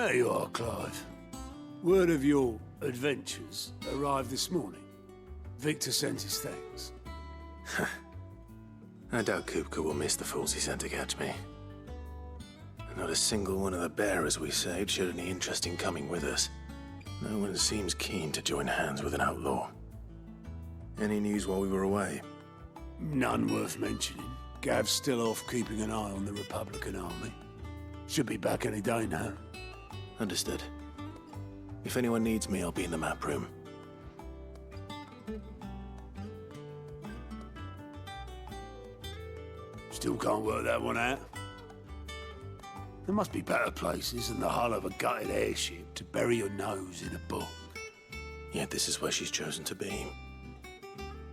There you are, Clive. Word of your adventures arrived this morning. Victor sent his thanks. I doubt Kupka will miss the fools he sent to catch me. Not a single one of the bearers we saved showed any interest in coming with us. No one seems keen to join hands with an outlaw. Any news while we were away? None worth mentioning. Gav's still off keeping an eye on the Republican army. Should be back any day now. Understood. If anyone needs me, I'll be in the map room. Still can't work that one out. There must be better places than the hull of a gutted airship to bury your nose in a book. Yet this is where she's chosen to be.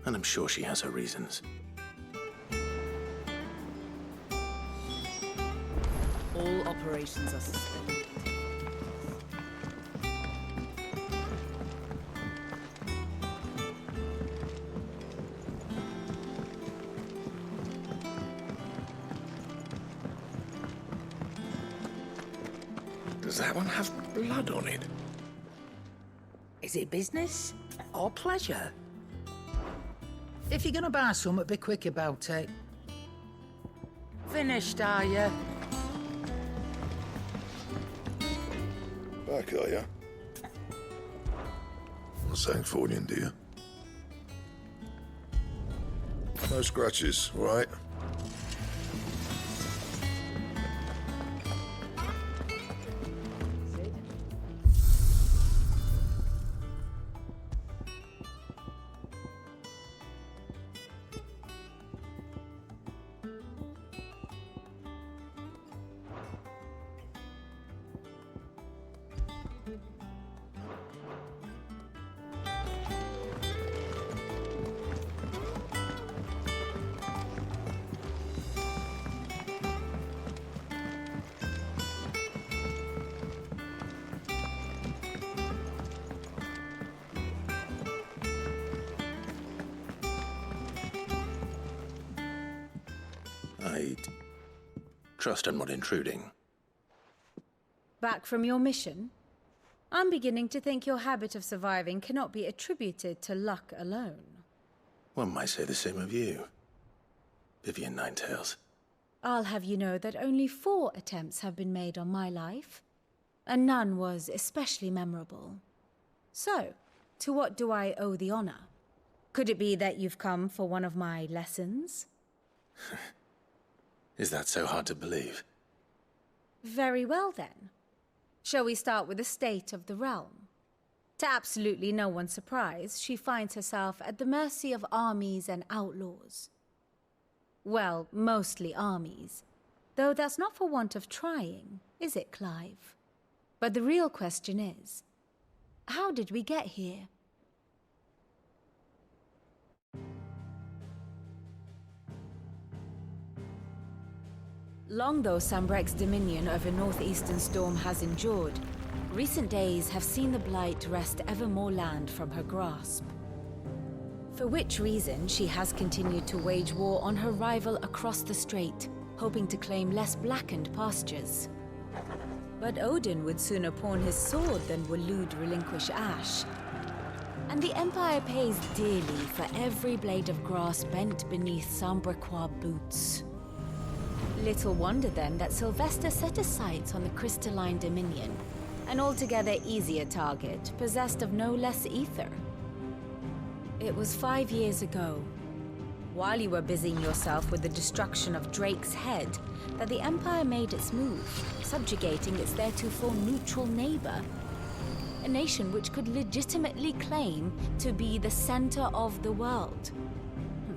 And I'm sure she has her reasons. All operations are suspended. Does that one have blood on it? Is it business or pleasure? If you're gonna buy something, be quick about it. Finished, are you? Back, are ya? What's that for you, dear? No scratches, all right? I trust I'm not intruding. Back from your mission? I'm beginning to think your habit of surviving cannot be attributed to luck alone. One might say the same of you, Vivian Ninetails. I'll have you know that only 4 attempts have been made on my life, and none was especially memorable. So, to what do I owe the honor? Could it be that you've come for one of my lessons? Is that so hard to believe? Very well then. Shall we start with the state of the realm? To absolutely no one's surprise, she finds herself at the mercy of armies and outlaws. Well, mostly armies. Though that's not for want of trying, is it, Clive? But the real question is, how did we get here? Long though Sambrek's dominion over northeastern Storm has endured, recent days have seen the Blight wrest ever more land from her grasp. For which reason she has continued to wage war on her rival across the strait, hoping to claim less blackened pastures. But Odin would sooner pawn his sword than Waloed relinquish Ash. And the Empire pays dearly for every blade of grass bent beneath Sambrequois boots. Little wonder then that Sylvester set his sights on the crystalline dominion, an altogether easier target, possessed of no less ether. It was 5 years ago, while you were busying yourself with the destruction of Drake's head, that the Empire made its move, subjugating its theretofore neutral neighbor. A nation which could legitimately claim to be the center of the world.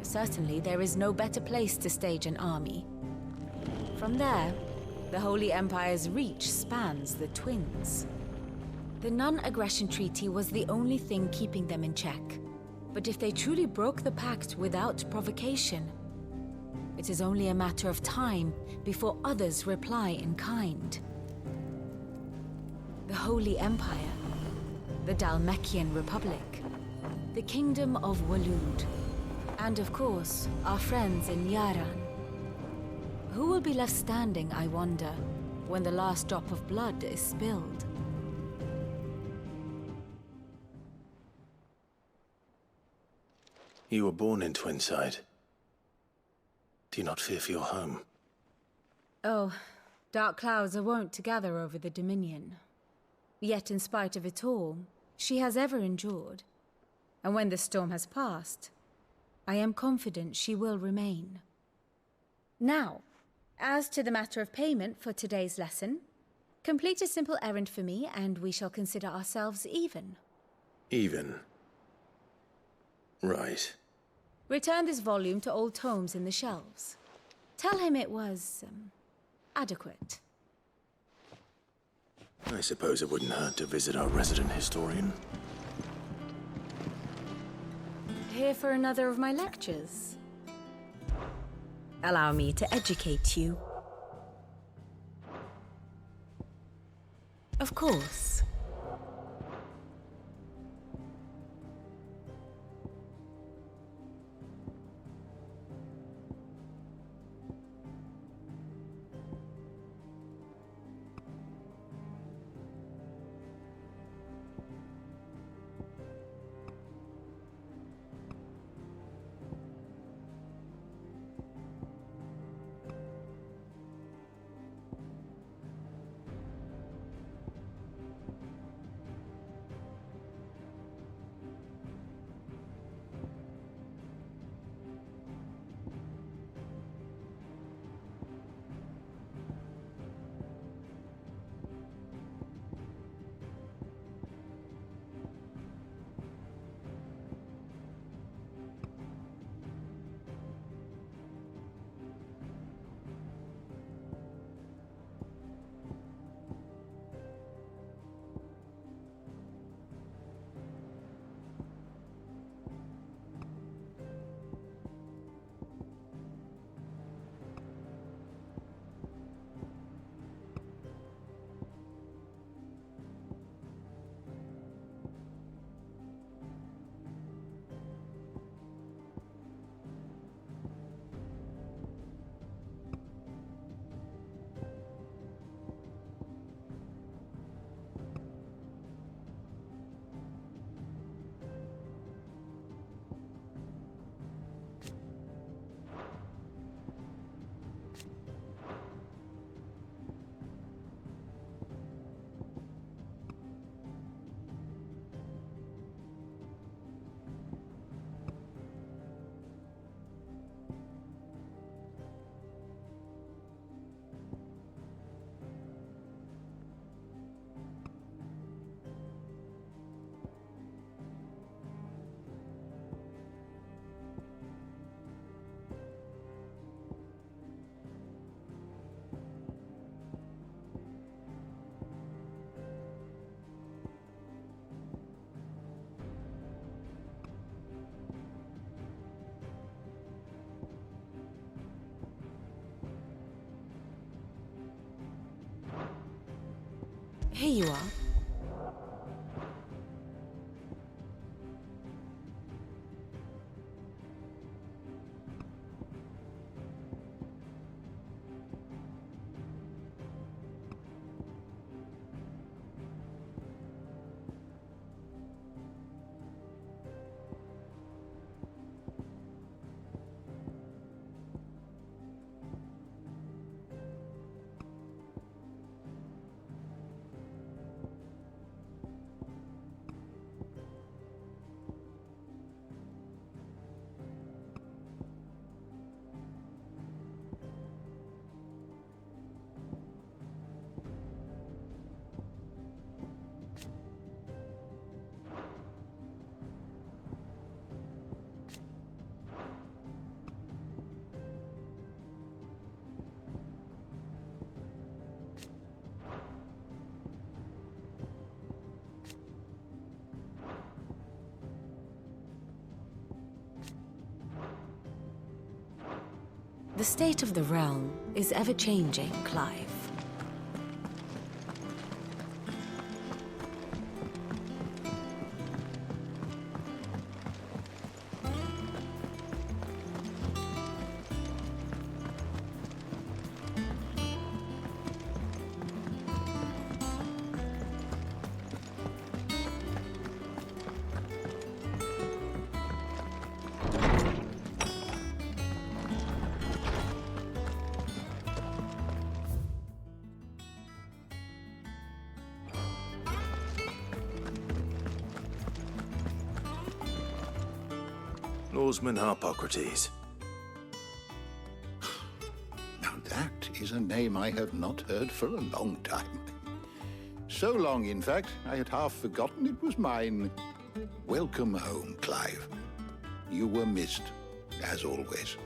Certainly, there is no better place to stage an army. From there, the Holy Empire's reach spans the Twins. The non-aggression treaty was the only thing keeping them in check. But if they truly broke the pact without provocation, it is only a matter of time before others reply in kind. The Holy Empire, the Dhalmekian Republic, the Kingdom of Waloed, and of course, our friends in Yaran. Who will be left standing, I wonder, when the last drop of blood is spilled. You were born in Twinside. Do you not fear for your home? Oh, dark clouds are wont to gather over the Dominion. Yet in spite of it all, she has ever endured. And when the storm has passed, I am confident she will remain. Now, as to the matter of payment for today's lesson, complete a simple errand for me and we shall consider ourselves even. Even? Right. Return this volume to old tomes in the shelves. Tell him it was, adequate. I suppose it wouldn't hurt to visit our resident historian. Here for another of my lectures. Allow me to educate you. Of course. Here you are. The state of the realm is ever-changing, Clive. Lawsman Harpocrates. Now that is a name I have not heard for a long time. So long, in fact, I had half forgotten it was mine. Welcome home, Clive. You were missed, as always.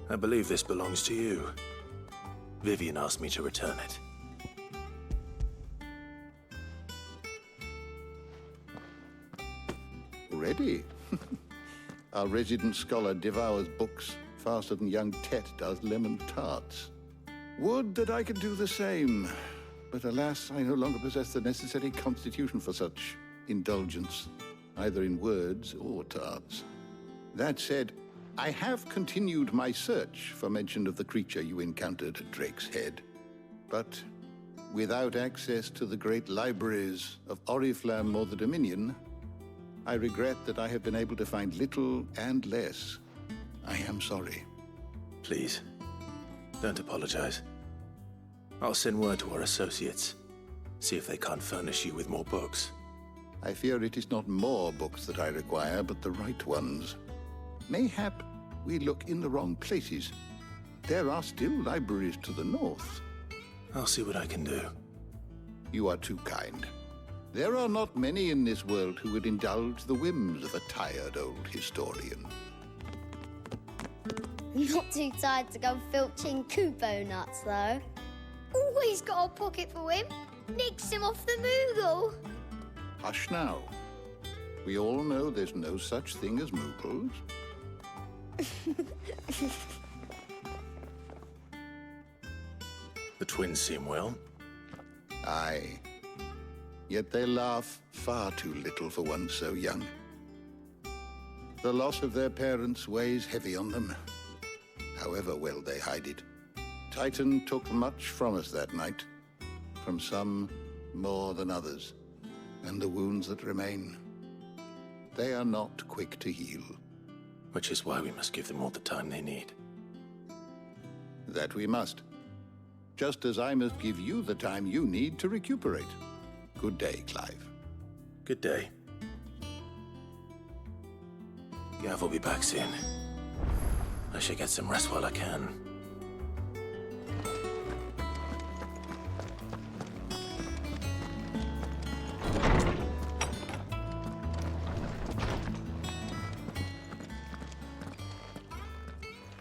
I believe this belongs to you. Vivian asked me to return it. Ready? Our resident scholar devours books faster than young Tet does lemon tarts. Would that I could do the same. But alas, I no longer possess the necessary constitution for such indulgence, either in words or tarts. That said, I have continued my search for mention of the creature you encountered at Drake's Head. But without access to the great libraries of Oriflamme or the Dominion, I regret that I have been able to find little and less. I am sorry. Please, don't apologize. I'll send word to our associates. See if they can't furnish you with more books. I fear it is not more books that I require, but the right ones. Mayhap we look in the wrong places. There are still libraries to the north. I'll see what I can do. You are too kind. There are not many in this world who would indulge the whims of a tired old historian. Not too tired to go filching Kupo nuts, though. Always got a pocket for him. Nicks him off the Moogle. Hush now. We all know there's no such thing as Moogles. The twins seem well. Aye. Yet they laugh far too little for one so young. The loss of their parents weighs heavy on them, however well they hide it. Titan took much from us that night, from some more than others, and the wounds that remain, they are not quick to heal. Which is why we must give them all the time they need. That we must. Just as I must give you the time you need to recuperate. Good day, Clive. Good day. Gav will be back soon. I should get some rest while I can.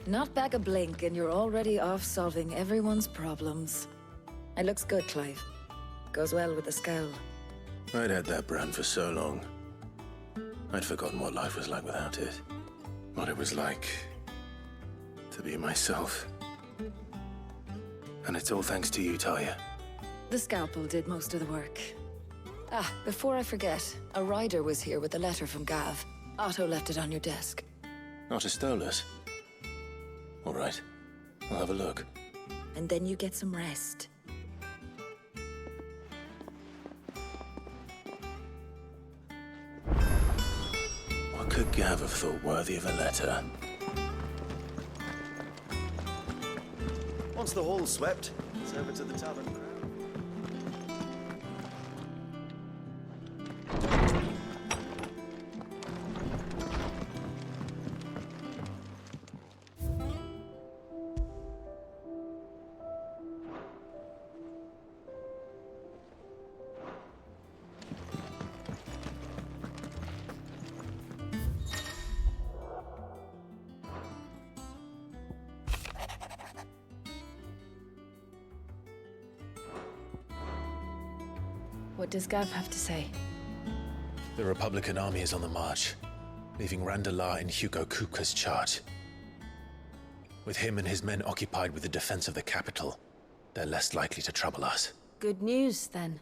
Not back a blink and you're already off solving everyone's problems. It looks good, Clive. Goes well with the scowl. I'd had that brand for so long. I'd forgotten what life was like without it. What it was like to be myself. And it's all thanks to you, Talia. The scalpel did most of the work. Ah, before I forget, a rider was here with a letter from Gav. Otto left it on your desk. Not a Stolas. All right, I'll have a look. And then you get some rest. What could Gav have thought worthy of a letter? Once the hall's swept, it's over to the tavern. What does Gav have to say? The Republican army is on the march, leaving Randalar in Hugo Kuka's charge. With him and his men occupied with the defense of the capital, they're less likely to trouble us. Good news, then.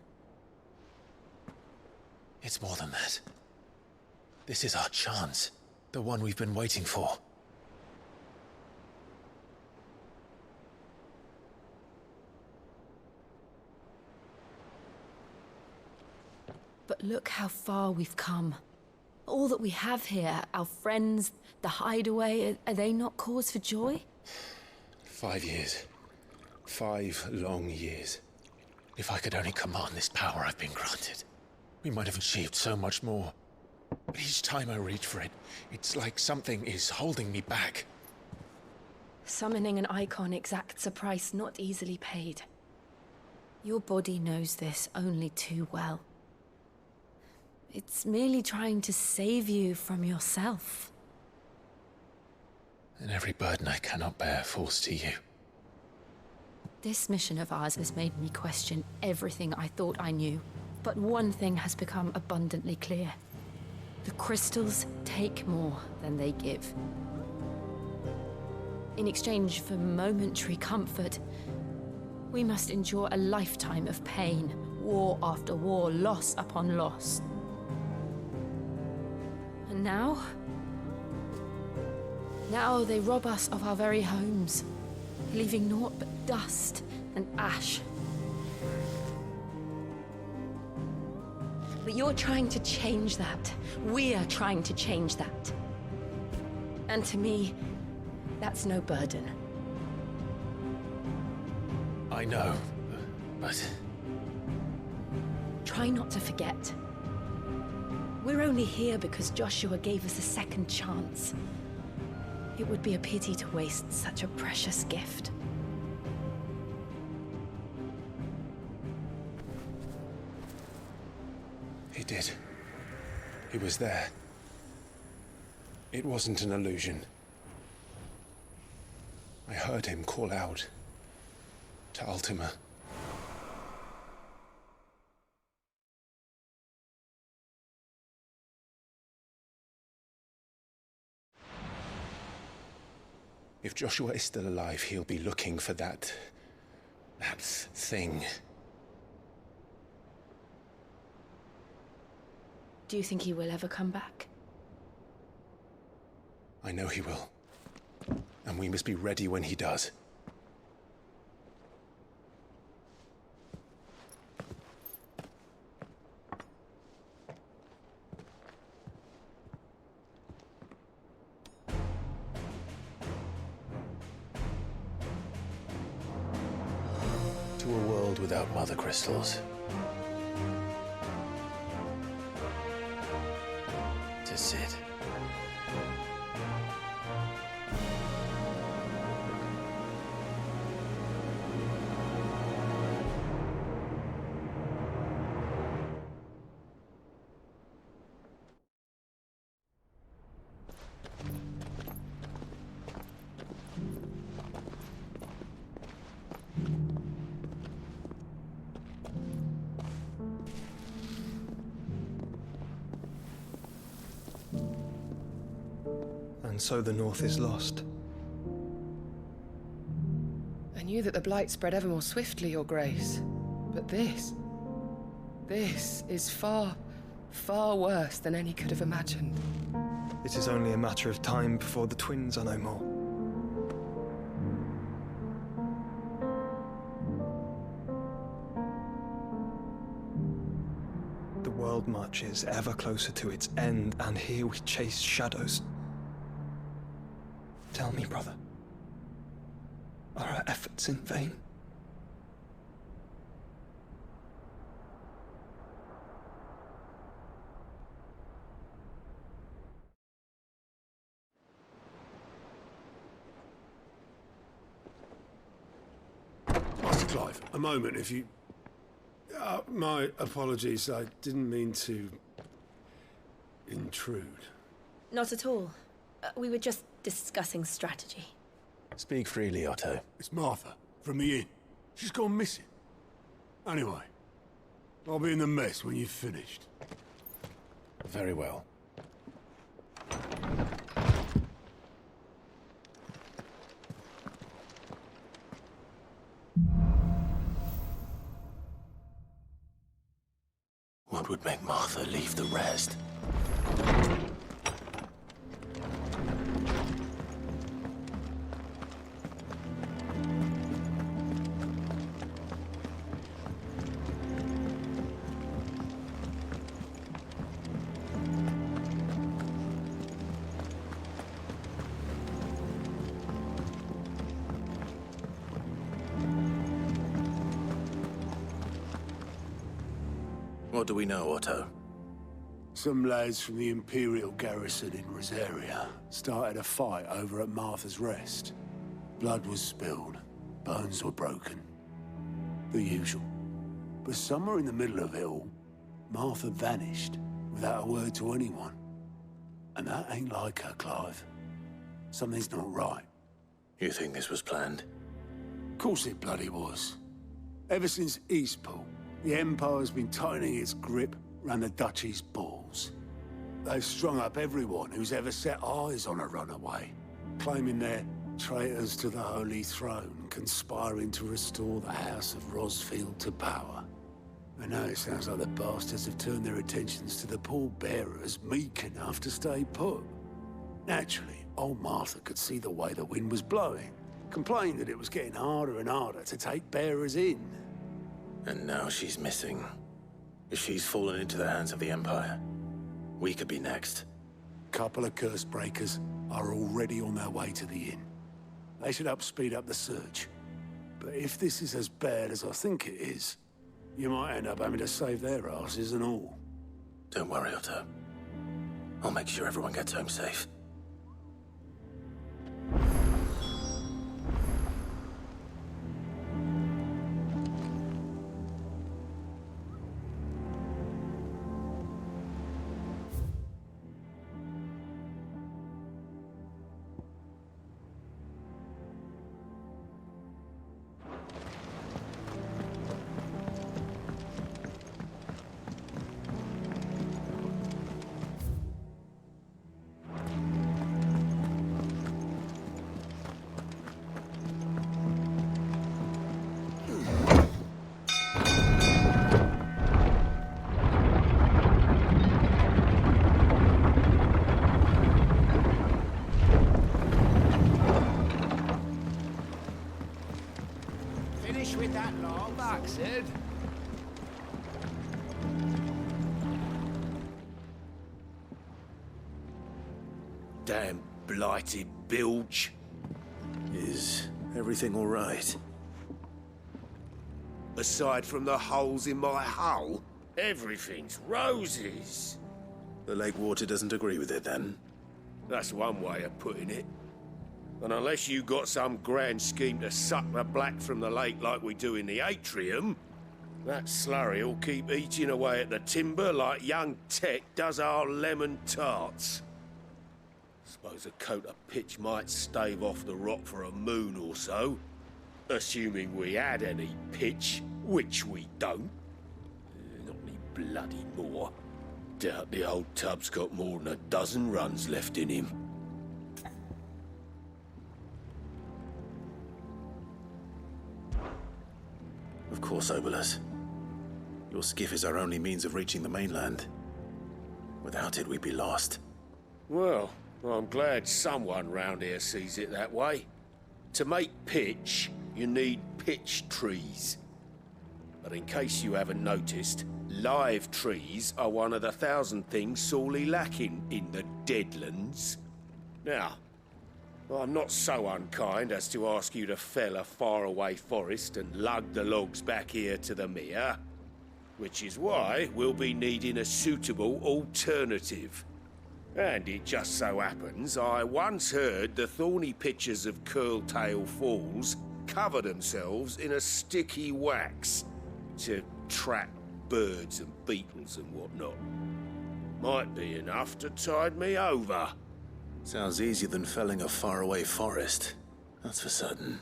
It's more than that. This is our chance, the one we've been waiting for. But look how far we've come. All that we have here, our friends, the hideaway, are they not cause for joy? 5 years. 5 long years. If I could only command this power I've been granted, we might have achieved so much more. But each time I reach for it, it's like something is holding me back. Summoning an Eikon exacts a price not easily paid. Your body knows this only too well. It's merely trying to save you from yourself. And every burden I cannot bear falls to you. This mission of ours has made me question everything I thought I knew. But one thing has become abundantly clear. The crystals take more than they give. In exchange for momentary comfort, we must endure a lifetime of pain, war after war, loss upon loss. And now they rob us of our very homes, leaving naught but dust and ash. But you're trying to change that. We're trying to change that. And to me, that's no burden. I know, but... Try not to forget. We're only here because Joshua gave us a second chance. It would be a pity to waste such a precious gift. He did. He was there. It wasn't an illusion. I heard him call out to Ultima. If Joshua is still alive, he'll be looking for that thing. Do you think he will ever come back? I know he will. And we must be ready when he does. To a world without mother crystals. To Sid. And so the North is lost. I knew that the Blight spread ever more swiftly, Your Grace. But this is far, far worse than any could have imagined. It is only a matter of time before the twins are no more. The world marches ever closer to its end, and here we chase shadows. Tell me, brother, are our efforts in vain? Master Clive, a moment, if you... my apologies, I didn't mean to... intrude. Not at all. We were just discussing strategy. Speak freely, Otto. It's Martha, from the inn. She's gone missing. Anyway, I'll be in the mess when you've finished. Very well. What would make Martha leave the rest? What do we know, Otto? Some lads from the Imperial garrison in Rosaria started a fight over at Martha's Rest. Blood was spilled, bones were broken. The usual. But somewhere in the middle of it all, Martha vanished without a word to anyone. And that ain't like her, Clive. Something's not right. You think this was planned? Of course it bloody was. Ever since Eastpool, the Empire's been tightening its grip around the Duchy's balls. They've strung up everyone who's ever set eyes on a runaway, claiming they're traitors to the Holy Throne, conspiring to restore the House of Rosfield to power. And now it sounds like the bastards have turned their attentions to the pallbearers meek enough to stay put. Naturally, old Martha could see the way the wind was blowing, complained that it was getting harder and harder to take bearers in. And now she's missing. If she's fallen into the hands of the Empire, we could be next. Couple of curse breakers are already on their way to the inn. They should help speed up the search. But if this is as bad as I think it is, you might end up having to save their asses and all. Don't worry, Otto. I'll make sure everyone gets home safe. With that long back, Sid. Damn blighted bilge. Is everything all right? Aside from the holes in my hull, everything's roses. The lake water doesn't agree with it, then? That's one way of putting it. And unless you got some grand scheme to suck the black from the lake like we do in the atrium, that slurry'll keep eating away at the timber like young Tech does our lemon tarts. Suppose a coat of pitch might stave off the rot for a moon or so, assuming we had any pitch, which we don't. Not any bloody more. Doubt the old tub's got more than a dozen runs left in him. Of course, Obolus. Your skiff is our only means of reaching the mainland. Without it, we'd be lost. Well, I'm glad someone round here sees it that way. To make pitch, you need pitch trees. But in case you haven't noticed, live trees are one of the 1,000 things sorely lacking in the Deadlands. Now, I'm not so unkind as to ask you to fell a faraway forest and lug the logs back here to the mere, which is why we'll be needing a suitable alternative. And it just so happens I once heard the thorny pitchers of Curltail Falls cover themselves in a sticky wax to trap birds and beetles and whatnot. Might be enough to tide me over. Sounds easier than felling a faraway forest. That's for certain.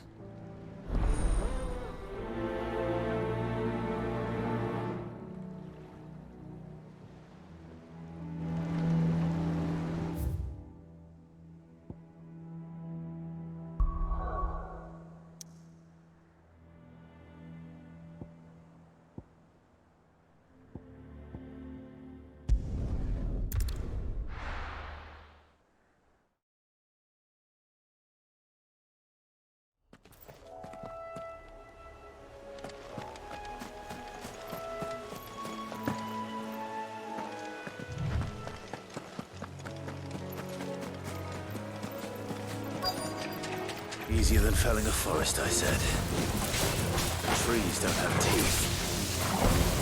Easier than felling a forest, I said. Trees don't have teeth.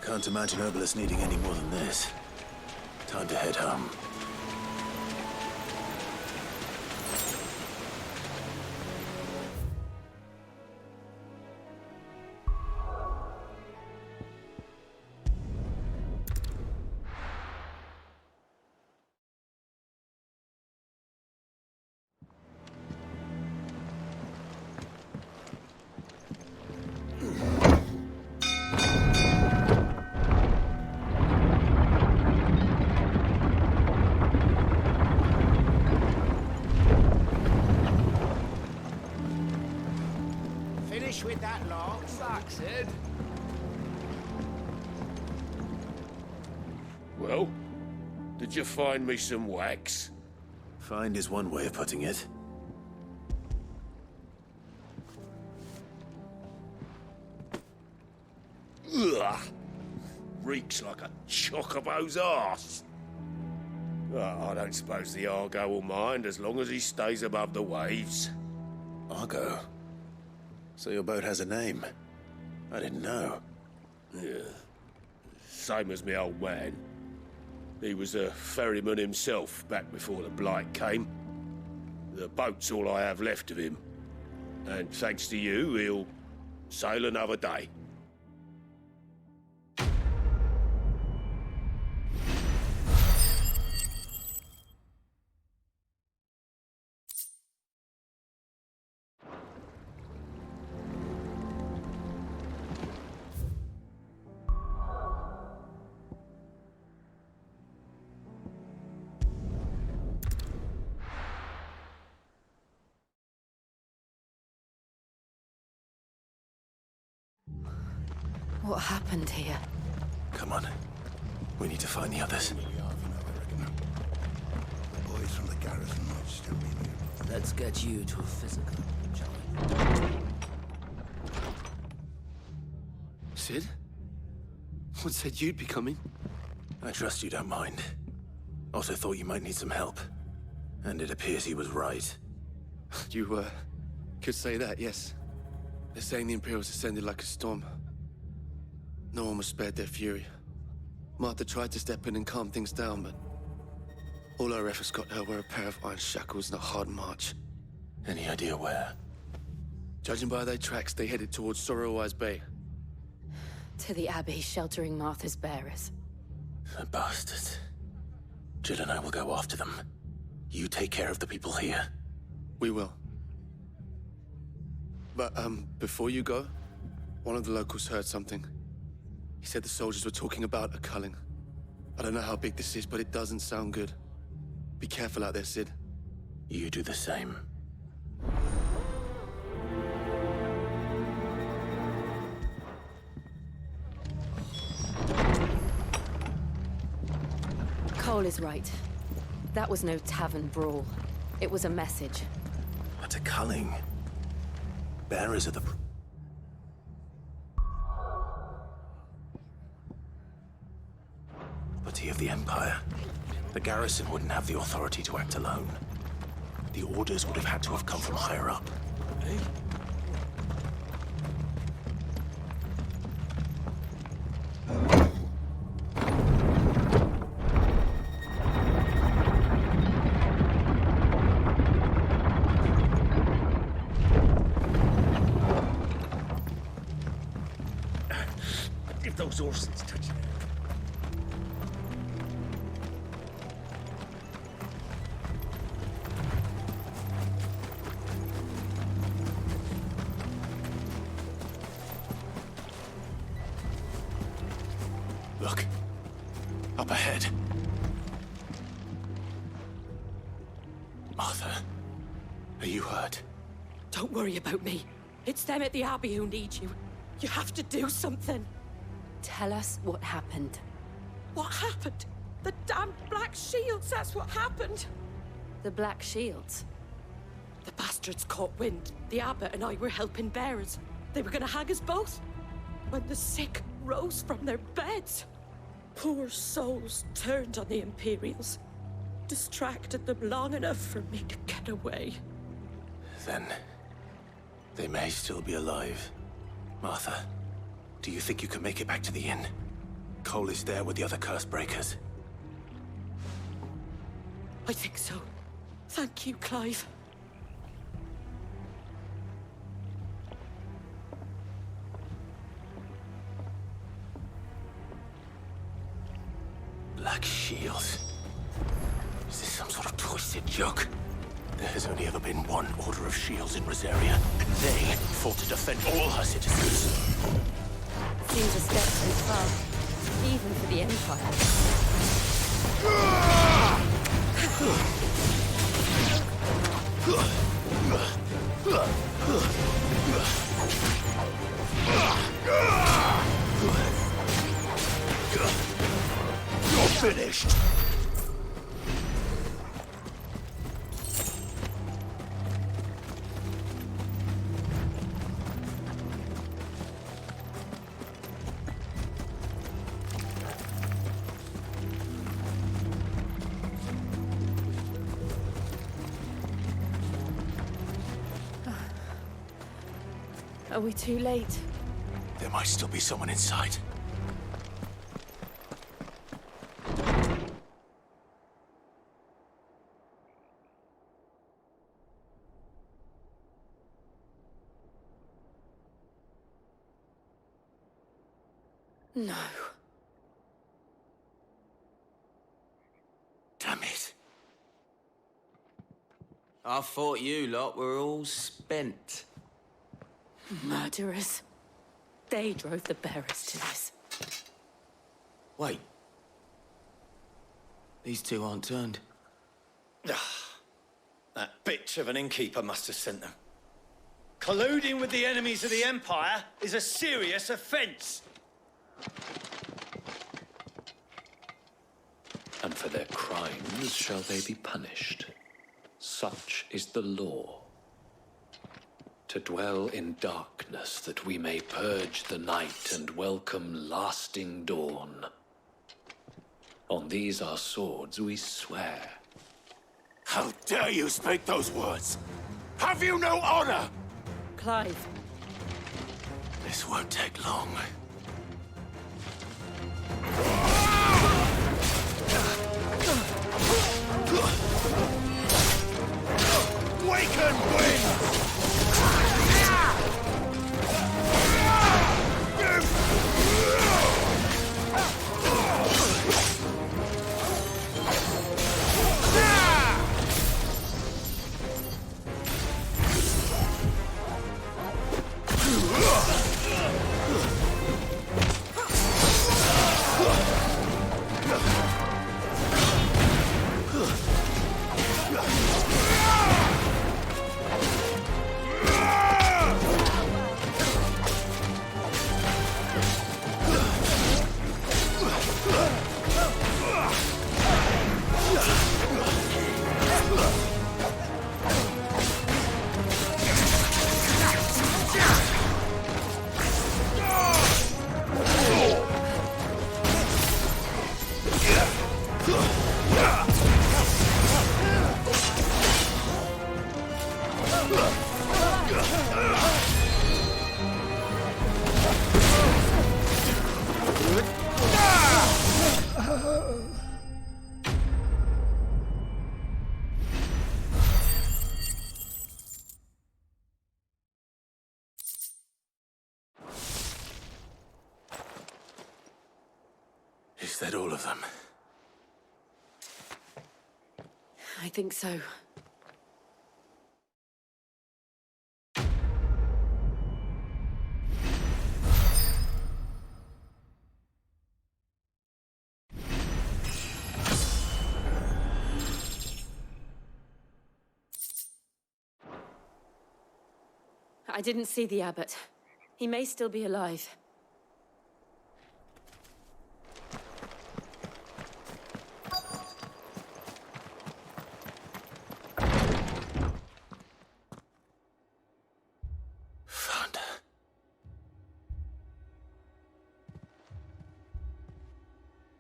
Can't imagine Obelisk needing any more than this. Time to head home. With that lot, sucks it. Well, did you find me some wax? Find is one way of putting it. Ugh! Reeks like a Chocobo's arse. I don't suppose the Argo will mind as long as he stays above the waves. Argo? So your boat has a name? I didn't know. Yeah. Same as me old man. He was a ferryman himself back before the Blight came. The boat's all I have left of him. And thanks to you, he'll sail another day. What happened here? Come on. We need to find the others. The boys from the garrison might still be there. Let's get you to a physical, shall we? Sid? What said you'd be coming? I trust you don't mind. Also thought you might need some help. And it appears he was right. You, could say that, yes. They're saying the Imperials ascended like a storm. No one was spared their fury. Martha tried to step in and calm things down, but all our efforts got her were a pair of iron shackles and a hard march. Any idea where? Judging by their tracks, they headed towards Sorrowwise Bay. To the Abbey sheltering Martha's bearers. The bastards. Jill and I will go after them. You take care of the people here. We will. But, before you go, one of the locals heard something. He said the soldiers were talking about a culling. I don't know how big this is, but it doesn't sound good. Be careful out there, Sid. You do the same. Cole is right. That was no tavern brawl. It was a message. But a culling. Bearers of the... property of the Empire. The garrison wouldn't have the authority to act alone. The orders would have had to have come from higher up. If those horses touch you. Look. Up ahead. Martha, are you hurt? Don't worry about me. It's them at the Abbey who need you. You have to do something. Tell us what happened. What happened? The damn Black Shields, that's what happened. The Black Shields? The bastards caught wind. The abbot and I were helping bearers. They were gonna hang us both. When the sick rose from their beds, poor souls turned on the Imperials. Distracted them long enough for me to get away. Then, they may still be alive. Martha, do you think you can make it back to the inn? Cole is there with the other curse breakers? I think so. Thank you, Clive. Black shields. Is this some sort of twisted joke? There has only ever been one Order of Shields in Rosaria, and they fought to defend all her citizens. Seems a step too far, even for the Empire. You're finished! Are we too late? There might still be someone inside. No. Damn it. I thought you lot were all spent. Murderers. They drove the bearers to this. Wait. These two aren't turned. That bitch of an innkeeper must have sent them. Colluding with the enemies of the Empire is a serious offence. And for their crimes shall they be punished. Such is the law. To dwell in darkness that we may purge the night and welcome lasting dawn. On these our swords we swear. How dare you speak those words? Have you no honor? Clive. This won't take long. Waken wind! Is that all of them? I think so. I didn't see the abbot. He may still be alive.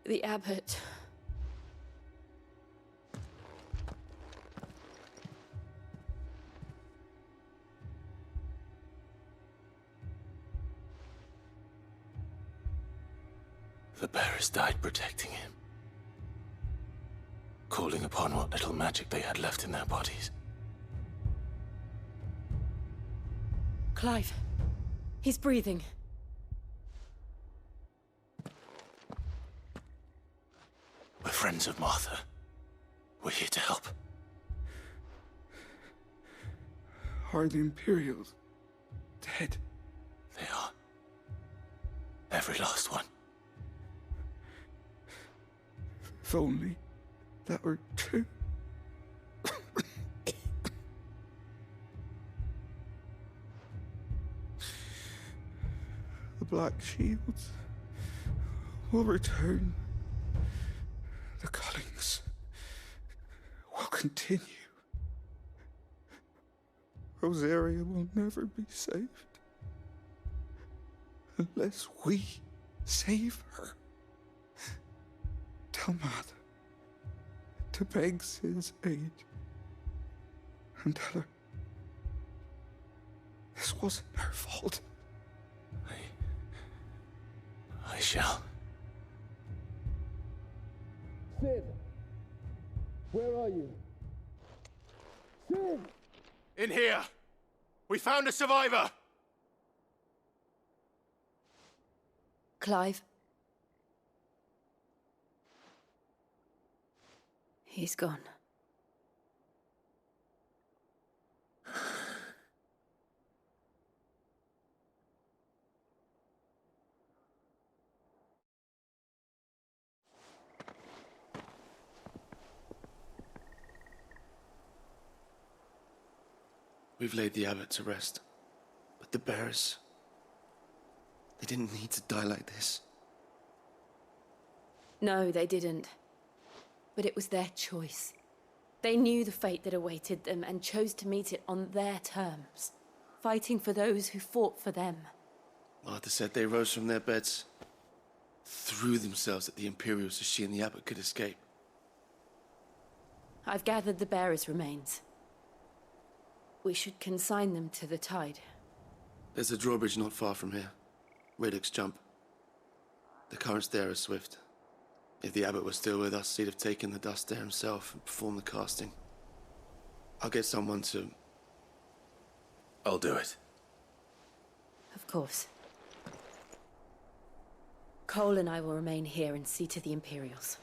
The abbot. The barrier. bears died protecting him, calling upon what little magic they had left in their bodies. Clive, he's breathing. We're friends of Martha. We're here to help. Are the Imperials dead? They are. Every last one. If only that were true. The Black Shields will return. The cullings will continue. Rosaria will never be saved unless we save her. Tell Mother to beg Sid's aid and tell her this wasn't her fault. I shall. Sid! Where are you? Sid! In here! We found a survivor! Clive. He's gone. We've laid the abbot to rest. But the bearers... they didn't need to die like this. No, they didn't. But it was their choice. They knew the fate that awaited them and chose to meet it on their terms, fighting for those who fought for them. Martha said they rose from their beds, threw themselves at the Imperials so she and the abbot could escape. I've gathered the bearers' remains. We should consign them to the tide. There's a drawbridge not far from here. Radix Jump. The currents there are swift. If the abbot was still with us, he'd have taken the dust there himself and performed the casting. I'll get someone to... I'll do it. Of course. Cole and I will remain here and see to the Imperials.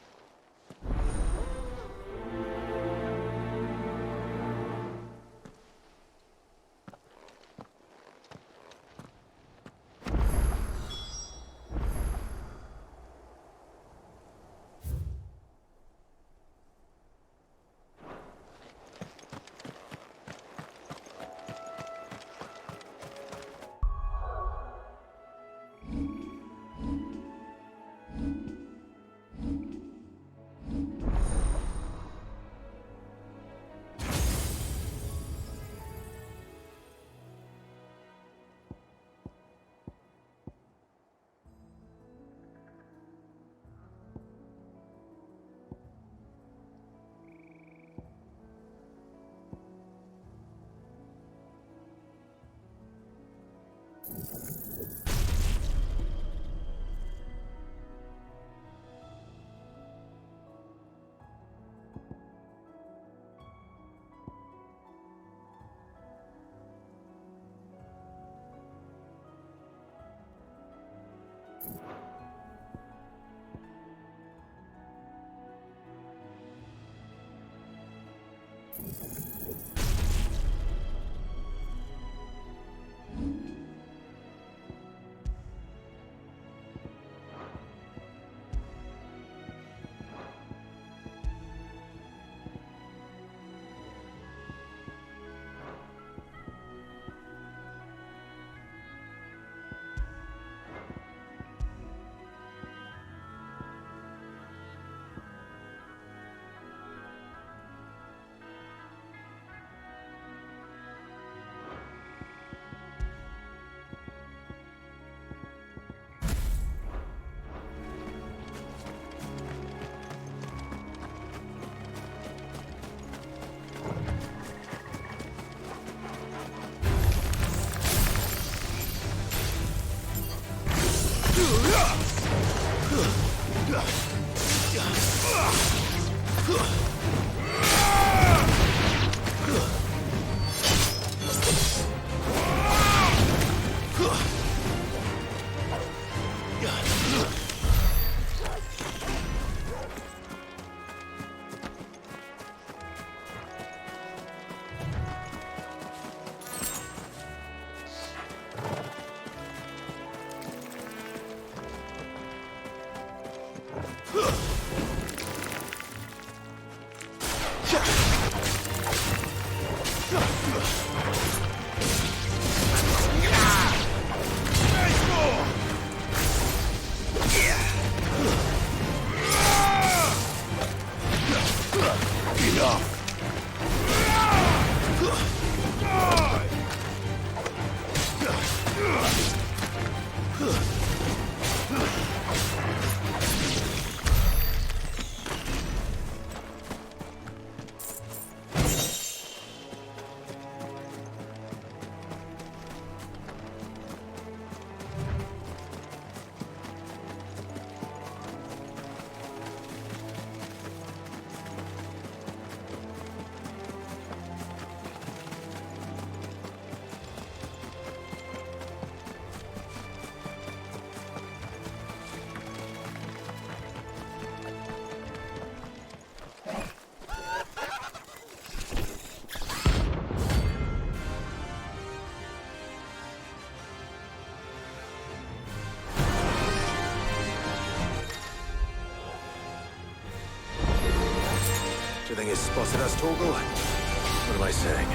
Do you think it's spotted us, Torgal? What am I saying?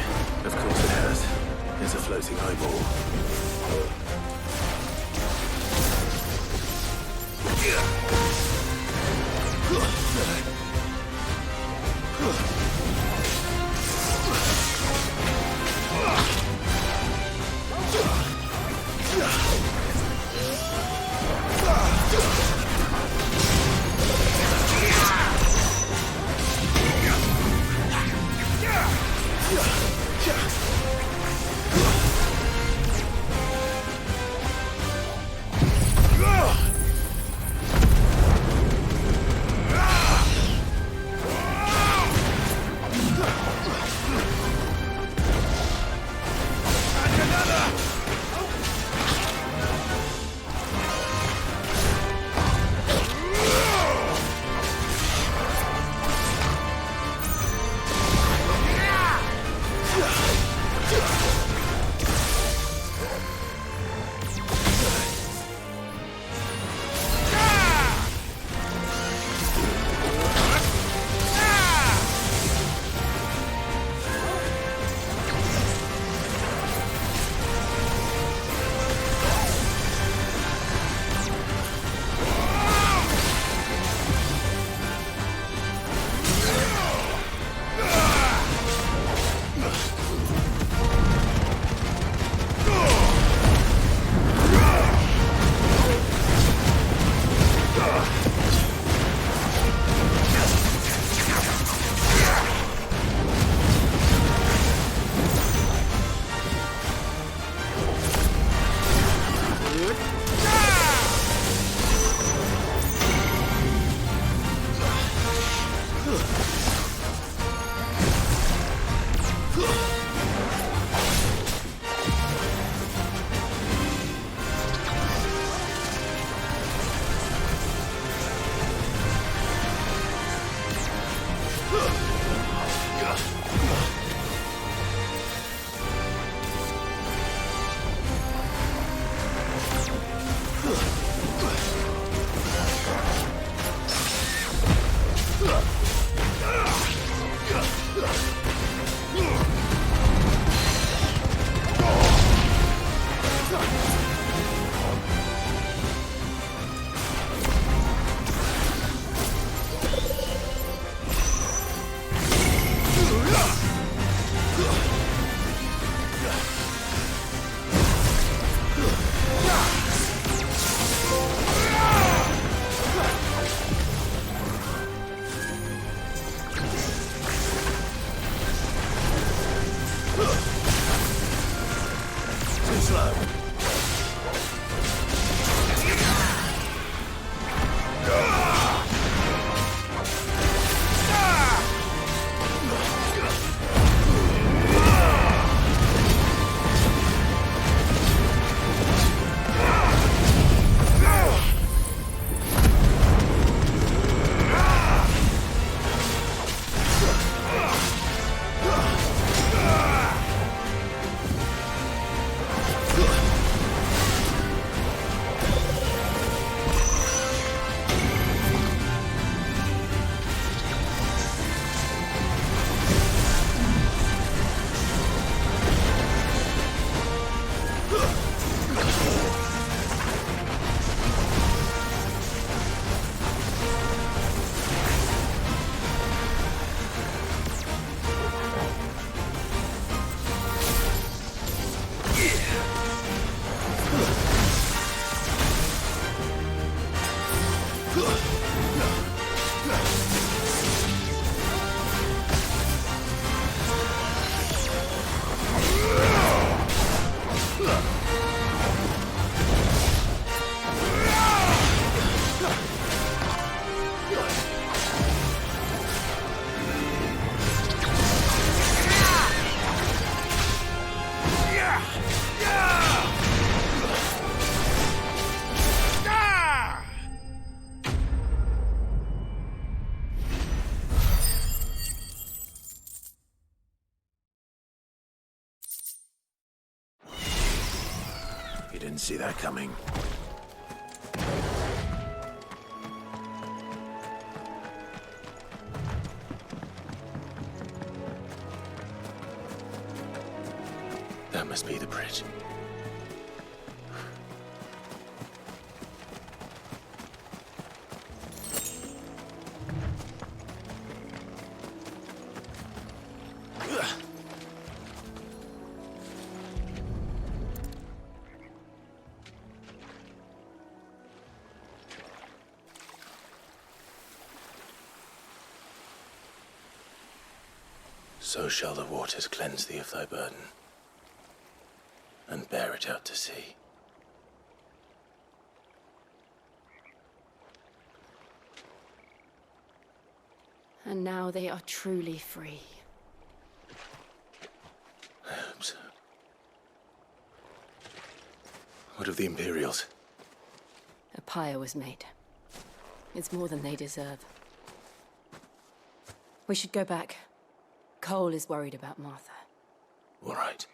Of course it has. It's a floating eyeball. didn't see that coming. That must be the bridge. So shall the waters cleanse thee of thy burden, and bear it out to sea. And now they are truly free. I hope so. What of the Imperials? A pyre was made. It's more than they deserve. We should go back. Cole is worried about Martha. All right.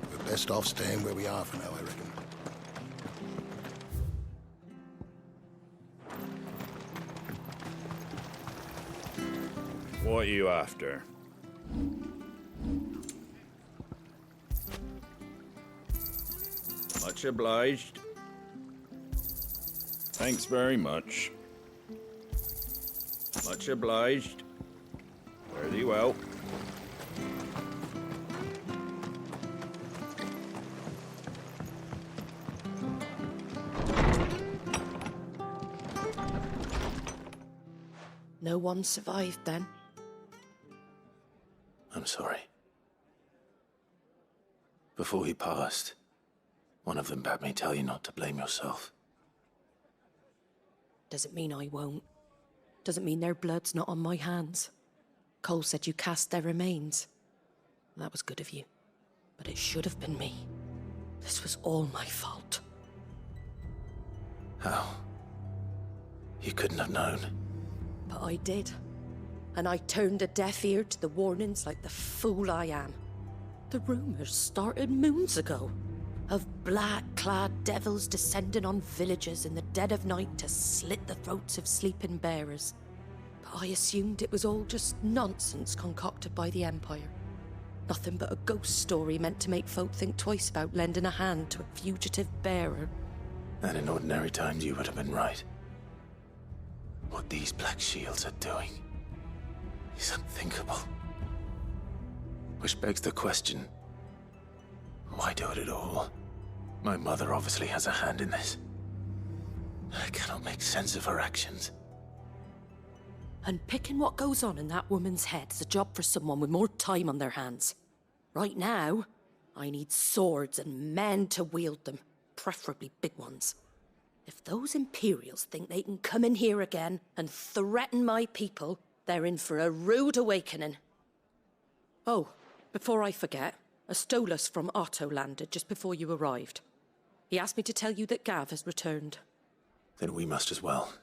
We're best off staying where we are for now, I reckon. What are you after? Much obliged. Thanks very much. Much obliged. Fare thee well. No one survived then? I'm sorry. Before he passed, one of them bade me tell you not to blame yourself. Doesn't mean I won't. Doesn't mean their blood's not on my hands. Cole said you cast their remains. That was good of you. But it should have been me. This was all my fault. How? You couldn't have known. But I did. And I turned a deaf ear to the warnings like the fool I am. The rumors started moons ago. Of black-clad devils descending on villages in the dead of night to slit the throats of sleeping bearers. But I assumed it was all just nonsense concocted by the Empire. Nothing but a ghost story meant to make folk think twice about lending a hand to a fugitive bearer. And in ordinary times you would have been right. What these Black Shields are doing is unthinkable. Which begs the question, why do it at all? My mother obviously has a hand in this. I cannot make sense of her actions. And picking what goes on in that woman's head is a job for someone with more time on their hands. Right now, I need swords and men to wield them, preferably big ones. If those Imperials think they can come in here again and threaten my people, they're in for a rude awakening. Oh, before I forget, a Stolas from Otto landed just before you arrived. He asked me to tell you that Gav has returned. Then we must as well.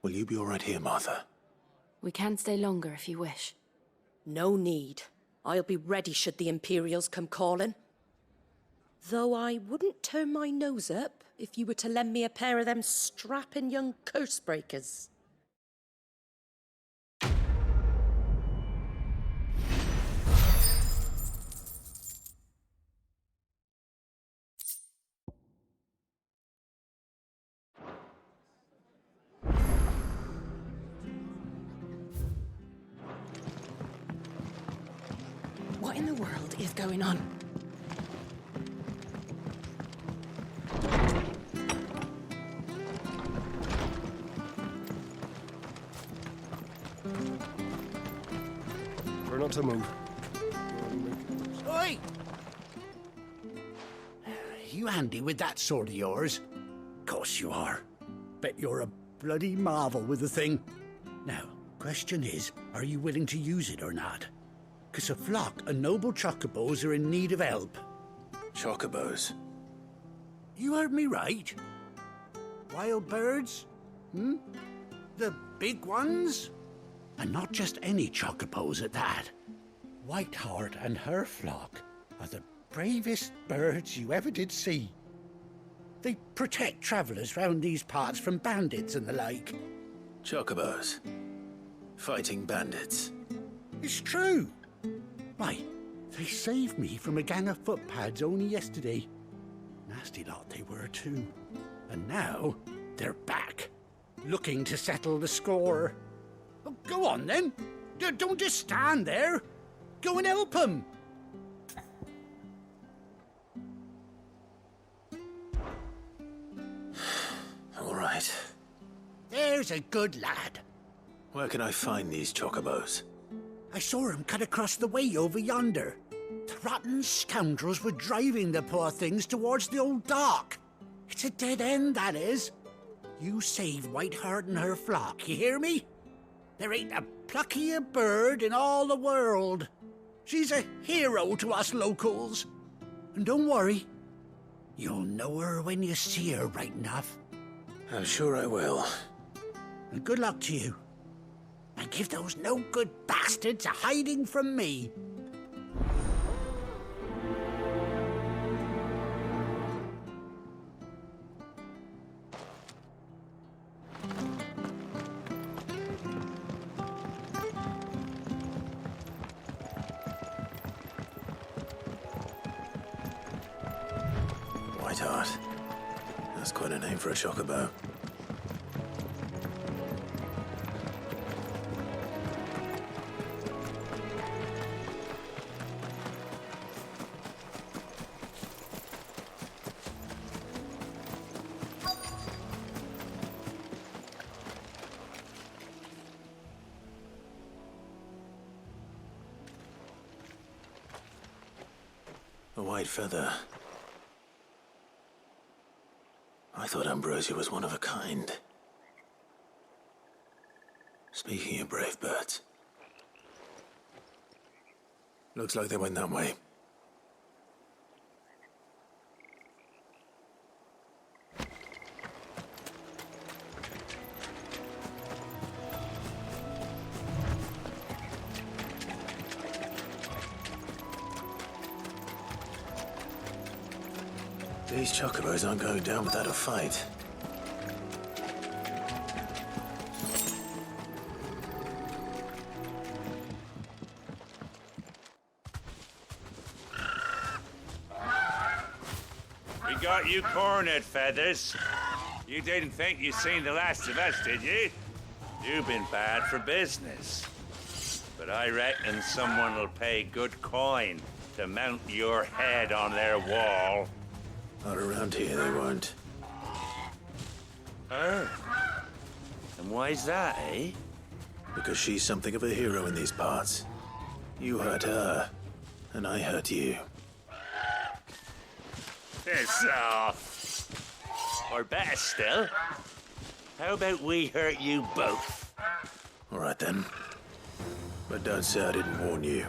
Will you be all right here, Martha? We can stay longer if you wish. No need. I'll be ready should the Imperials come calling. Though I wouldn't turn my nose up if you were to lend me a pair of them strapping young curse-breakers. What in the world is going on? We're not to move. Oi! You handy with that sword of yours? Course you are. Bet you're a bloody marvel with the thing. Now, question is, are you willing to use it or not? 'cause a flock of noble chocobos are in need of help. Chocobos? You heard me right. Wild birds? The big ones? And not just any chocobos at that. Whiteheart and her flock are the bravest birds you ever did see. They protect travellers round these parts from bandits and the like. Chocobos? Fighting bandits? It's true. Why, they saved me from a gang of footpads only yesterday. Nasty lot they were too. And now they're back, looking to settle the score. Oh, go on then. Don't just stand there. Go and help them. All right. There's a good lad. Where can I find these chocobos? I saw him cut across the way over yonder. The rotten scoundrels were driving the poor things towards the old dock. It's a dead end, that is. You save Whiteheart and her flock, you hear me? There ain't a pluckier bird in all the world. She's a hero to us locals. And don't worry, you'll know her when you see her right enough. I'm sure I will. And good luck to you. And give those no-good bastards a hiding from me. Whiteheart. That's quite a name for a chocobo. A white feather. I thought Ambrosia was one of a kind. Speaking of brave birds. Looks like they went that way. These chocobos aren't going down without a fight. We got you cornered, Feathers. You didn't think you'd seen the last of us, did you? You've been bad for business. But I reckon someone will pay good coin to mount your head on their wall. Not around here, they won't. Oh. And why's that, eh? Because she's something of a hero in these parts. You hurt her, and I hurt you. Piss off. Or better still, how about we hurt you both? All right then. But don't say I didn't warn you.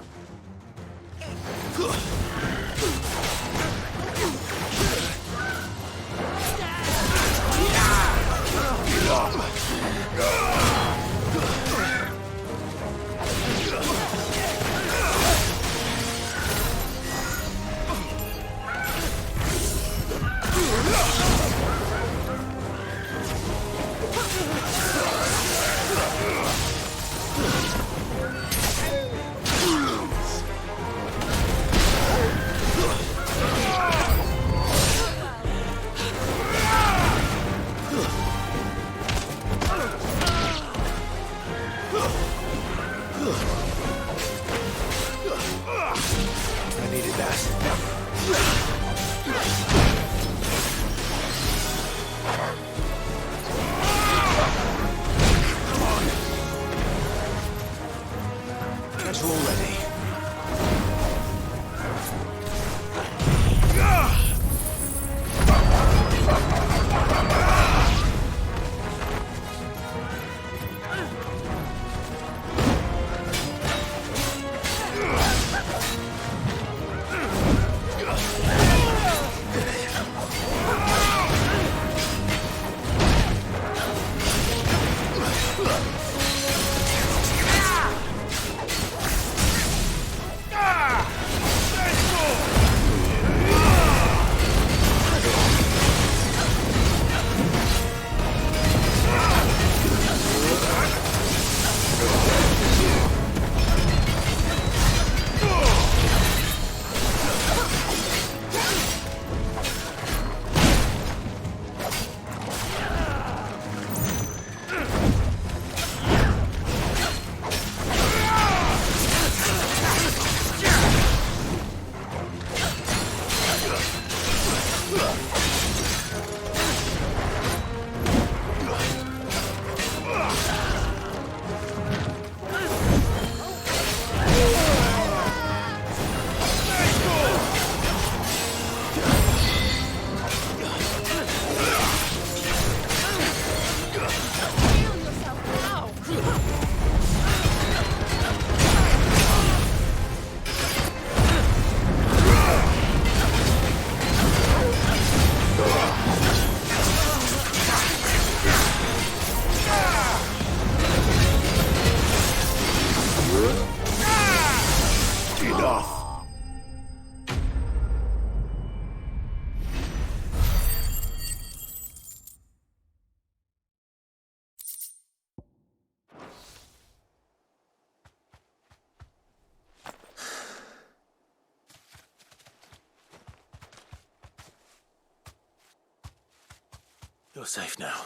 You're safe now.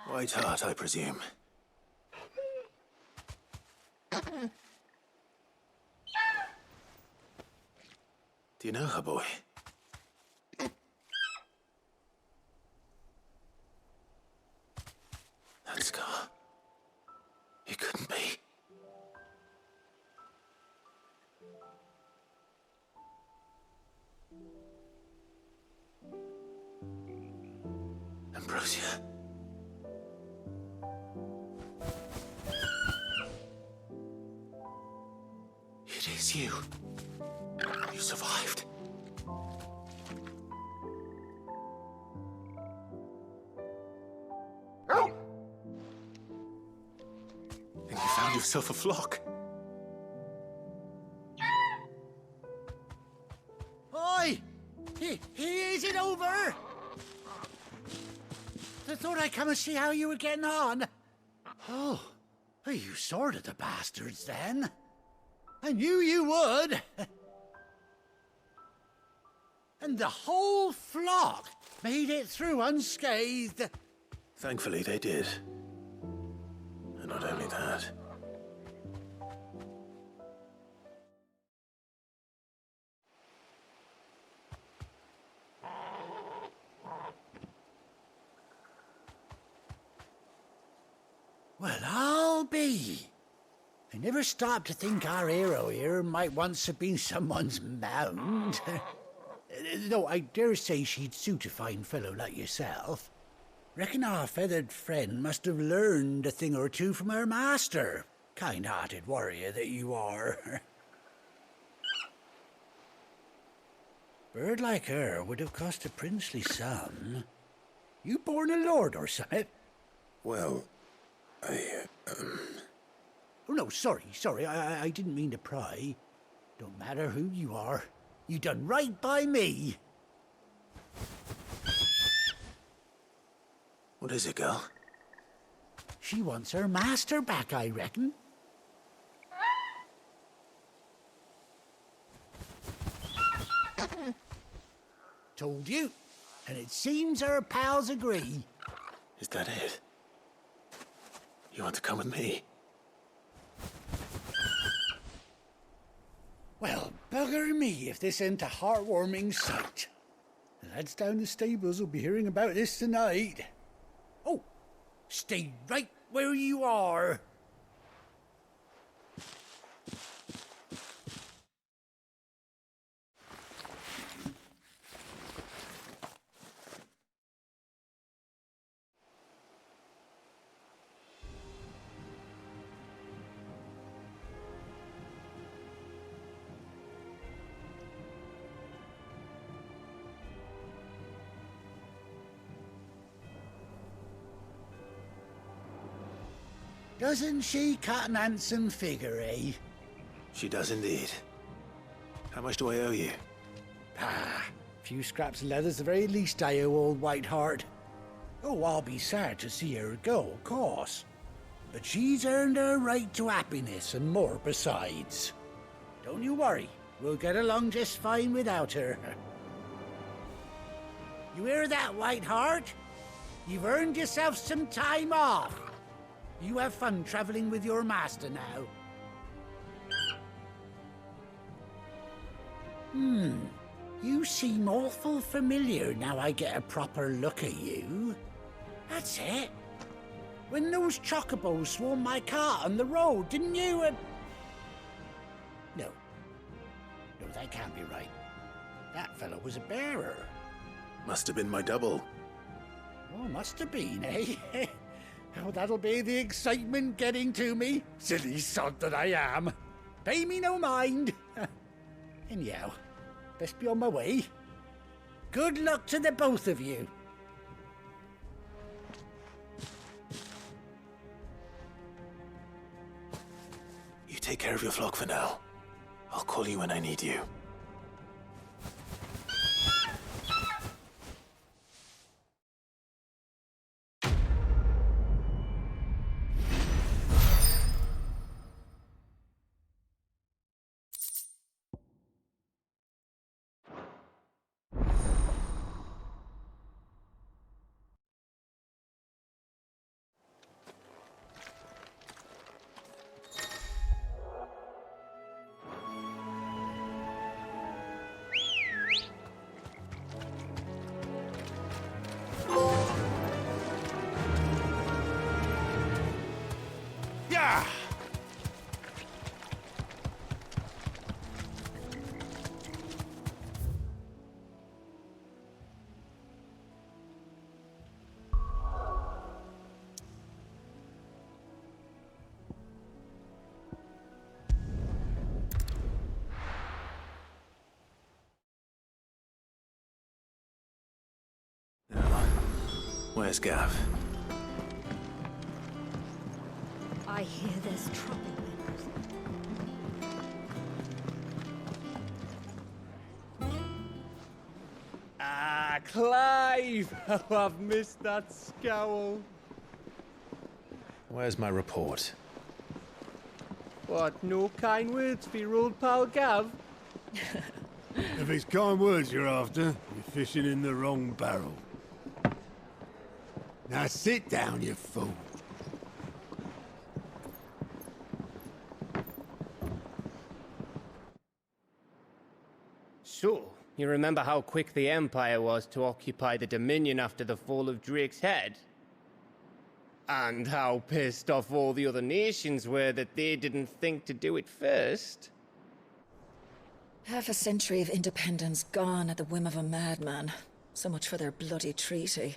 White Heart, I presume. Do you know her, boy? That scar. It couldn't be. Ambrosia. It is you. You survived. And you found yourself a flock. Oi! Is it over? I thought I'd come and see how you were getting on. Oh, you sorted the bastards then. I knew you would. And the whole flock made it through unscathed. Thankfully, they did. And not only that. Well, I'll be. I never stopped to think our hero here might once have been someone's mount. Though I dare say she'd suit a fine fellow like yourself. Reckon our feathered friend must have learned a thing or two from her master. Kind-hearted warrior that you are. Bird like her would have cost a princely sum. You born a lord or something? Well, Oh, no, sorry. I didn't mean to pry. Don't matter who you are. You done right by me. What is it, girl? She wants her master back, I reckon. Told you. And it seems her pals agree. Is that it? You want to come with me? Well, bugger me if this ain't a heartwarming sight. The lads down the stables will be hearing about this tonight. Oh, stay right where you are. Doesn't she cut an handsome figure, eh? She does indeed. How much do I owe you? A few scraps of leather's the very least I owe old Whiteheart. Oh, I'll be sad to see her go, of course. But she's earned her right to happiness and more besides. Don't you worry, we'll get along just fine without her. You hear that, Whiteheart? You've earned yourself some time off. You have fun traveling with your master now. You seem awful familiar now I get a proper look at you. That's it. When those Chocobos swarmed my cart on the road, didn't you? No, that can't be right. That fellow was a bearer. Must have been my double. Oh, must have been, eh? Oh, that'll be the excitement getting to me. Silly sod that I am. Pay me no mind. Anyhow, best be on my way. Good luck to the both of you. You take care of your flock for now. I'll call you when I need you. Ah! Where's Gav? I hear there's trouble. Ah, Clive! Oh, I've missed that scowl. Where's my report? What, no kind words for your old pal Gav? If it's kind words you're after, you're fishing in the wrong barrel. Now sit down, you fool. So, you remember how quick the Empire was to occupy the Dominion after the fall of Drake's head? And how pissed off all the other nations were that they didn't think to do it first? Half a century of independence gone at the whim of a madman. So much for their bloody treaty.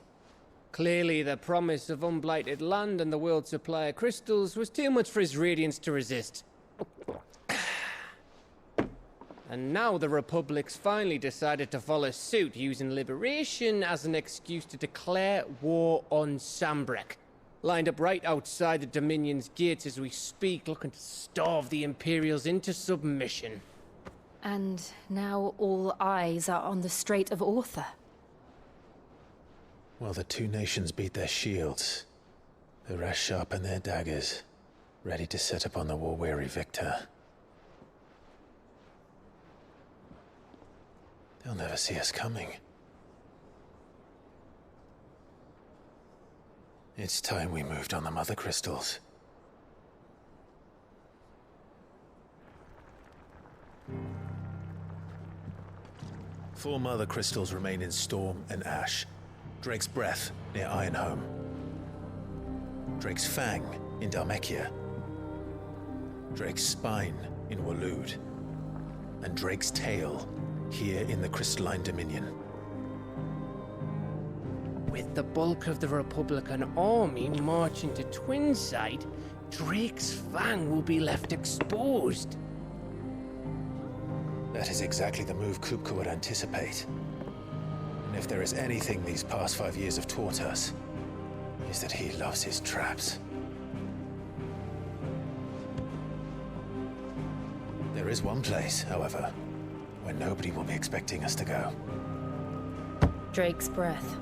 Clearly, the promise of unblighted land and the world's supply of crystals was too much for his radiance to resist. And now the Republic's finally decided to follow suit, using liberation as an excuse to declare war on Sambrek. Lined up right outside the Dominion's gates as we speak, looking to starve the Imperials into submission. And now all eyes are on the Strait of Author. Well, the two nations beat their shields. The rest sharpen their daggers, ready to set upon the war-weary victor. They'll never see us coming. It's time we moved on the Mother Crystals. Four Mother Crystals remain in Storm and Ash. Drake's Breath near Ironhome. Drake's Fang in Dhalmekia. Drake's Spine in Waloed. And Drake's Tail here in the Crystalline Dominion. With the bulk of the Republican army marching to Twinside, Drake's Fang will be left exposed. That is exactly the move Kupka would anticipate. And if there is anything these past 5 years have taught us, is that he loves his traps. There is one place, however, where nobody will be expecting us to go. Drake's Breath.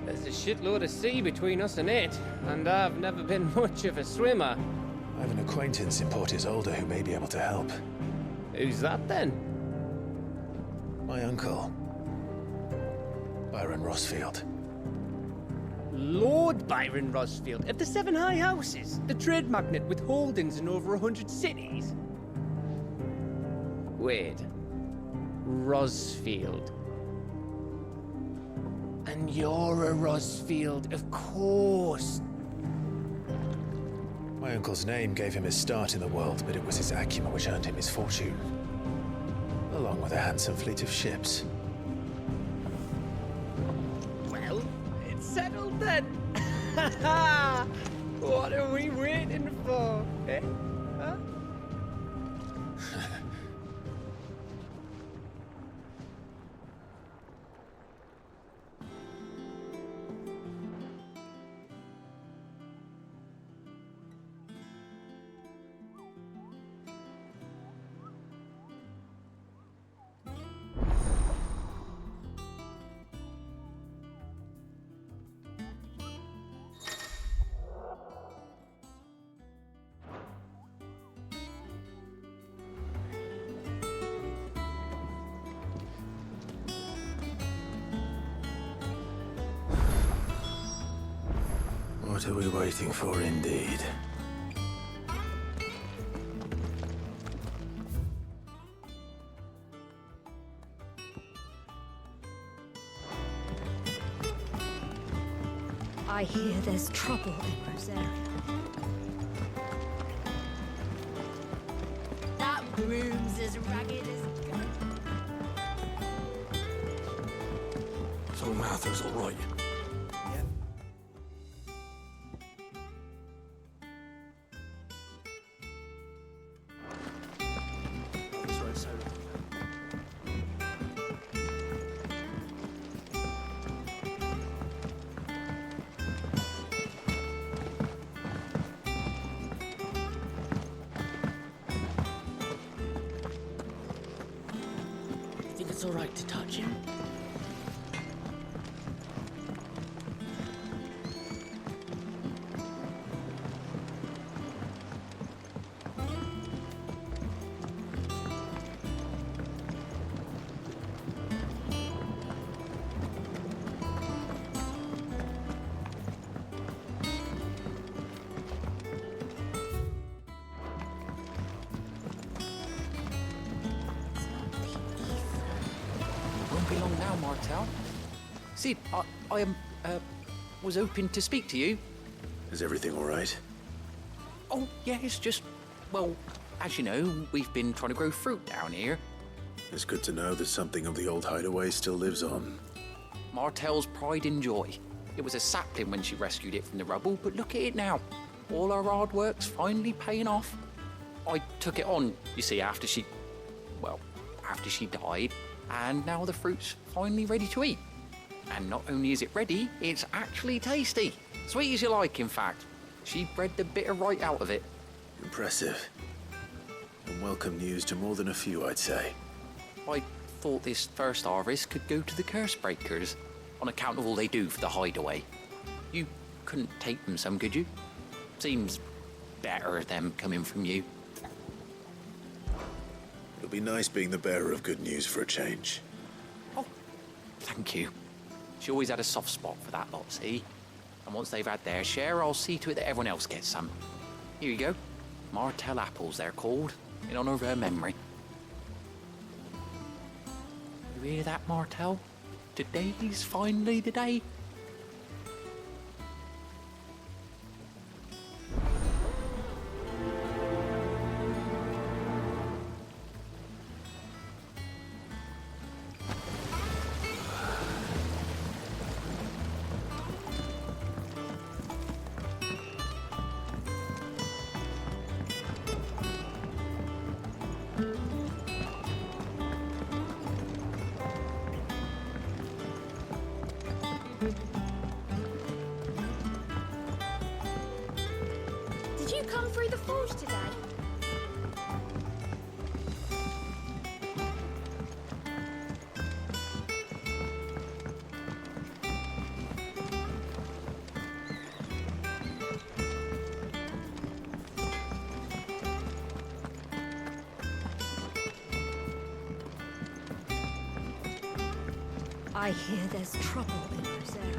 There's a shitload of sea between us and it, and I've never been much of a swimmer. I have an acquaintance in Port Isolde who may be able to help. Who's that then? My uncle, Byron Rosfield. Lord Byron Rosfield of the Seven High Houses, the trade magnate with holdings in over 100 cities. Wait, Rosfield. And you're a Rosfield, of course. My uncle's name gave him his start in the world, but it was his acumen which earned him his fortune. Along with a handsome fleet of ships. Well, it's settled then. What are we waiting for, eh? Huh? What are we waiting for, indeed? I hear there's trouble in Rosaria. That room's as ragged as a goat. So Martha's all right. Think it's all right to touch him? Won't be long now, Martel. Sid, I was hoping to speak to you. Is everything all right? Oh, yeah, it's just, well, as you know, we've been trying to grow fruit down here. It's good to know that something of the old hideaway still lives on. Martel's pride and joy. It was a sapling when she rescued it from the rubble, but look at it now. All our hard work's finally paying off. I took it on, you see, after she died, and now the fruit's finally ready to eat. And not only is it ready, it's actually tasty. Sweet as you like, in fact. She bred the bitter right out of it. Impressive. And welcome news to more than a few, I'd say. I thought this first harvest could go to the curse breakers, on account of all they do for the hideaway. You couldn't take them some, could you? Seems better them coming from you. It'll be nice being the bearer of good news for a change. Thank you. She always had a soft spot for that lot, see? And once they've had their share, I'll see to it that everyone else gets some. Here you go. Martel apples, they're called, in honor of her memory. You hear that, Martel? Today's finally the day. Did you come through the forge today? I hear there's trouble in Rosaria.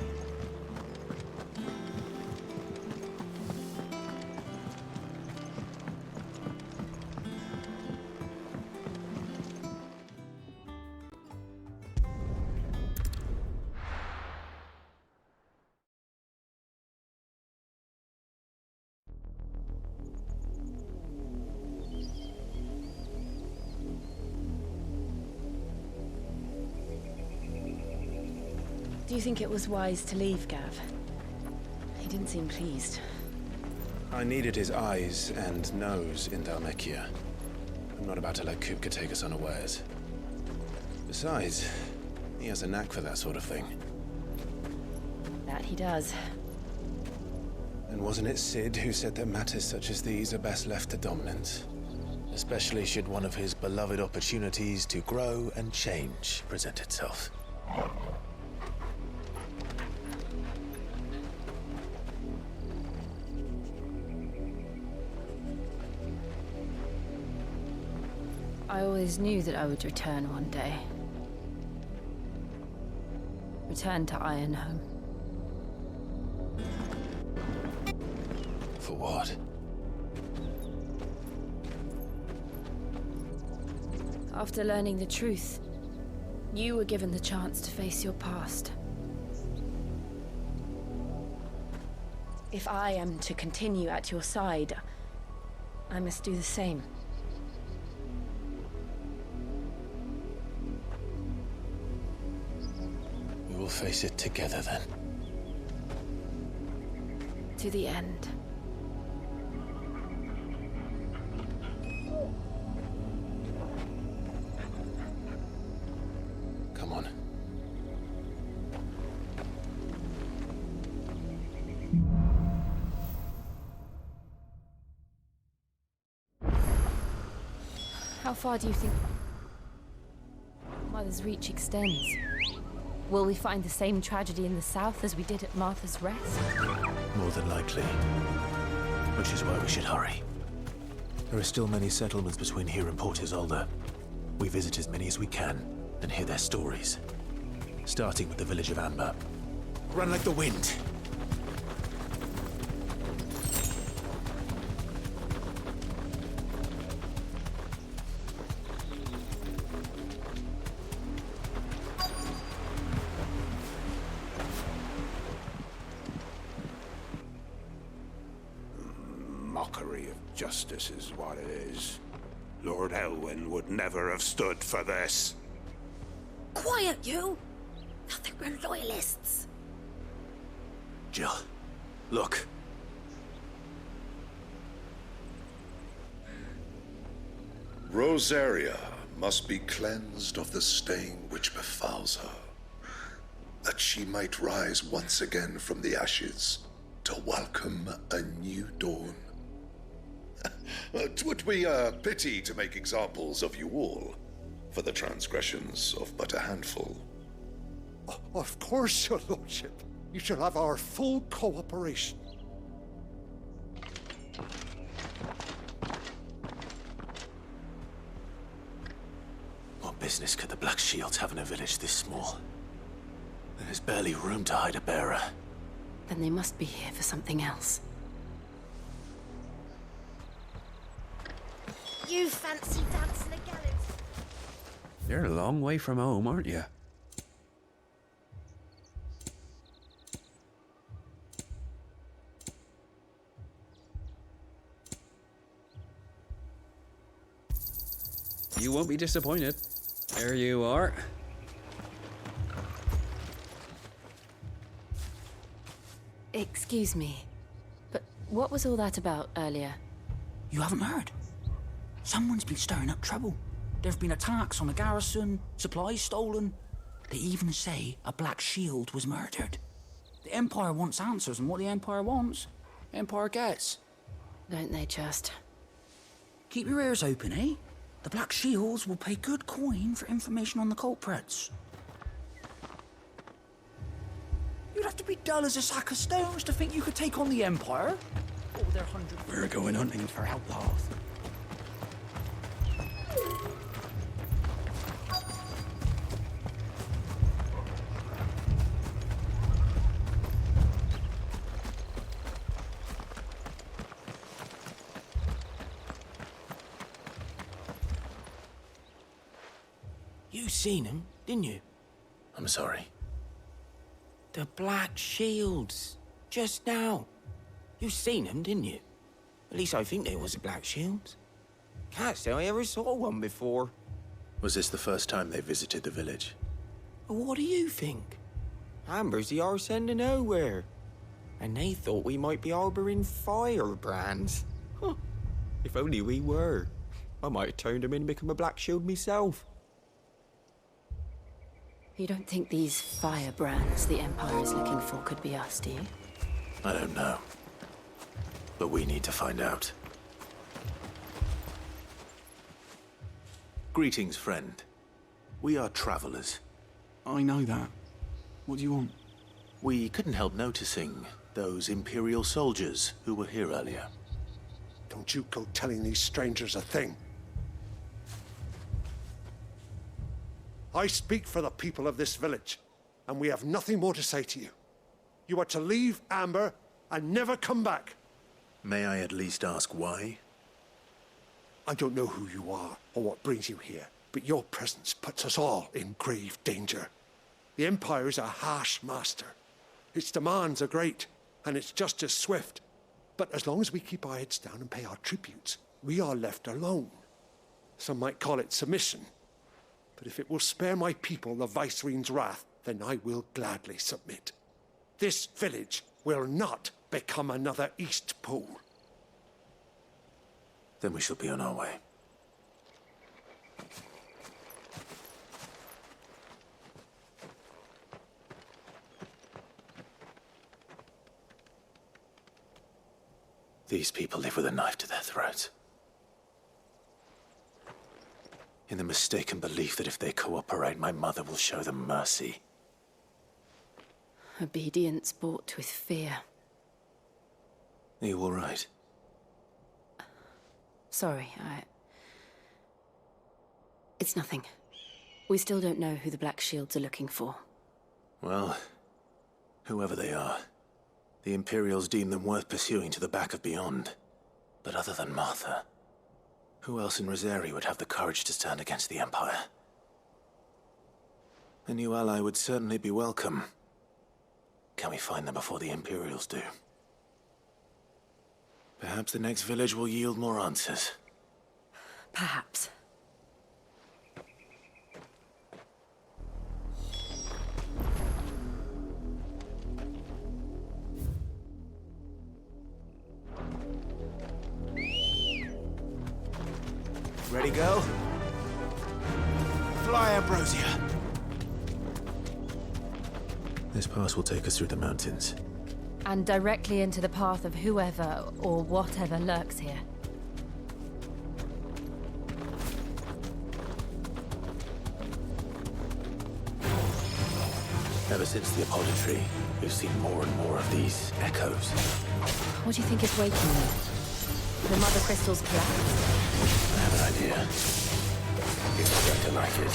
Do you think it was wise to leave, Gav? He didn't seem pleased. I needed his eyes and nose in Dhalmekia. I'm not about to let Kupka take us unawares. Besides, he has a knack for that sort of thing. That he does. And wasn't it Sid who said that matters such as these are best left to dominance? Especially should one of his beloved opportunities to grow and change present itself. I always knew that I would return one day. Return to Ironhome. For what? After learning the truth, you were given the chance to face your past. If I am to continue at your side, I must do the same. We will face it together then. To the end. Come on. How far do you think Mother's reach extends? Will we find the same tragedy in the south as we did at Martha's Rest? More than likely. Which is why we should hurry. There are still many settlements between here and Port Isolde. We visit as many as we can and hear their stories. Starting with the village of Amber. Run like the wind! Mockery of justice is what it is. Lord Elwyn would never have stood for this. Quiet, you! Nothing, we're loyalists. Jill, look. Rosaria must be cleansed of the stain which befouls her, that she might rise once again from the ashes to welcome a new dawn. 'Twould be a pity to make examples of you all, for the transgressions of but a handful. Of course, your lordship. You shall have our full cooperation. What business could the Black Shields have in a village this small? There's barely room to hide a bearer. Then they must be here for something else. You fancy dancing a gallows? You're a long way from home, aren't you? You won't be disappointed. There you are. Excuse me, but what was all that about earlier? You haven't heard? Someone's been stirring up trouble. There have been attacks on the garrison, supplies stolen. They even say a Black Shield was murdered. The Empire wants answers, and what the Empire wants, Empire gets. Don't they just? Keep your ears open, eh? The Black Shields will pay good coin for information on the culprits. You'd have to be dull as a sack of stones to think you could take on the Empire. Oh, they're 100. We're going hunting for outlaws. You seen him, didn't you? I'm sorry. The Black Shields. Just now. You seen them, didn't you? At least I think there was a Black Shields. Can't say I ever saw one before. Was this the first time they visited the village? What do you think? Amber's the arse end of nowhere. And they thought we might be harboring firebrands. Huh. If only we were. I might have turned them in and become a Black Shield myself. You don't think these firebrands the Empire is looking for could be us, do you? I don't know. But we need to find out. Greetings, friend. We are travelers. I know that. What do you want? We couldn't help noticing those Imperial soldiers who were here earlier. Don't you go telling these strangers a thing. I speak for the people of this village, and we have nothing more to say to you. You are to leave Amber and never come back. May I at least ask why? I don't know who you are or what brings you here, but your presence puts us all in grave danger. The Empire is a harsh master. Its demands are great, and it's just as swift. But as long as we keep our heads down and pay our tributes, we are left alone. Some might call it submission. But if it will spare my people the Viceroy's wrath, then I will gladly submit. This village will not become another East Pool. Then we shall be on our way. These people live with a knife to their throats. In the mistaken belief that if they cooperate, my mother will show them mercy. Obedience bought with fear. Are you all right? Sorry, It's nothing. We still don't know who the Black Shields are looking for. Well, whoever they are, the Imperials deem them worth pursuing to the back of beyond. But other than Martha, who else in Rosari would have the courage to stand against the Empire? A new ally would certainly be welcome. Can we find them before the Imperials do? Perhaps the next village will yield more answers. Perhaps. Ready, go? Fly, Ambrosia! This pass will take us through the mountains. And directly into the path of whoever or whatever lurks here. Ever since the Apollo tree, we've seen more and more of these echoes. What do you think is waking them? The mother crystals collapsed? I have an idea. You're going to like it.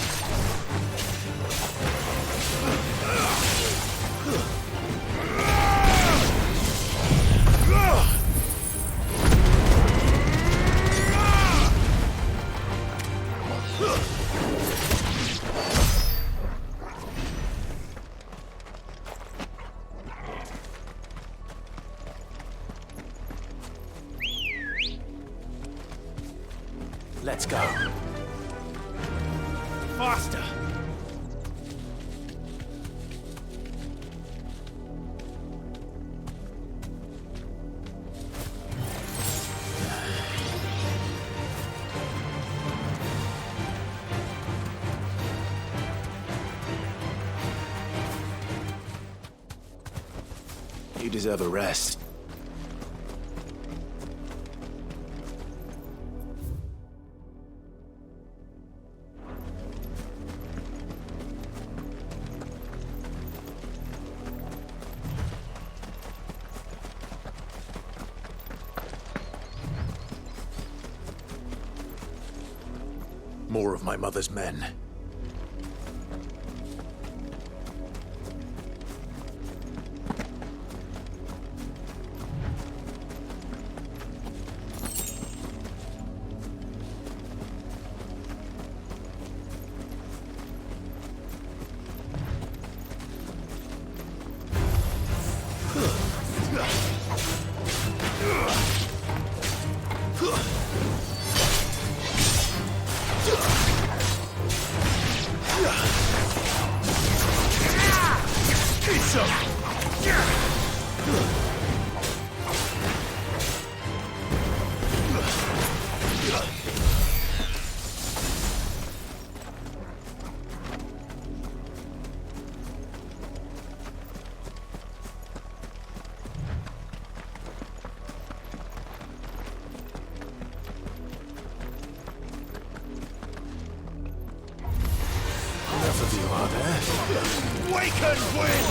Let's go. Faster! You deserve a rest. More of my mother's men. Enough of you, are there? Wake and win!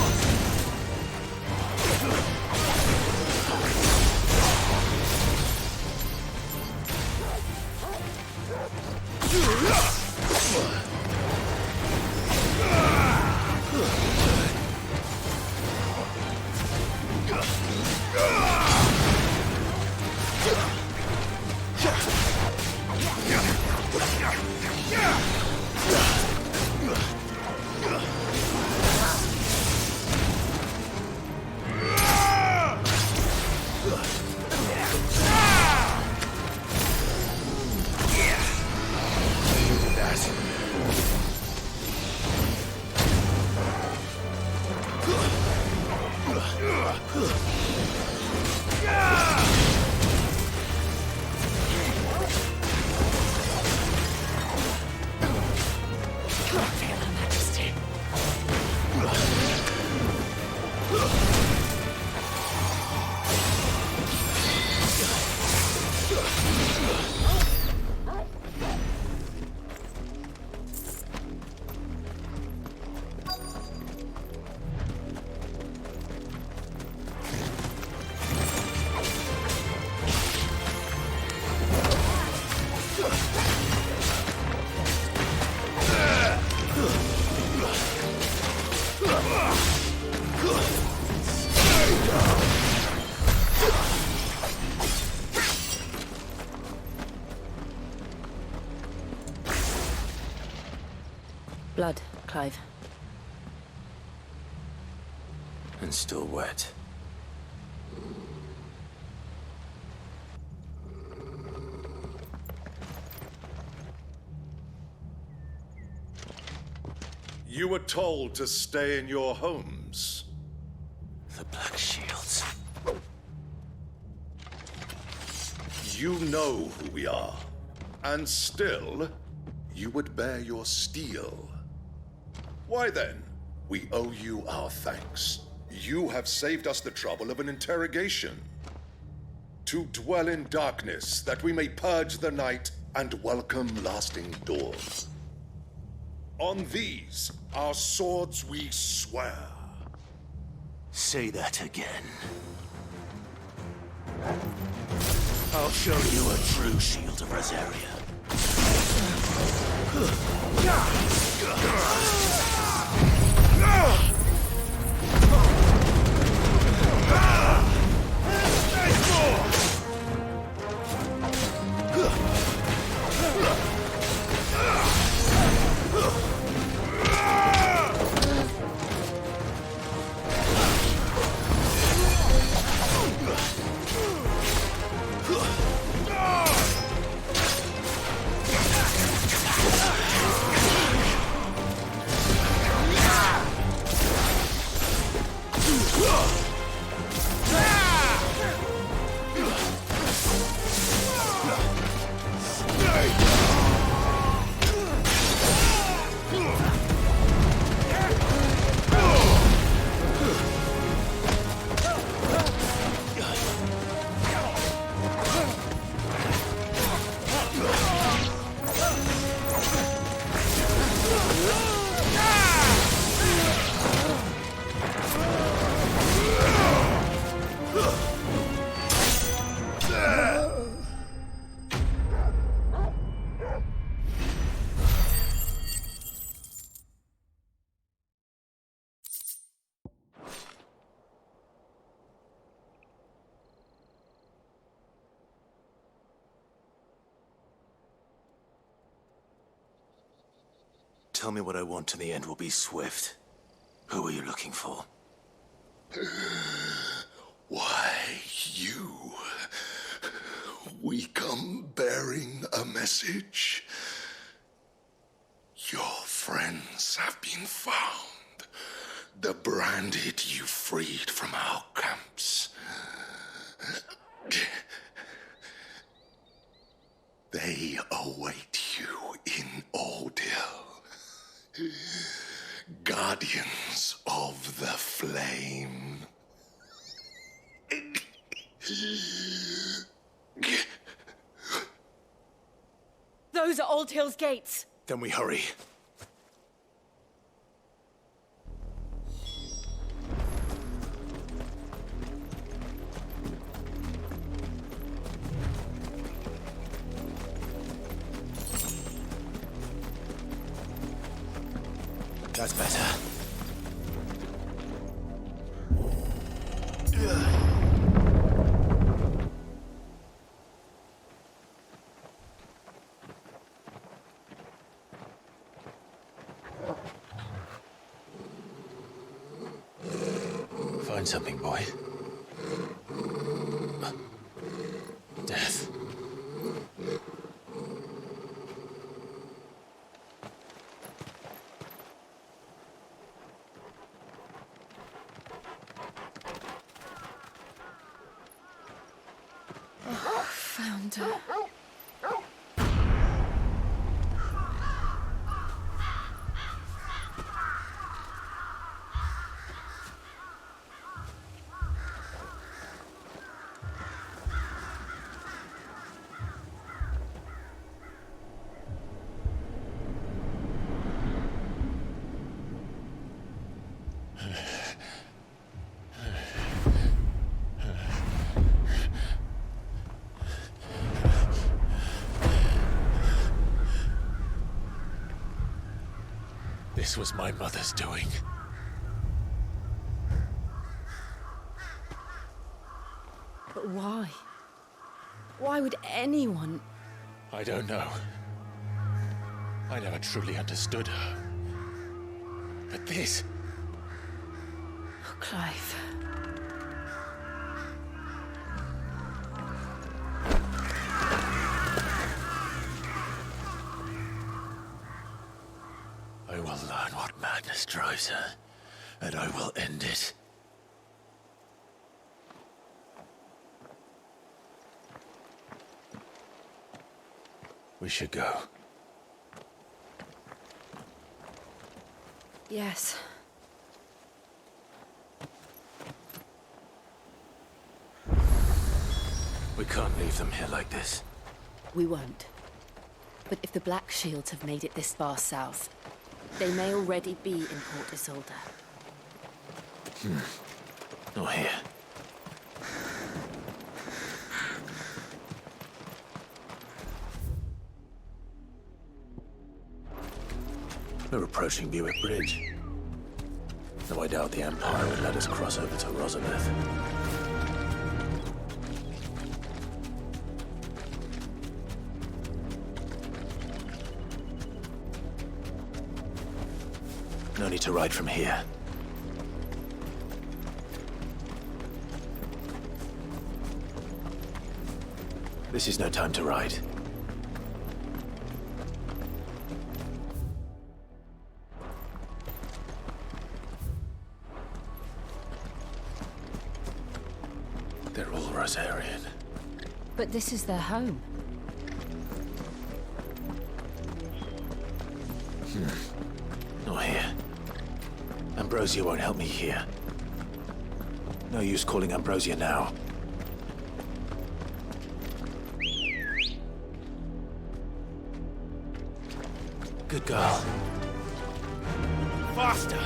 Blood, Clive. And still wet. You were told to stay in your homes. The Black Shields. You know who we are. And still, you would bear your steel. Why then? We owe you our thanks. You have saved us the trouble of an interrogation. To dwell in darkness, that we may purge the night and welcome lasting dawn. On these, our swords we swear. Say that again. I'll show you a true shield of Rosaria. Tell me what I want and the end will be swift. Who are you looking for? Why, you. We come bearing a message. Your friends have been found. The branded you freed from our camps. They await you in Odil. Guardians of the Flame. Those are Old Hill's gates. Then we hurry. That's better. Find something, boy. Death. around. This was my mother's doing. But why? Why would anyone? I don't know. I never truly understood her. But this... Oh, Clive. I will learn what madness drives her, and I will end it. We should go. Yes. We can't leave them here like this. We won't. But if the Black Shields have made it this far south, they may already be in Port Isolde. Not here. We're approaching Buick Bridge. Though I doubt the Empire would let us cross over to Rosabeth. No need to ride from here. This is no time to ride. They're all Rosarian. But this is their home. Not here. Ambrosia won't help me here. No use calling Ambrosia now. Good girl. Faster!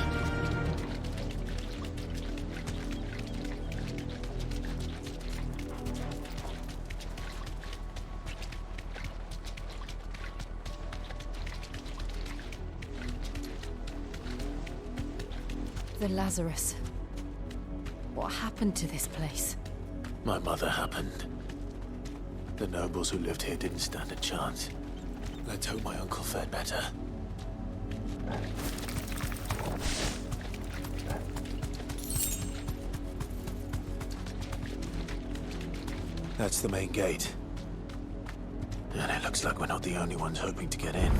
The Lazarus. What happened to this place? My mother happened. The nobles who lived here didn't stand a chance. Let's hope my uncle fared better. That's the main gate. And it looks like we're not the only ones hoping to get in.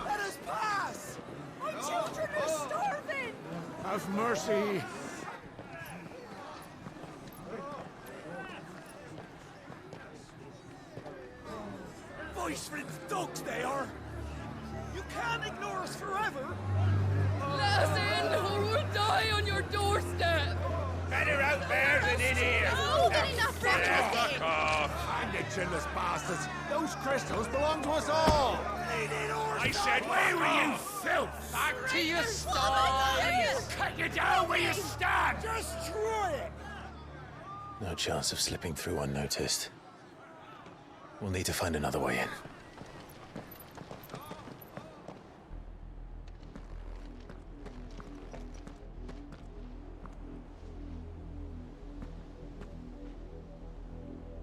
Let us pass! My children are starving! Have mercy! Voice-ripped dogs they are! You can't ignore us forever! Let us in, or we'll die on your doorstep! Better out there than in here! Oh, get enough Fuck off! Find it, chinless bastards! Those crystals belong to us all! I said, where were you, filth? Back to your stalls! Cut you down where you stand! Destroy it! No chance of slipping through unnoticed. We'll need to find another way in.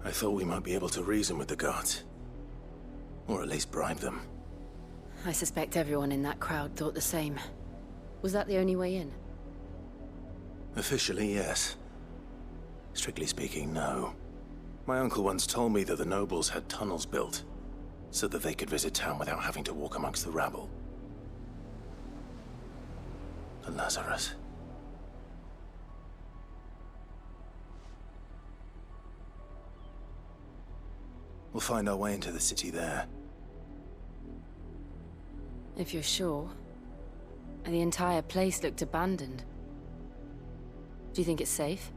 I thought we might be able to reason with the guards. Or at least bribe them. I suspect everyone in that crowd thought the same. Was that the only way in? Officially, yes. Strictly speaking, no. My uncle once told me that the nobles had tunnels built, so that they could visit town without having to walk amongst the rabble. the Lazarus. We'll find our way into the city there. If you're sure. The entire place looked abandoned. Do you think it's safe?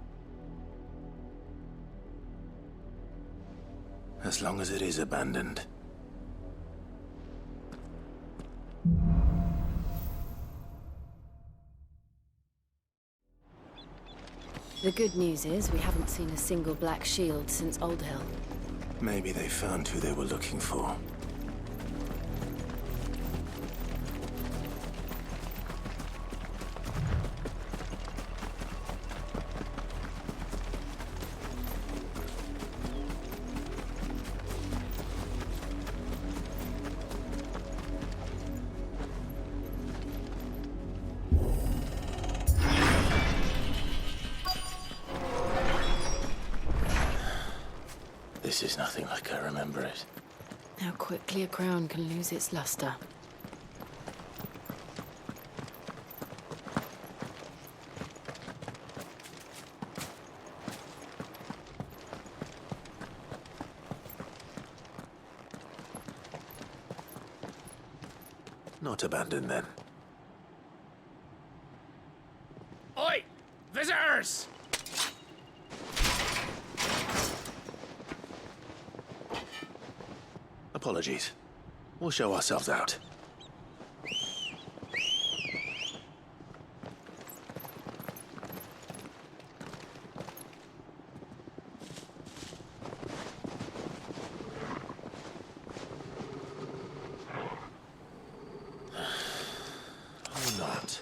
As long as it is abandoned. The good news is we haven't seen a single black shield since Old Hill. Maybe they found who they were looking for. This is nothing like I remember it. How quickly a crown can lose its luster. Not abandoned then. Oi! Visitors! Apologies. We'll show ourselves out. Or not.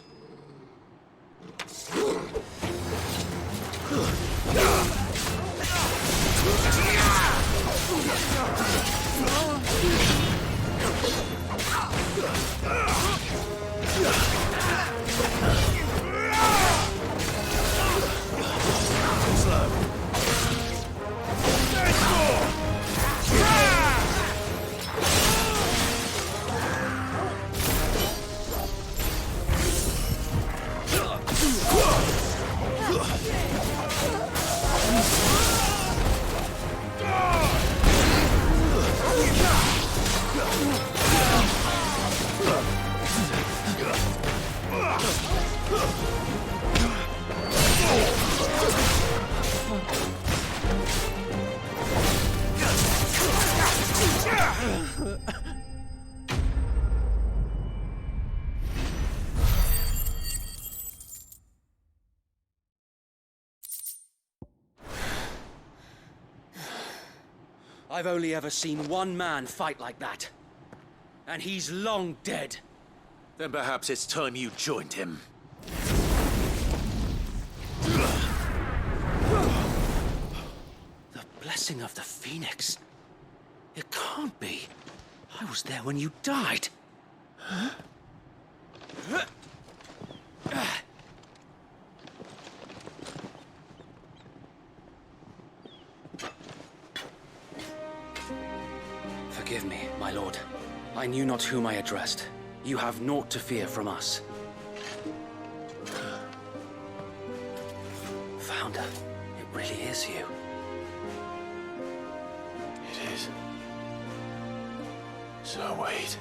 I've only ever seen one man fight like that. And he's long dead. Then perhaps it's time you joined him. The blessing of the Phoenix. It can't be. I was there when you died. Huh? Forgive me, my lord. I knew not whom I addressed. You have naught to fear from us. Founder, it really is you. It is. So wait.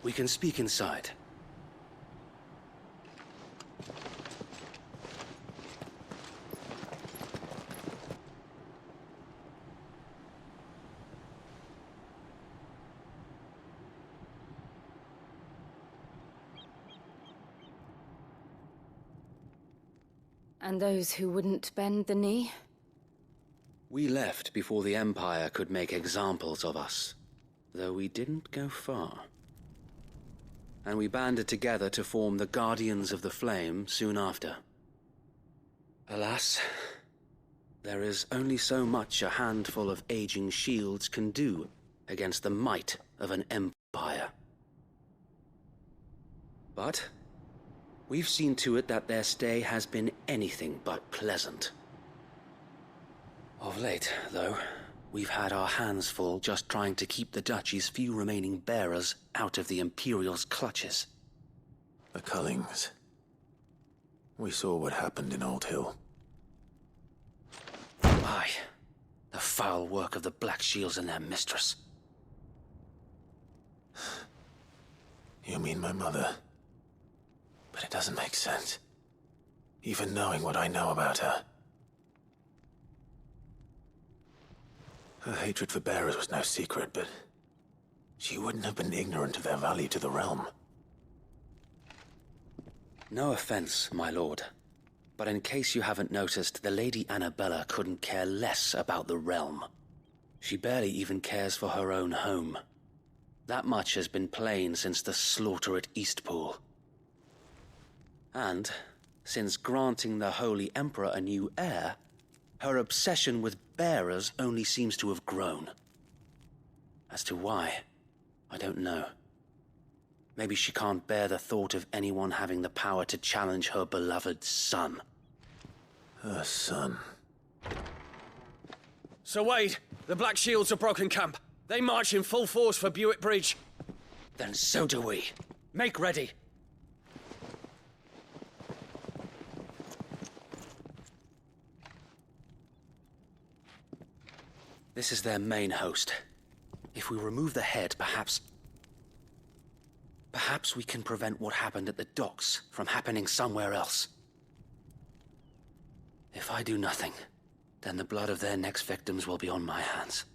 We can speak inside. And those who wouldn't bend the knee? We left before the Empire could make examples of us, though we didn't go far. And we banded together to form the Guardians of the Flame soon after. Alas, there is only so much a handful of aging shields can do against the might of an empire. But We've seen to it that their stay has been anything but pleasant. Of late, though, we've had our hands full just trying to keep the Duchy's few remaining bearers out of the Imperial's clutches. The Cullings. We saw what happened in Old Hill. Aye. The foul work of the Black Shields and their mistress. You mean my mother? But it doesn't make sense. Even knowing what I know about her. Her hatred for bearers was no secret, but she wouldn't have been ignorant of their value to the realm. No offense, my lord. But in case you haven't noticed, the Lady Annabella couldn't care less about the realm. She barely even cares for her own home. That much has been plain since the slaughter at Eastpool. And, since granting the Holy Emperor a new heir, her obsession with bearers only seems to have grown. As to why, I don't know. Maybe she can't bear the thought of anyone having the power to challenge her beloved son. Her son. Sir Wade, the Black Shields have broken camp. They march in full force for Buick Bridge. Then so do we. Make ready. This is their main host. If we remove the head, perhaps we can prevent what happened at the docks from happening somewhere else. If I do nothing, then the blood of their next victims will be on my hands.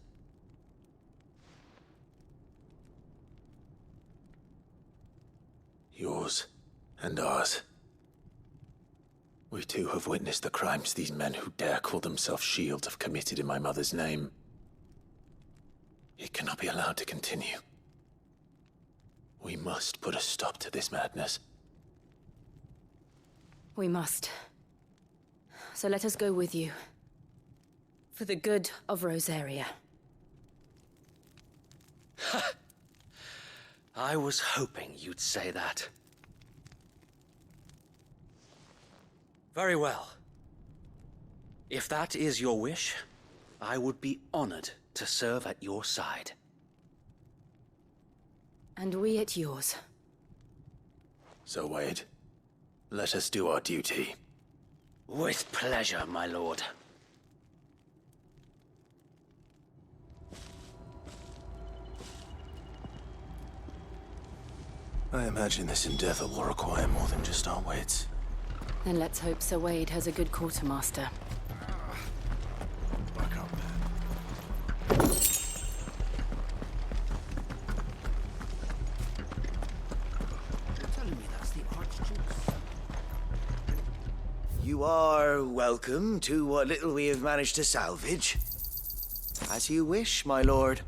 Yours and ours. We too have witnessed the crimes these men who dare call themselves shields have committed in my mother's name. It cannot be allowed to continue. We must put a stop to this madness. We must. So let us go with you. For the good of Rosaria. I was hoping you'd say that. Very well. If that is your wish, I would be honored to serve at your side. And we at yours. So, Wade, let us do our duty. With pleasure, my lord. I imagine this endeavor will require more than just our wits. Then let's hope Sir Wade has a good quartermaster. Back up, man. You're telling me that's the Archduke's? You are welcome to what little we have managed to salvage. As you wish, my lord.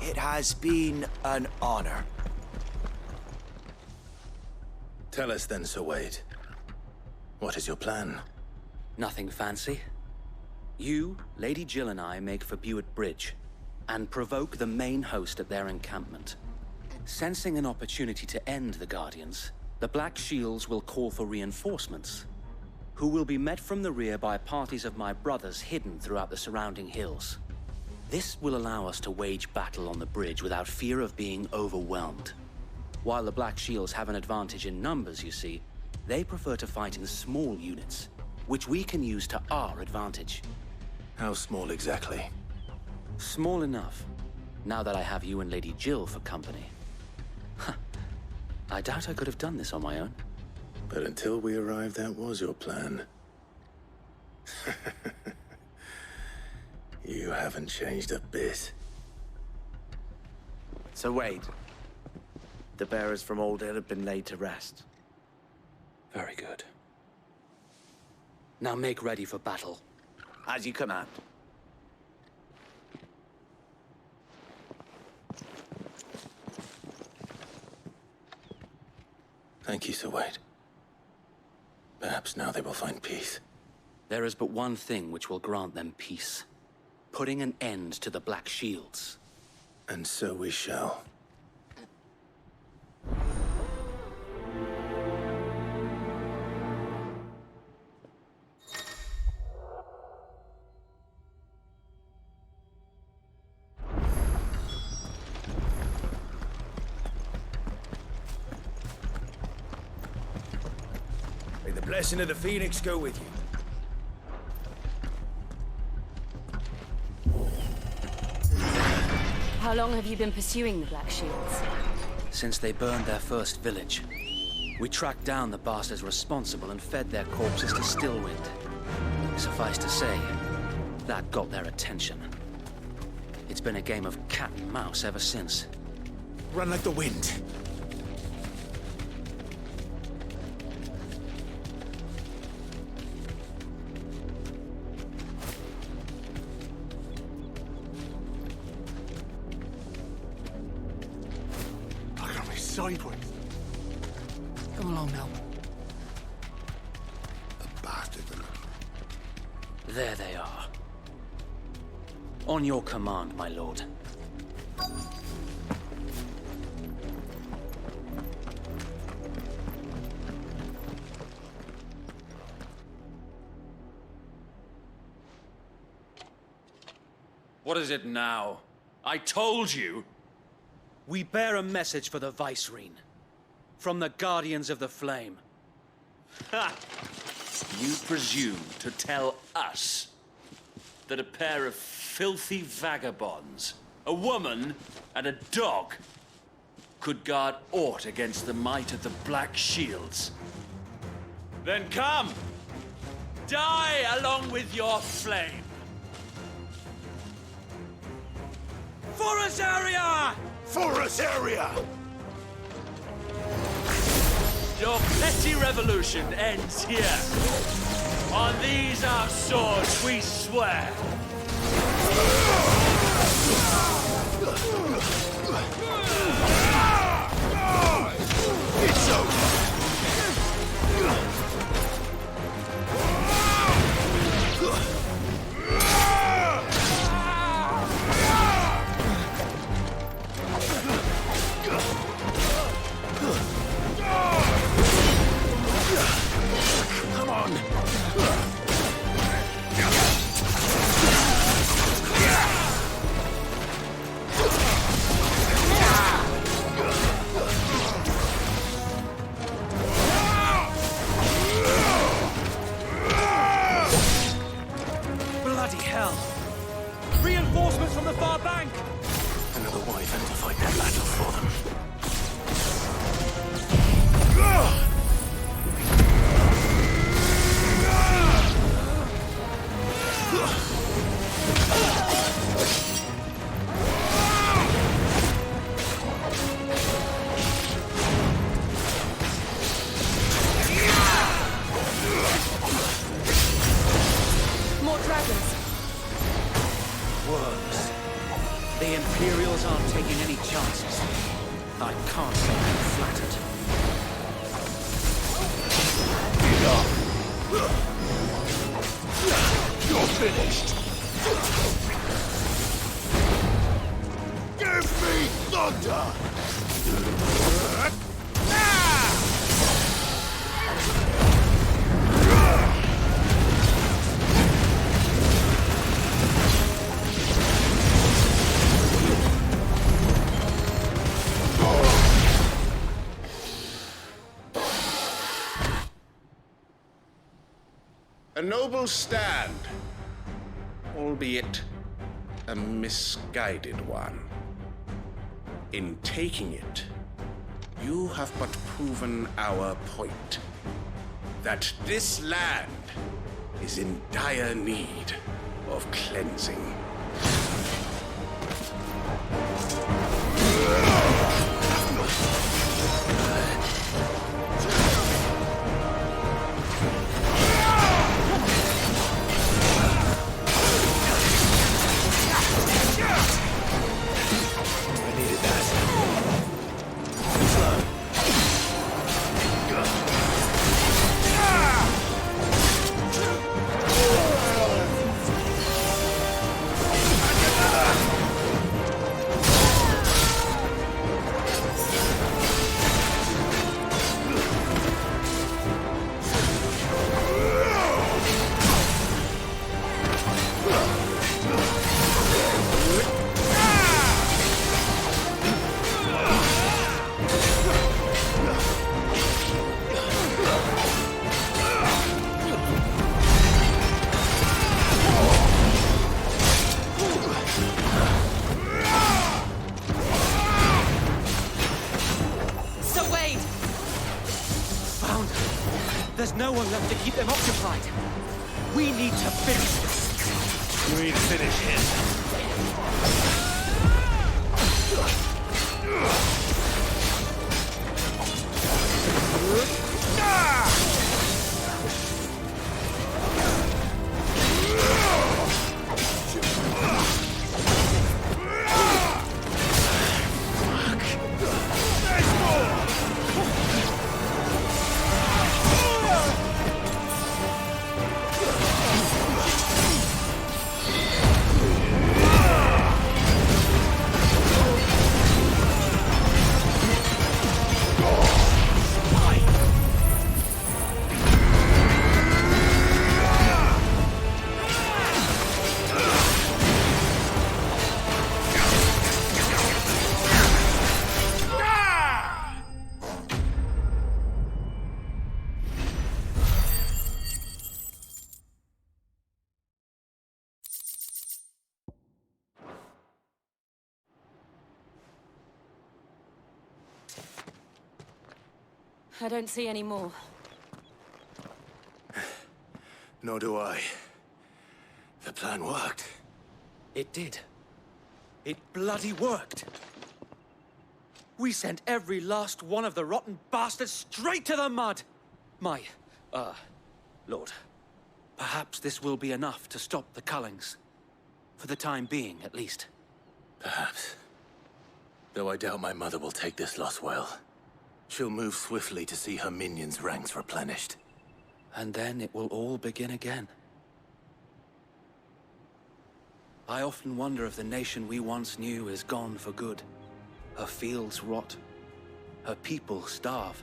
It has been an honor. Tell us then, Sir Wade. What is your plan? Nothing fancy. You, Lady Jill and I make for Buick Bridge, and provoke the main host at their encampment. Sensing an opportunity to end the Guardians, the Black Shields will call for reinforcements, who will be met from the rear by parties of my brothers hidden throughout the surrounding hills. This will allow us to wage battle on the bridge without fear of being overwhelmed. While the Black Shields have an advantage in numbers, you see, they prefer to fight in small units, which we can use to our advantage. How small exactly? Small enough, now that I have you and Lady Jill for company. I doubt I could have done this on my own. But until we arrived, that was your plan. You haven't changed a bit. So Wade, the bearers from Old Hill have been laid to rest. Very good. Now make ready for battle. As you command. Thank you, Sir Wade. Perhaps now they will find peace. There is but one thing which will grant them peace. Putting an end to the Black Shields. And so we shall. May the blessing of the Phoenix go with you. How long have you been pursuing the Black Shields? Since they burned their first village. We tracked down the bastards responsible and fed their corpses to Stillwind. Suffice to say, that got their attention. It's been a game of cat and mouse ever since. Run like the wind. Sideways. Come along now. The bastard. There they are. On your command, my lord. What is it now? I told you! We bear a message for the Vicereine. From the Guardians of the Flame. Ha! You presume to tell us that a pair of filthy vagabonds, a woman and a dog, could guard aught against the might of the Black Shields? Then come! Die along with your flame! For us area! For us area! Your petty revolution ends here. On these our swords we swear. It's over! Come on! Bloody hell! Reinforcements from the far bank! Another wyvern to fight their battle for them. More dragons. Worms. The Imperials aren't taking any chances. I can't say I'm flattered. You're finished! Give me thunder! A noble stand, albeit a misguided one. In taking it, you have but proven our point. That this land is in dire need of cleansing. no one left to keep them occupied. We need to finish this. You mean finish him? I don't see any more. Nor do I. The plan worked. It did. It bloody worked. We sent every last one of the rotten bastards straight to the mud! Lord, perhaps this will be enough to stop the Cullings. For the time being, at least. Perhaps. Though I doubt my mother will take this loss well. She'll move swiftly to see her minions' ranks replenished. And then it will all begin again. I often wonder if the nation we once knew is gone for good. Her fields rot. Her people starve.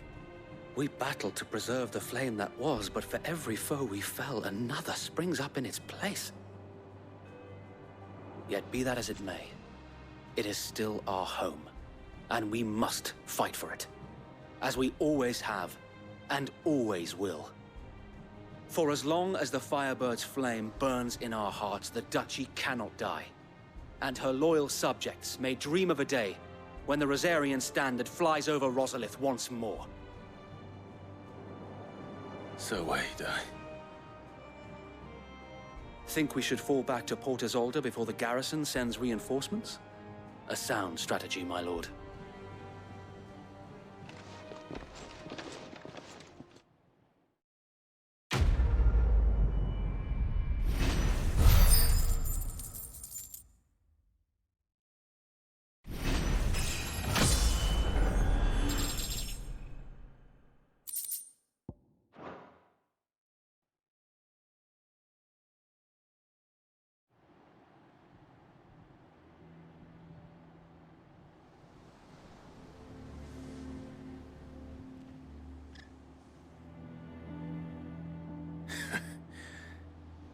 We battled to preserve the flame that was, but for every foe we fell, another springs up in its place. Yet be that as it may, it is still our home, and we must fight for it. As we always have, and always will. For as long as the Firebird's flame burns in our hearts, the Duchy cannot die. And her loyal subjects may dream of a day when the Rosarian standard flies over Rosalith once more. So wait, Think we should fall back to Port Isolde before the garrison sends reinforcements? A sound strategy, my lord.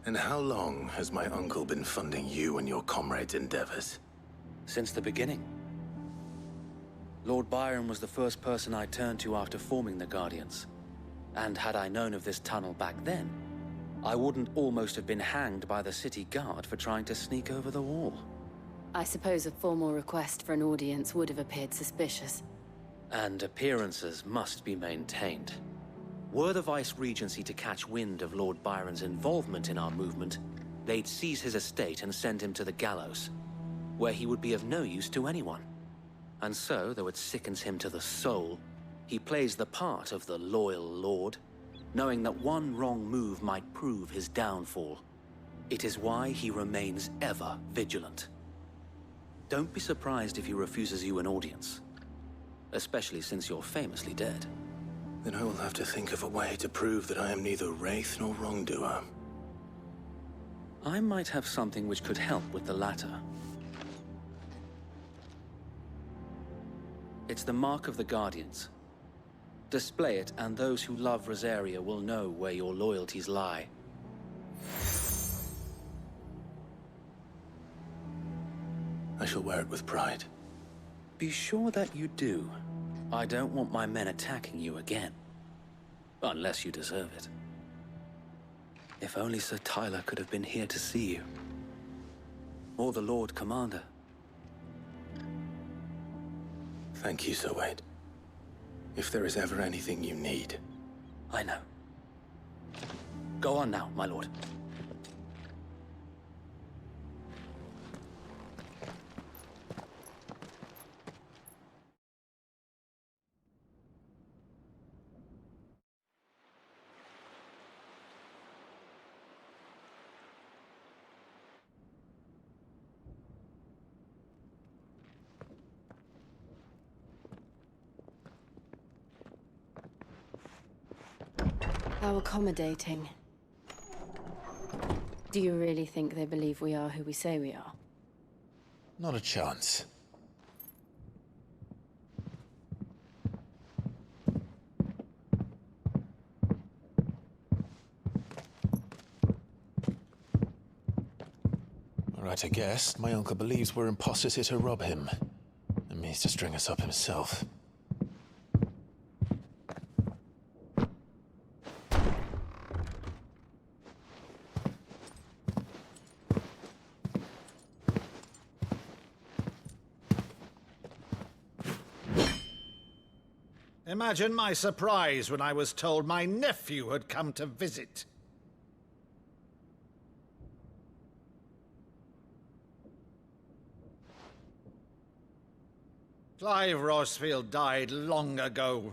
And how long has my uncle been funding you and your comrades' endeavors? Since the beginning. Lord Byron was the first person I turned to after forming the Guardians. And had I known of this tunnel back then, I wouldn't almost have been hanged by the city guard for trying to sneak over the wall. I suppose a formal request for an audience would have appeared suspicious. And appearances must be maintained. Were the Vice-Regency to catch wind of Lord Byron's involvement in our movement, they'd seize his estate and send him to the gallows, where he would be of no use to anyone. And so, though it sickens him to the soul, he plays the part of the loyal lord, knowing that one wrong move might prove his downfall. It is why he remains ever vigilant. Don't be surprised if he refuses you an audience, especially since you're famously dead. Then I will have to think of a way to prove that I am neither wraith nor wrongdoer. I might have something which could help with the latter. It's the mark of the Guardians. Display it, and those who love Rosaria will know where your loyalties lie. I shall wear it with pride. Be sure that you do. I don't want my men attacking you again. Unless you deserve it. If only Sir Tyler could have been here to see you. Or the Lord Commander. Thank you, Sir Wade. If there is ever anything you need. I know. Go on now, my lord. How accommodating. Do you really think they believe we are who we say we are? Not a chance. Right, I guess. My uncle believes we're imposters here to rob him. And means to string us up himself. Imagine my surprise when I was told my nephew had come to visit. Clive Rosfield died long ago.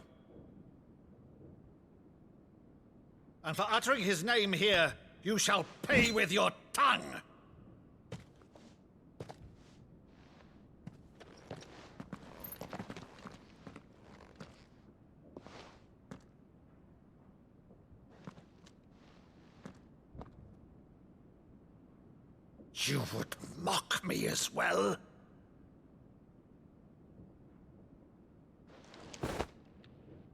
And for uttering his name here, you shall pay with your tongue! You would mock me as well?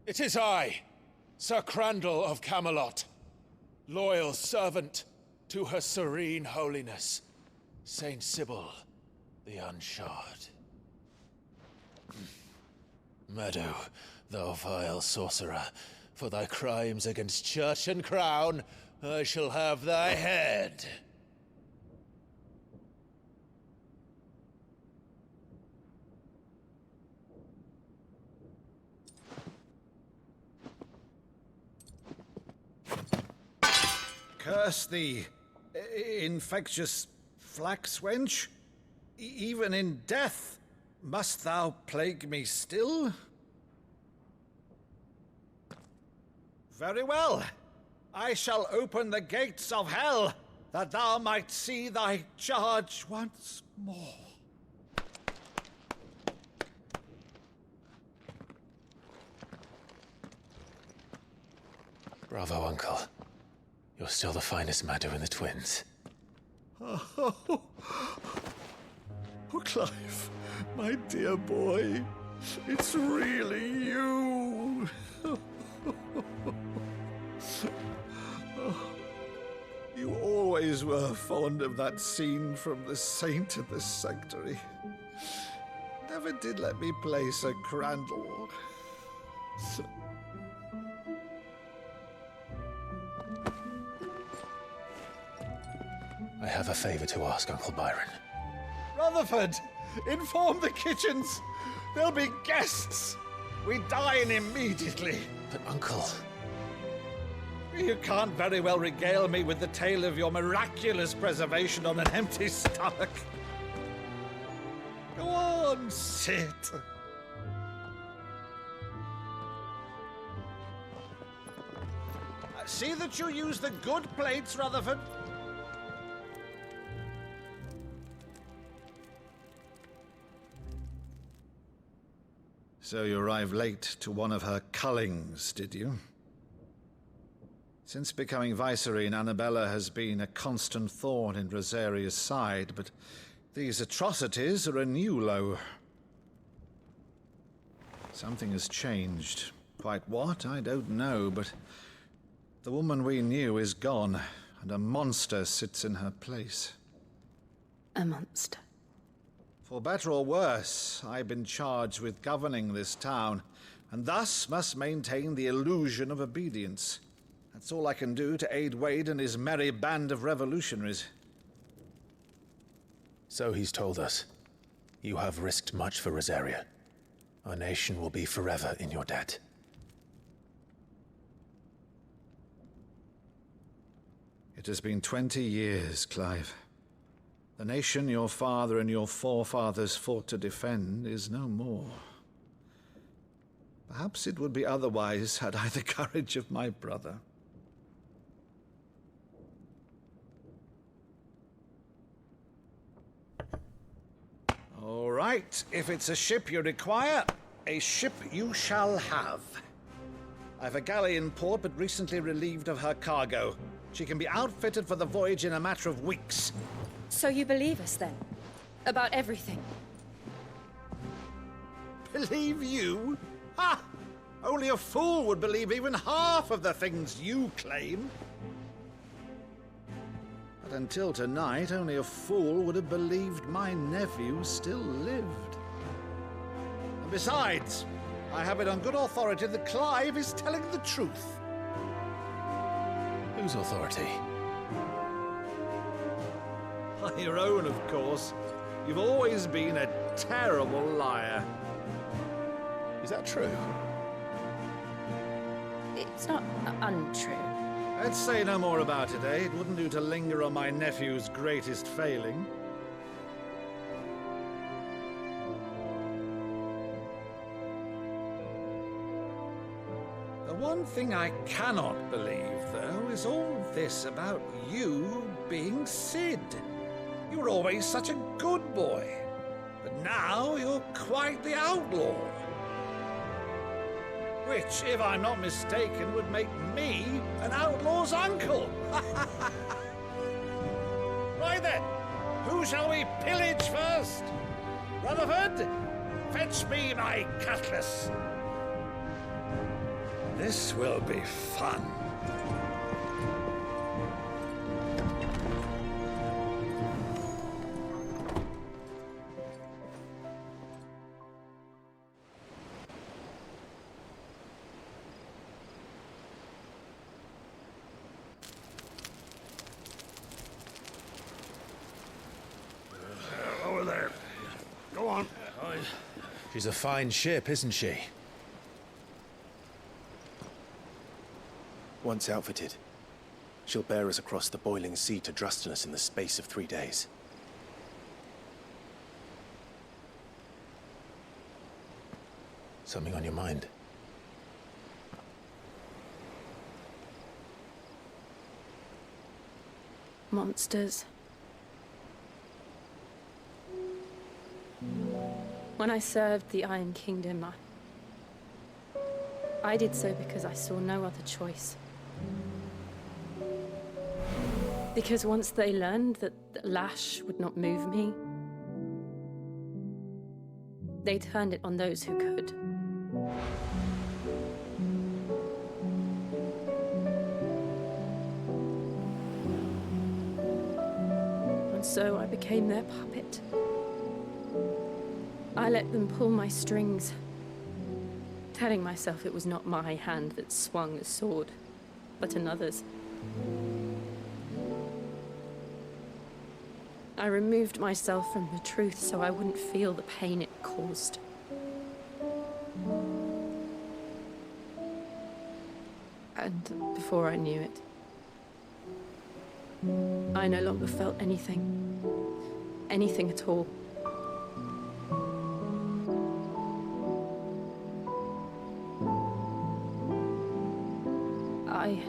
It is I, Sir Crandall of Camelot, loyal servant to Her Serene Holiness, Saint Sybil the Unshod. Meadow, thou vile sorcerer, for thy crimes against church and crown, I shall have thy head. Curse thee, infectious flax wench. Even in death, must thou plague me still? Very well. I shall open the gates of hell, that thou might see thy charge once more. Bravo, Uncle. You're still the finest Meadow in the twins. Oh, Clive, my dear boy, it's really you. You always were fond of that scene from The Saint of the Sanctuary. Never did let me play Sir Crandall. I have a favor to ask, Uncle Byron. Rutherford, inform the kitchens. There'll be guests. We dine immediately. But, Uncle... You can't very well regale me with the tale of your miraculous preservation on an empty stomach. Go on, sit. See that you use the good plates, Rutherford. So you arrived late to one of her cullings, did you? Since becoming Vicereine, Annabella has been a constant thorn in Rosaria's side, but these atrocities are a new low. Something has changed. Quite what, I don't know, but the woman we knew is gone, and a monster sits in her place. A monster? For better or worse, I've been charged with governing this town, and thus must maintain the illusion of obedience. That's all I can do to aid Wade and his merry band of revolutionaries. So he's told us. You have risked much for Rosaria. Our nation will be forever in your debt. It has been 20 years, Clive. The nation your father and your forefathers fought to defend is no more. Perhaps it would be otherwise had I the courage of my brother. All right, if it's a ship you require, a ship you shall have. I've a galley in port, but recently relieved of her cargo. She can be outfitted for the voyage in a matter of weeks. So you believe us, then? About everything? Believe you? Ha! Only a fool would believe even half of the things you claim. But until tonight, only a fool would have believed my nephew still lived. And besides, I have it on good authority that Clive is telling the truth. Whose authority? Your own, of course. You've always been a terrible liar. Is that true? It's not untrue. Let's say no more about it, eh? It wouldn't do to linger on my nephew's greatest failing. The one thing I cannot believe, though, is all this about you being Sid. You were always such a good boy, but now you're quite the outlaw. Which, if I'm not mistaken, would make me an outlaw's uncle. Right then, who shall we pillage first? Rutherford, fetch me my cutlass. This will be fun. Over there. Go on. She's a fine ship, isn't she? Once outfitted, she'll bear us across the boiling sea to Drustinus in the space of 3 days. Something on your mind? Monsters. When I served the Iron Kingdom, I did so because I saw no other choice. Because once they learned that the lash would not move me, they turned it on those who could. And so I became their puppet. I let them pull my strings, telling myself it was not my hand that swung the sword, but another's. I removed myself from the truth so I wouldn't feel the pain it caused. And before I knew it, I no longer felt anything. Anything at all. I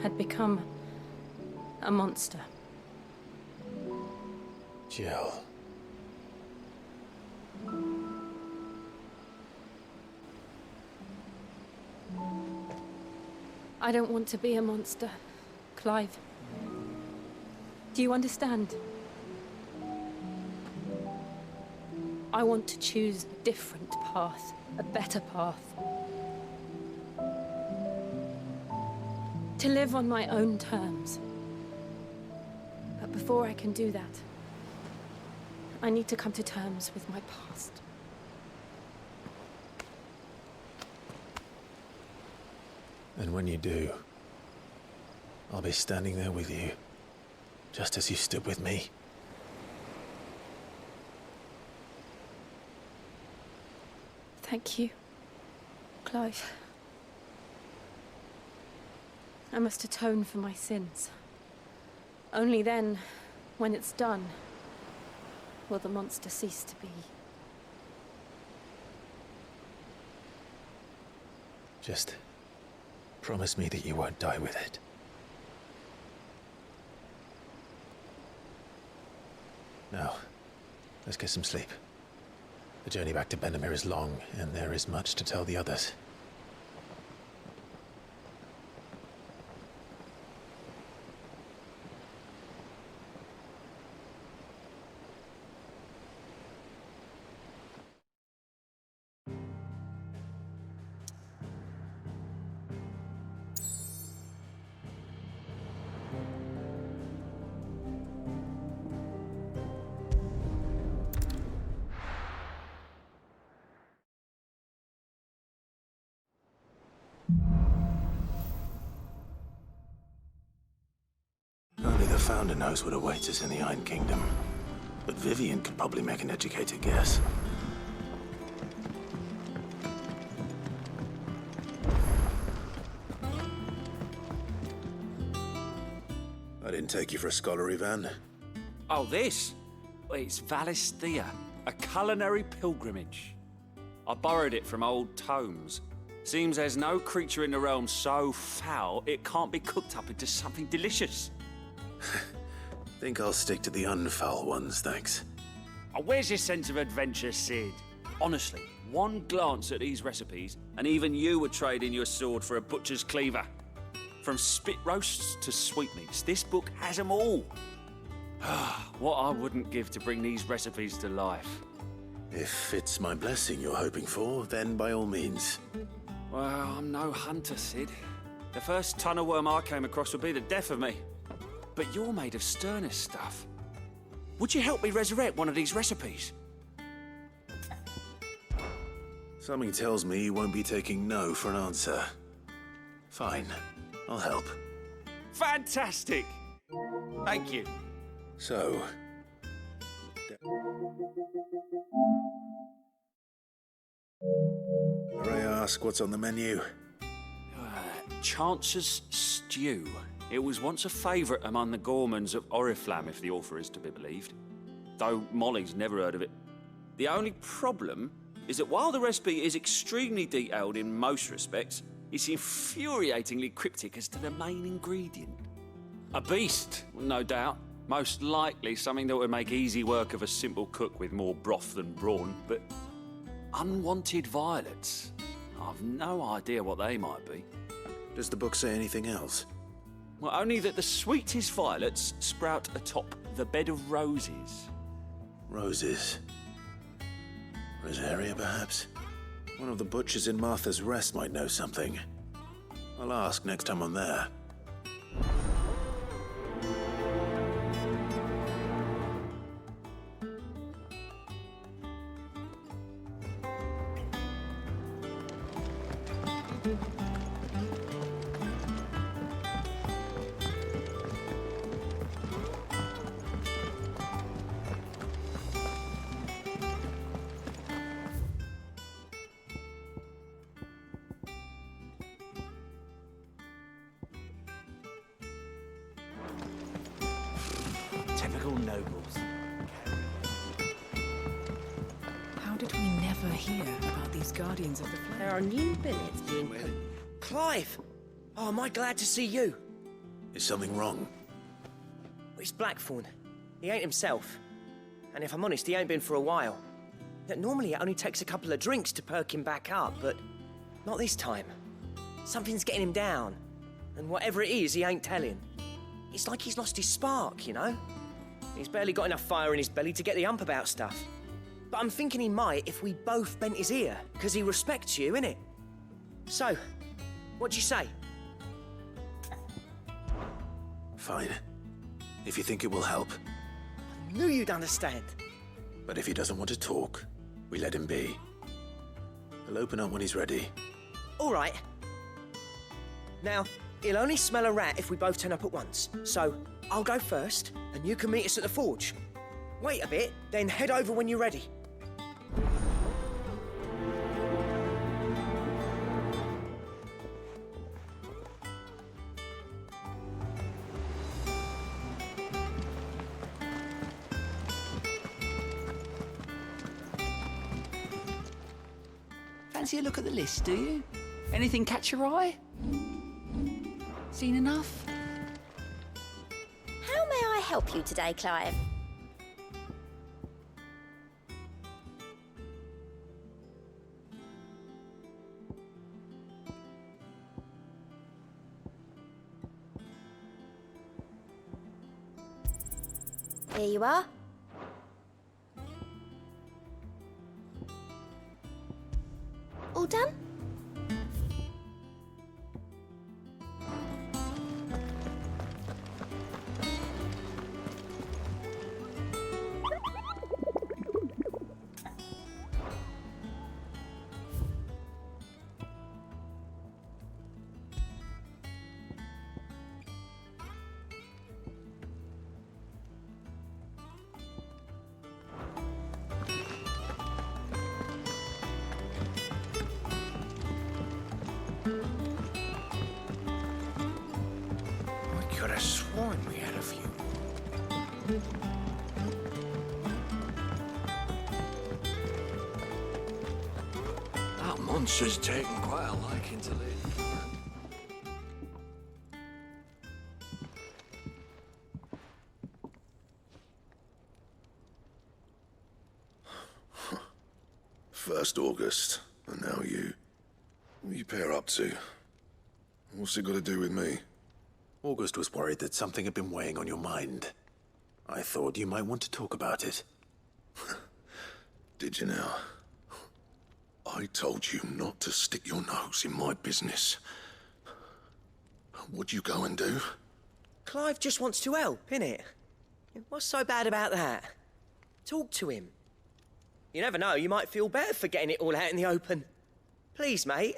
had become a monster. Jill. I don't want to be a monster, Clive. Do you understand? I want to choose a different path, a better path. To live on my own terms. But before I can do that, I need to come to terms with my past. And when you do, I'll be standing there with you, just as you stood with me. Thank you, Clive. I must atone for my sins. Only then, when it's done, will the monster cease to be. Just promise me that you won't die with it. Now, let's get some sleep. The journey back to Benamir is long, and there is much to tell the others. Only the Founder knows what awaits us in the Iron Kingdom. But Vivian could probably make an educated guess. I didn't take you for a scholar, Ivan. Oh, this? Well, it's Valisthea, a culinary pilgrimage. I borrowed it from old tomes. Seems there's no creature in the realm so foul it can't be cooked up into something delicious. Think I'll stick to the unfoul ones, thanks. Oh, where's your sense of adventure, Sid? Honestly, one glance at these recipes, and even you would trade in your sword for a butcher's cleaver. From spit roasts to sweetmeats, this book has them all. What I wouldn't give to bring these recipes to life. If it's my blessing you're hoping for, then by all means. Well, I'm no hunter, Sid. The first tunnel worm I came across would be the death of me. But you're made of sterner stuff. Would you help me resurrect one of these recipes? Something tells me you won't be taking no for an answer. Fine, I'll help. Fantastic! Thank you. So... May I ask what's on the menu? Chance's Stew. It was once a favourite among the gourmands of Oriflamme, if the author is to be believed. Though Molly's never heard of it. The only problem is that while the recipe is extremely detailed in most respects, it's infuriatingly cryptic as to the main ingredient. A beast, no doubt. Most likely something that would make easy work of a simple cook with more broth than brawn, but unwanted violets. I've no idea what they might be. Does the book say anything else? Well, only that the sweetest violets sprout atop the bed of roses. Roses. Rosaria, perhaps? One of the butchers in Martha's Rest might know something. I'll ask next time I'm there. Typical nobles. How did we never hear about these Guardians of the Flame? There are new billets being put. Clive! Oh, am I glad to see you? Is something wrong? It's Blackthorn. He ain't himself. And if I'm honest, he ain't been for a while. Yet normally it only takes a couple of drinks to perk him back up, but not this time. Something's getting him down. And whatever it is, he ain't telling. It's like he's lost his spark, you know? He's barely got enough fire in his belly to get the ump about stuff. But I'm thinking he might if we both bent his ear, because he respects you, innit? So, what do you say? Fine. If you think it will help. I knew you'd understand. But if he doesn't want to talk, we let him be. He'll open up when he's ready. All right. Now, he'll only smell a rat if we both turn up at once. So, I'll go first, and you can meet us at the forge. Wait a bit, then head over when you're ready. fancy a look at the list, do you? Anything catch your eye? Seen enough? How may I help you today, Clive? Here you are. All done? I could have sworn we had a few. That monster's taken quite a liking to Lady. First August, and now you. What are you pair up to? What's it got to do with me? August was worried that something had been weighing on your mind. I thought you might want to talk about it. Did you now? I told you not to stick your nose in my business. What'd you go and do? Clive just wants to help, innit? What's so bad about that? Talk to him. You never know, you might feel better for getting it all out in the open. Please, mate.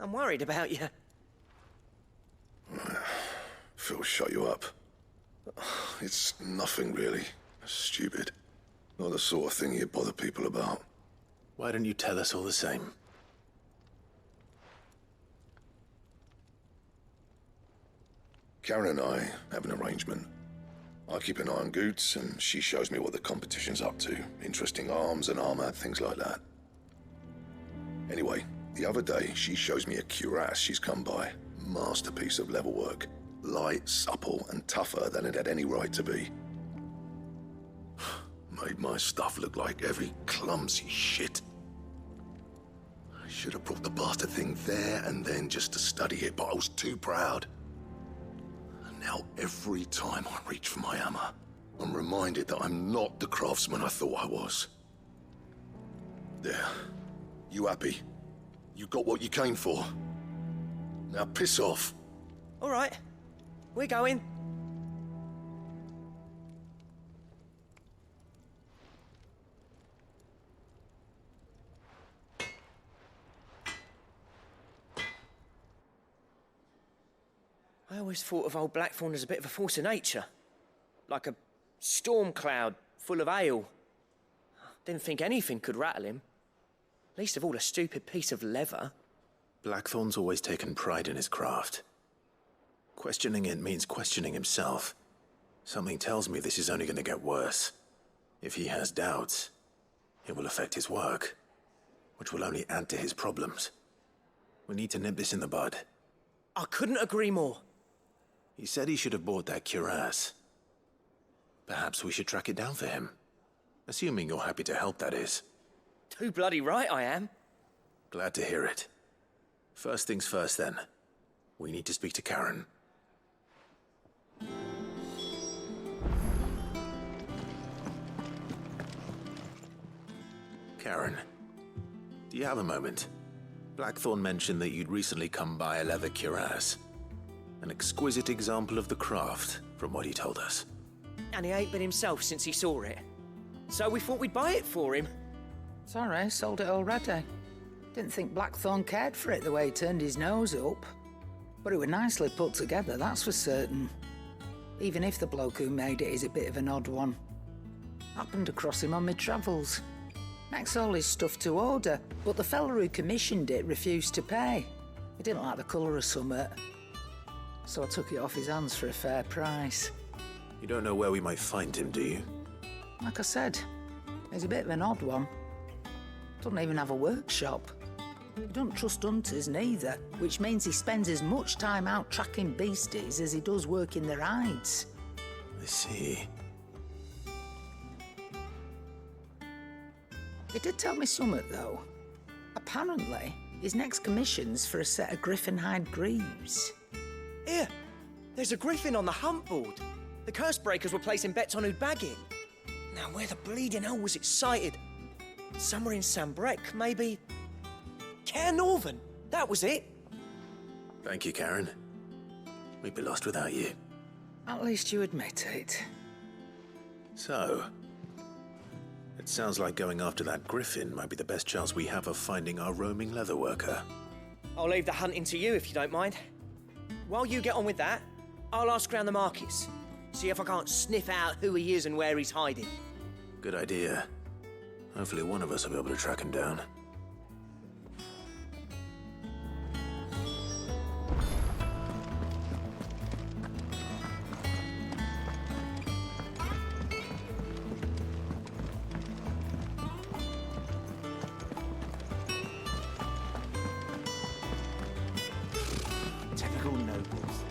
I'm worried about you. Phil shut you up. It's nothing really. Stupid. Not the sort of thing you bother people about. Why don't you tell us all the same? Karen and I have an arrangement. I keep an eye on Goots, and she shows me what the competition's up to. Interesting arms and armor, things like that. Anyway, the other day, she shows me a cuirass she's come by. Masterpiece of level work. Light, supple, and tougher than it had any right to be. Made my stuff look like heavy, clumsy shit. I should have brought the bastard thing there and then just to study it, but I was too proud. And now every time I reach for my hammer, I'm reminded that I'm not the craftsman I thought I was. There. You happy? You got what you came for. Now piss off. All right. We're going. I always thought of old Blackthorn as a bit of a force of nature. Like a storm cloud full of ale. Didn't think anything could rattle him. Least of all a stupid piece of leather. Blackthorn's always taken pride in his craft. Questioning it means questioning himself. Something tells me this is only going to get worse. If he has doubts, it will affect his work, which will only add to his problems. We need to nip this in the bud. I couldn't agree more. He said he should have bought that cuirass. Perhaps we should track it down for him. Assuming you're happy to help, that is. Too bloody right I am. Glad to hear it. First things first, then. We need to speak to Karen. Karen, do you have a moment? Blackthorn mentioned that you'd recently come by a leather cuirass. An exquisite example of the craft, from what he told us. And he ain't been himself since he saw it. So we thought we'd buy it for him. Sorry, sold it already. Didn't think Blackthorn cared for it the way he turned his nose up. But it was nicely put together, that's for certain. Even if the bloke who made it is a bit of an odd one. Happened across him on my travels. Makes all his stuff to order, but the fella who commissioned it refused to pay. He didn't like the colour of summit. So I took it off his hands for a fair price. You don't know where we might find him, do you? Like I said, he's a bit of an odd one. Doesn't even have a workshop. He don't trust hunters neither, which means he spends as much time out tracking beasties as he does working their hides. I see. He did tell me something, though. Apparently, his next commission's for a set of griffin hide greaves. Here, there's a griffin on the hunt board. The curse breakers were placing bets on who'd bag it. Now, where the bleeding hell was it sighted? Somewhere in Sambrec, maybe... Care Northern, that was it. Thank you, Karen. We'd be lost without you. At least you admit it. So, it sounds like going after that griffin might be the best chance we have of finding our roaming leatherworker. I'll leave the hunting to you if you don't mind. While you get on with that, I'll ask around the markets. See if I can't sniff out who he is and where he's hiding. Good idea. Hopefully one of us will be able to track him down. Typical nobles.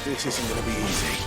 This isn't gonna be easy.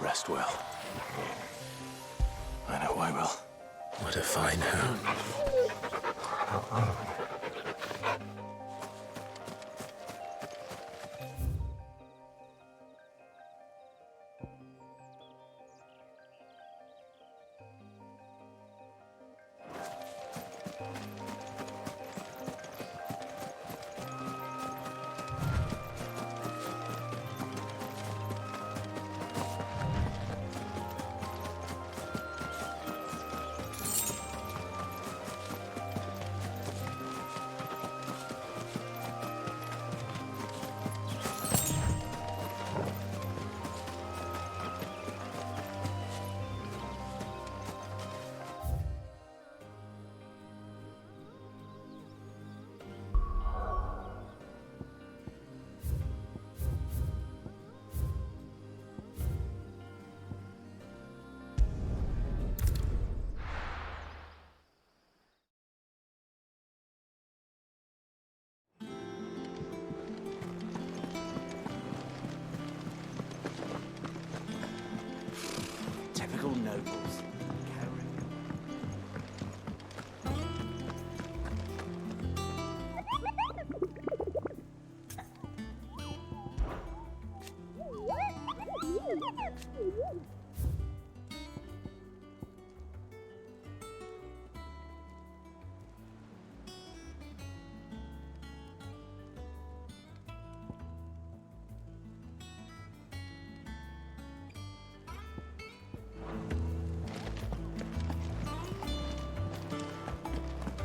Rest well. I know I will. What a fine hound.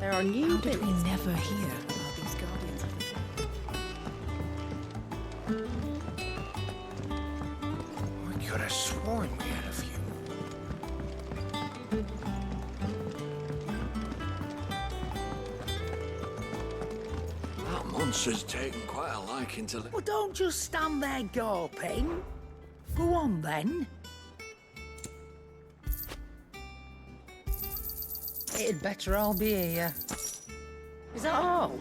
There are new How did we never hear about these guardians of the I could have sworn we had a few. That monster's taken quite a liking to... Well, don't just stand there gawping. Go on, then. It'd better all be here. Is that all?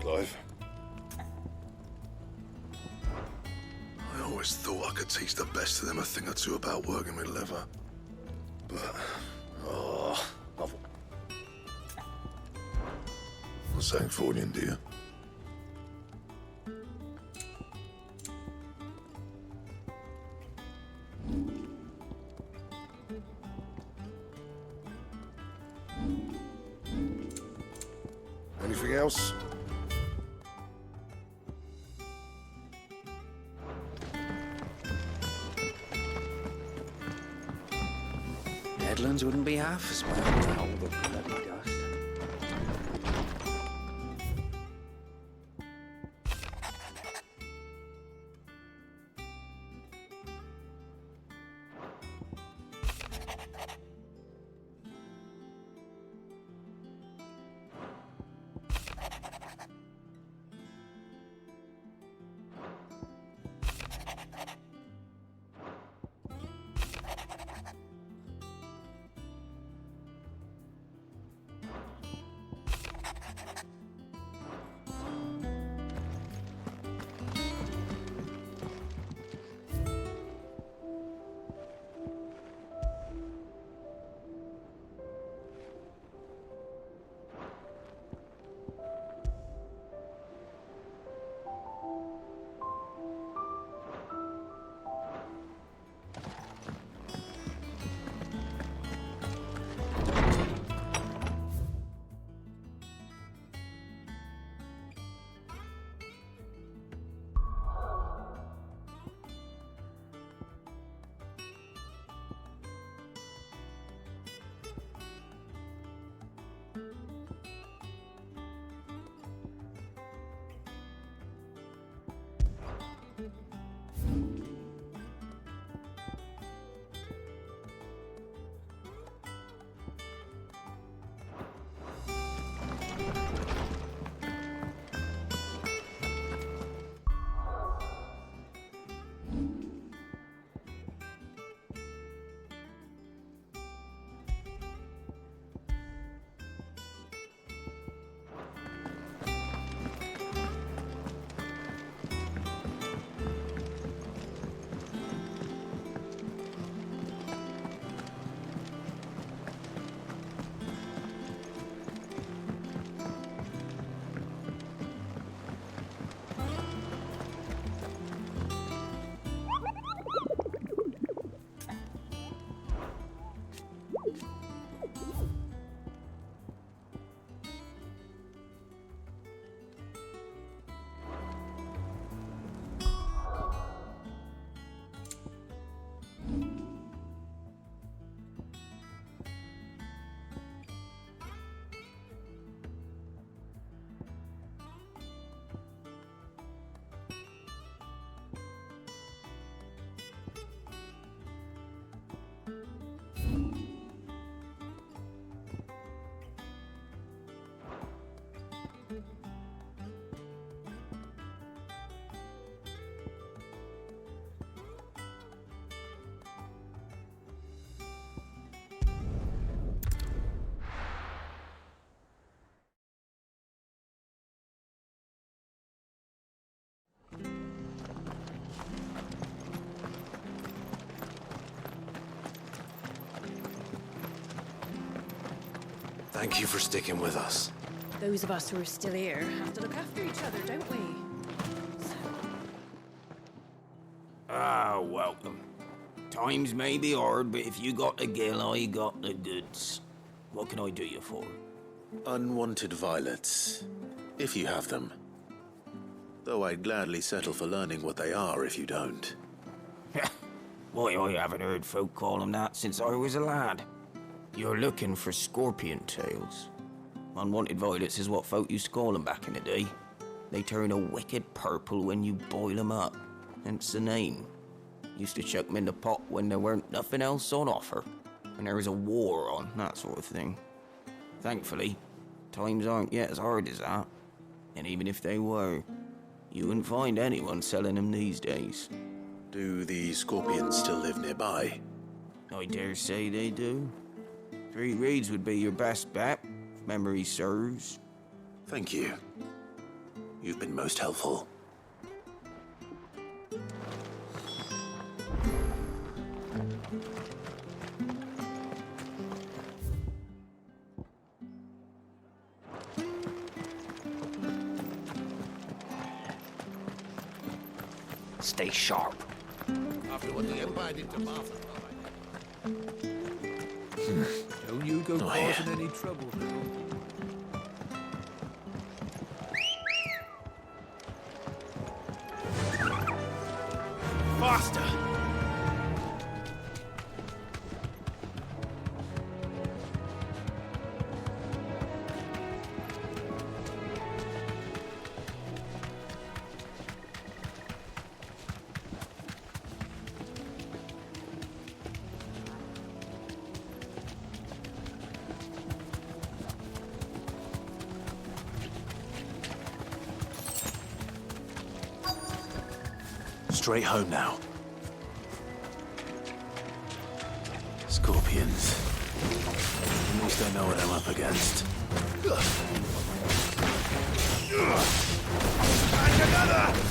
Clive. I always thought I could teach the best of them a thing or two about working with leather. But, What's saying for you, dear? Anything else? Headlands wouldn't be half as bad without all the bloody dust. Thank you for sticking with us. Those of us who are still here have to look after each other, don't we? Ah, welcome. Times may be hard, but if you got the gill, I got the goods. What can I do you for? Unwanted violets, if you have them. Though I'd gladly settle for learning what they are if you don't. Why, I haven't heard folk call them that since I was a lad. You're looking for scorpion tails. Unwanted violets is what folk used to call them back in the day. They turn a wicked purple when you boil them up, hence the name. Used to chuck them in the pot when there weren't nothing else on offer, when there was a war on, that sort of thing. Thankfully, times aren't yet as hard as that. And even if they were, you wouldn't find anyone selling them these days. Do the scorpions still live nearby? I dare say they do. 3 Reeds would be your best bet, if memory serves. Thank you. You've been most helpful. Stay sharp. After what the Empire did to Martha. Don't you go causing any trouble. Faster! Straight home now. Scorpions. At least I know what I'm up against. And another!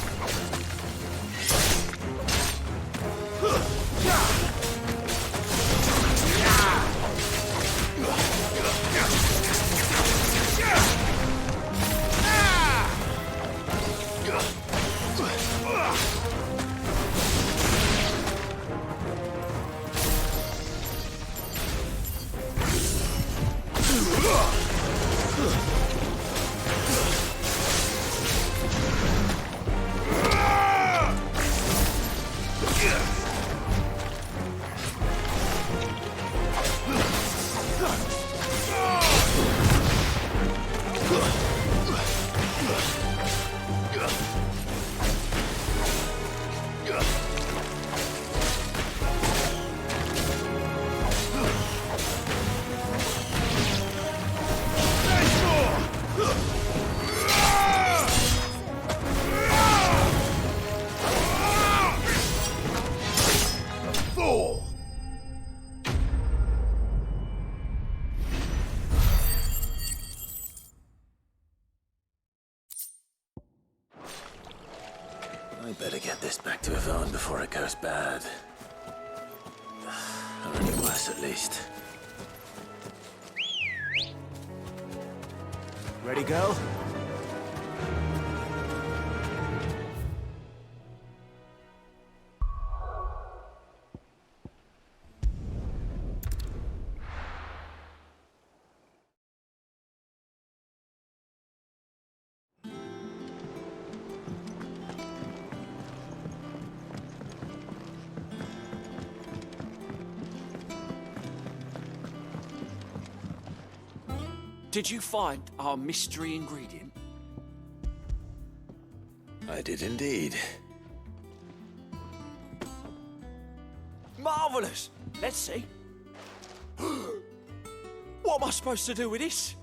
I better get this back to Yvonne before it goes bad. Or any worse, at least. Ready, girl? Did you find our mystery ingredient? I did indeed. Marvellous! Let's see. What am I supposed to do with this?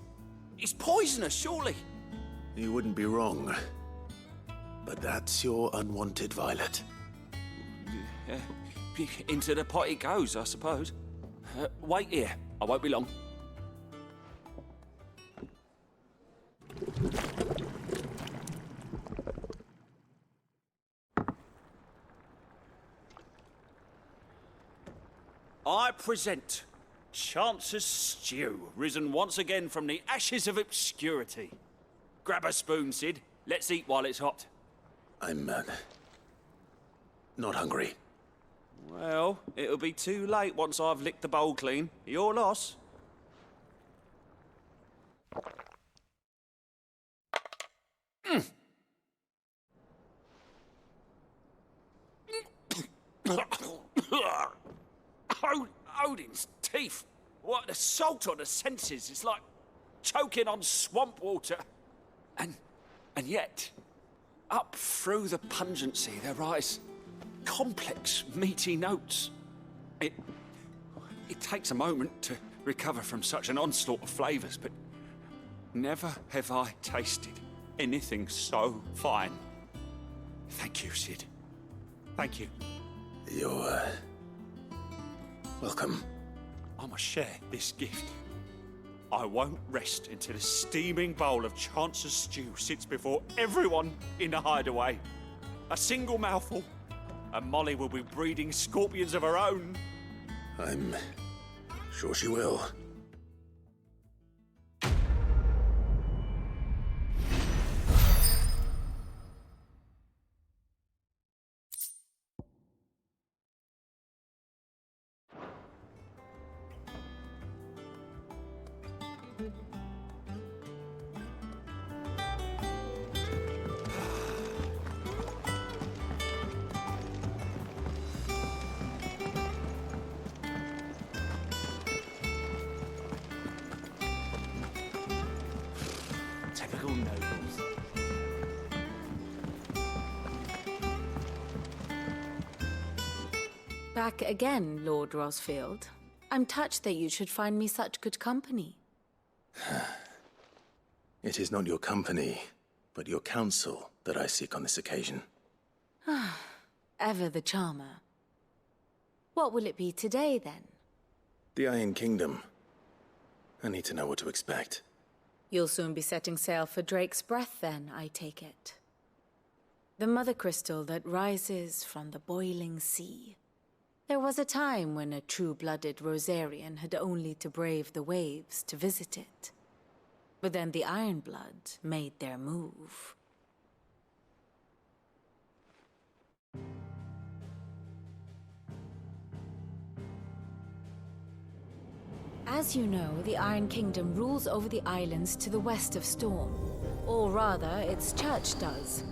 It's poisonous, surely. You wouldn't be wrong. But that's your unwanted violet. Into the pot it goes, I suppose. Wait here. I won't be long. I present Chance's stew, risen once again from the ashes of obscurity. Grab a spoon, Sid. Let's eat while it's hot. I'm, not hungry. Well, it'll be too late once I've licked the bowl clean. Your loss. Odin's teeth. What, the salt on the senses. It's like choking on swamp water. And yet, up through the pungency, there rise complex, meaty notes. It takes a moment to recover from such an onslaught of flavours, but never have I tasted anything so fine. Thank you, Sid. Thank you. You're, welcome. I must share this gift. I won't rest until a steaming bowl of Chance's stew sits before everyone in the hideaway. A single mouthful, and Molly will be breeding scorpions of her own. I'm sure she will. Typical nobles. Back again, Lord Rosfield. I'm touched that you should find me such good company. It is not your company, but your counsel that I seek on this occasion. Ever the charmer. What will it be today, then? The Iron Kingdom. I need to know what to expect. You'll soon be setting sail for Drake's Breath, then, I take it. The mother crystal that rises from the boiling sea. There was a time when a true-blooded Rosarian had only to brave the waves to visit it. But then the Ironblood made their move. As you know, the Iron Kingdom rules over the islands to the west of Storm. Or rather, its church does.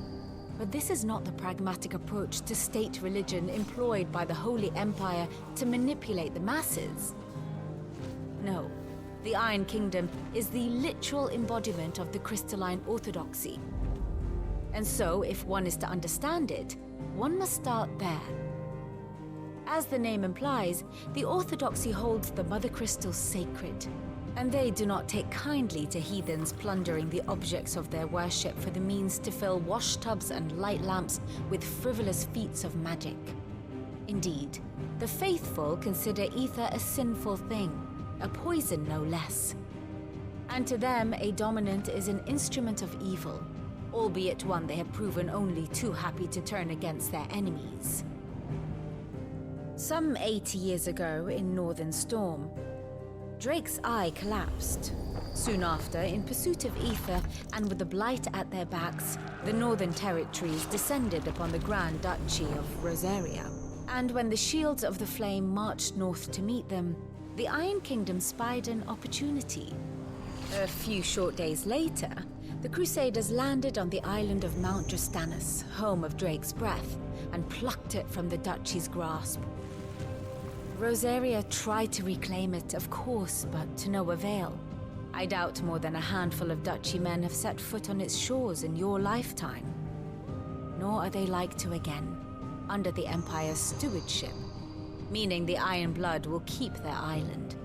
But this is not the pragmatic approach to state religion employed by the Holy Empire to manipulate the masses. No, the Iron Kingdom is the literal embodiment of the crystalline orthodoxy. And so, if one is to understand it, one must start there. As the name implies, the orthodoxy holds the mother crystals sacred, and they do not take kindly to heathens plundering the objects of their worship for the means to fill washtubs and light lamps with frivolous feats of magic. Indeed, the faithful consider ether a sinful thing, a poison no less. And to them, a dominant is an instrument of evil, albeit one they have proven only too happy to turn against their enemies. Some 80 years ago, in Northern Storm, Drake's eye collapsed. Soon after, in pursuit of ether, and with the Blight at their backs, the Northern Territories descended upon the Grand Duchy of Rosaria. And when the Shields of the Flame marched north to meet them, the Iron Kingdom spied an opportunity. A few short days later, the Crusaders landed on the island of Mount Drastanus, home of Drake's Breath, and plucked it from the Duchy's grasp. Rosaria tried to reclaim it, of course, but to no avail. I doubt more than a handful of Duchy men have set foot on its shores in your lifetime. Nor are they like to again, under the Empire's stewardship, meaning the Iron Blood will keep their island,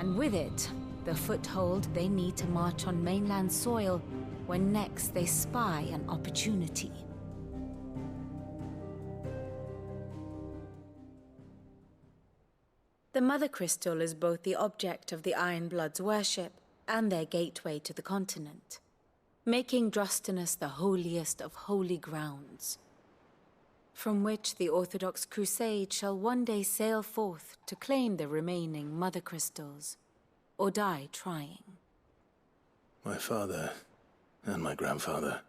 and with it, the foothold they need to march on mainland soil when next they spy an opportunity. The Mother Crystal is both the object of the Iron Blood's worship and their gateway to the continent, making Drastanus the holiest of holy grounds. from which the Orthodox Crusade shall one day sail forth to claim the remaining Mother Crystals, or die trying. My father and my grandfather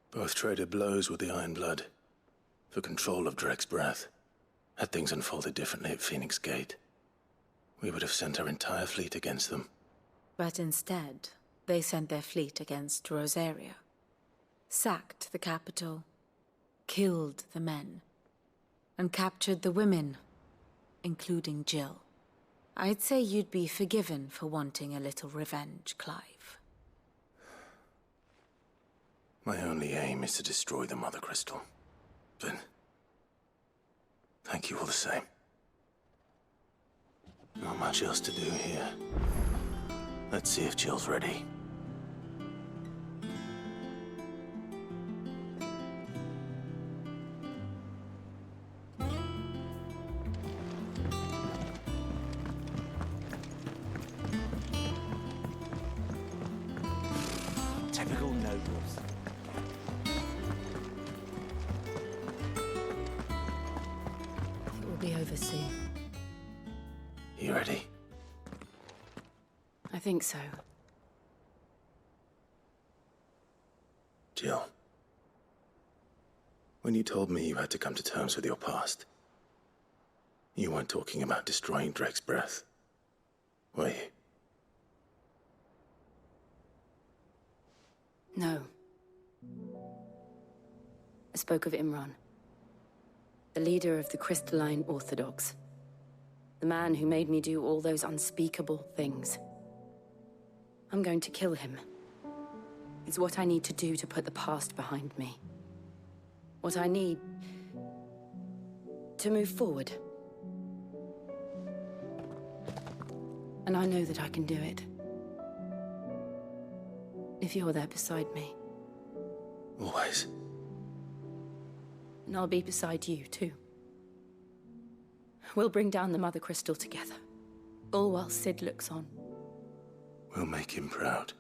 both traded blows with the Iron Blood for control of Drek's breath. Had things unfolded differently at Phoenix Gate, we would have sent our entire fleet against them. But instead, they sent their fleet against Rosaria, sacked the capital, killed the men, and captured the women, including Jill. I'd say you'd be forgiven for wanting a little revenge, Clive. My only aim is to destroy the Mother Crystal. But thank you all the same. Not much else to do here. Let's see if Jill's ready. Typical nobles. It will be over soon. You ready? I think so. Jill. When you told me you had to come to terms with your past, you weren't talking about destroying Drek's breath, were you? No. I spoke of Imran, the leader of the Crystalline Orthodox. The man who made me do all those unspeakable things. I'm going to kill him. It's what I need to do to put the past behind me. What I need to move forward. And I know that I can do it. If you're there beside me. Always. And I'll be beside you, too. We'll bring down the Mother Crystal together. All while Sid looks on. We'll make him proud.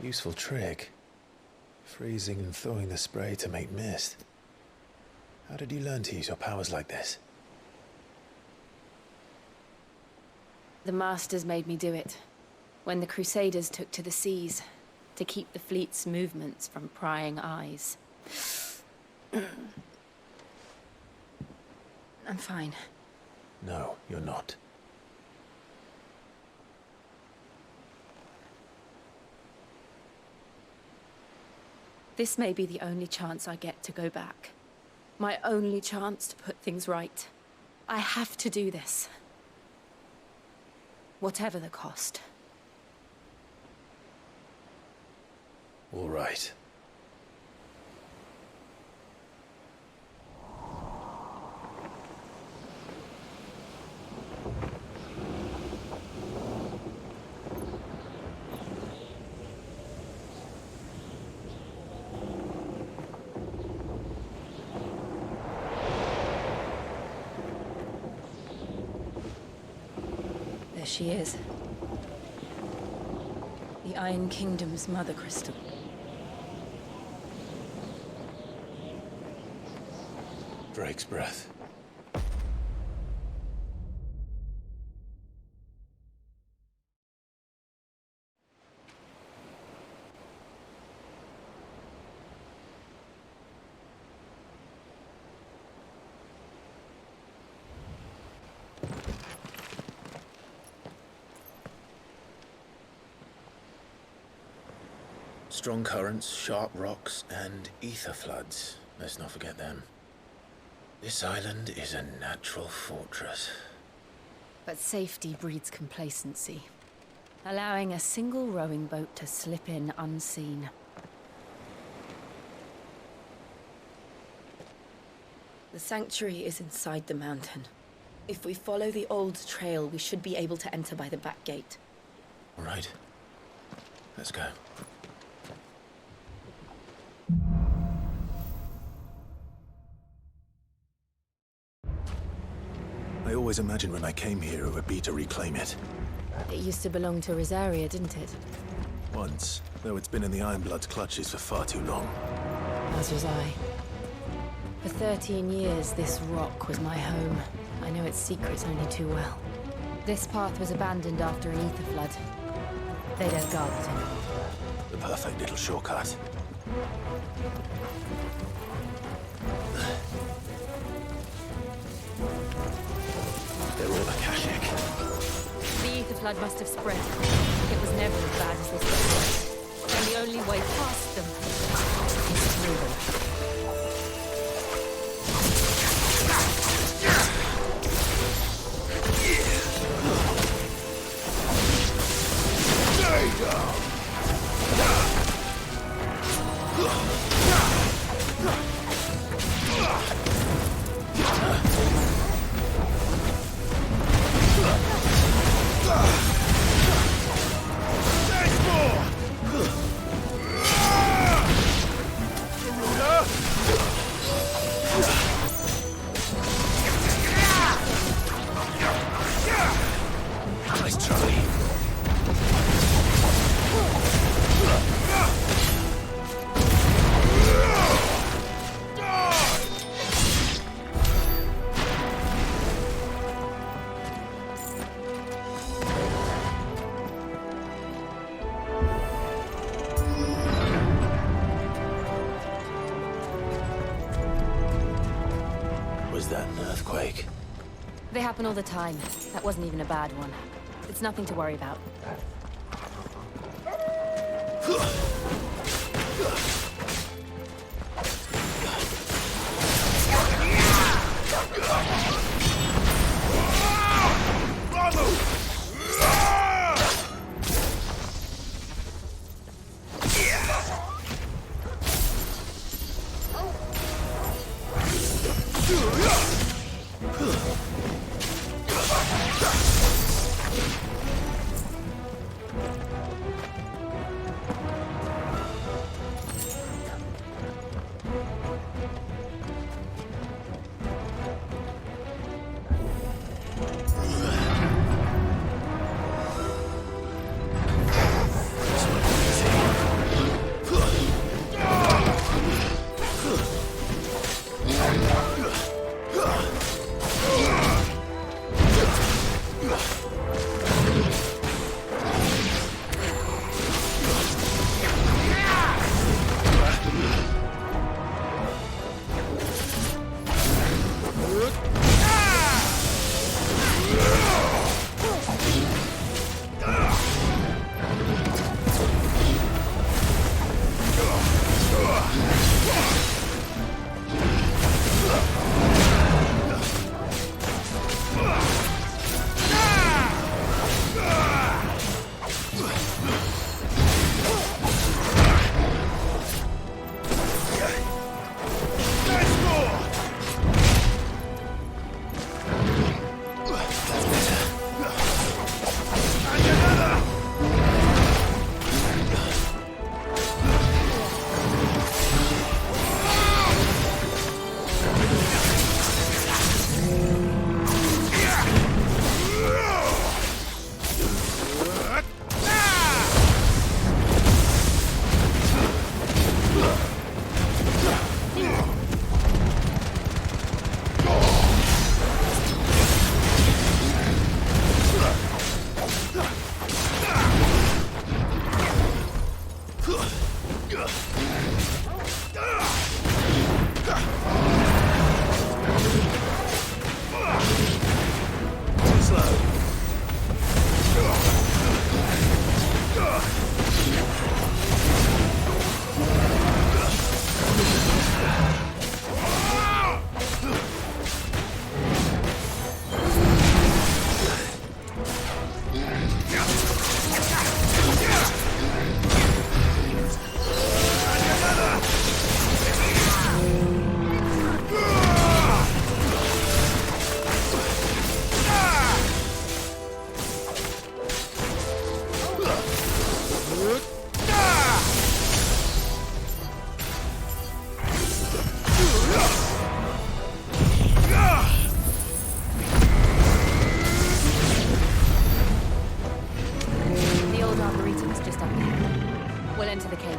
Useful trick. Freezing and thawing the spray to make mist. How did you learn to use your powers like this? The Masters made me do it. When the Crusaders took to the seas, to keep the fleet's movements from prying eyes. I'm fine. No, you're not. This may be the only chance I get to go back. My only chance to put things right. I have to do this. Whatever the cost. All right. There she is. The Iron Kingdom's Mother Crystal. Drake's breath. Strong currents, sharp rocks, and ether floods. Let's not forget them. This island is a natural fortress. But safety breeds complacency, allowing a single rowing boat to slip in unseen. The sanctuary is inside the mountain. If we follow the old trail, we should be able to enter by the back gate. All right. Let's go. I always imagined when I came here it would be to reclaim it. It used to belong to Rosaria, didn't it? Once, though it's been in the Ironblood's clutches for far too long. As was I. For 13 years, this rock was my home. I know its secrets only too well. This path was abandoned after an ether flood. They don't guard it anymore. The perfect little shortcut. They're all Akashic. The ether flood must have spread. It was never as bad as this was. And the only way past them is through them. They happen all the time. That wasn't even a bad one. It's nothing to worry about.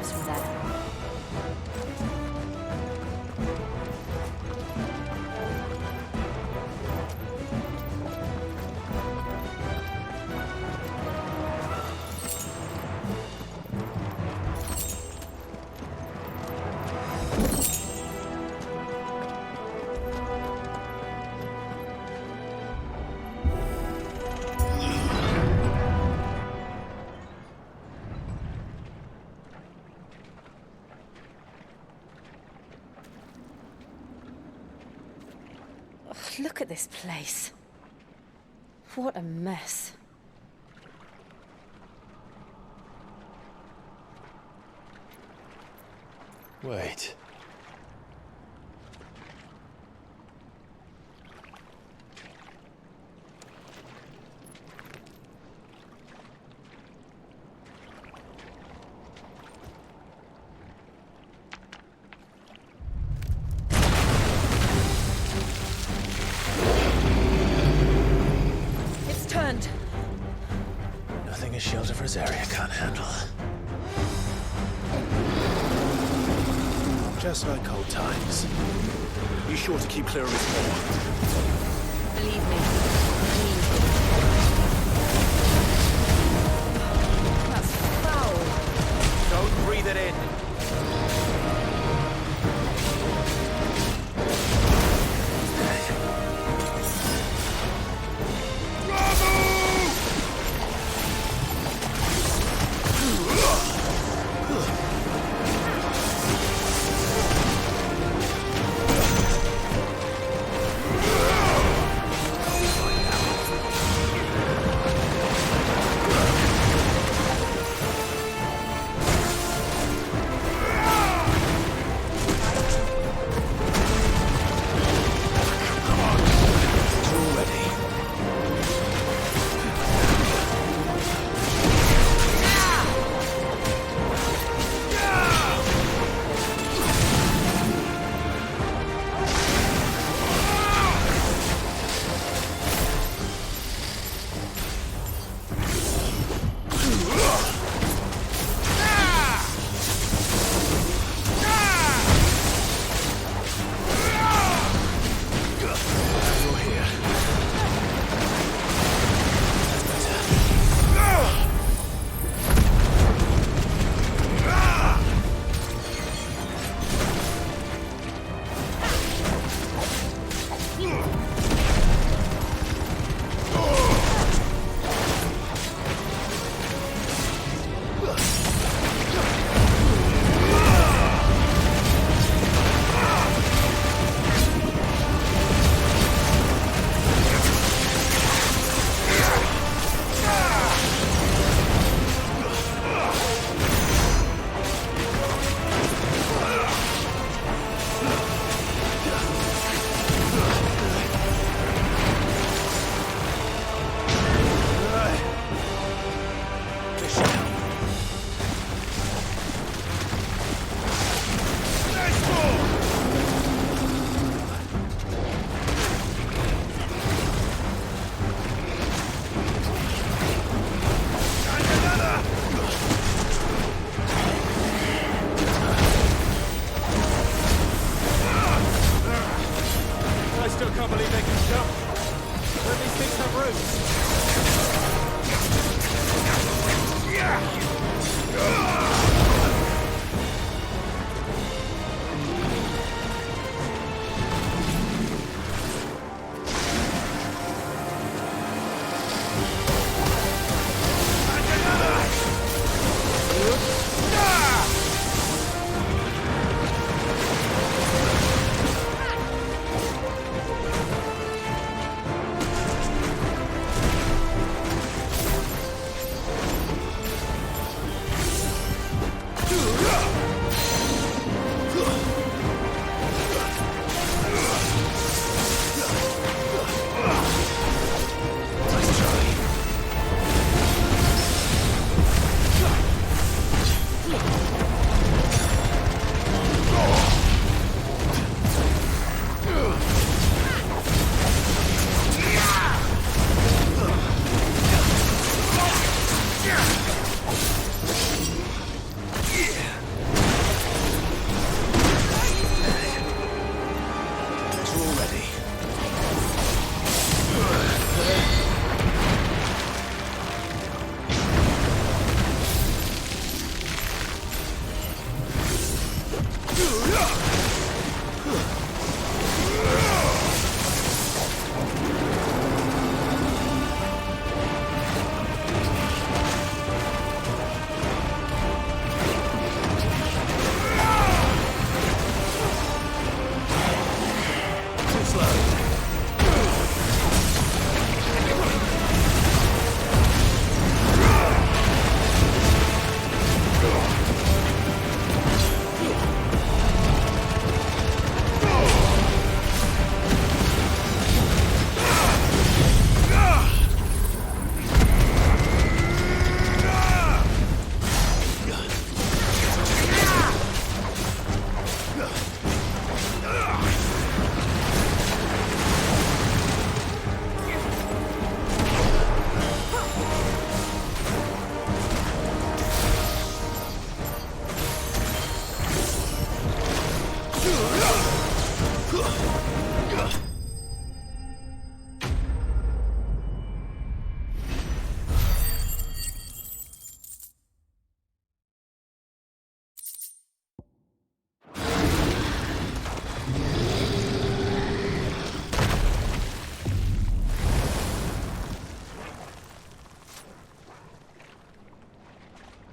across from there. Look at this place. What a mess. Wait. Nothing a shield of Rosaria can't handle. Just like old times. Be sure to keep clear of this wall. Believe me. That's foul. Don't breathe it in.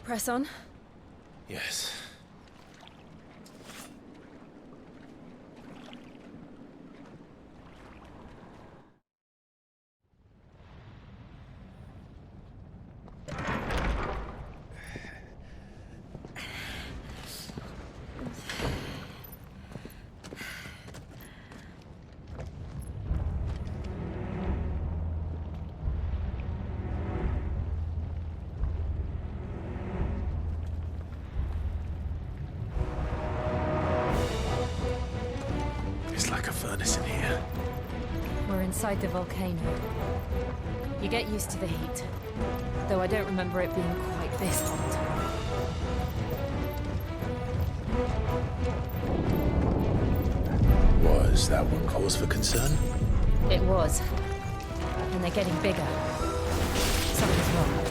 Press on. Yes. It's like a furnace in here. We're inside the volcano. You get used to the heat, though I don't remember it being quite this hot. Was that one cause for concern? It was. And they're getting bigger. Something's wrong.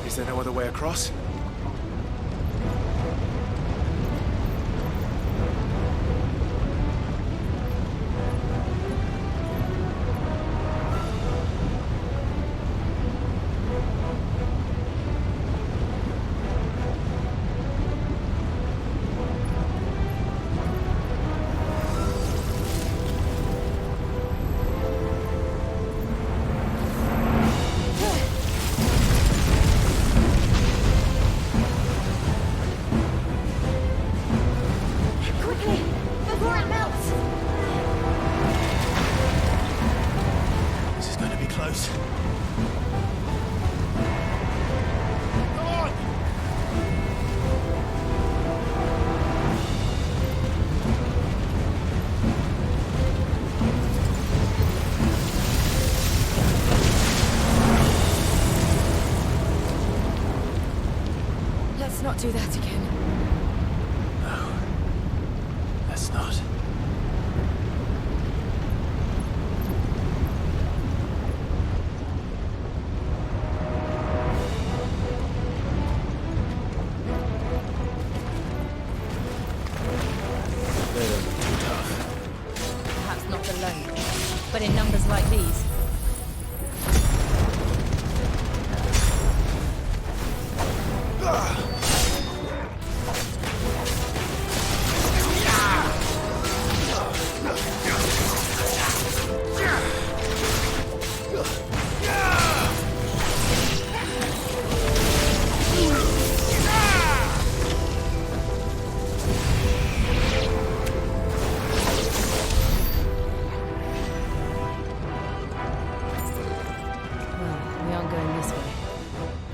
Is there no other way across? Not do that again. No. Let's not. They don't look too tough. Perhaps not alone, but in numbers like these.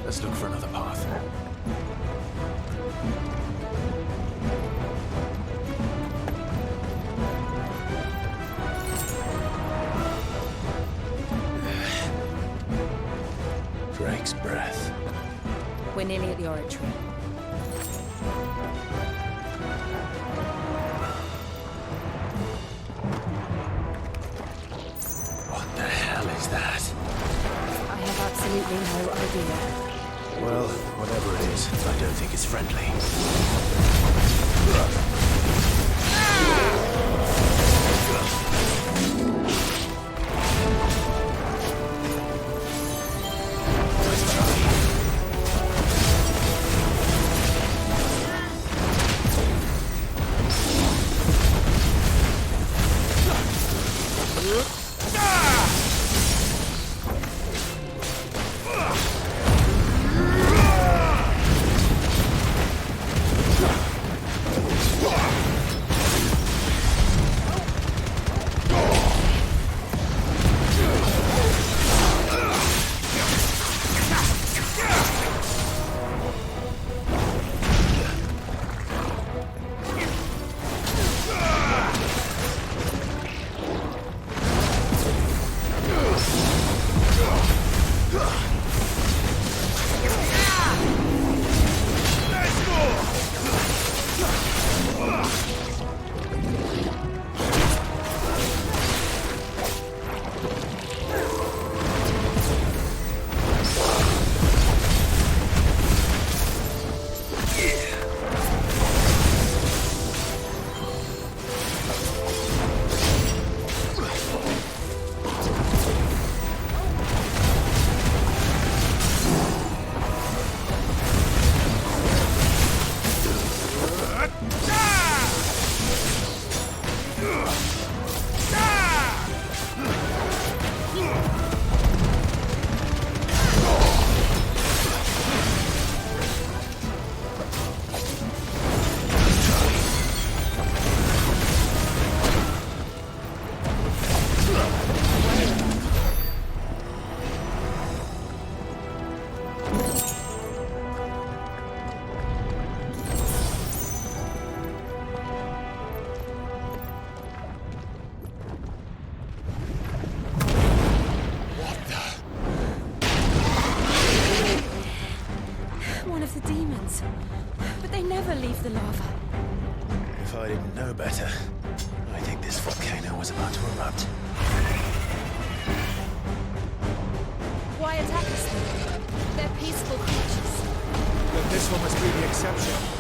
Let's look for another path. Drake's breath. We're nearly at the oratory. What the hell is that? I have absolutely no idea. Well, whatever it is, I don't think it's friendly. Let's try. They never leave the lava. If I didn't know better, I think this volcano was about to erupt. Why attack us then? They're peaceful creatures. Then this one must be the exception.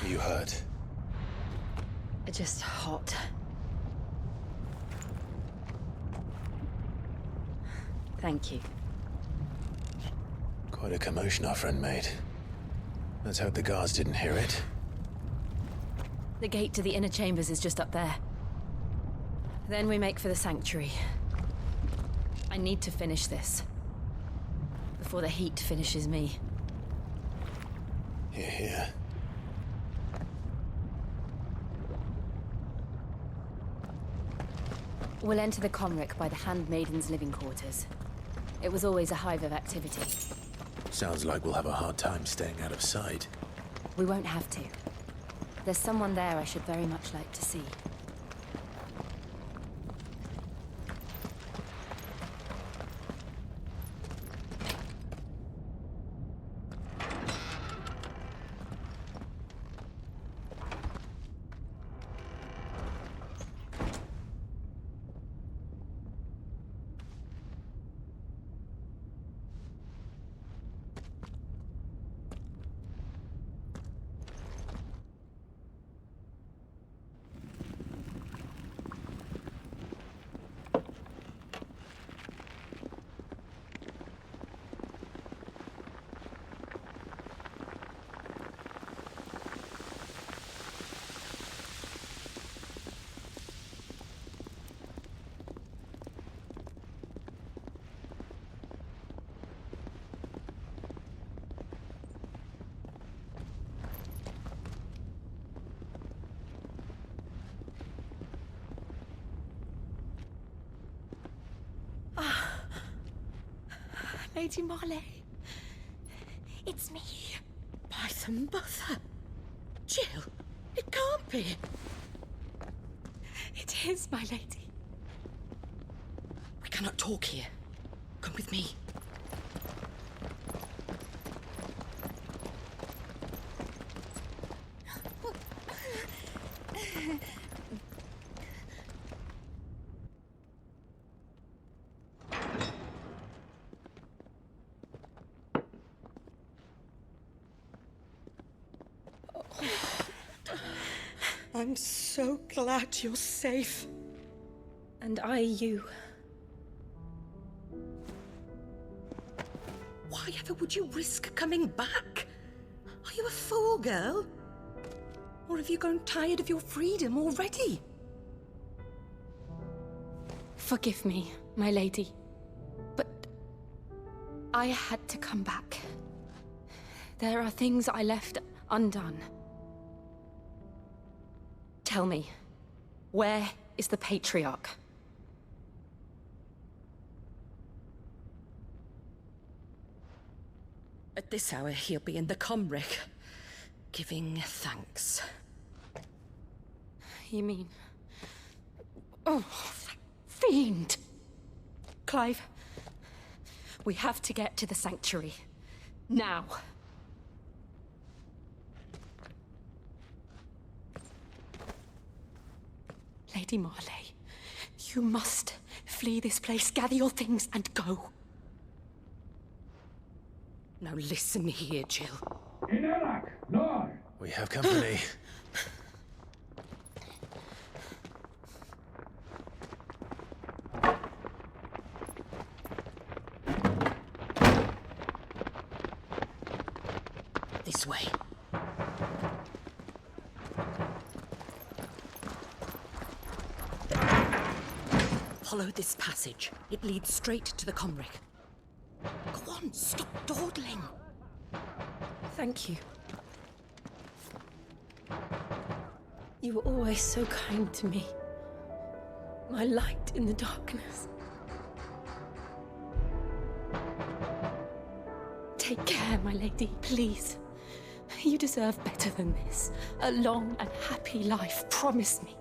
You hurt? Just hot. Thank you. Quite a commotion our friend made. Let's hope the guards didn't hear it. The gate to the inner chambers is just up there. Then we make for the sanctuary. I need to finish this. Before the heat finishes me. Hear, hear. We'll enter the Comric by the Handmaiden's living quarters. It was always a hive of activity. Sounds like we'll have a hard time staying out of sight. We won't have to. There's someone there I should very much like to see. Lady Marley. It's me. By the mother. Jill, it can't be. It is, my lady. We cannot talk here. Come with me. I'm so glad you're safe. And I you. Why ever would you risk coming back? Are you a fool, girl? Or have you grown tired of your freedom already? Forgive me, my lady. But I had to come back. There are things I left undone. Tell me, where is the Patriarch? At this hour, he'll be in the Comric, giving thanks. You mean... Oh, that fiend! Clive, we have to get to the sanctuary. Now. Lady Marley, you must flee this place, gather your things, and go. Now listen here, Jill. We have company. This way. Follow this passage. It leads straight to the Comric. Go on, stop dawdling. Thank you. You were always so kind to me. My light in the darkness. Take care, my lady, please. You deserve better than this. A long and happy life, promise me.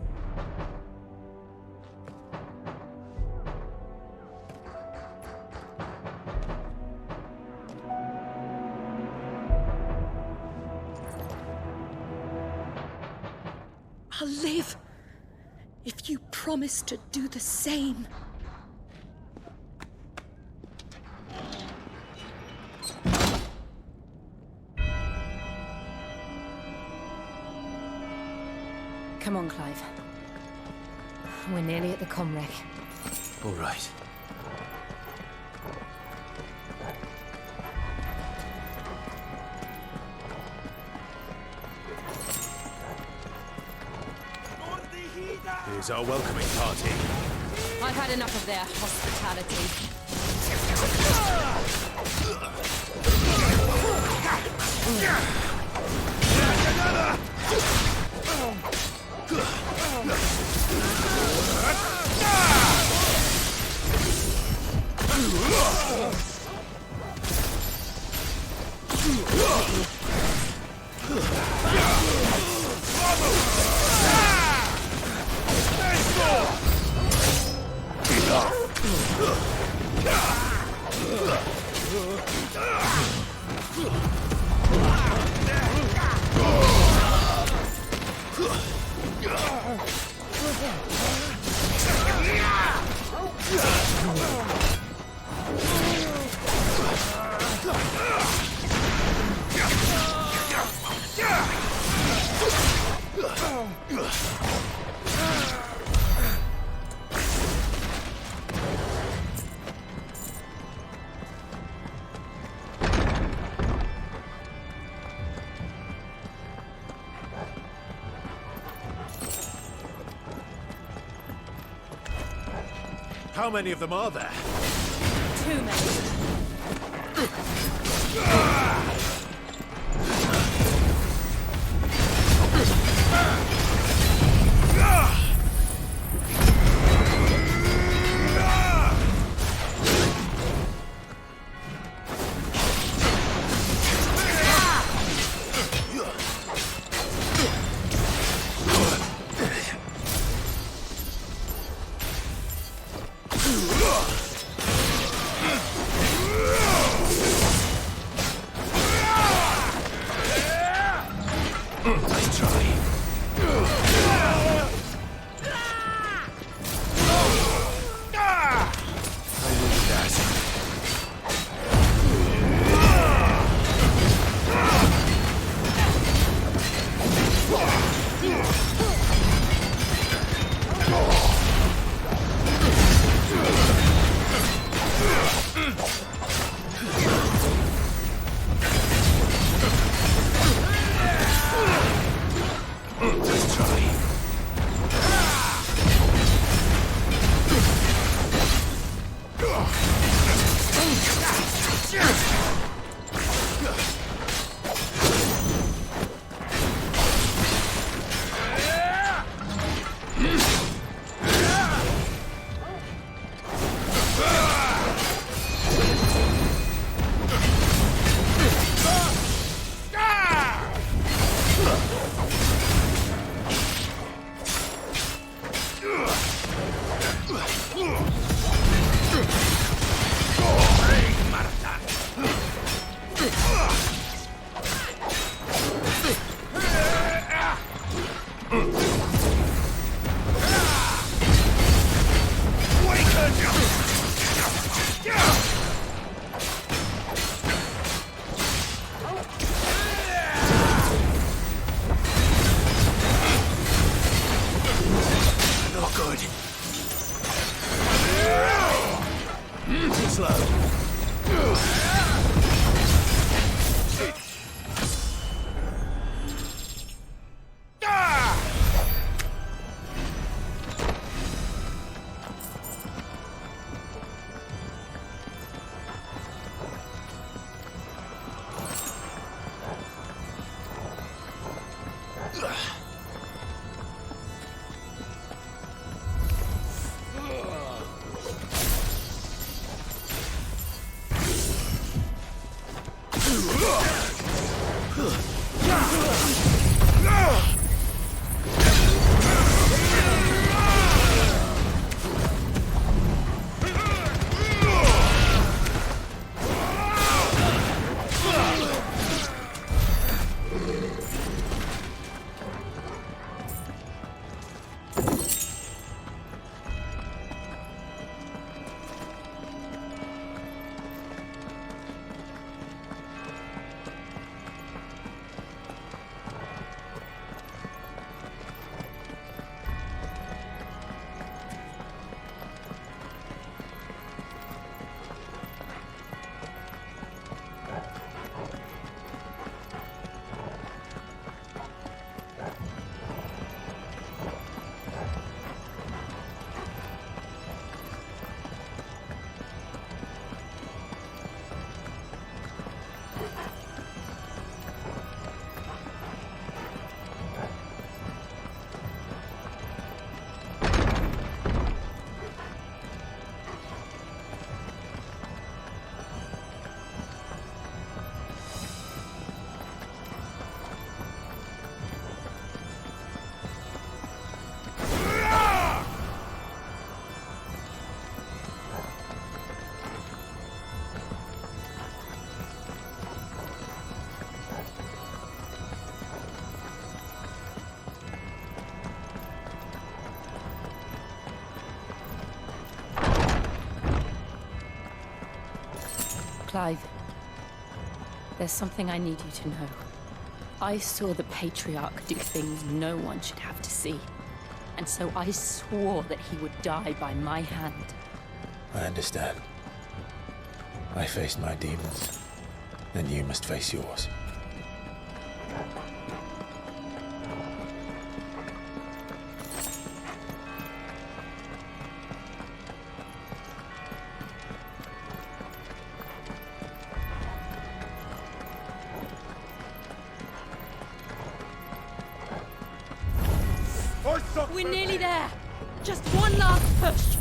I'll live if you promise to do the same. Come on, Clive. We're nearly at the comwreck. All right. Here's our welcoming party. I've had enough of their hospitality. How many of them are there? Too many. Clive, there's something I need you to know. I saw the Patriarch do things no one should have to see. And so I swore that he would die by my hand. I understand. I faced my demons, then you must face yours. We're nearly there! Just one last push!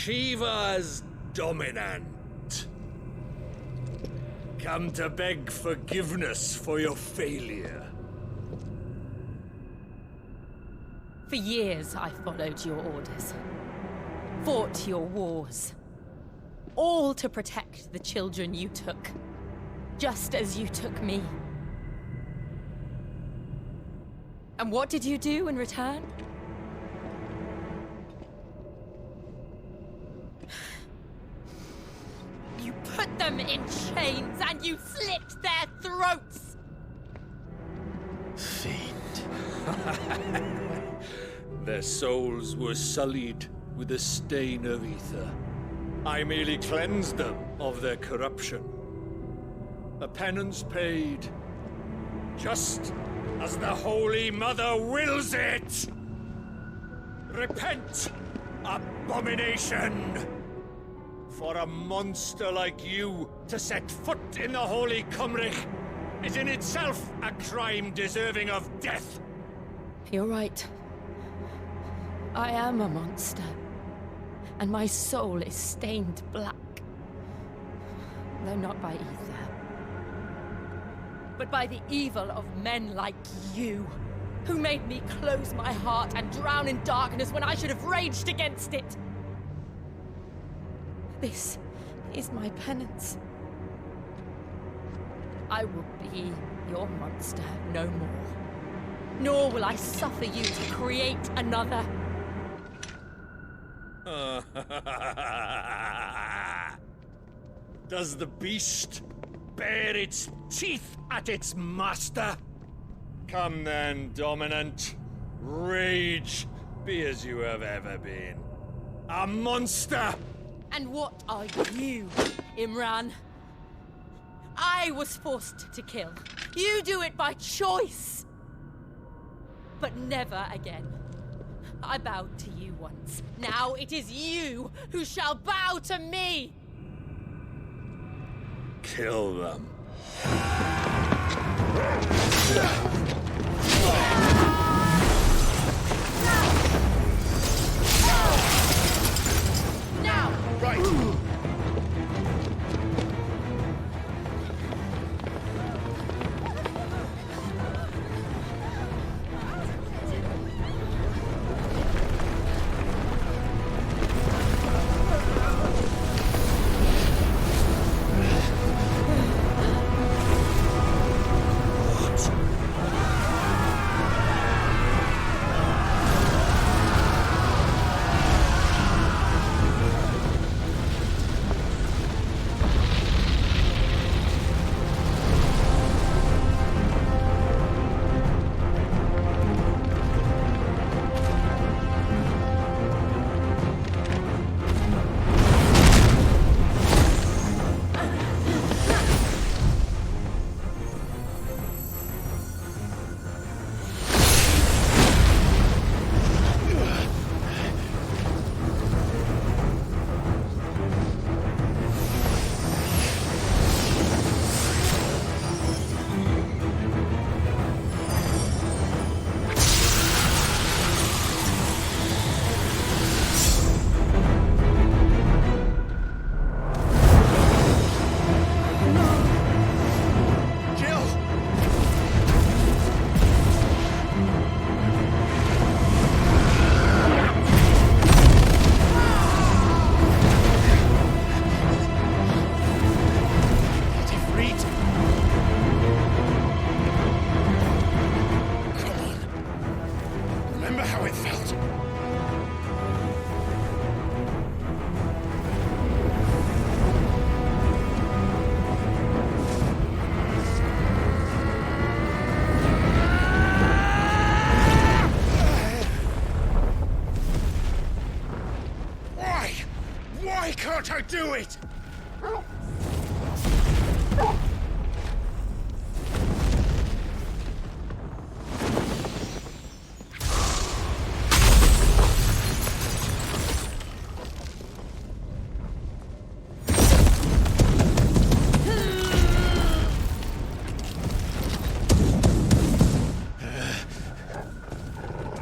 Shiva's dominant. Come to beg forgiveness for your failure. For years, I followed your orders. Fought your wars. All to protect the children you took. Just as you took me. And what did you do in return? You put them in chains and you slit their throats! Fiend. Their souls were sullied with a stain of ether. I merely cleansed them of their corruption. A penance paid, just as the Holy Mother wills it! Repent, abomination! For a monster like you to set foot in the Holy Cymric is in itself a crime deserving of death. You're right. I am a monster. And my soul is stained black. Though not by ether. But by the evil of men like you, who made me close my heart and drown in darkness when I should have raged against it. This is my penance. I will be your monster no more. Nor will I suffer you to create another. Does the beast bare its teeth at its master? Come then, Dominant. Rage, be as you have ever been. A monster! And what are you, Imran? I was forced to kill. You do it by choice. But never again. I bowed to you once. Now it is you who shall bow to me! Kill them. Now! Right! Can't I do it?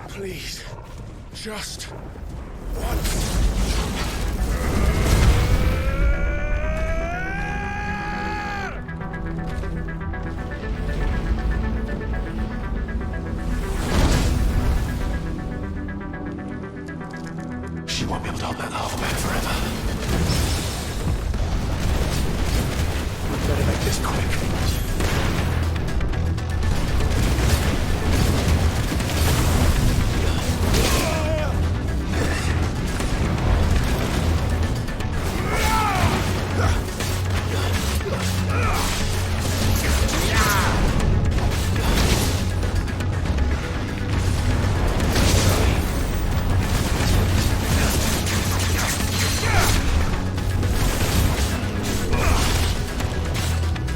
Please, just once. She won't be able to hold that lava back forever. We better make this quick.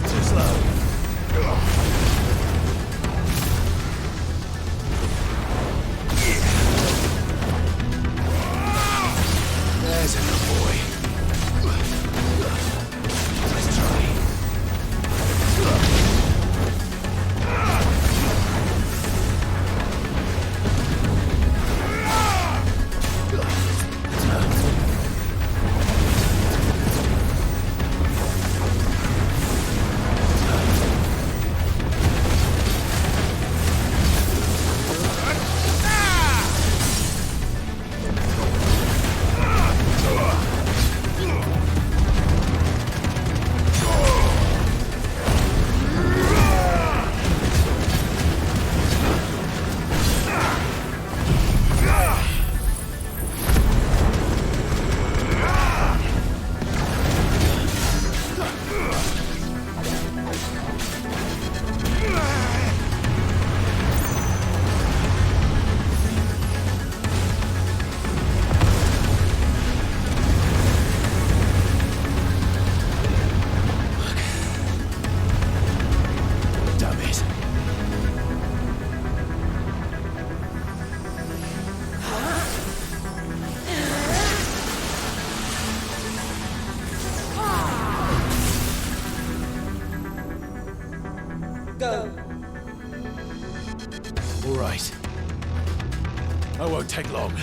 Too slow. I won't take long.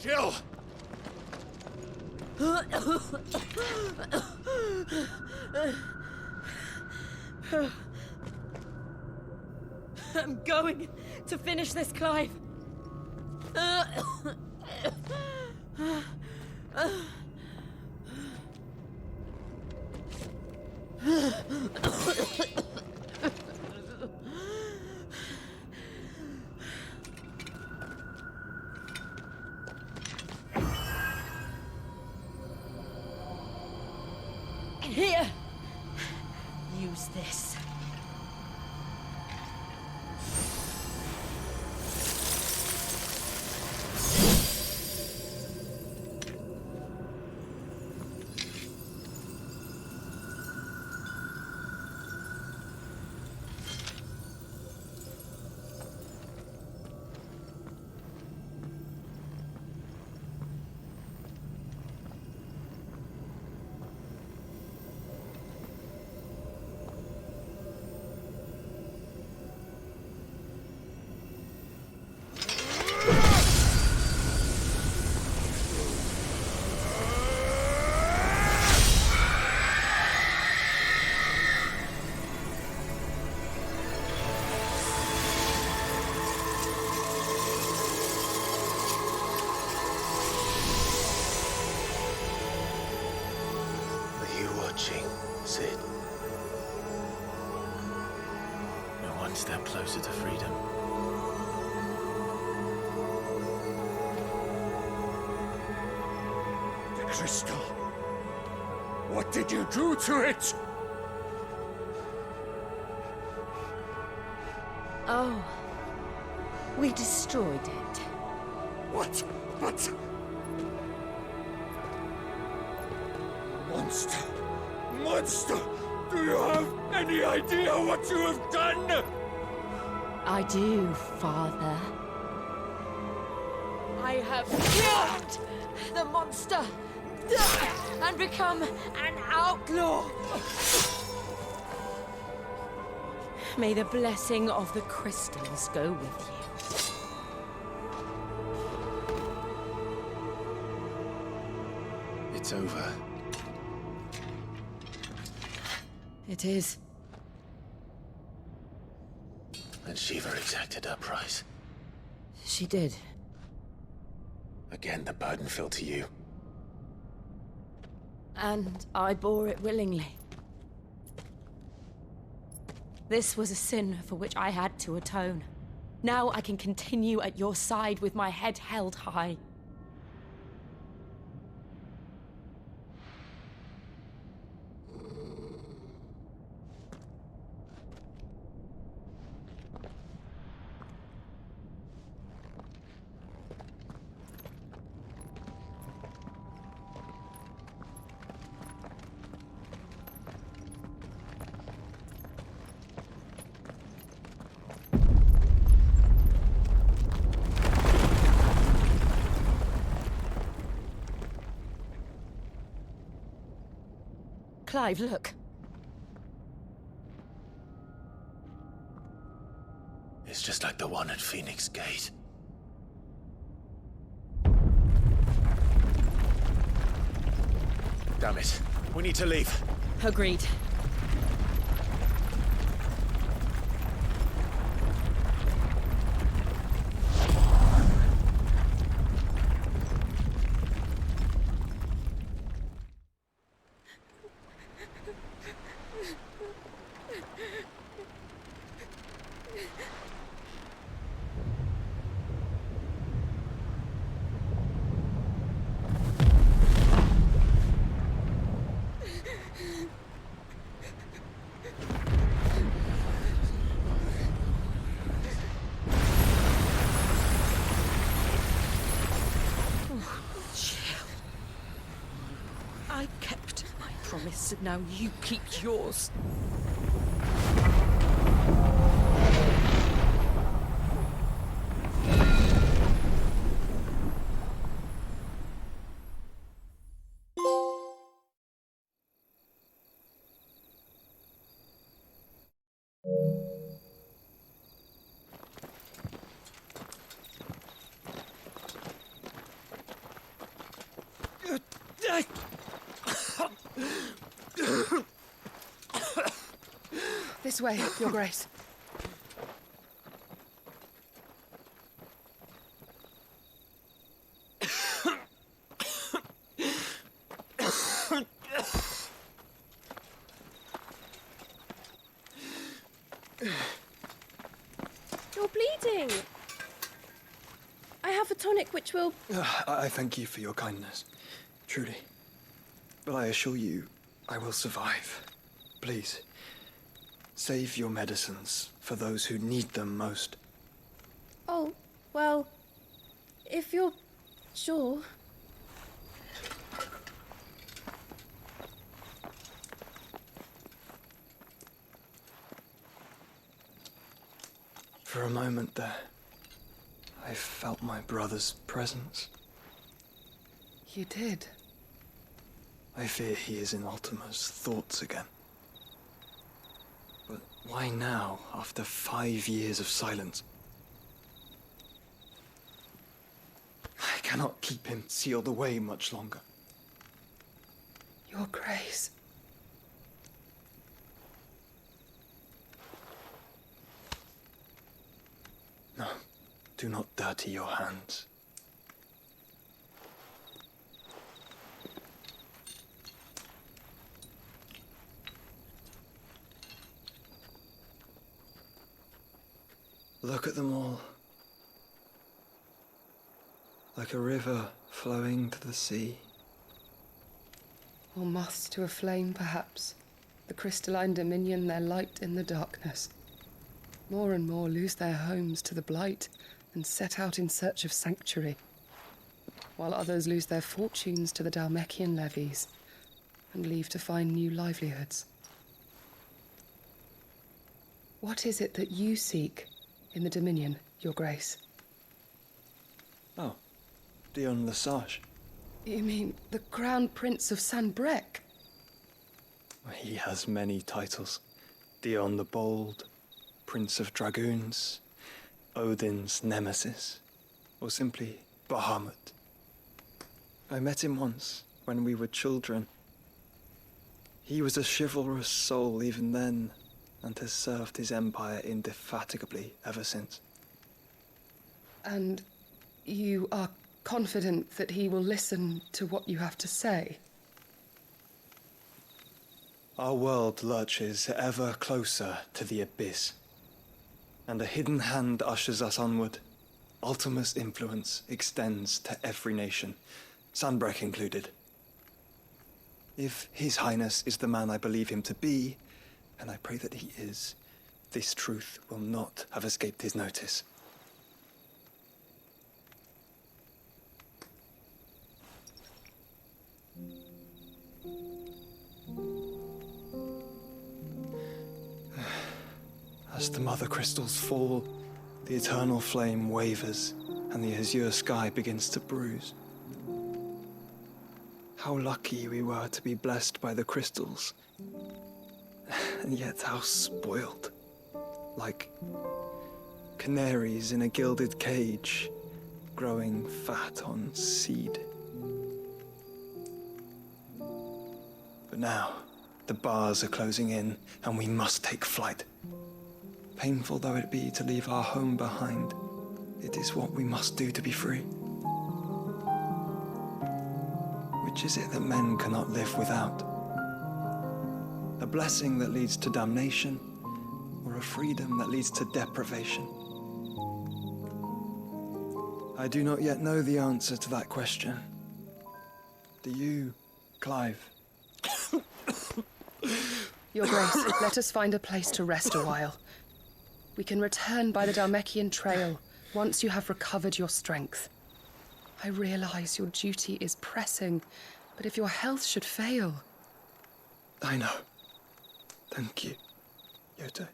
Jill! I'm going to finish this, Clive. Here. Use this. Sid. We're one step closer to freedom. The crystal. What did you do to it? Oh. We destroyed it. What? But... Monster! Monster! Do you have any idea what you have done? I do, Father. I have killed the monster and become an outlaw. May the blessing of the crystals go with you. It's over. It is. And Shiva exacted her price. She did. Again, the burden fell to you. And I bore it willingly. This was a sin for which I had to atone. Now I can continue at your side with my head held high. Clive, look. It's just like the one at Phoenix Gate. Damn it. We need to leave. Agreed. I kept my promise, and now you keep yours. This way, Your Grace. You're bleeding. I have a tonic which will... I thank you for your kindness, truly. But I assure you, I will survive. Please, save your medicines for those who need them most. Oh, well, if you're sure... For a moment there, I felt my brother's presence. You did? I fear he is in Ultima's thoughts again. But why now, after 5 years of silence? I cannot keep him sealed away much longer. Your Grace. No, do not dirty your hands. Look at them all. Like a river flowing to the sea. Or moths to a flame, perhaps. The crystalline dominion, their light in the darkness. More and more lose their homes to the Blight and set out in search of sanctuary, while others lose their fortunes to the Dhalmekian levies and leave to find new livelihoods. What is it that you seek in the Dominion, Your Grace? Oh, Dion Lesage. You mean the Crown Prince of Sanbreque? He has many titles. Dion the Bold, Prince of Dragoons, Odin's Nemesis, or simply Bahamut. I met him once, when we were children. He was a chivalrous soul even then, and has served his empire indefatigably ever since. And you are confident that he will listen to what you have to say? Our world lurches ever closer to the abyss, and a hidden hand ushers us onward. Ultima's influence extends to every nation, Sanbreque included. If His Highness is the man I believe him to be, and I pray that he is, this truth will not have escaped his notice. As the mother crystals fall, the eternal flame wavers, and the azure sky begins to bruise. How lucky we were to be blessed by the crystals, and yet how spoiled. Like canaries in a gilded cage, growing fat on seed. But now, the bars are closing in, and we must take flight. Painful though it be to leave our home behind, it is what we must do to be free. Which is it that men cannot live without? A blessing that leads to damnation, or a freedom that leads to deprivation? I do not yet know the answer to that question. Do you, Clive? Your Grace, let us find a place to rest a while. We can return by the Dhalmekian trail once you have recovered your strength. I realize your duty is pressing, but if your health should fail... I know. Thank you, Yote.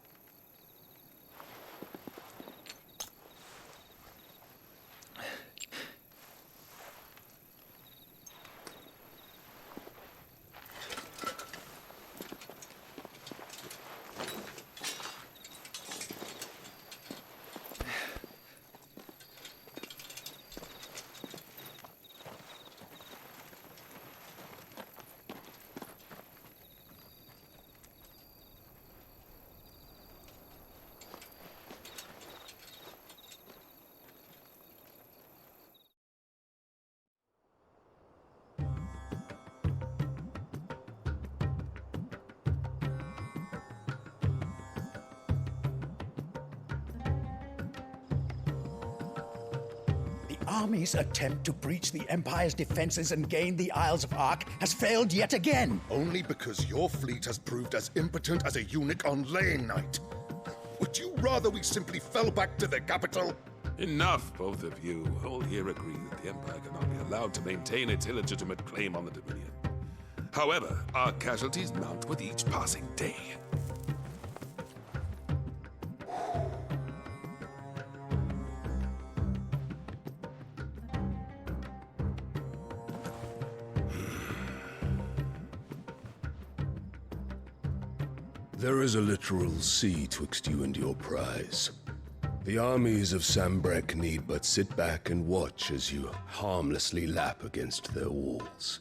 army's attempt to breach the Empire's defenses and gain the Isles of Ark has failed yet again. Only because your fleet has proved as impotent as a eunuch on laying night. Would you rather we simply fell back to the capital? Enough, both of you. All here agree that the Empire cannot be allowed to maintain its illegitimate claim on the Dominion. However, our casualties mount with each passing day. There is a literal sea twixt you and your prize. The armies of Sambrek need but sit back and watch as you harmlessly lap against their walls.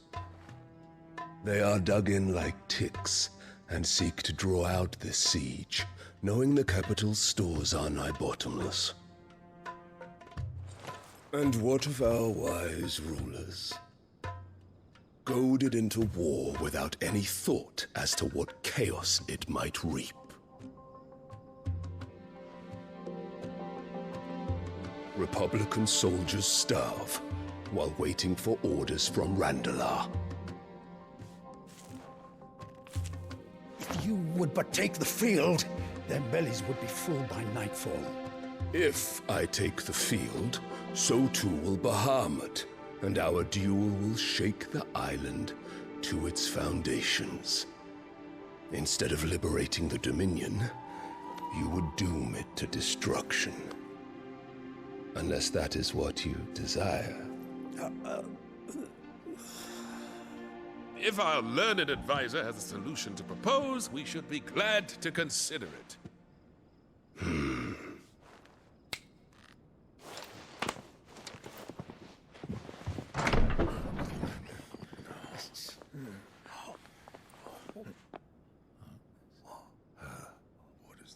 They are dug in like ticks and seek to draw out this siege, knowing the capital's stores are nigh bottomless. And what of our wise rulers? Goaded into war without any thought as to what chaos it might reap. Republican soldiers starve while waiting for orders from Randalar. If you would but take the field, their bellies would be full by nightfall. If I take the field, so too will Bahamut, and our duel will shake the island to its foundations. Instead of liberating the Dominion, you would doom it to destruction. Unless that is what you desire. If our learned advisor has a solution to propose, we should be glad to consider it.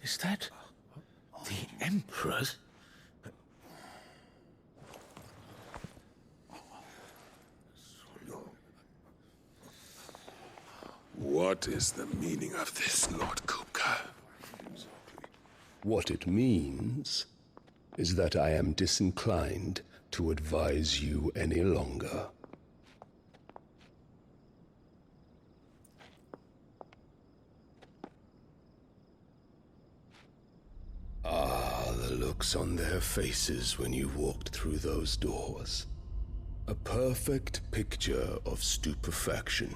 Is that the Emperor's? What is the meaning of this, Lord Kupka? What it means is that I am disinclined to advise you any longer. Ah, the looks on their faces when you walked through those doors. A perfect picture of stupefaction.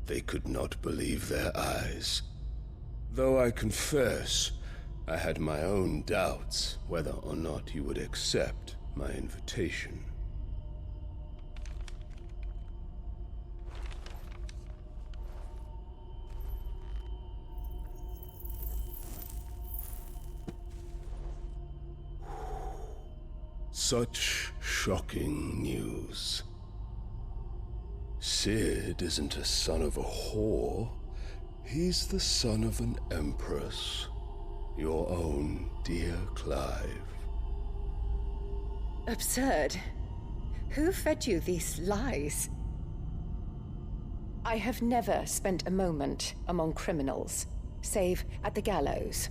They could not believe their eyes. Though I confess, I had my own doubts whether or not you would accept my invitation. Such shocking news. Sid isn't a son of a whore. He's the son of an empress. Your own dear Clive. Absurd. Who fed you these lies? I have never spent a moment among criminals, save at the gallows.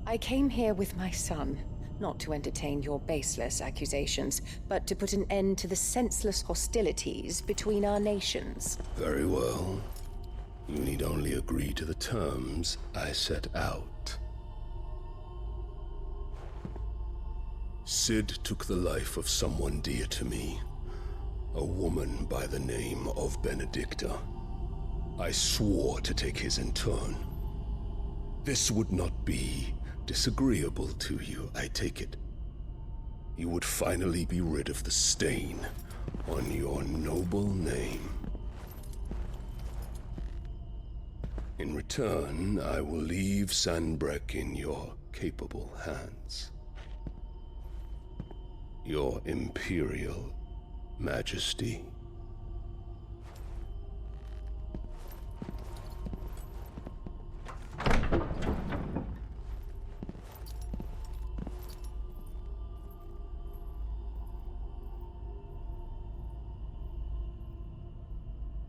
I came here with my son, not to entertain your baseless accusations, but to put an end to the senseless hostilities between our nations. Very well. You need only agree to the terms I set out. Sid took the life of someone dear to me, a woman by the name of Benedicta. I swore to take his in turn. This would not be disagreeable to you, I take it. You would finally be rid of the stain on your noble name. In return, I will leave Sanbrek in your capable hands. Your Imperial Majesty.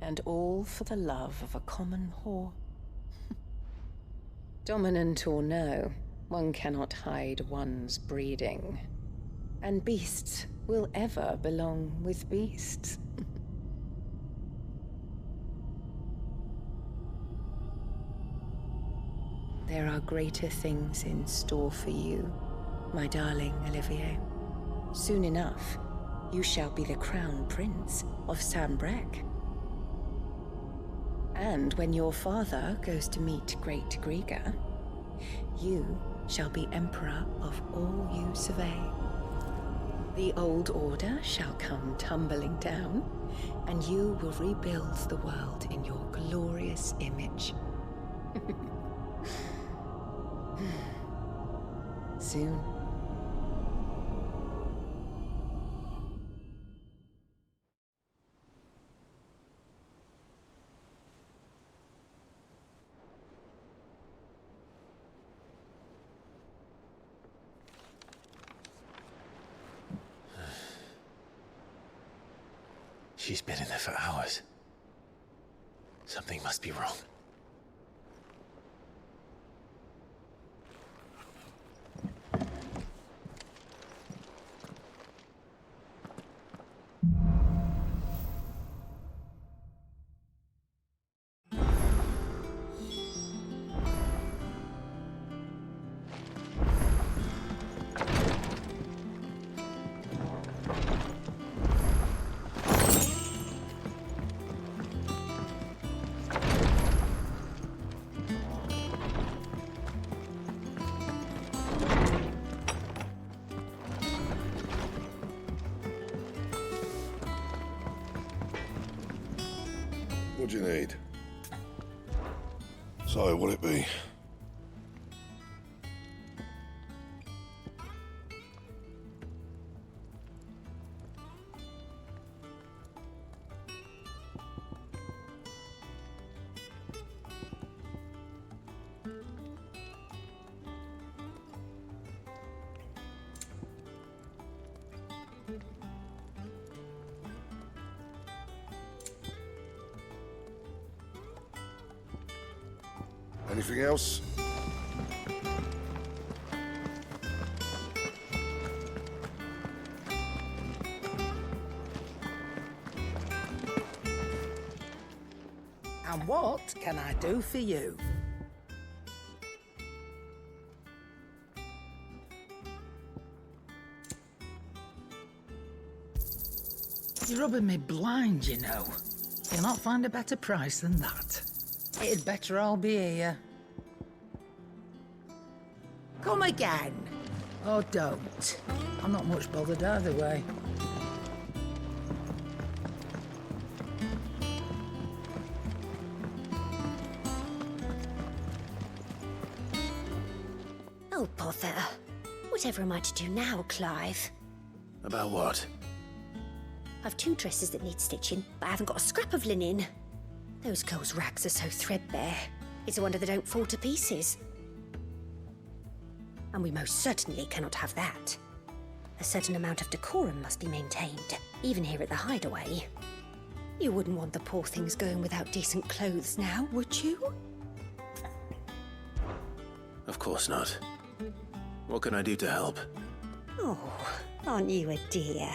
And all for the love of a common whore. Dominant or no, one cannot hide one's breeding. And beasts will ever belong with beasts. There are greater things in store for you, my darling Olivier. Soon enough, you shall be the crown prince of Sambrec. And when your father goes to meet Great Grieger, you shall be emperor of all you survey. The old order shall come tumbling down, and you will rebuild the world in your glorious image. Soon. She's been in there for hours. Something must be wrong. What do you need? So, what'll it be? Anything else? And what can I do for you? You're rubbing me blind, you know. You'll not find a better price than that. It'd better all be here. Come again. Or don't. I'm not much bothered either way. Oh, bother. Whatever am I to do now, Clive? About what? I've 2 dresses that need stitching, but I haven't got a scrap of linen. Those girls' rags are so threadbare. It's a wonder they don't fall to pieces. And we most certainly cannot have that. A certain amount of decorum must be maintained, even here at the hideaway. You wouldn't want the poor things going without decent clothes now, would you? Of course not. What can I do to help? Oh, aren't you a dear?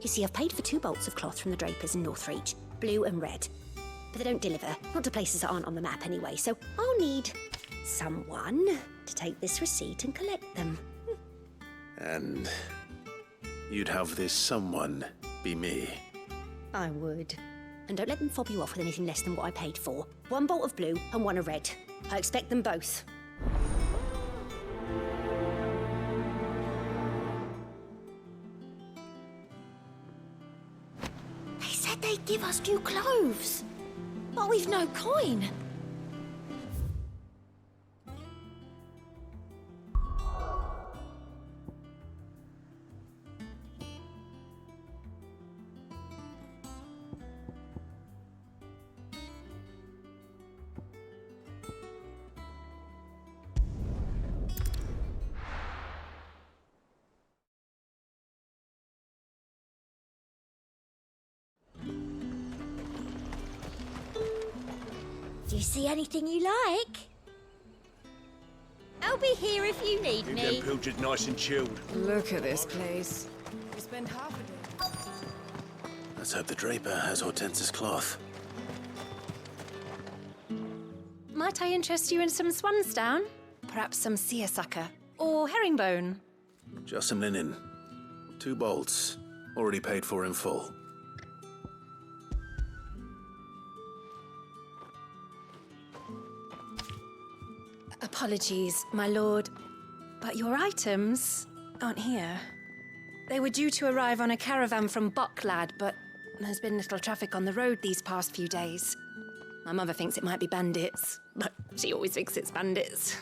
You see, I've paid for 2 bolts of cloth from the drapers in Northreach, blue and red. But they don't deliver, not to places that aren't on the map anyway, so I'll need someone to take this receipt and collect them. And you'd have this someone be me? I would. And don't let them fob you off with anything less than what I paid for. 1 bolt of blue and 1 of red. I expect them both. They said they'd give us new clothes. But we've no coin. Do you see anything you like? I'll be here if you need me. Keep them pilchards nice and chilled. Look at this place. to spend half a day. Let's hope the Draper has Hortense's cloth. Might I interest you in some swansdown? Perhaps some seersucker? Or herringbone? Just some linen. 2 bolts. Already paid for in full. Apologies, my lord, but your items aren't here. They were due to arrive on a caravan from Bucklad, but there's been little traffic on the road these past few days. My mother thinks it might be bandits, but she always thinks it's bandits.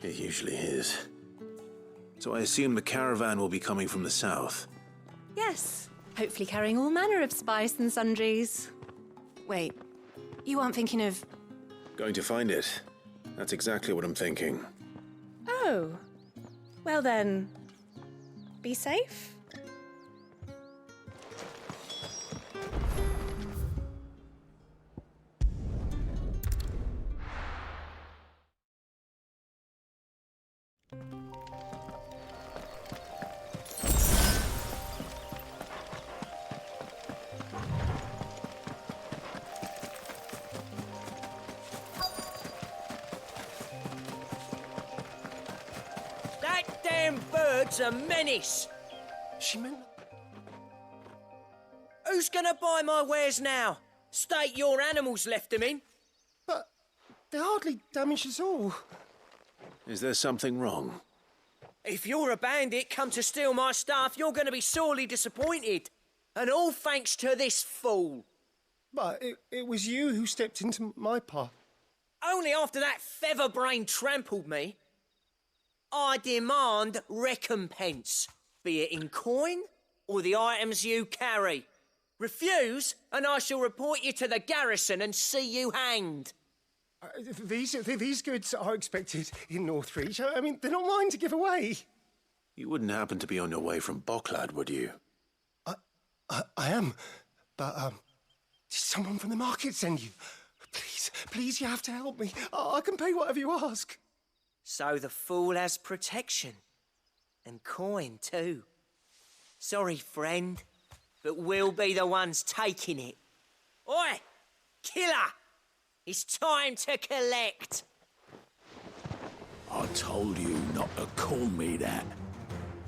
It usually is. So I assume the caravan will be coming from the south. Yes, hopefully carrying all manner of spice and sundries. Wait, you aren't thinking of... Going to find it. That's exactly what I'm thinking. Oh, well then, be safe. Bird's a menace. She meant... Who's gonna buy my wares now? State your animals left them in. But they hardly damaged us all. Is there something wrong? If you're a bandit come to steal my stuff, you're gonna be sorely disappointed. And all thanks to this fool. But it was you who stepped into my path. Only after that feather-brain trampled me. I demand recompense, be it in coin or the items you carry. Refuse, and I shall report you to the garrison and see you hanged. These goods are expected in Northreach. I mean, they're not mine to give away. You wouldn't happen to be on your way from Bucklad, would you? I am, but did someone from the market send you? Please, you have to help me. I can pay whatever you ask. So the fool has protection. And coin, too. Sorry, friend, but we'll be the ones taking it. Oi! Killer! It's time to collect! I told you not to call me that.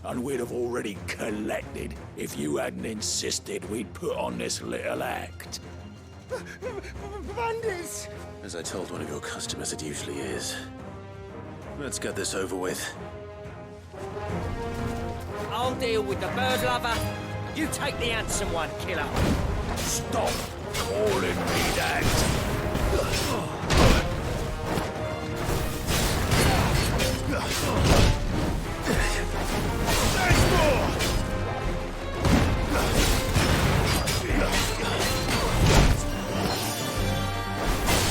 And we'd have already collected if you hadn't insisted we'd put on this little act. Bandits! As I told one of your customers, it usually is. Let's get this over with. I'll deal with the bird lover. You take the handsome one, killer. Stop calling me that. There's more!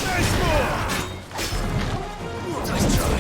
There's more! Nice try.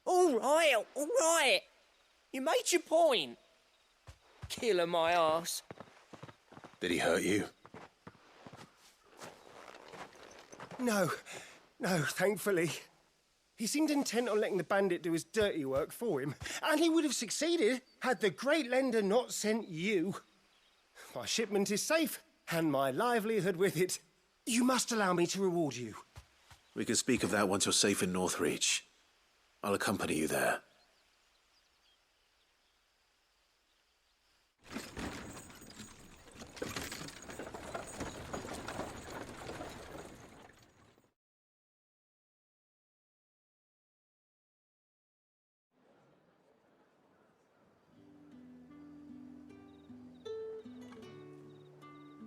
All right. You made your point. Killing my ass. Did he hurt you? No, thankfully. He seemed intent on letting the bandit do his dirty work for him, and he would have succeeded had the great lender not sent you. My shipment is safe, and my livelihood with it. You must allow me to reward you. We can speak of that once you're safe in Northreach. I'll accompany you there.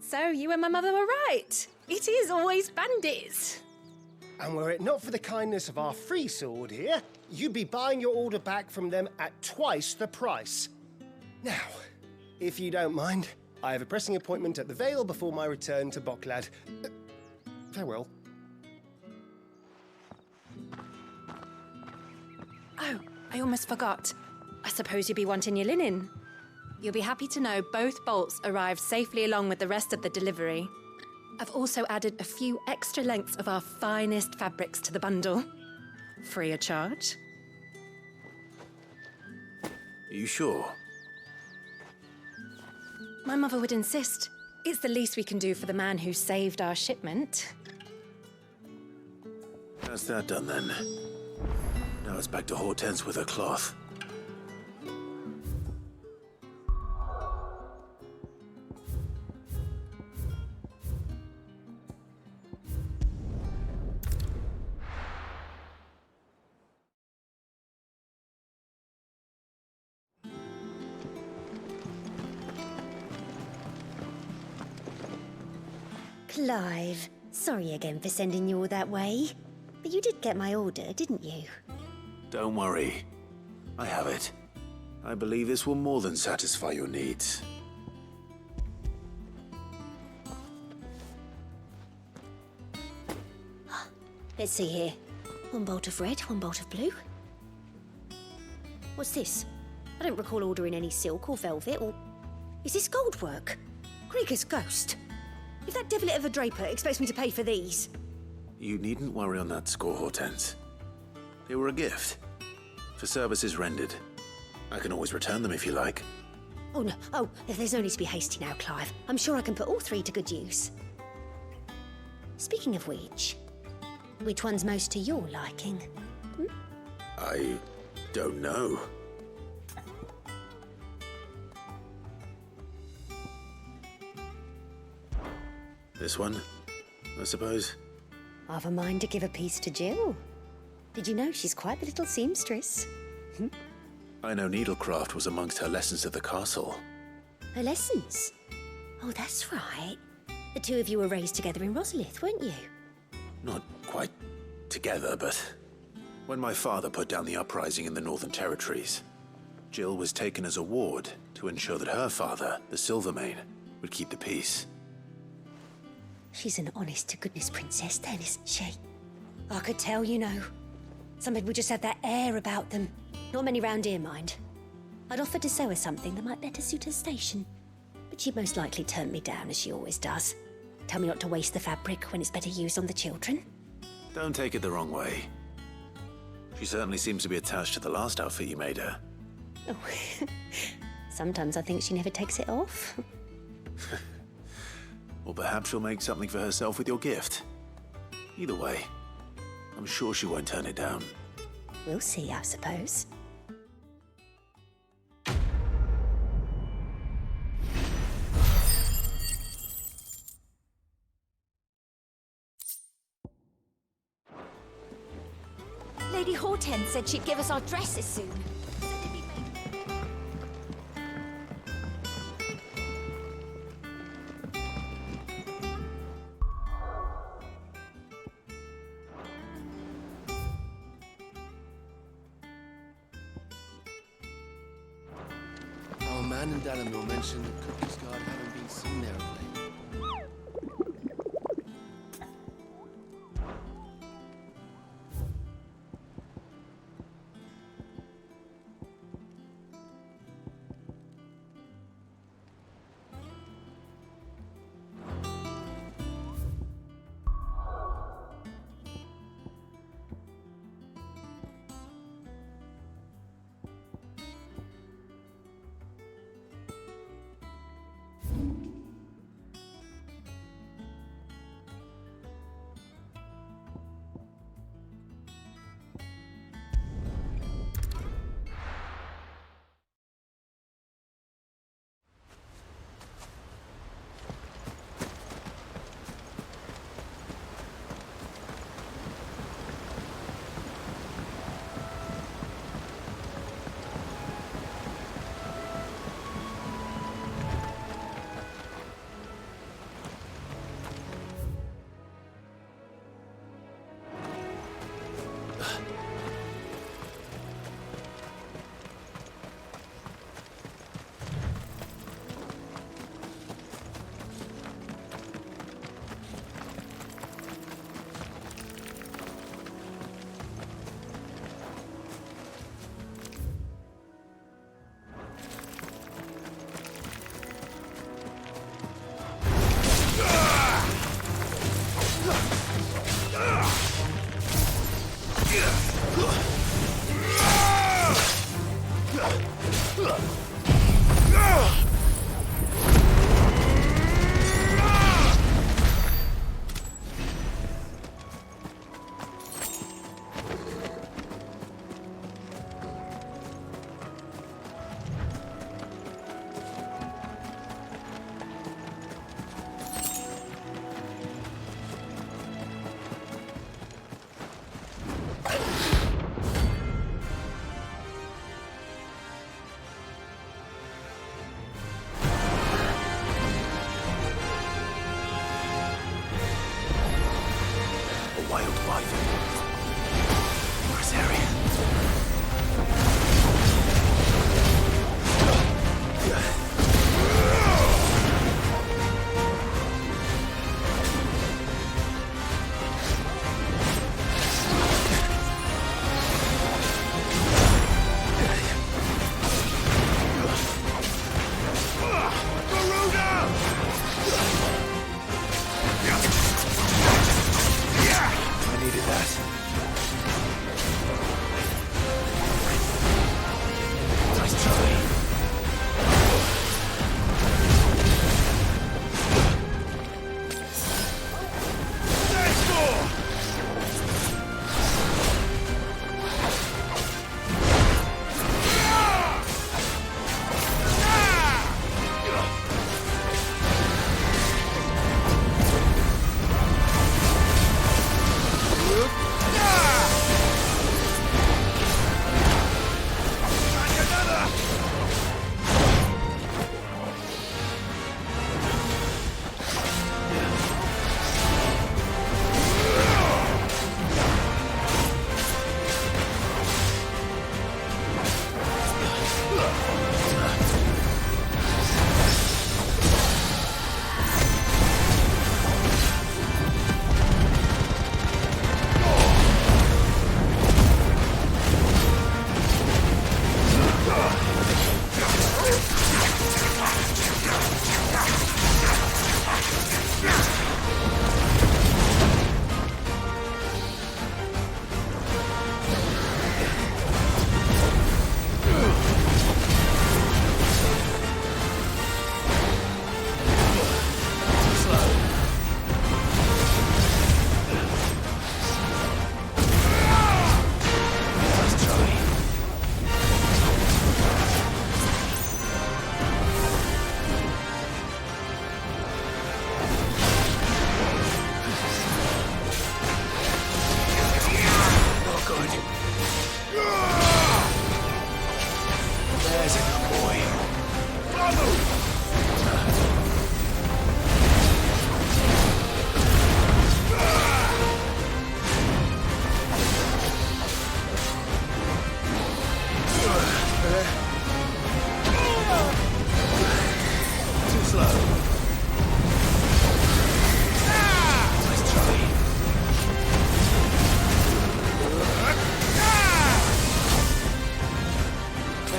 So, you and my mother were right. It is always bandits. And were it not for the kindness of our free sword here, you'd be buying your order back from them at twice the price. Now, if you don't mind, I have a pressing appointment at the Vale before my return to Boklad. Farewell. Oh, I almost forgot. I suppose you'll be wanting your linen. You'll be happy to know both bolts arrived safely along with the rest of the delivery. I've also added a few extra lengths of our finest fabrics to the bundle. Free of charge. Are you sure? My mother would insist. It's the least we can do for the man who saved our shipment. That's that done then. Now it's back to Hortense with her cloth. Clive, sorry again for sending you all that way. But you did get my order, didn't you? Don't worry. I have it. I believe this will more than satisfy your needs. Let's see here. One bolt of red, one bolt of blue. What's this? I don't recall ordering any silk or velvet, or... Is this gold work? Krieger's ghost. If that devilet of a draper expects me to pay for these... You needn't worry on that score, Hortense. They were a gift. For services rendered. I can always return them if you like. Oh, no. Oh, there's no need to be hasty now, Clive. I'm sure I can put all three to good use. Speaking of which one's most to your liking? Hmm? I don't know. This one, I suppose. I've a mind to give a piece to Jill. Did you know she's quite the little seamstress? I know needlecraft was amongst her lessons at the castle. Her lessons? Oh, that's right. The two of you were raised together in Rosalith, weren't you? Not quite together, but when my father put down the uprising in the Northern Territories, Jill was taken as a ward to ensure that her father, the Silvermane, would keep the peace. She's an honest-to-goodness princess then, isn't she? I could tell, you know. Some people just have that air about them. Not many round here, mind. I'd offered to sew her something that might better suit her station. But she'd most likely turn me down, as she always does. Tell me not to waste the fabric when it's better used on the children. Don't take it the wrong way. She certainly seems to be attached to the last outfit you made her. Oh, sometimes I think she never takes it off. Or perhaps she'll make something for herself with your gift. Either way, I'm sure she won't turn it down. We'll see, I suppose. Lady Hortense said she'd give us our dresses soon. Our man in Dalamil mentioned that Cookie's Guard haven't been seen there of late.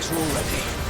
better already.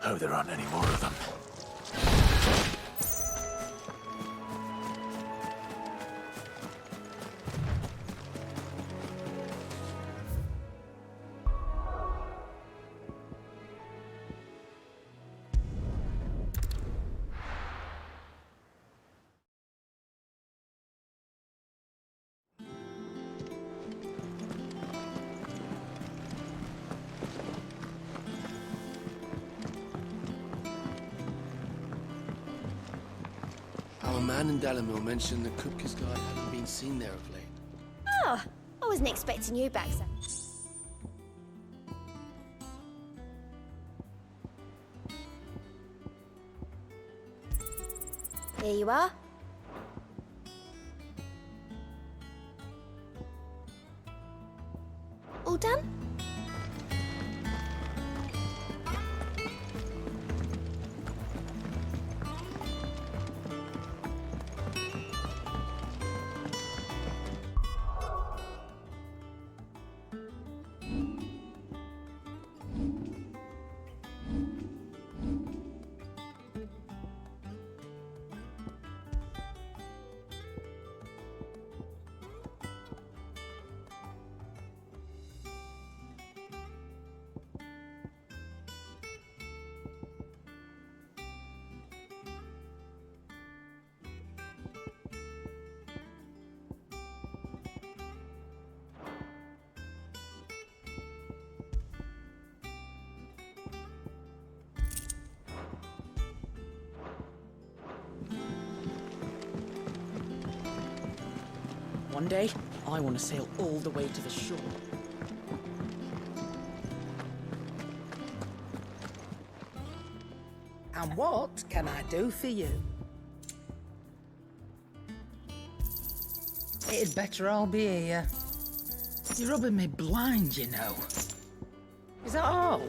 Hope there aren't any more of them. Our man in Dalamil mentioned the Kupka's guard hadn't been seen there of late. Oh, I wasn't expecting you back, sir. Here you are. All done? One day, I want to sail all the way to the shore. And what can I do for you? It'd better all be here. You're rubbing me blind, you know. Is that all?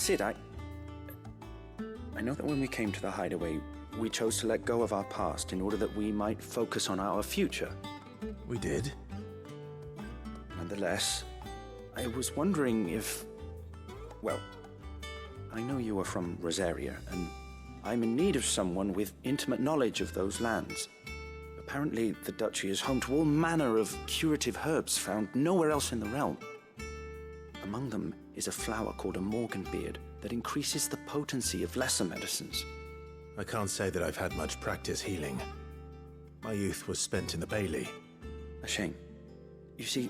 Sid, I know that when we came to the hideaway, we chose to let go of our past in order that we might focus on our future. We did. Nonetheless, I was wondering if... Well, I know you are from Rosaria, and I'm in need of someone with intimate knowledge of those lands. Apparently, the duchy is home to all manner of curative herbs found nowhere else in the realm. Among them is a flower called a morganbeard that increases the potency of lesser medicines. I can't say that I've had much practice healing. My youth was spent in the Bailey. A shame. You see,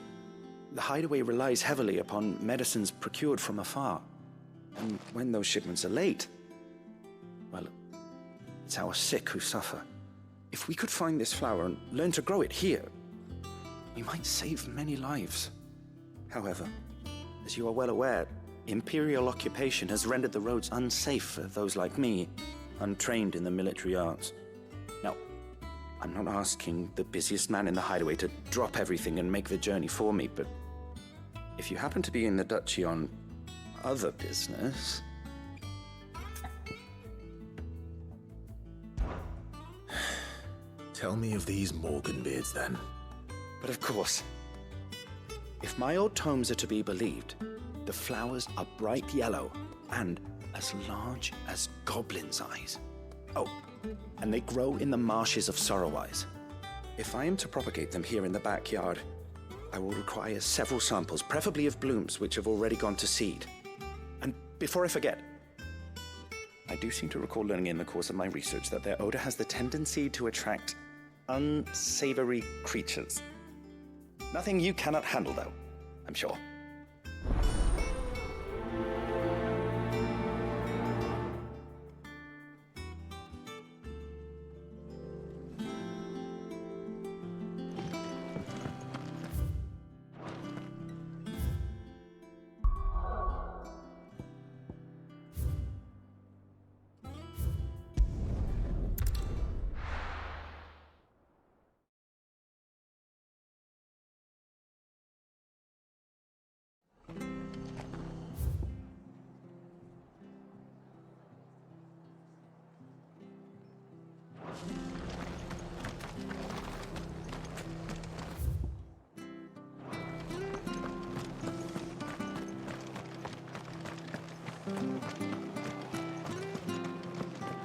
the hideaway relies heavily upon medicines procured from afar. And when those shipments are late, well, it's our sick who suffer. If we could find this flower and learn to grow it here, we might save many lives. However, as you are well aware, Imperial occupation has rendered the roads unsafe for those like me, untrained in the military arts. Now, I'm not asking the busiest man in the hideaway to drop everything and make the journey for me, but if you happen to be in the duchy on other business... Tell me of these morganbeards, then. But of course. If my old tomes are to be believed, the flowers are bright yellow and as large as goblins' eyes. Oh, and they grow in the marshes of Sorrowwise. If I am to propagate them here in the backyard, I will require several samples, preferably of blooms which have already gone to seed. And before I forget, I do seem to recall learning in the course of my research that their odor has the tendency to attract unsavory creatures. Nothing you cannot handle, though, I'm sure.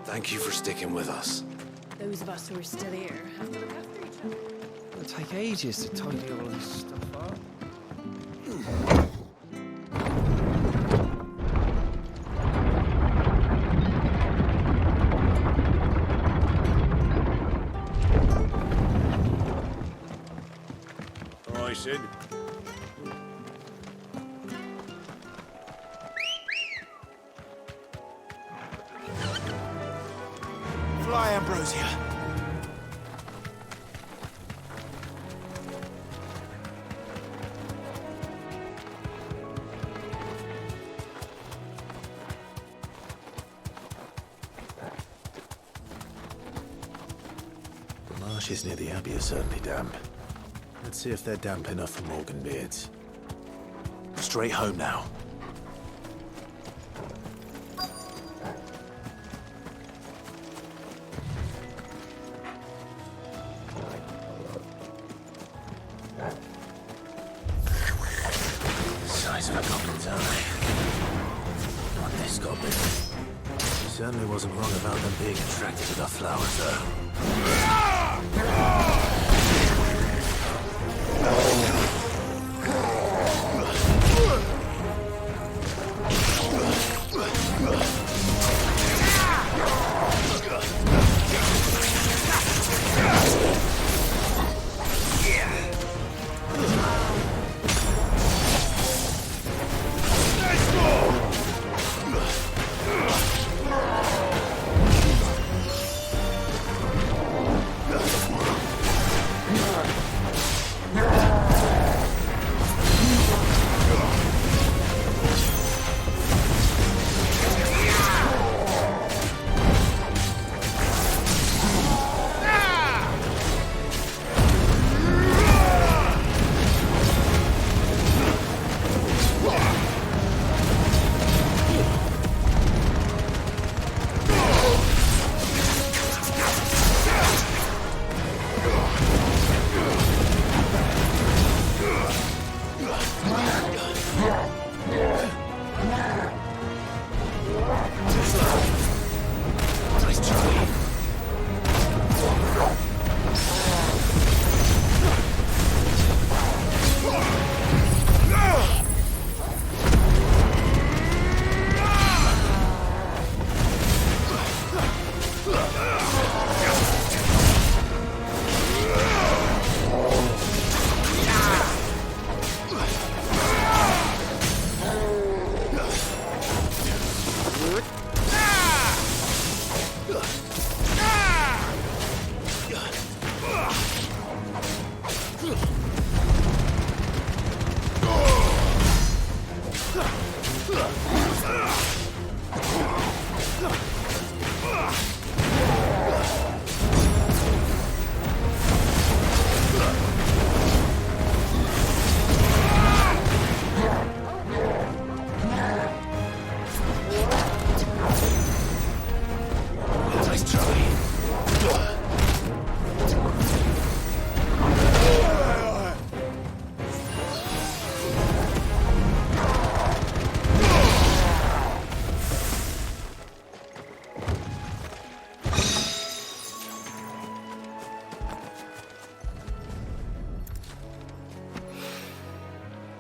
Thank you for sticking with us. Those of us who are still here have to look after each other. It'll take ages to tidy all this stuff up. All right, Sid. Fly, Ambrosia. The marshes near the Abbey are certainly damp. Let's see if they're damp enough for morganbeards. Straight home now. Size of a goblin's eye. Not this goblin. He certainly wasn't wrong about them being attracted to the flowers, though.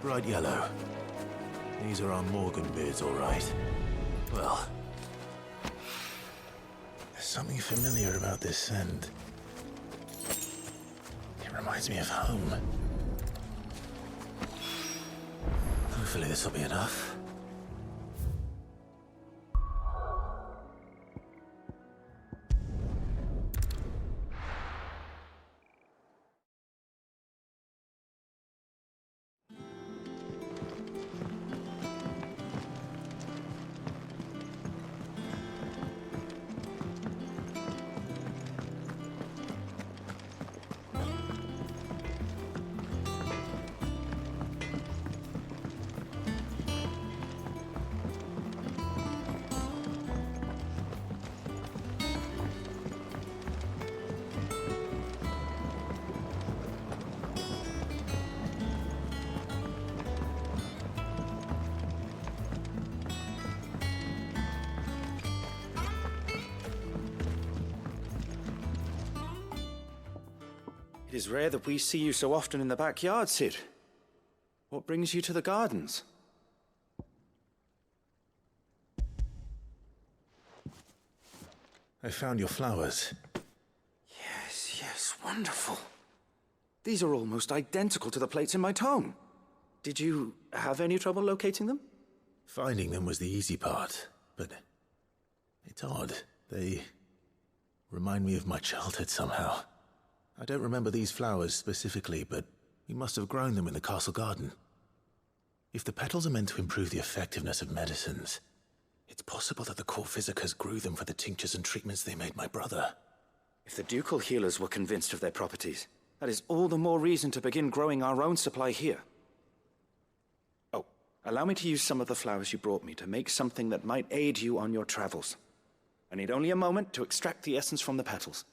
bright yellow. These are our Morganbeards, all right. Well, there's something familiar about this scent. It reminds me of home. Hopefully this will be enough. It is rare that we see you so often in the backyard, Cid. What brings you to the gardens? I found your flowers. Yes, wonderful. These are almost identical to the plates in my tome. Did you have any trouble locating them? Finding them was the easy part, but it's odd. They remind me of my childhood somehow. I don't remember these flowers specifically, but we must have grown them in the castle garden. If the petals are meant to improve the effectiveness of medicines, it's possible that the core physicers grew them for the tinctures and treatments they made my brother. If the ducal healers were convinced of their properties, that is all the more reason to begin growing our own supply here. Oh, allow me to use some of the flowers you brought me to make something that might aid you on your travels. I need only a moment to extract the essence from the petals.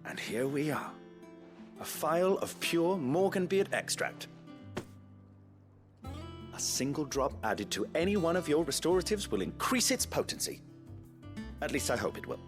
And here we are. A phial of pure Morganbeard extract. A single drop added to any one of your restoratives will increase its potency. At least I hope it will.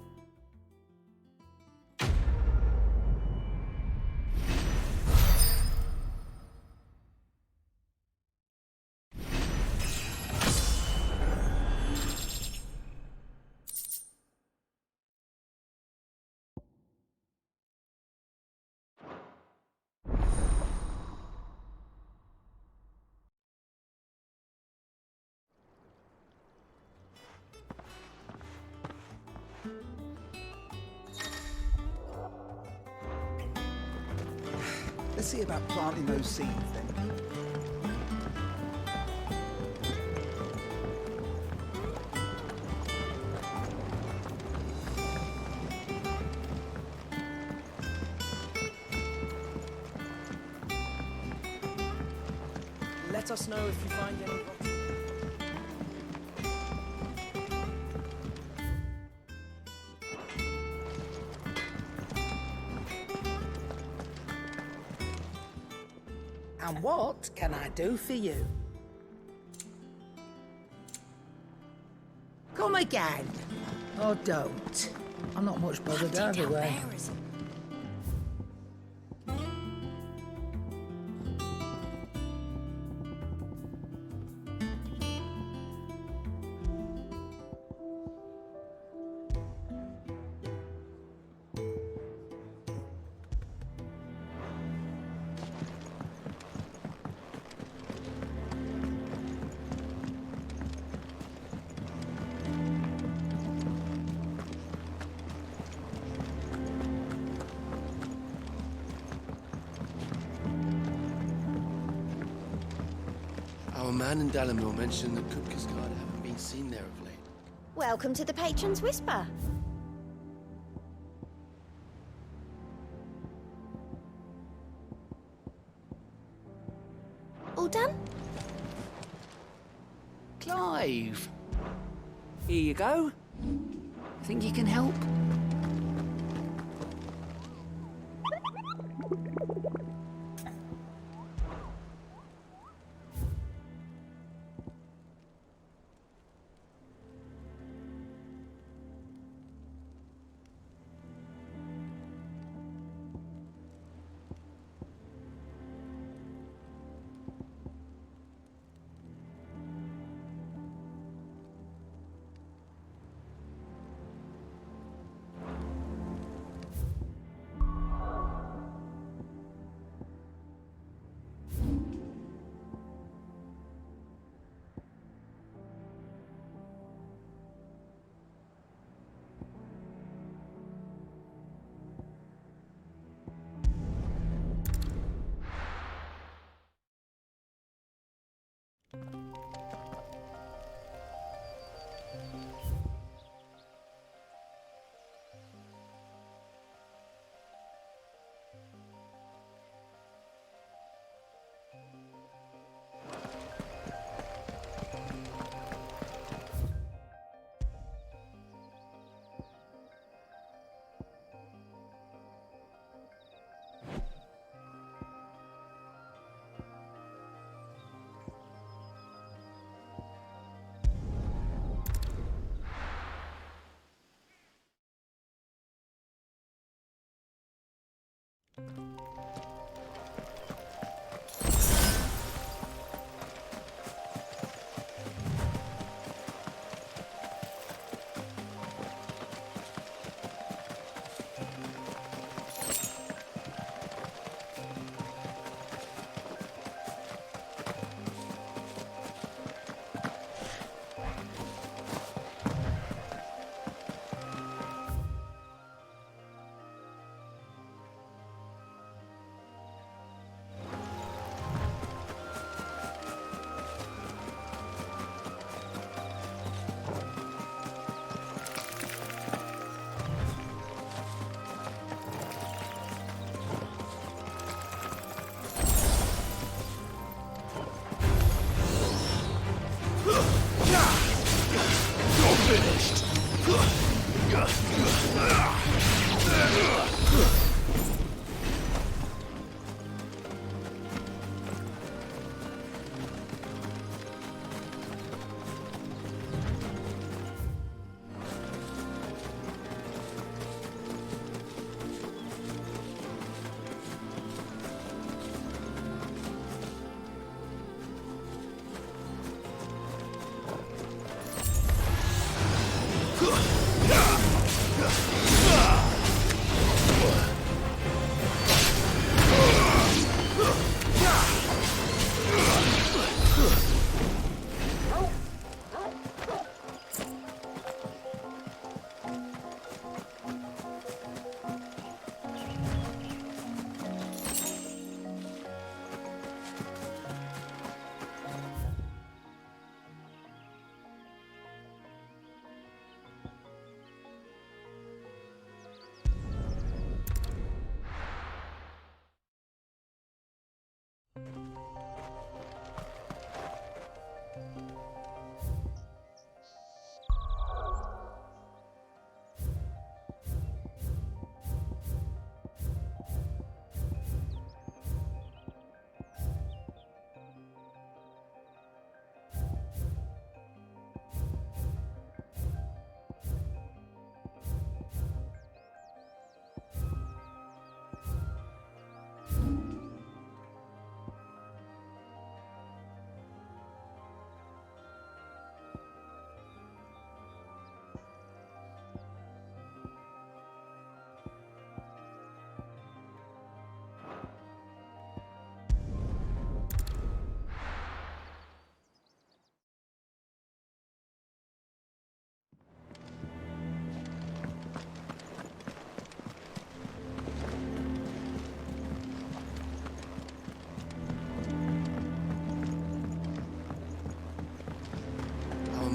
Let's see about planting those seeds then. Let us know if you find any. And what can I do for you? Come again. Or don't. I'm not much bothered either way. Our man in Dalamil mentioned that Kupka's guard haven't been seen there of late. Welcome to the Patron's Whisper. All done? Clive! Here you go. Think you can help?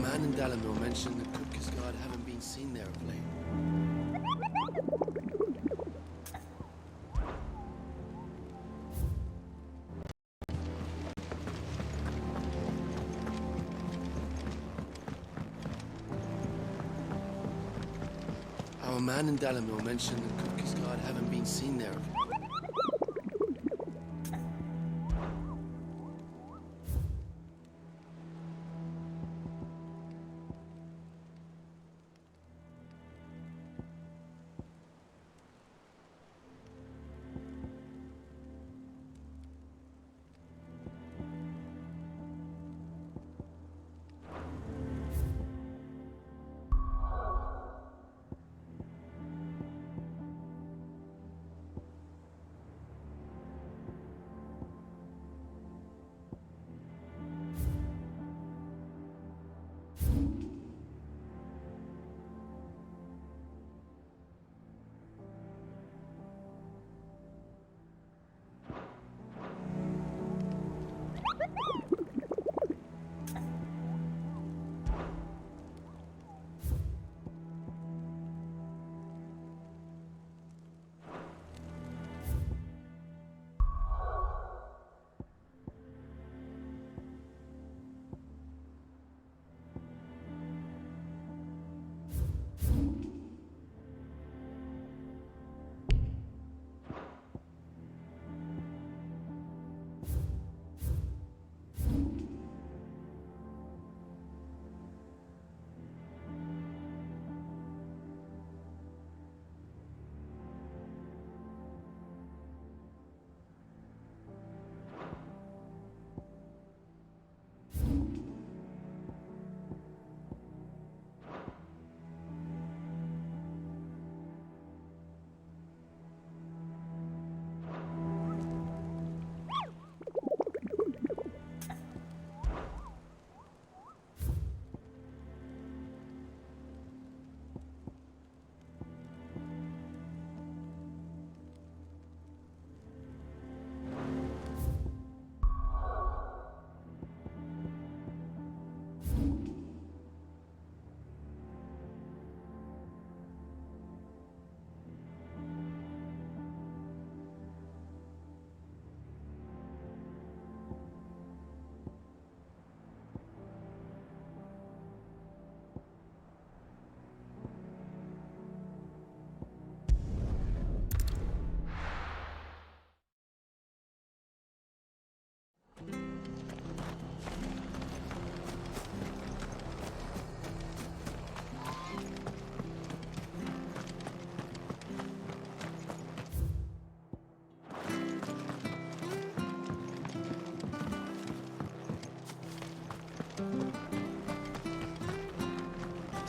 Man in Dalamil mentioned that Kupka's guard haven't been seen there of late. Our man in Dalamil mentioned that Kupka's guard haven't been seen there of late.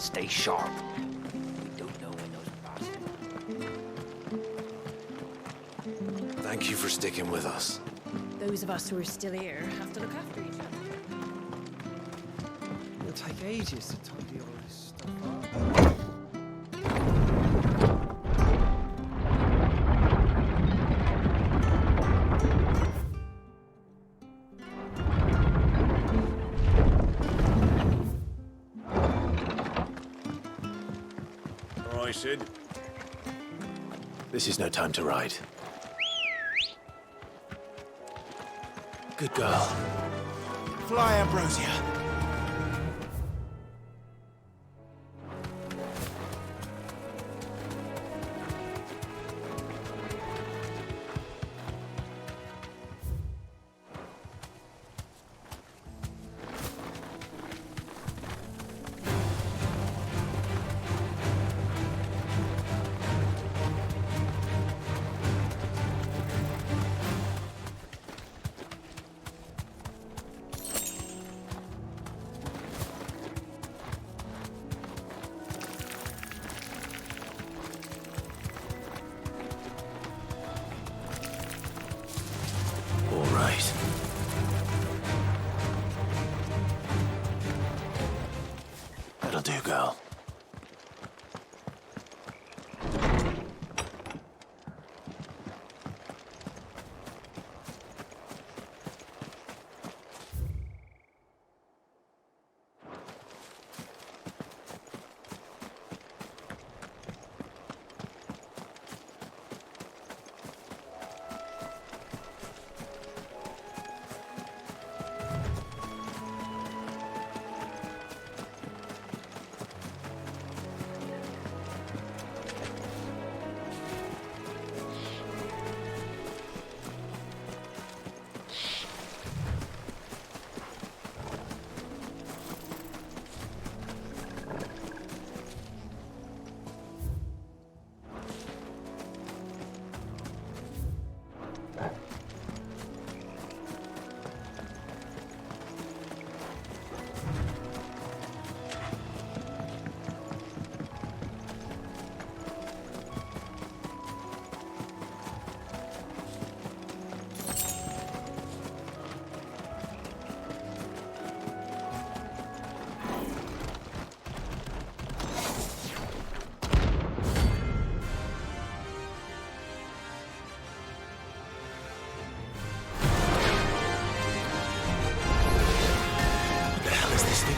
Stay sharp. We don't know when those bastards... Thank you for sticking with us. Those of us who are still here have to look after each other. It'll take ages to tidy all this stuff up. All right, Sid. This is no time to ride. Good girl. Fly, Ambrosia. That'll do, girl.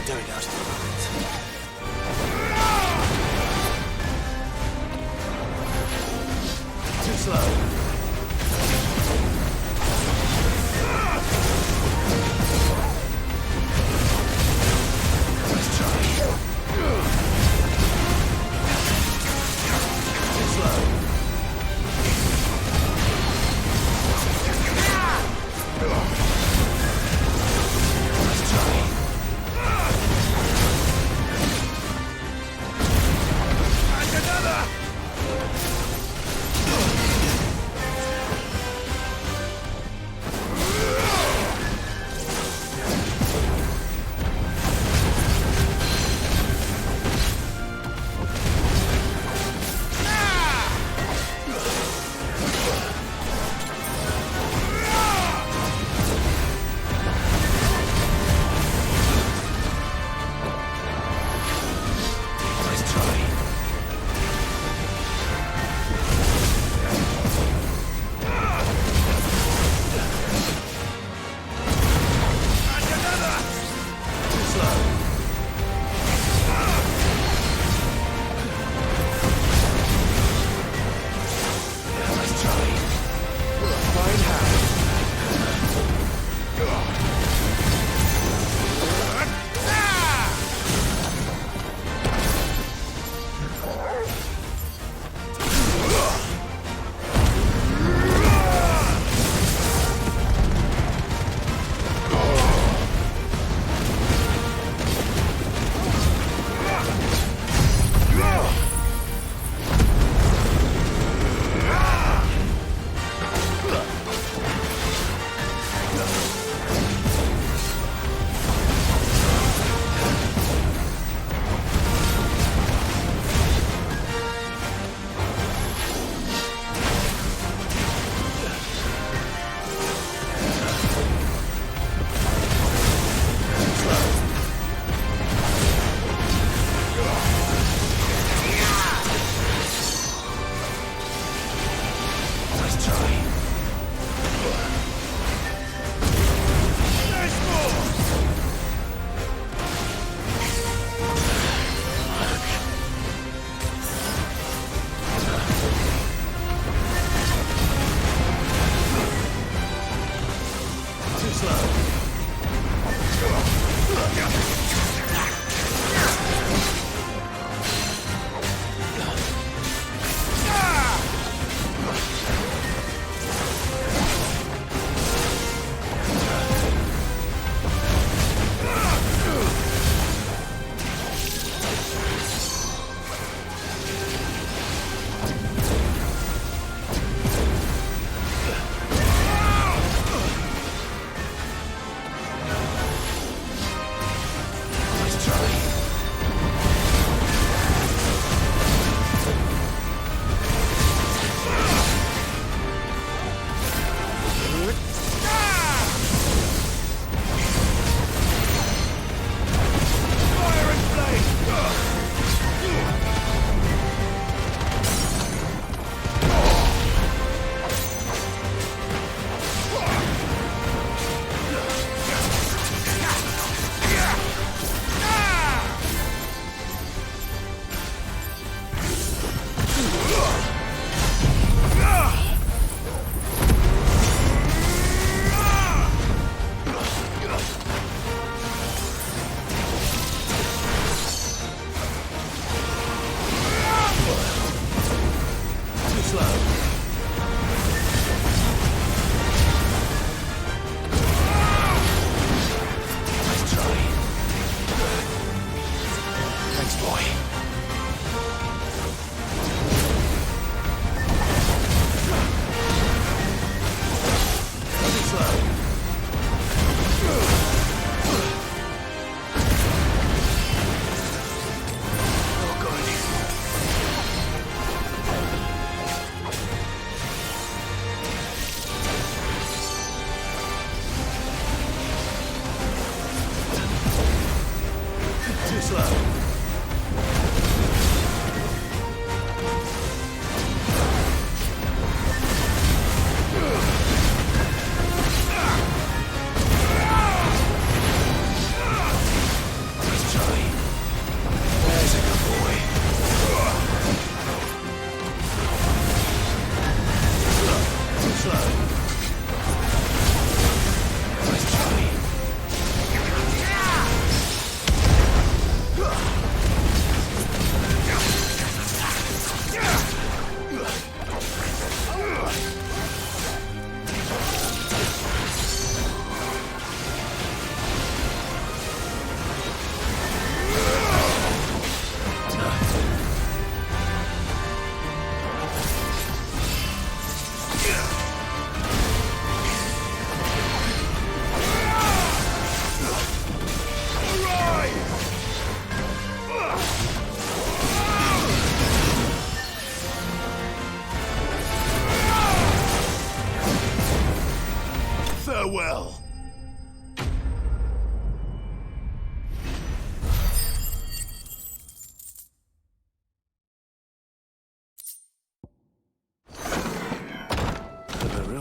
Doing out of the moment. Too slow. Let's try. Too slow. Let's try.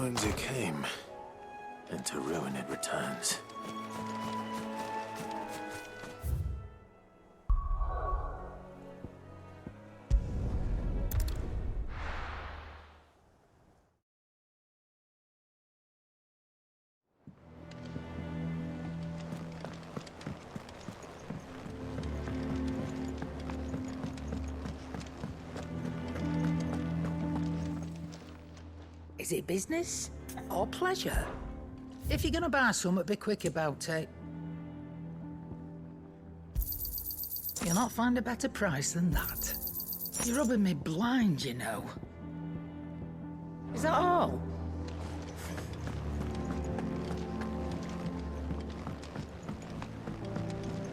ruins it came, and to ruin it returns. Is it business or pleasure? If you're gonna buy something, be quick about it. You'll not find a better price than that. You're rubbing me blind, you know. Is that all?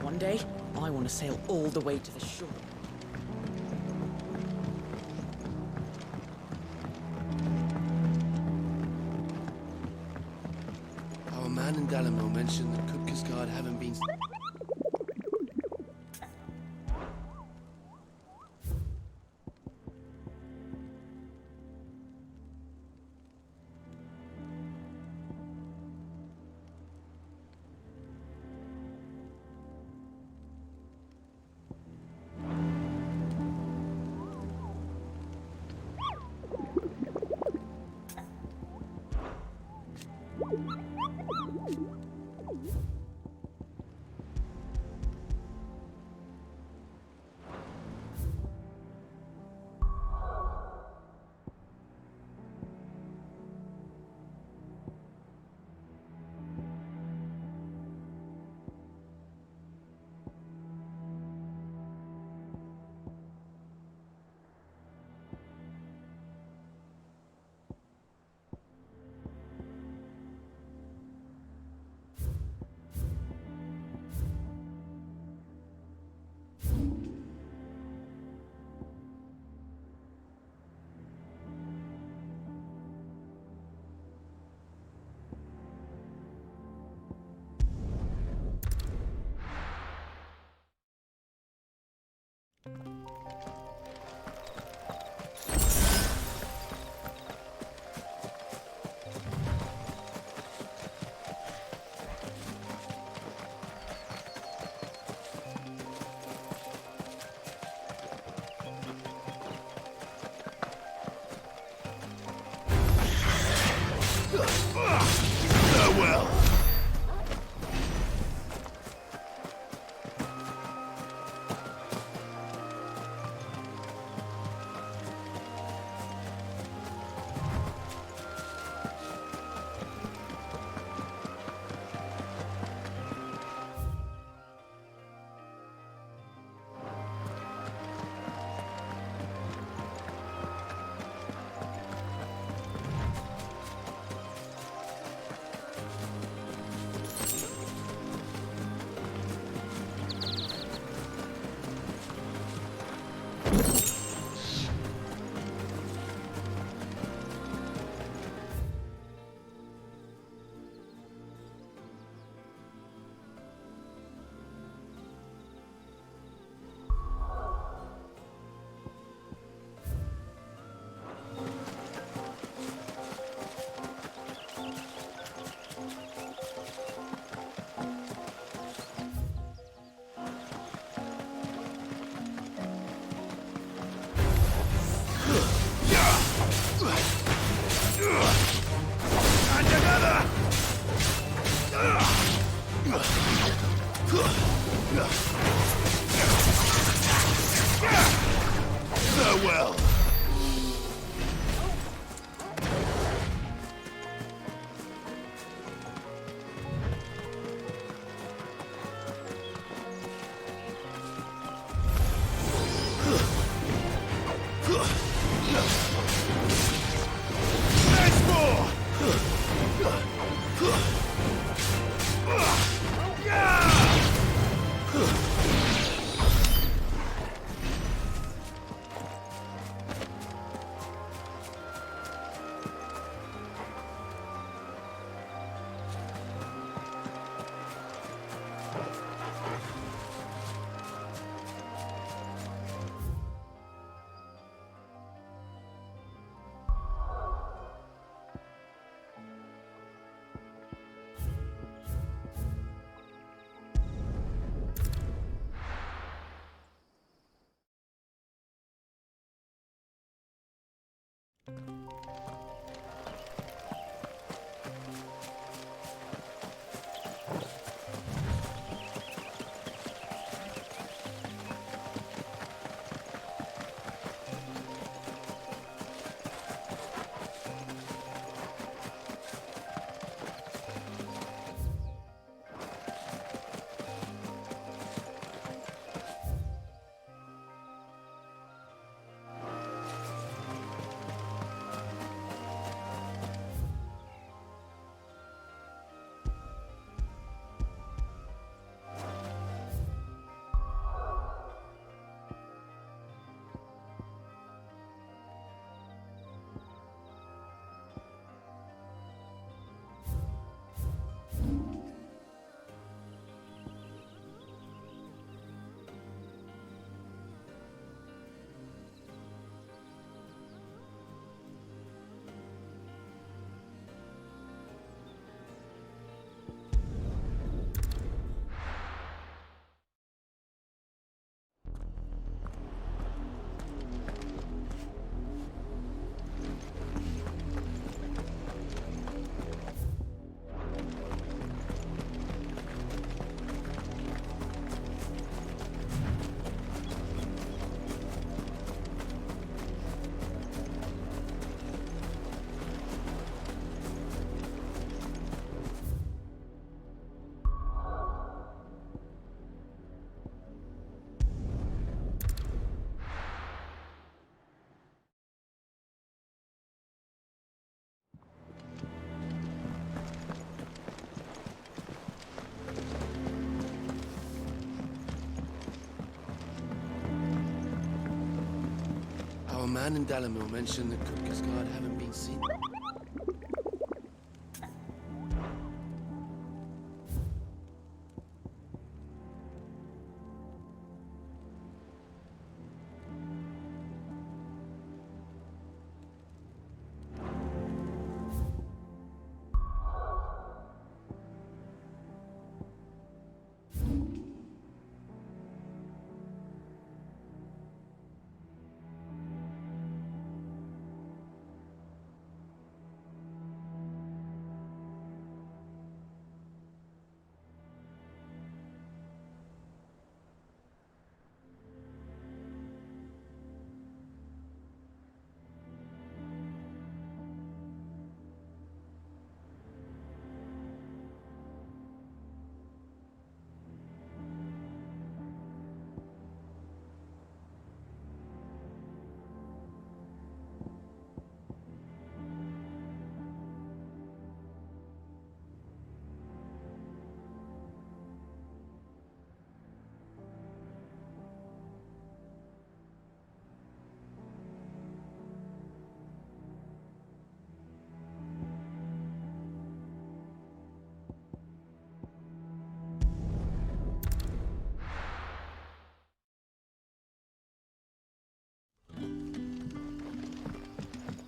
One day, I want to sail all the way to the shore. Our man in Dalamo mentioned that Kupka's guard haven't been... Farewell. Farewell. Our man in Dalamil mentioned the Cookies Guard haven't been seen.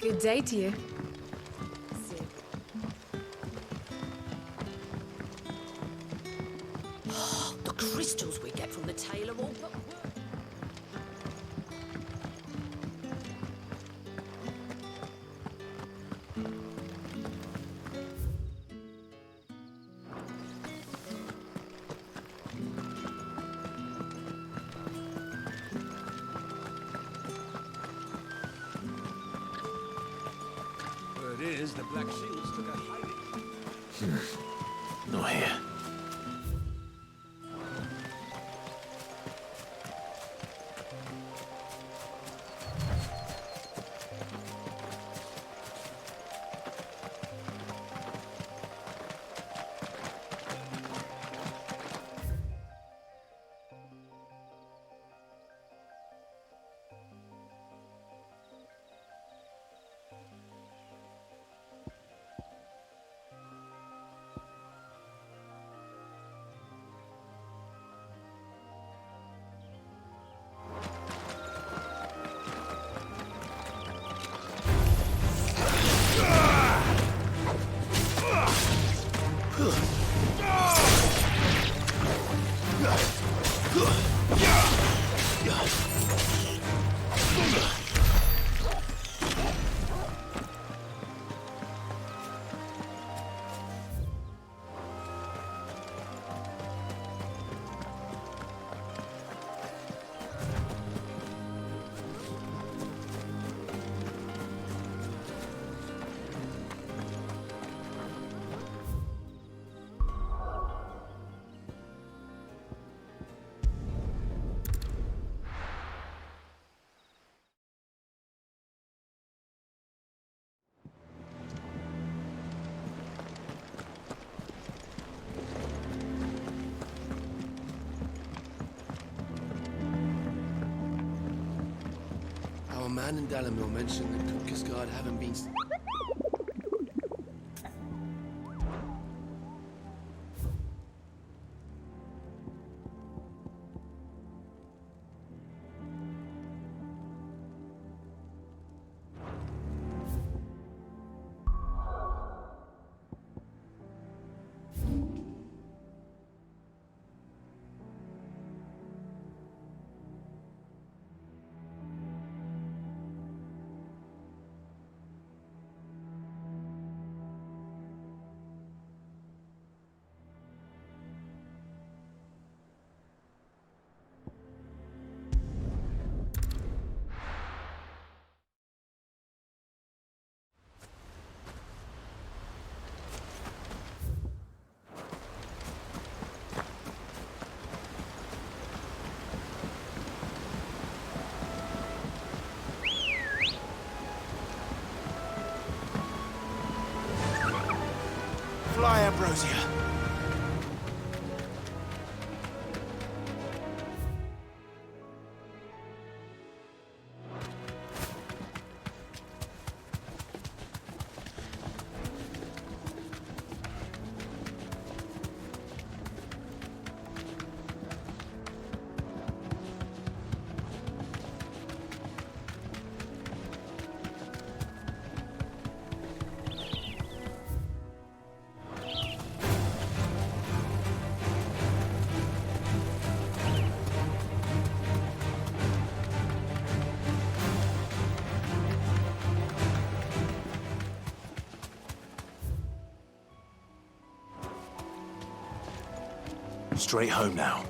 Good day to you. The crystals we get from the tailor all but The Black Shields took a hiding. Not here. man in Dalamil mentioned that Kupka's guard haven't been... Fly, Ambrosia. Straight home now.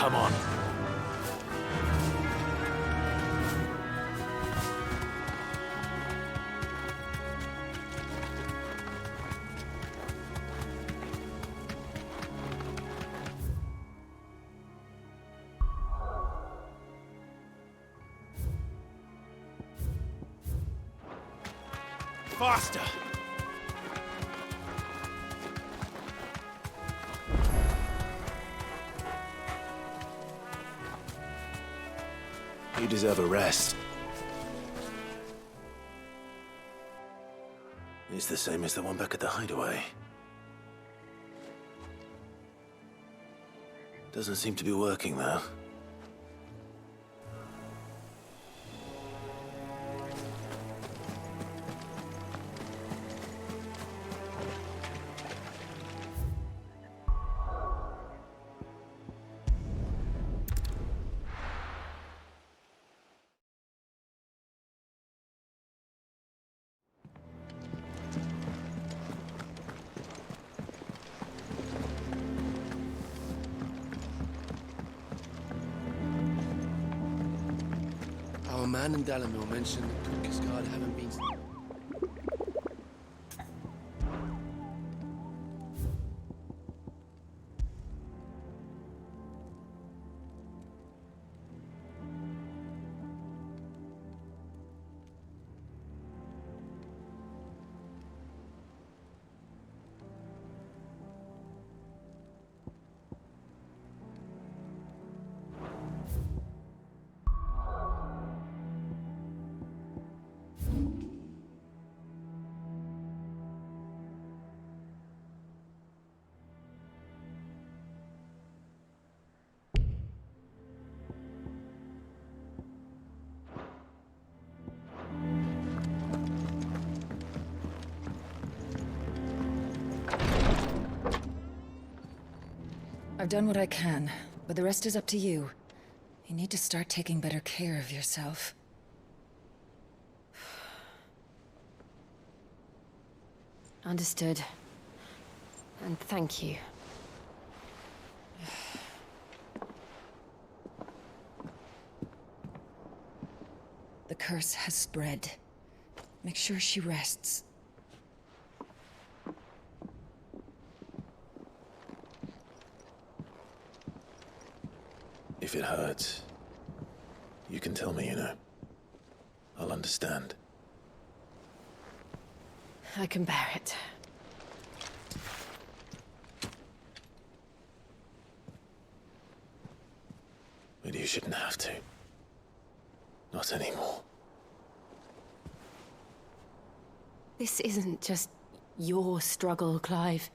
Come on. Faster! You deserve a rest. It's the same as the one back at the hideaway. Doesn't seem to be working, though. Our man in Dalamil mentioned the Cookies Guard haven't been... I've done what I can, but the rest is up to you. You need to start taking better care of yourself. Understood. And thank you. The curse has spread. Make sure she rests. If it hurts, you can tell me, you know. I'll understand. I can bear it. But you shouldn't have to. Not anymore. This isn't just your struggle, Clive.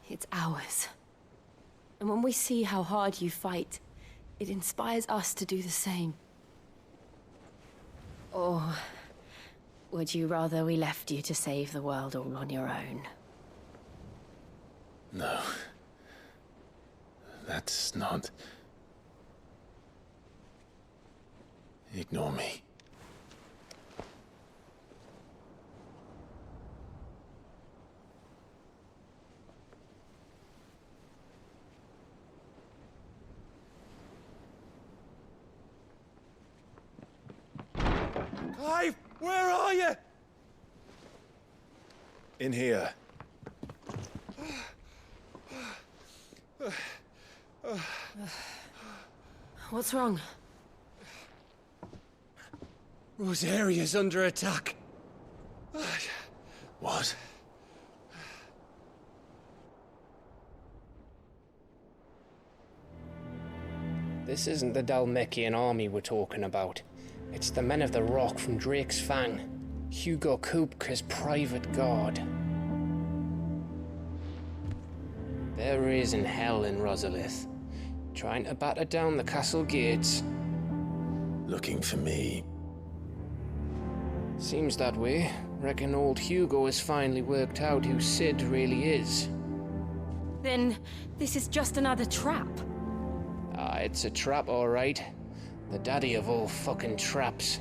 It's ours. And when we see how hard you fight, it inspires us to do the same. Or would you rather we left you to save the world all on your own? No. That's not... Ignore me. Clive, where are you? In here. What's wrong? Rosaria's under attack. What? This isn't the Dalmekian army we're talking about. It's the men of the Rock from Drake's Fang. Hugo Kupka's private guard. There is in hell in Rosalith, trying to batter down the castle gates. Looking for me. Seems that way. Reckon old Hugo has finally worked out who Sid really is. Then this is just another trap. Ah, it's a trap, all right. The daddy of all fucking traps.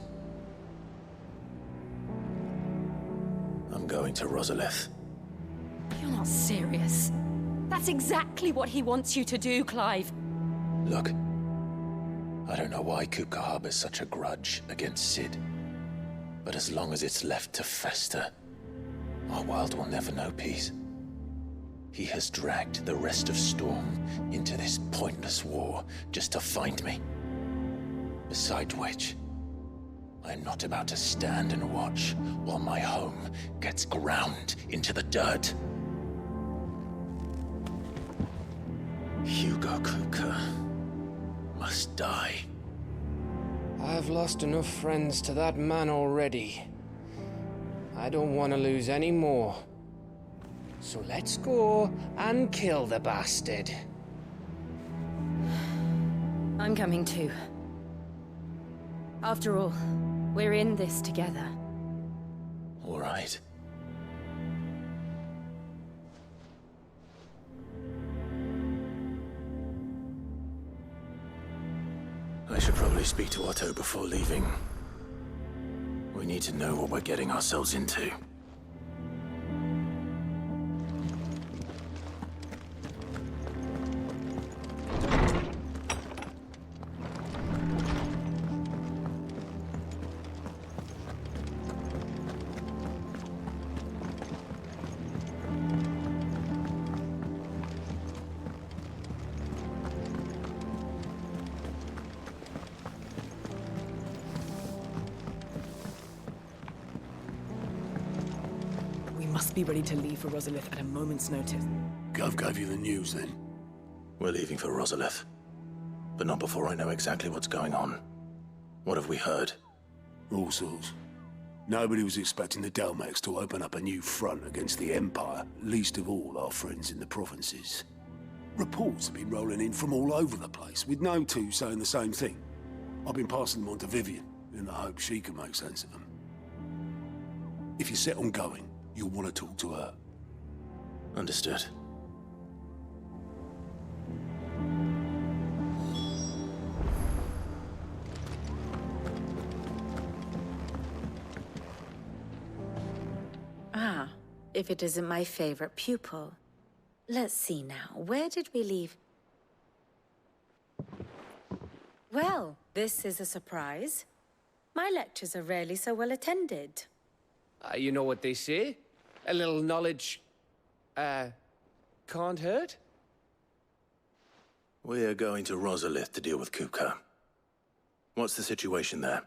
I'm going to Rosalith. You're not serious. That's exactly what he wants you to do, Clive. Look, I don't know why Kupka harbors such a grudge against Cid, but as long as it's left to fester, our world will never know peace. He has dragged the rest of Storm into this pointless war just to find me. Besides which, I am not about to stand and watch while my home gets ground into the dirt. Hugo Kupka must die. I've lost enough friends to that man already. I don't want to lose any more. So let's go and kill the bastard. I'm coming too. After all, we're in this together. All right. I should probably speak to Otto before leaving. We need to know what we're getting ourselves into. Be ready to leave for Rosalith at a moment's notice. Gov gave you the news then? We're leaving for Rosalith, but not before I know exactly what's going on. What have we heard? All sorts. Nobody was expecting the Dalmex to open up a new front against the Empire, least of all our friends in the provinces. Reports have been rolling in from all over the place, with no two saying the same thing. I've been passing them on to Vivian, in the hope she can make sense of them. If you're set on going, you'll want to talk to her. Understood. Ah, if it isn't my favorite pupil. Let's see now, where did we leave? Well, this is a surprise. My lectures are rarely so well attended. You know what they say? A little knowledge, can't hurt? We're going to Rosalith to deal with Kupka. What's the situation there?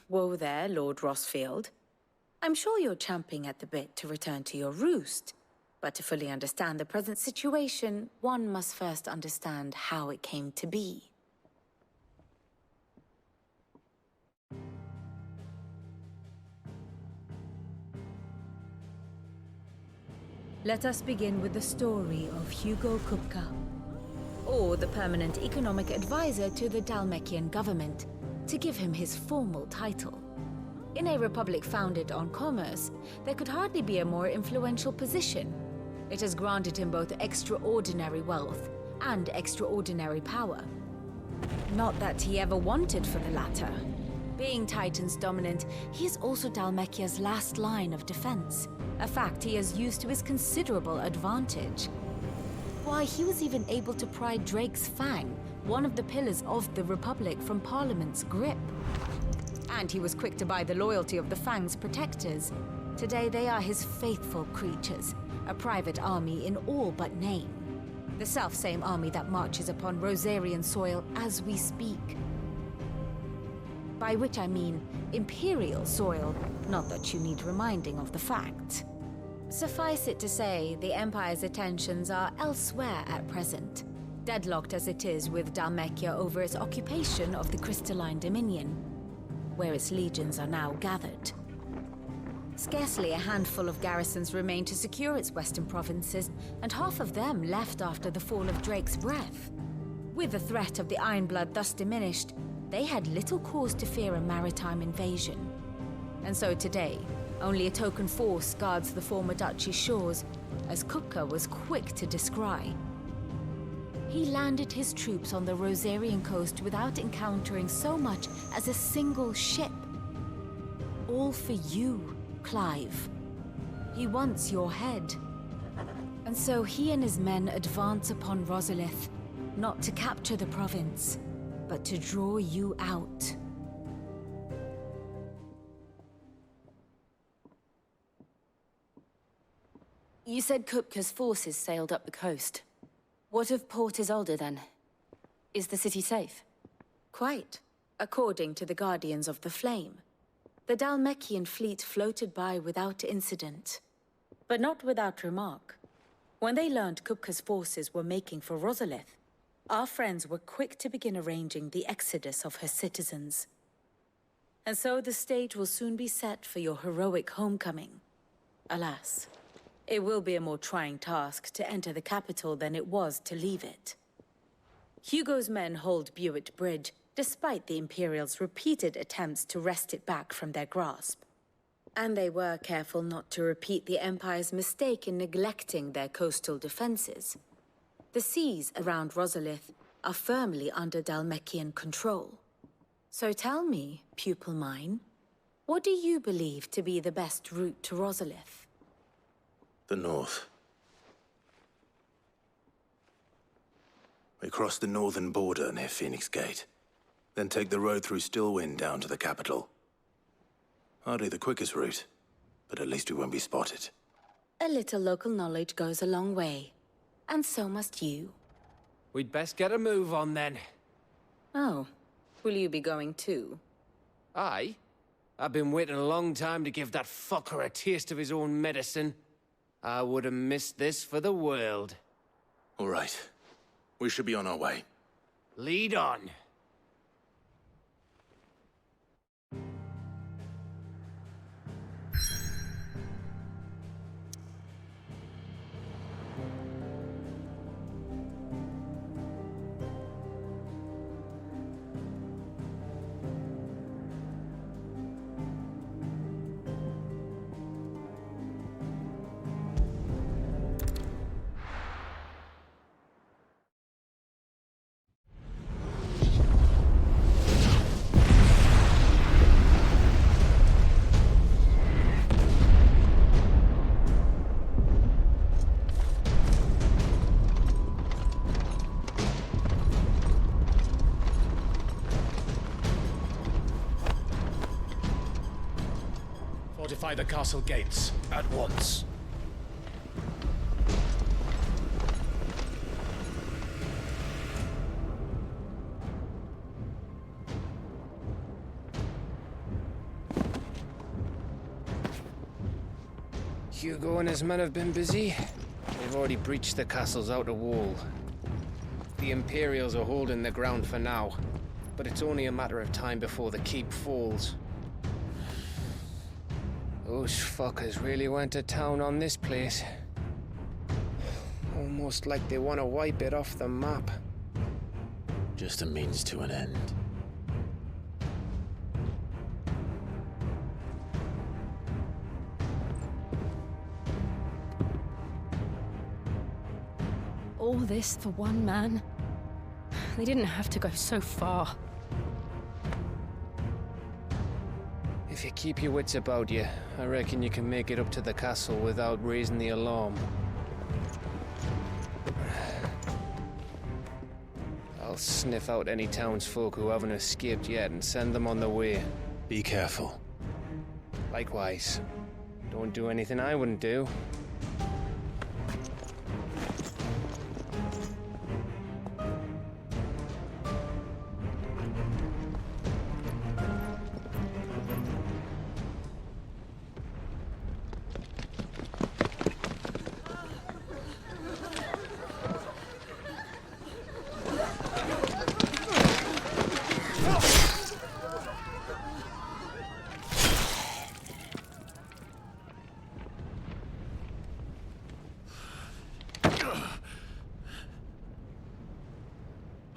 Whoa there, Lord Rosfield. I'm sure you're champing at the bit to return to your roost. But to fully understand the present situation, one must first understand how it came to be. Let us begin with the story of Hugo Kupka, or the permanent economic advisor to the Dalmekian government, to give him his formal title. In a republic founded on commerce, there could hardly be a more influential position. It has granted him both extraordinary wealth and extraordinary power. Not that he ever wanted for the latter. Being Titan's dominant, he is also Dalmekia's last line of defense, a fact he has used to his considerable advantage. Why, he was even able to pry Drake's Fang, one of the pillars of the Republic, from Parliament's grip. And he was quick to buy the loyalty of the Fang's protectors. Today they are his faithful creatures, a private army in all but name. The self-same army that marches upon Rosarian soil as we speak. By which I mean Imperial soil, not that you need reminding of the fact. Suffice it to say, the Empire's attentions are elsewhere at present, deadlocked as it is with Dalmekia over its occupation of the Crystalline Dominion, where its legions are now gathered. Scarcely a handful of garrisons remain to secure its western provinces, and half of them left after the fall of Drake's Breath. With the threat of the Ironblood thus diminished, they had little cause to fear a maritime invasion. And so today, only a token force guards the former duchy's shores, as Kupka was quick to descry. He landed his troops on the Rosarian coast without encountering so much as a single ship. All for you, Clive. He wants your head. And so he and his men advance upon Rosalith, not to capture the province, but to draw you out. You said Kupka's forces sailed up the coast. What of Port Isolde, then? Is the city safe? Quite, according to the Guardians of the Flame. The Dhalmekian fleet floated by without incident. But not without remark. When they learned Kupka's forces were making for Rosalith, our friends were quick to begin arranging the exodus of her citizens. And so the stage will soon be set for your heroic homecoming. Alas, it will be a more trying task to enter the capital than it was to leave it. Hugo's men hold Buet Bridge, despite the Imperials' repeated attempts to wrest it back from their grasp. And they were careful not to repeat the Empire's mistake in neglecting their coastal defenses. The seas around Rosalith are firmly under Dhalmekian control. So tell me, pupil mine, what do you believe to be the best route to Rosalith? The north. We cross the northern border near Phoenix Gate, then take the road through Stillwind down to the capital. Hardly the quickest route, but at least we won't be spotted. A little local knowledge goes a long way, and so must you. We'd best get a move on then. Oh, will you be going too? Aye. I've been waiting a long time to give that fucker a taste of his own medicine. I would have missed this for the world. All right. We should be on our way. Lead on. Fortify the castle gates at once. Hugo and his men have been busy. They've already breached the castle's outer wall. The Imperials are holding the ground for now, but it's only a matter of time before the keep falls. Those fuckers really went to town on this place. Almost like they want to wipe it off the map. Just a means to an end. All this for one man? They didn't have to go so far. If you keep your wits about you, I reckon you can make it up to the castle without raising the alarm. I'll sniff out any townsfolk who haven't escaped yet and send them on their way. Be careful. Likewise. Don't do anything I wouldn't do.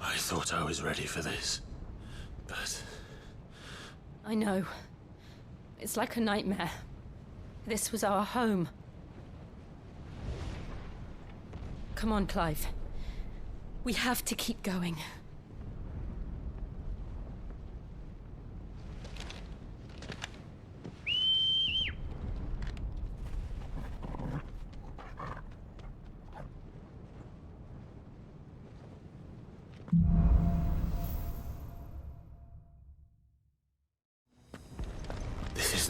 I thought I was ready for this, but... I know. It's like a nightmare. This was our home. Come on, Clive. We have to keep going.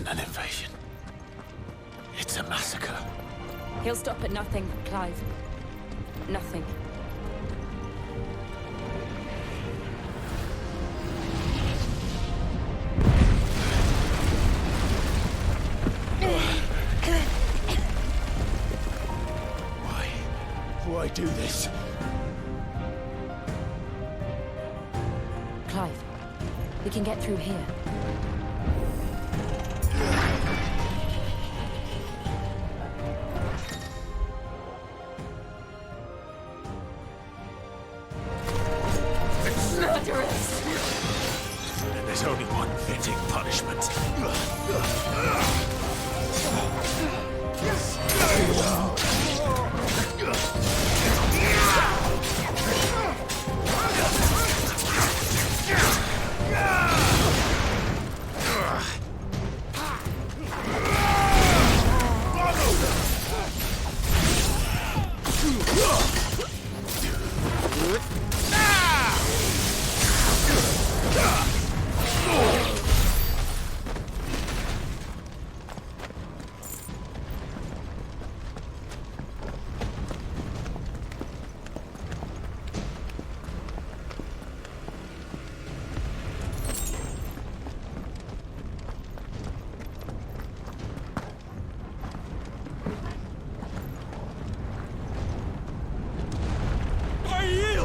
isn't an invasion. It's a massacre. He'll stop at nothing, Clive. Nothing. Why do this? Clive, we can get through here. Murderous! And there's only one fitting punishment.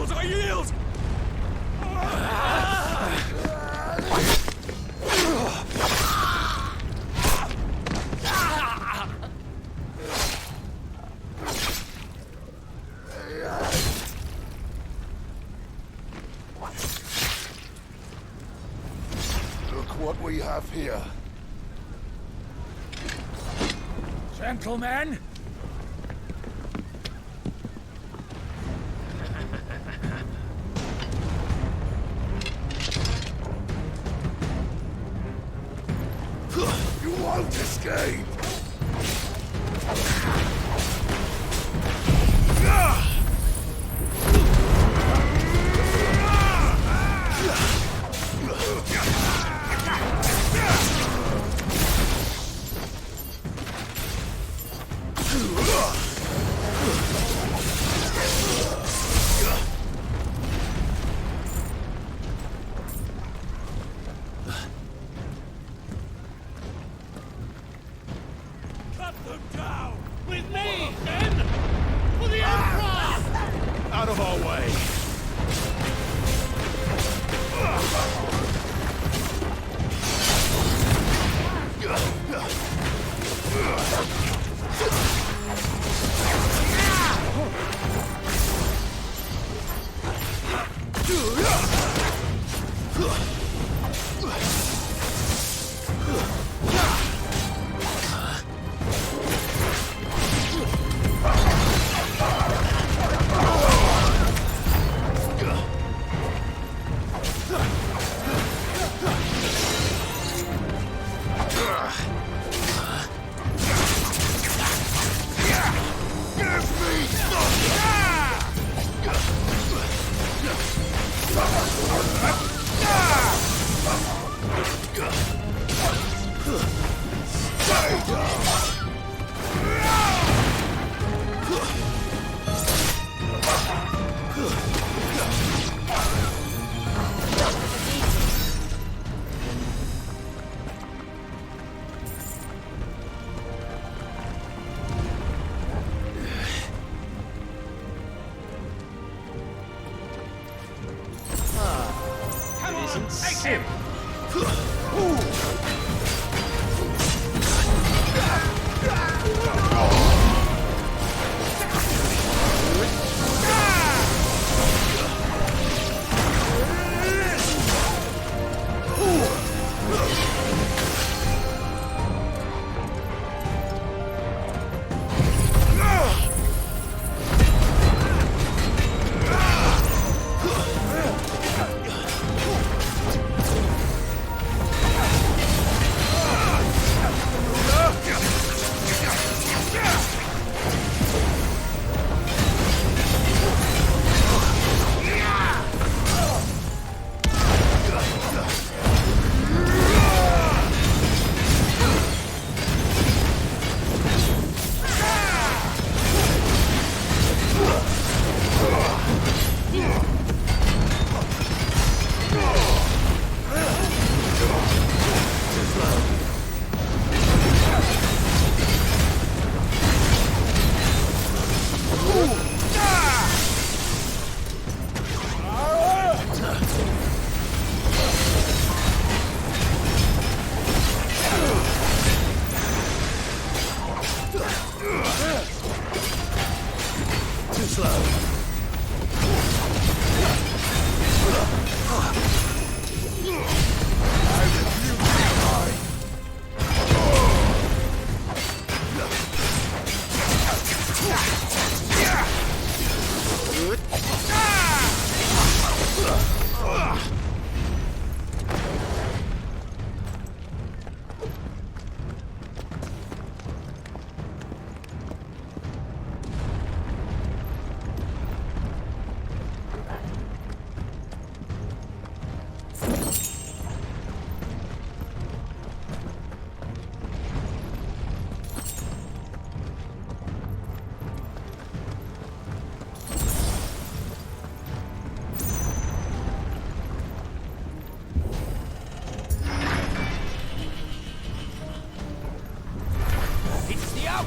I yield! Look what we have here. Gentlemen! You won't escape! Out of our way! Take him! slow.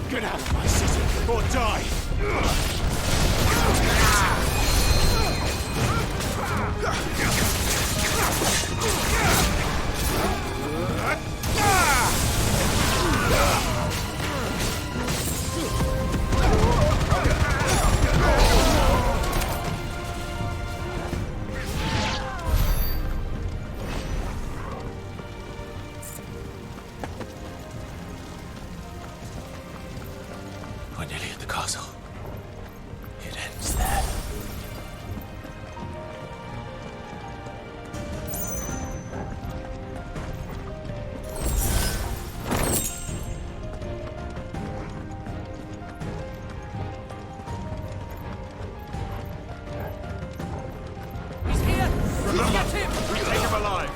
Get out of my city or die! We're nearly at the castle. It ends there. He's here! Remember, get him! We take him alive!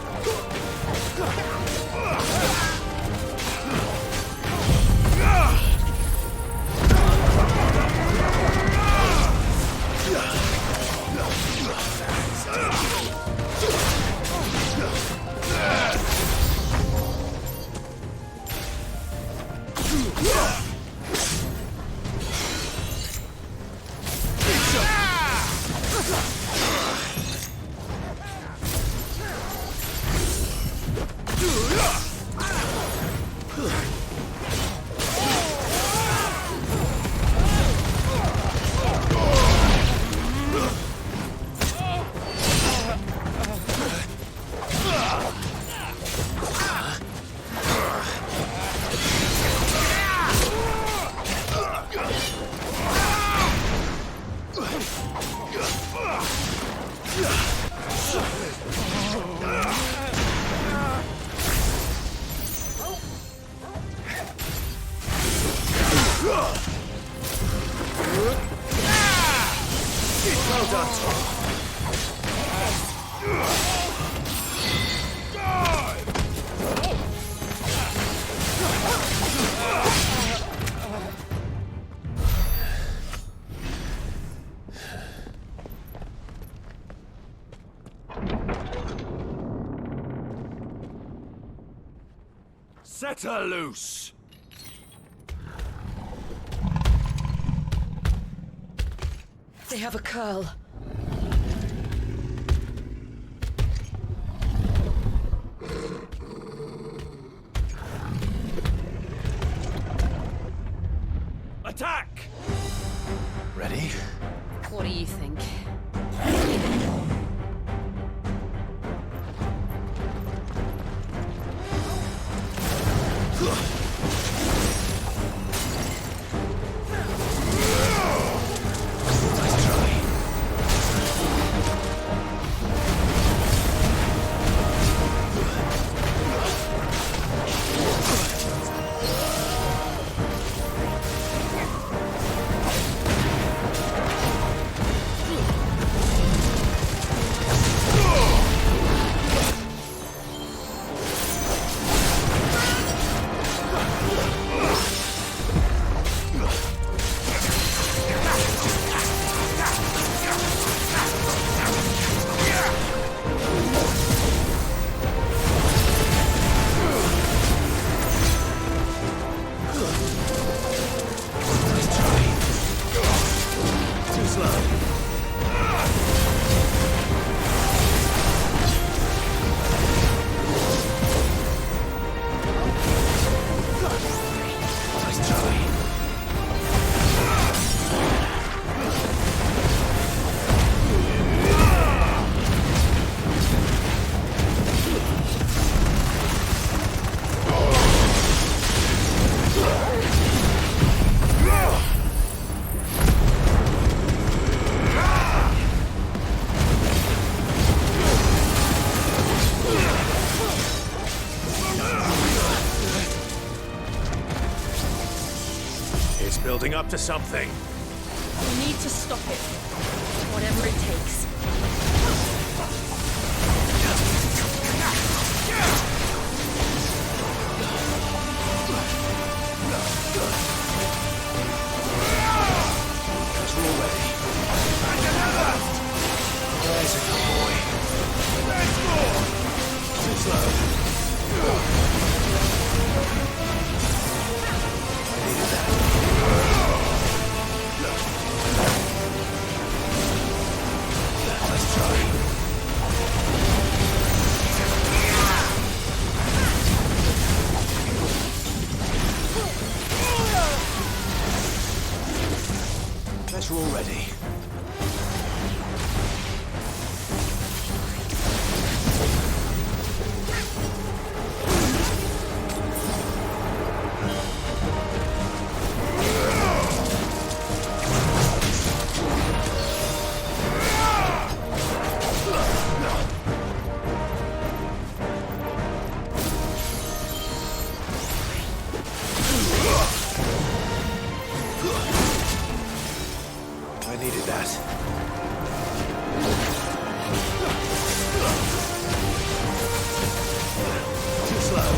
Well done. Set her loose! They have a curl. Attack! Ready? What do you think? after something. We need to stop it. Whatever it takes. That's all ready. And another! There's a good boy. There's more! Too slow. I needed that. Let's try. Guess we're all ready. I needed that. Too slow.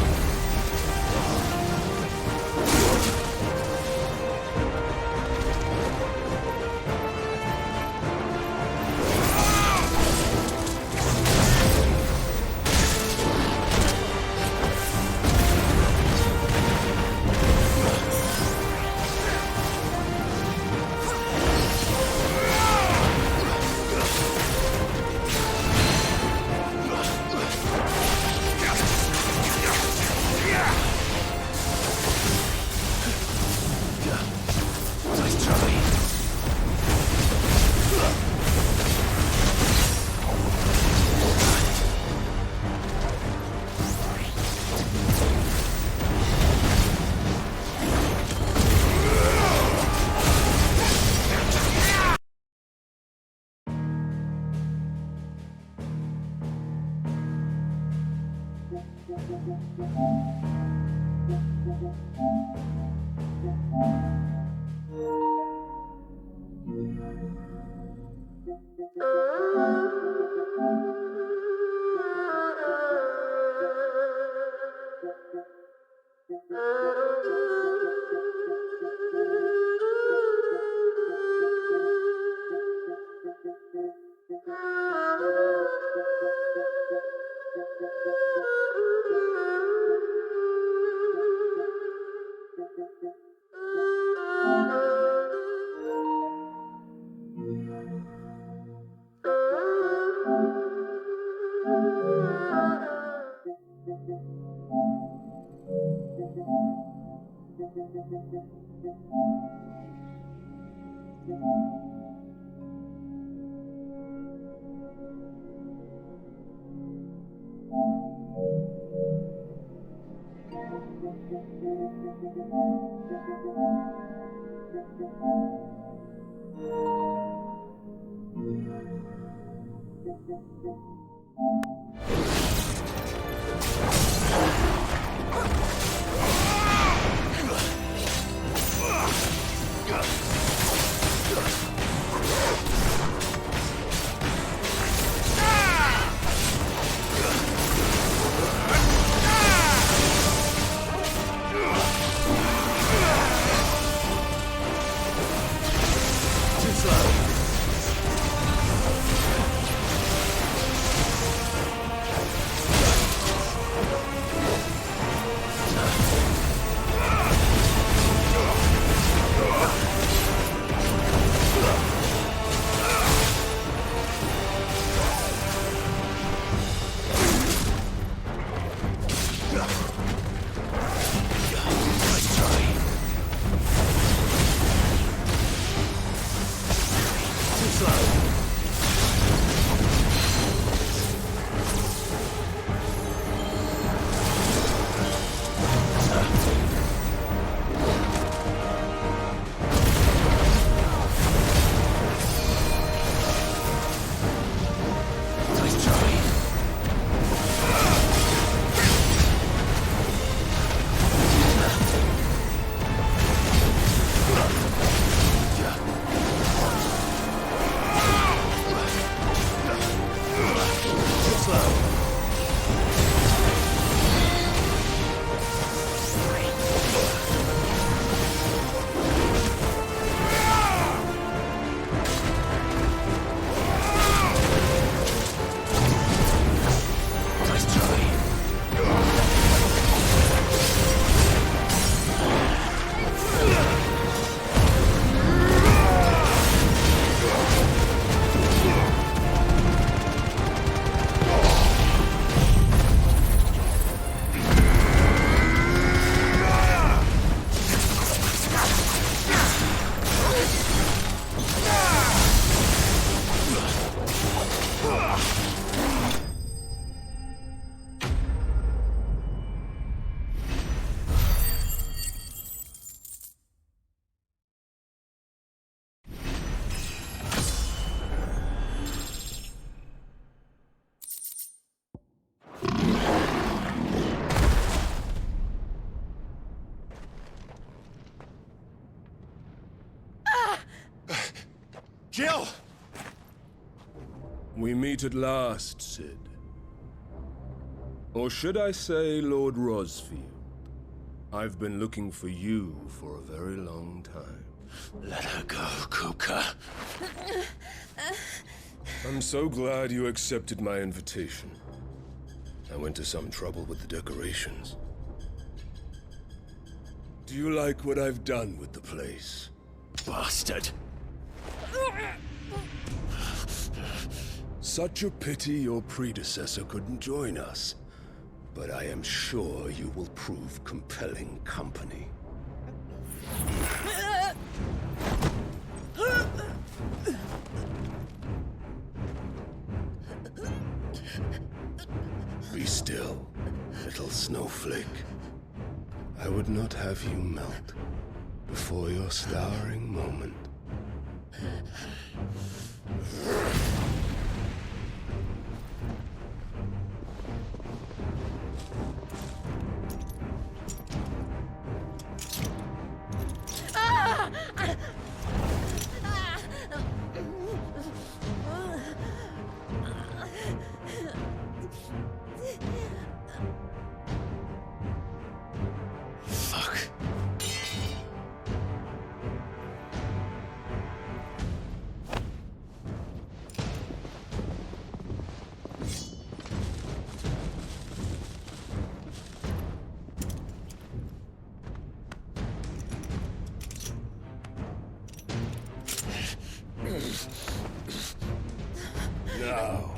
Nice try. Jill! We meet at last, Sid. Or should I say, Lord Rosfield? I've been looking for you for a very long time. Let her go, Kupka. I'm so glad you accepted my invitation. I went to some trouble with the decorations. Do you like what I've done with the place? Bastard. Such a pity your predecessor couldn't join us. But I am sure you will prove compelling company. Be still, little snowflake. I would not have you melt before your starring moment. Now,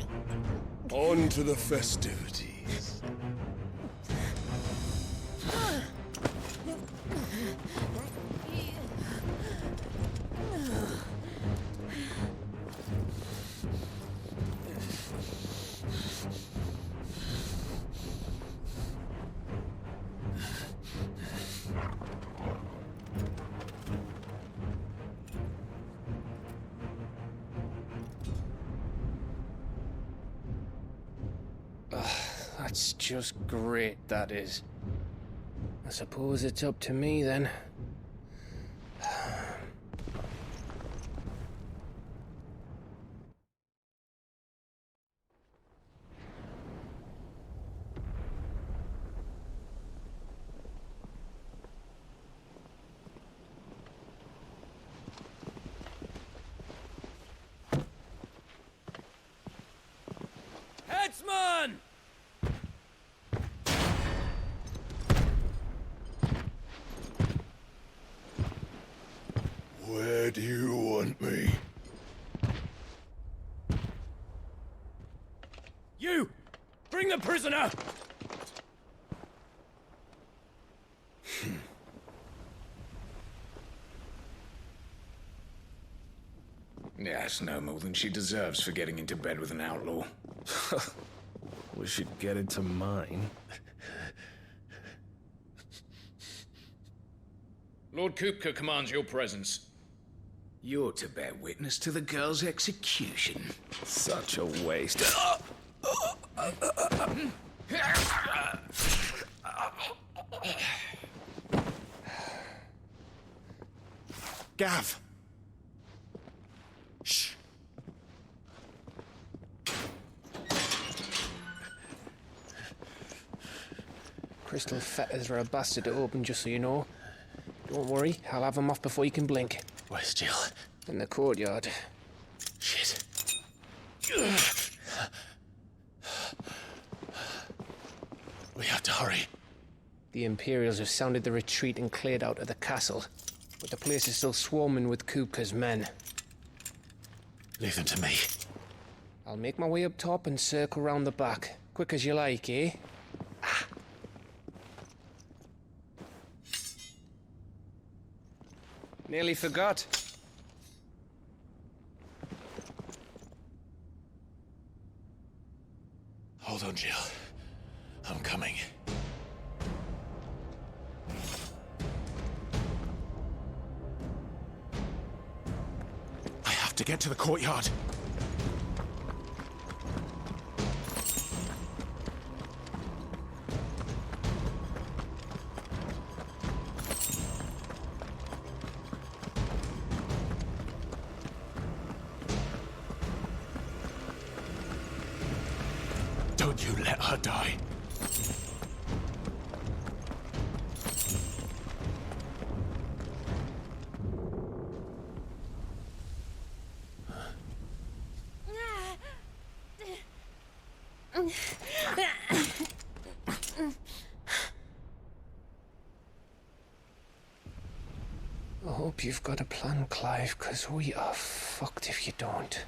on to the festivities. That's just great, that is. I suppose it's up to me, then. Headsman! Where do you want me? You! Bring the prisoner! Yes, no more than she deserves for getting into bed with an outlaw. We should get into mine. Lord Kupka commands your presence. You're to bear witness to the girl's execution. Such a waste. Gav! Shh! Crystal fetters are a bastard to open, just so you know. Don't worry, I'll have them off before you can blink. Where's Jill? In the courtyard. Shit. We have to hurry. The Imperials have sounded the retreat and cleared out of the castle, but the place is still swarming with Kupka's men. Leave them to me. I'll make my way up top and circle round the back. Quick as you like, eh? Nearly forgot. Hold on, Jill. I'm coming. I have to get to the courtyard. You let her die. I hope you've got a plan, Clive, because we are fucked if you don't.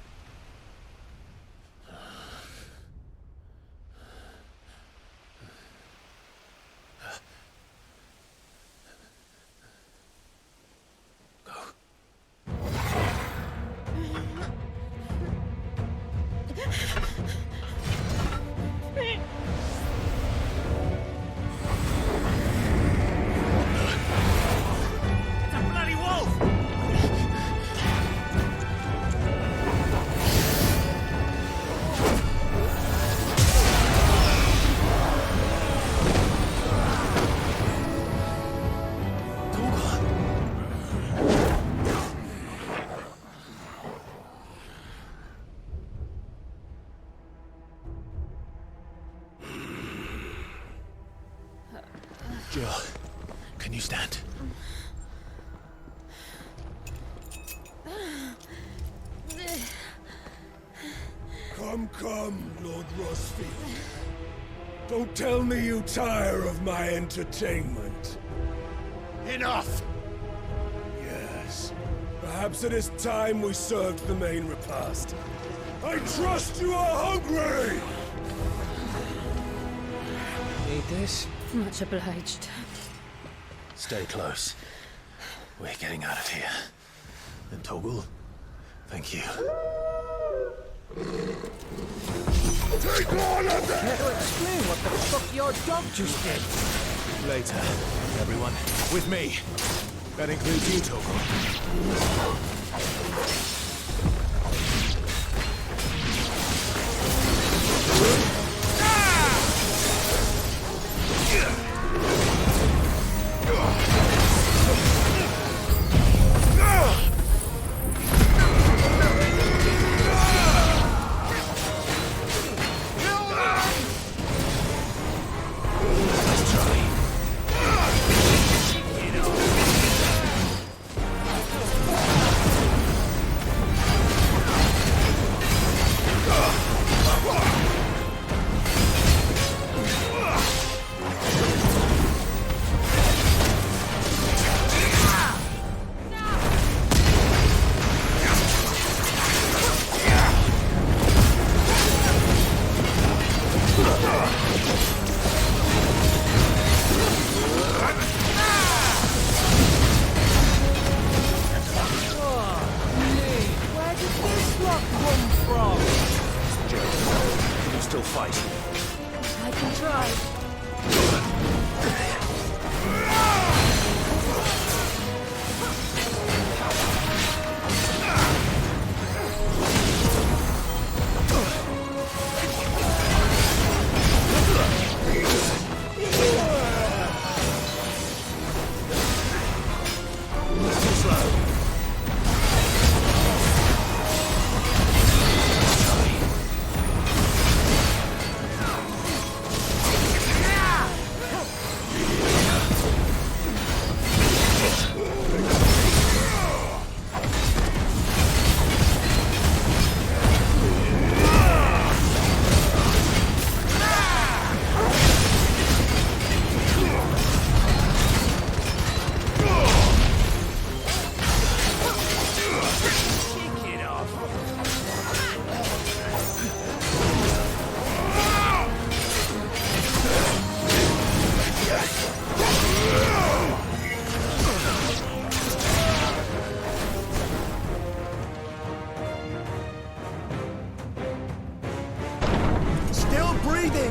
Jill, can you stand? Come, Lord Rosfield. Don't tell me you tire of my entertainment. Enough! Yes. Perhaps it is time we served the main repast. I trust you are hungry! Need this? Much obliged. Stay close. We're getting out of here. And Toggle, thank you. Take all of them! Care to explain what the fuck your dog just did? Later, everyone. With me. That includes you, Toggle.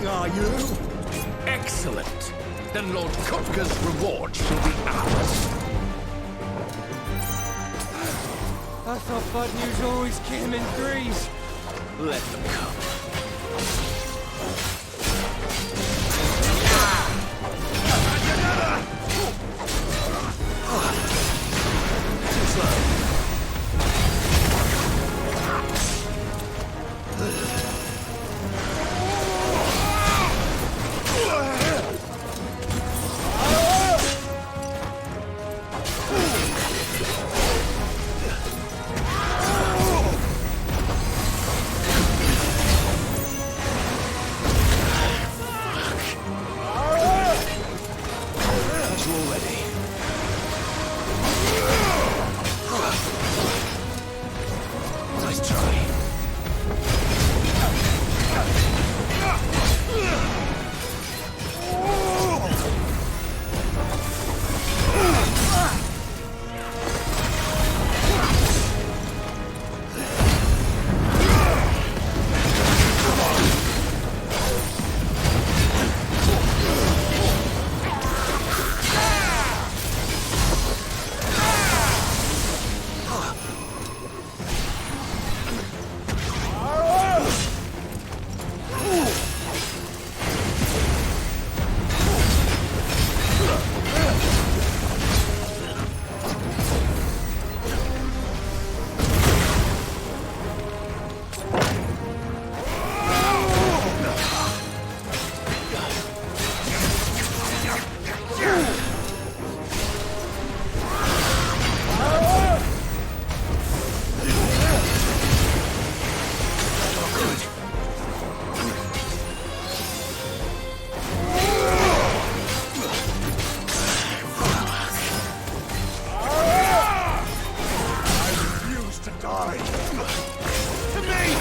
Are you? Excellent. Then Lord Kupka's reward shall be ours. I thought bad news always came in threes. Let them come. Too slow. To me!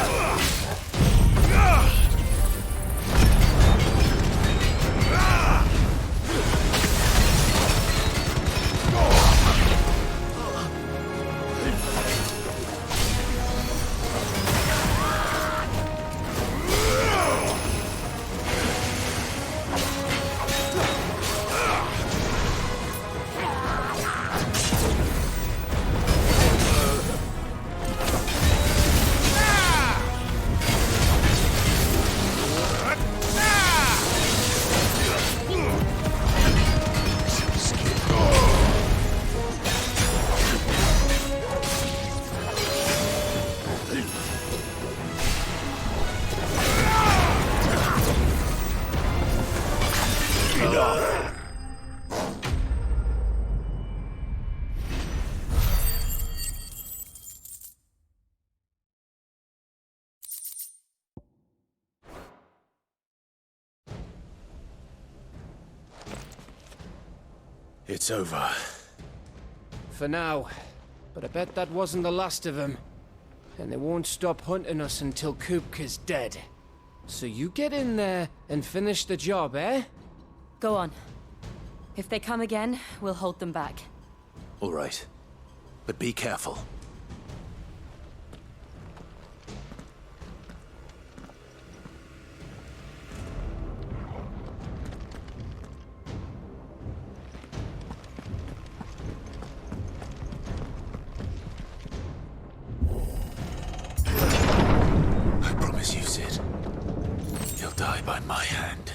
It's over. For now. But I bet that wasn't the last of them. And they won't stop hunting us until Kupka's dead. So you get in there and finish the job, eh? Go on. If they come again, we'll hold them back. All right. But be careful. I promise you, Sid. He'll die by my hand.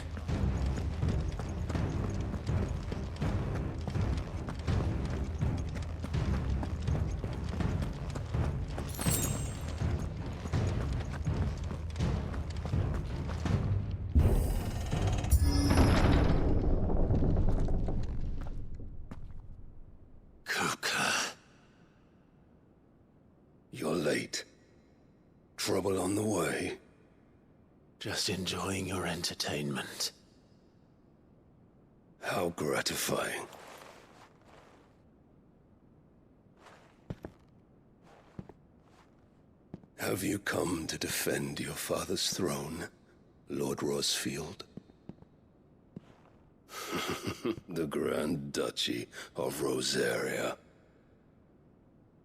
You're late. Trouble on the way? Just enjoying your entertainment. How gratifying. Have you come to defend your father's throne, Lord Rosfield? The Grand Duchy of Rosaria.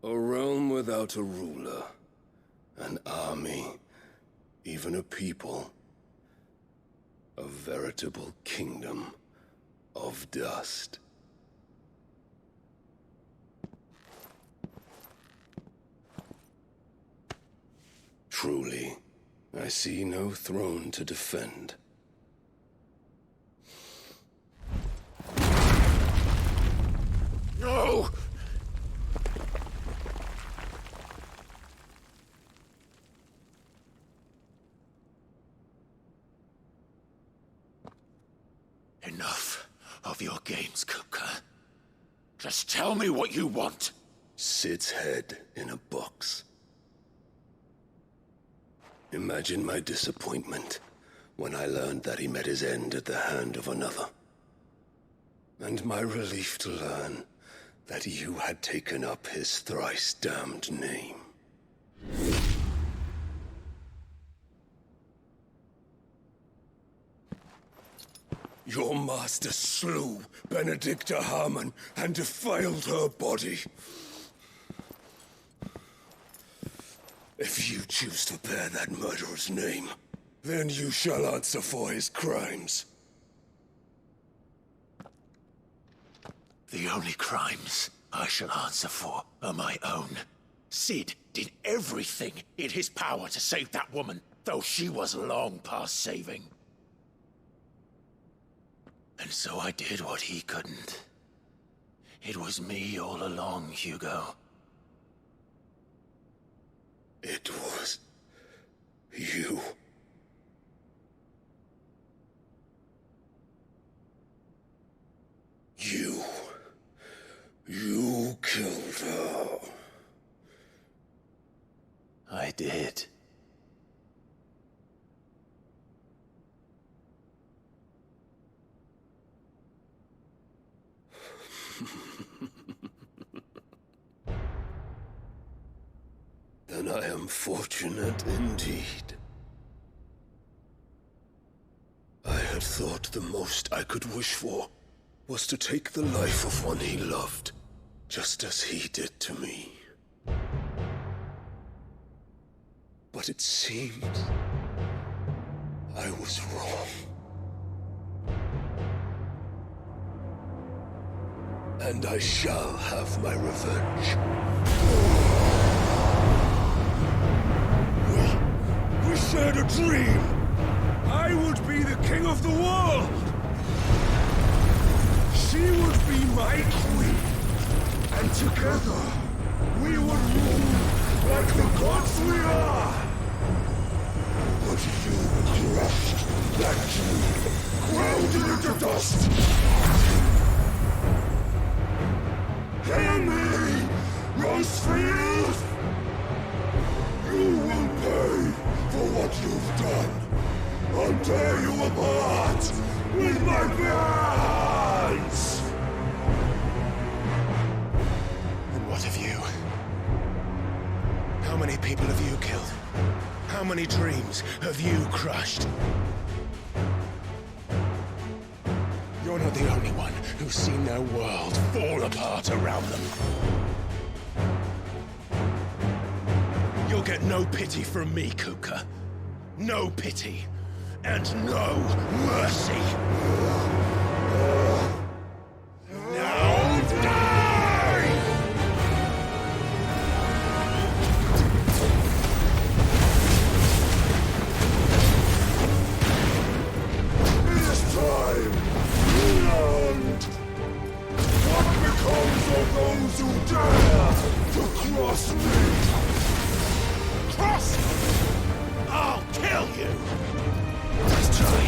A realm without a ruler, an army, even a people. A veritable kingdom of dust. Truly, I see no throne to defend. No! Enough of your games, Kupka. Just tell me what you want. Sid's head in a box. Imagine my disappointment when I learned that he met his end at the hand of another. And my relief to learn that you had taken up his thrice-damned name. Your master slew Benedicta Harmon and defiled her body. If you choose to bear that murderer's name, then you shall answer for his crimes. The only crimes I shall answer for are my own. Sid did everything in his power to save that woman, though she was long past saving. And so I did what he couldn't. It was me all along, Hugo. It was you. You killed her. I did. Then I am fortunate indeed. I had thought the most I could wish for was to take the life of one he loved, just as he did to me. But it seems I was wrong. And I shall have my revenge. We shared a dream! I would be the king of the world! She would be my queen! And together, we would rule like the gods we are! But you crushed that dream, ground it into dust! Hear me, Rosfield! You will pay for what you've done. I'll tear you apart with my bare hands! And what of you? How many people have you killed? How many dreams have you crushed? You're not the only one who's seen their world fall apart around them. You'll get no pity from me, Kuka. No pity. And no mercy. Now die! This time, land! What becomes of those who dare to cross me? Cross! I'll kill you! Let's try.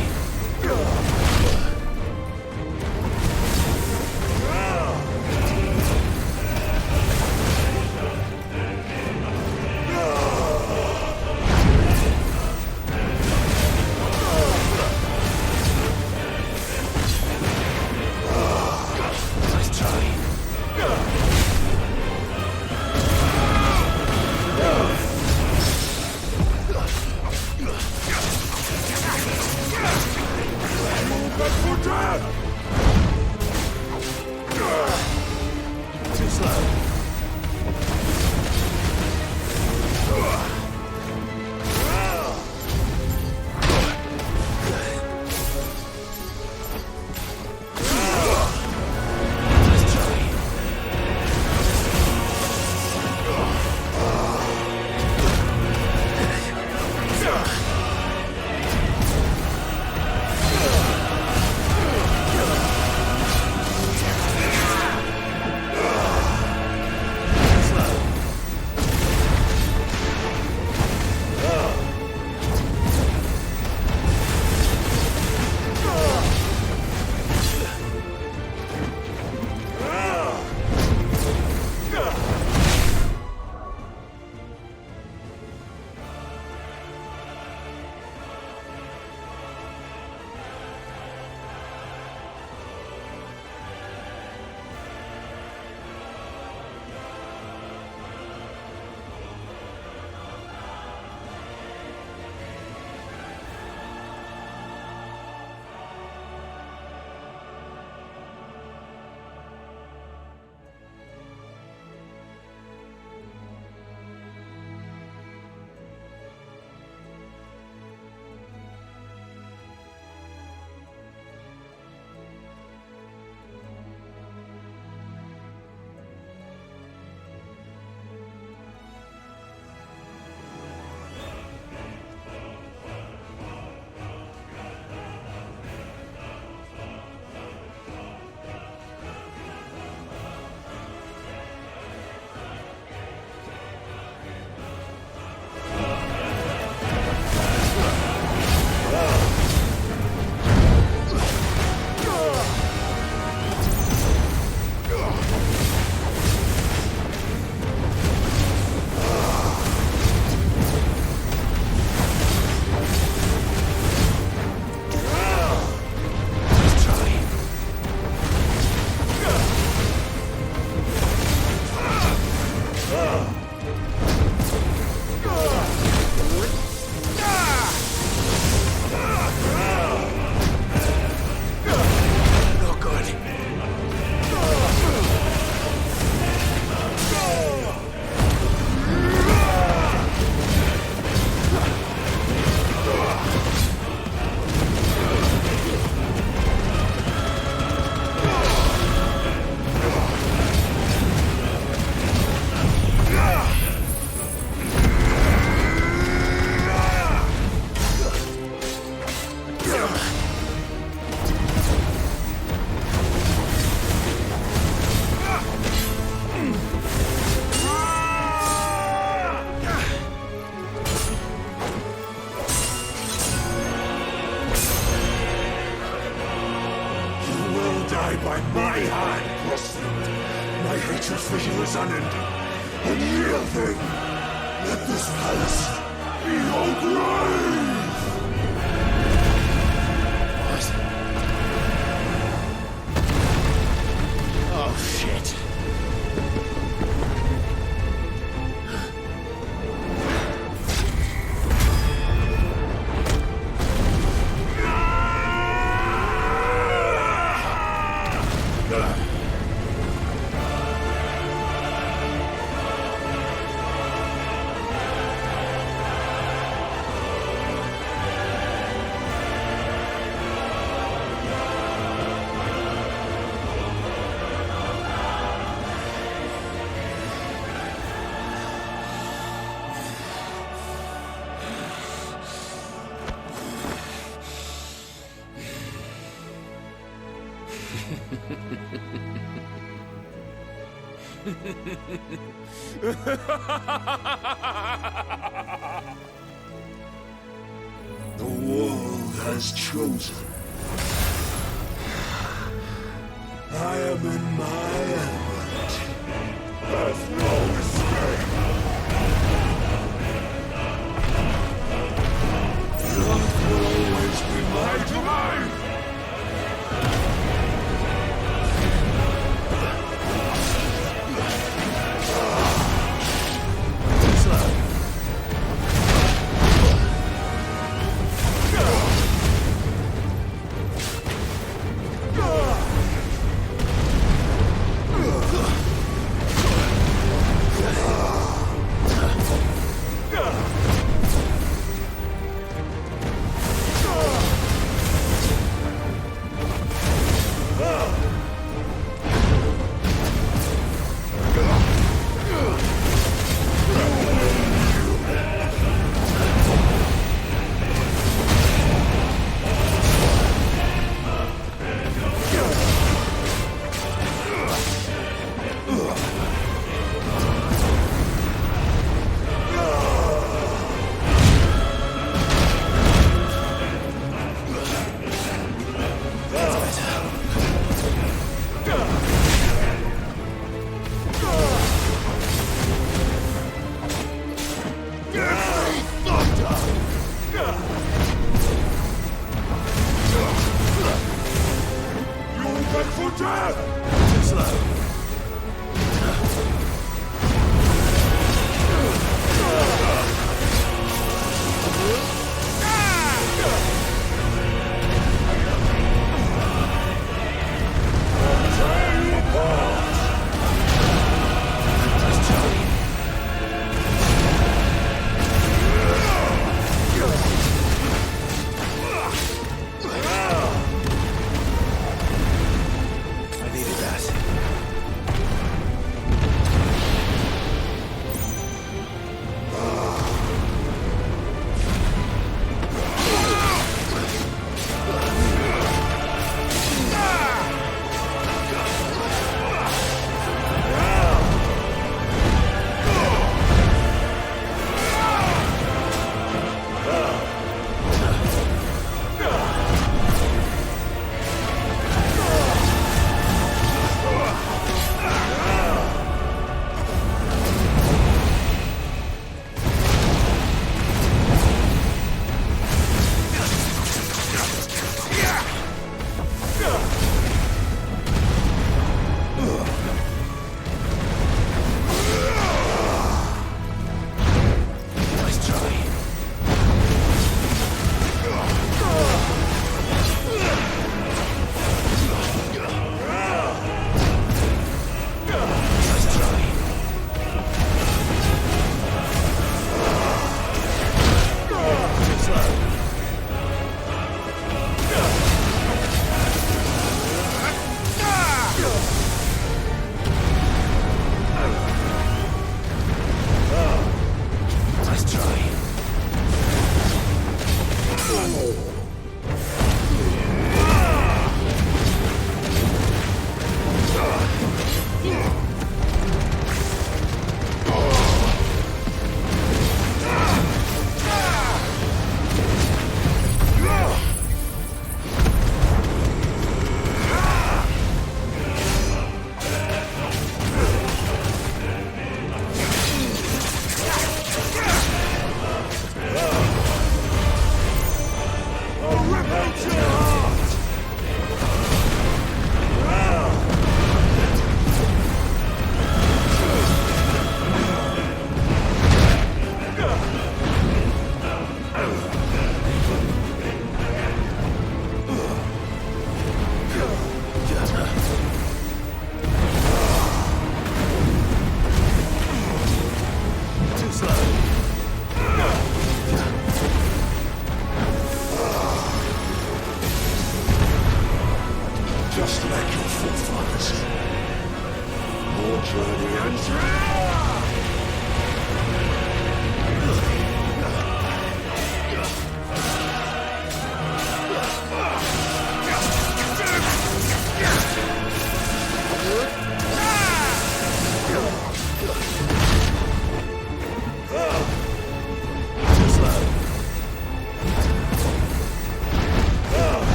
at my hand, Rosfield. My hatred for you is unending. And yield thing, let this palace be your grave! Oh, shit. The world has chosen. I am in my element. There's no escape. The earth will always be my domain.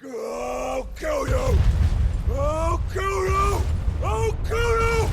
I'll kill you! I'll kill you! I'll kill you!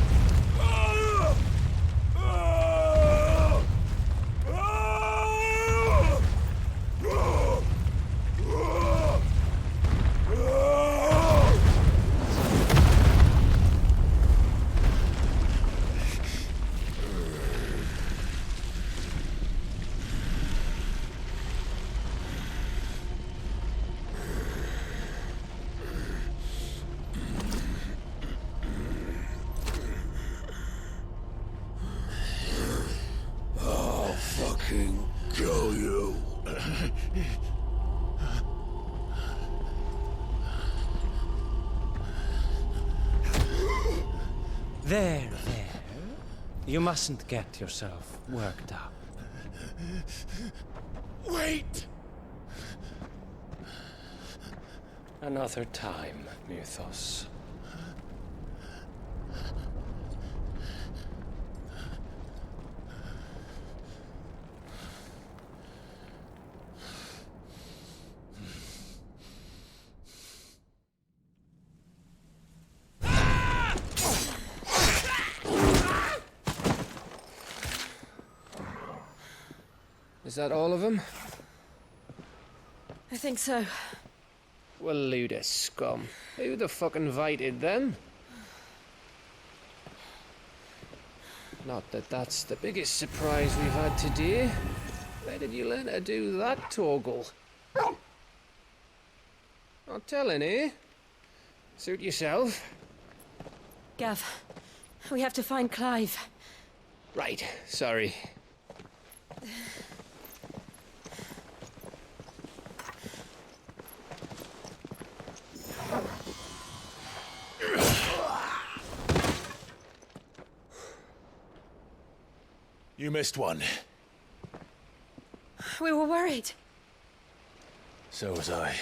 I'll fucking kill you. There. You mustn't get yourself worked up. Wait! Another time, Mythos. Is that all of them? I think so. Well, load of scum. Who the fuck invited them? Not that that's the biggest surprise we've had today. Where did you learn to do that, Torgal? Not telling, eh? Suit yourself. Gav, we have to find Clive. Right, sorry. You missed one. We were worried. So was I.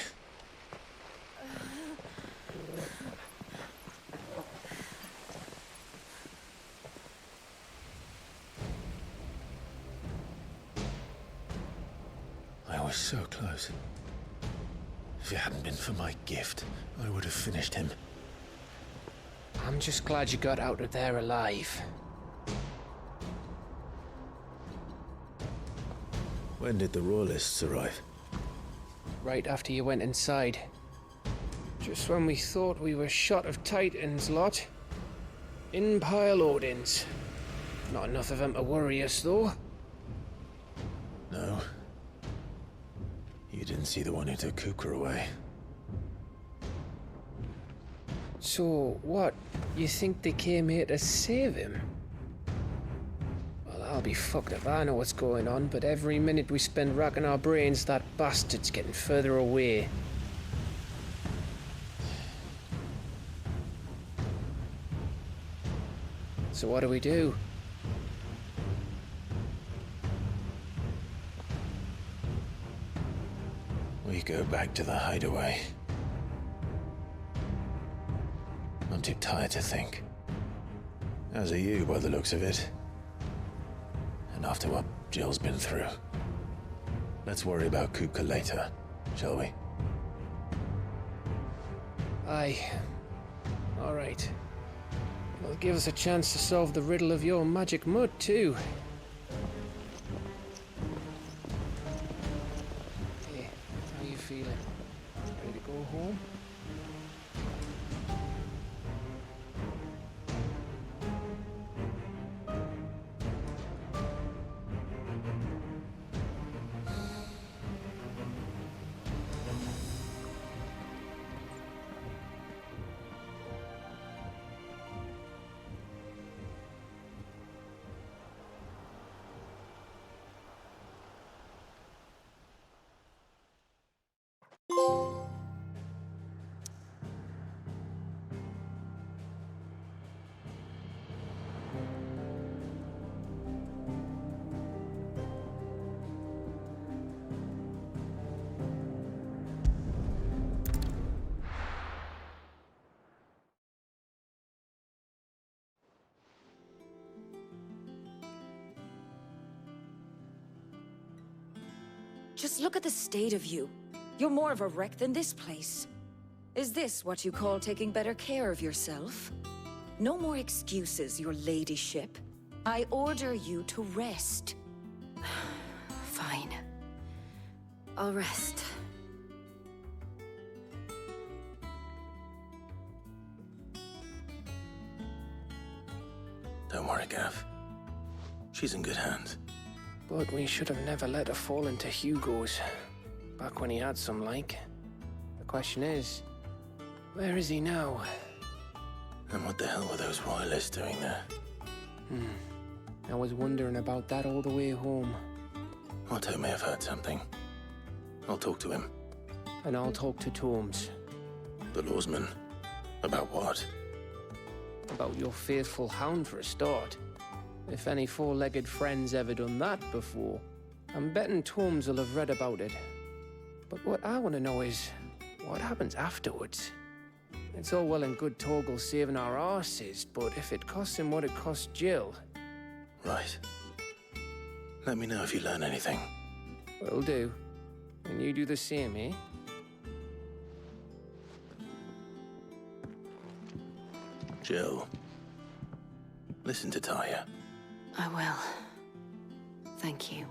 I was so close. If it hadn't been for my gift, I would have finished him. I'm just glad you got out of there alive. When did the Royalists arrive? Right after you went inside. Just when we thought we were shot of Titans, lot. In pile Odins. Not enough of them to worry us, though. No. You didn't see the one who took Kupka away. So, what? You think they came here to save him? Well, I'll be fucked if I know what's going on, but every minute we spend racking our brains, that bastard's getting further away. So what do? We go back to the hideaway. I'm too tired to think. As are you, by the looks of it. And after what Jill's been through. Let's worry about Kupka later, shall we? Aye. All right. It'll give us a chance to solve the riddle of your magic mud, too. Hey, how you feeling? Ready to go home? Just look at the state of you. You're more of a wreck than this place. Is this what you call taking better care of yourself? No more excuses, your ladyship. I order you to rest. Fine. I'll rest. Don't worry, Gav. She's in good hands. But we should have never let her fall into Hugo's. Back when he had some like. The question is, where is he now? And what the hell were those wireless doing there? I was wondering about that all the way home. Otto may have heard something. I'll talk to him. And I'll talk to Tomes. The lawsman? About what? About your faithful hound for a start. If any four-legged friend's ever done that before, I'm betting Tomes will have read about it. But what I want to know is, what happens afterwards? It's all well and good Torgal saving our arses, but if it costs him what it cost Jill... Right. Let me know if you learn anything. Will do. And you do the same, eh? Jill, listen to Taya. I will. Thank you.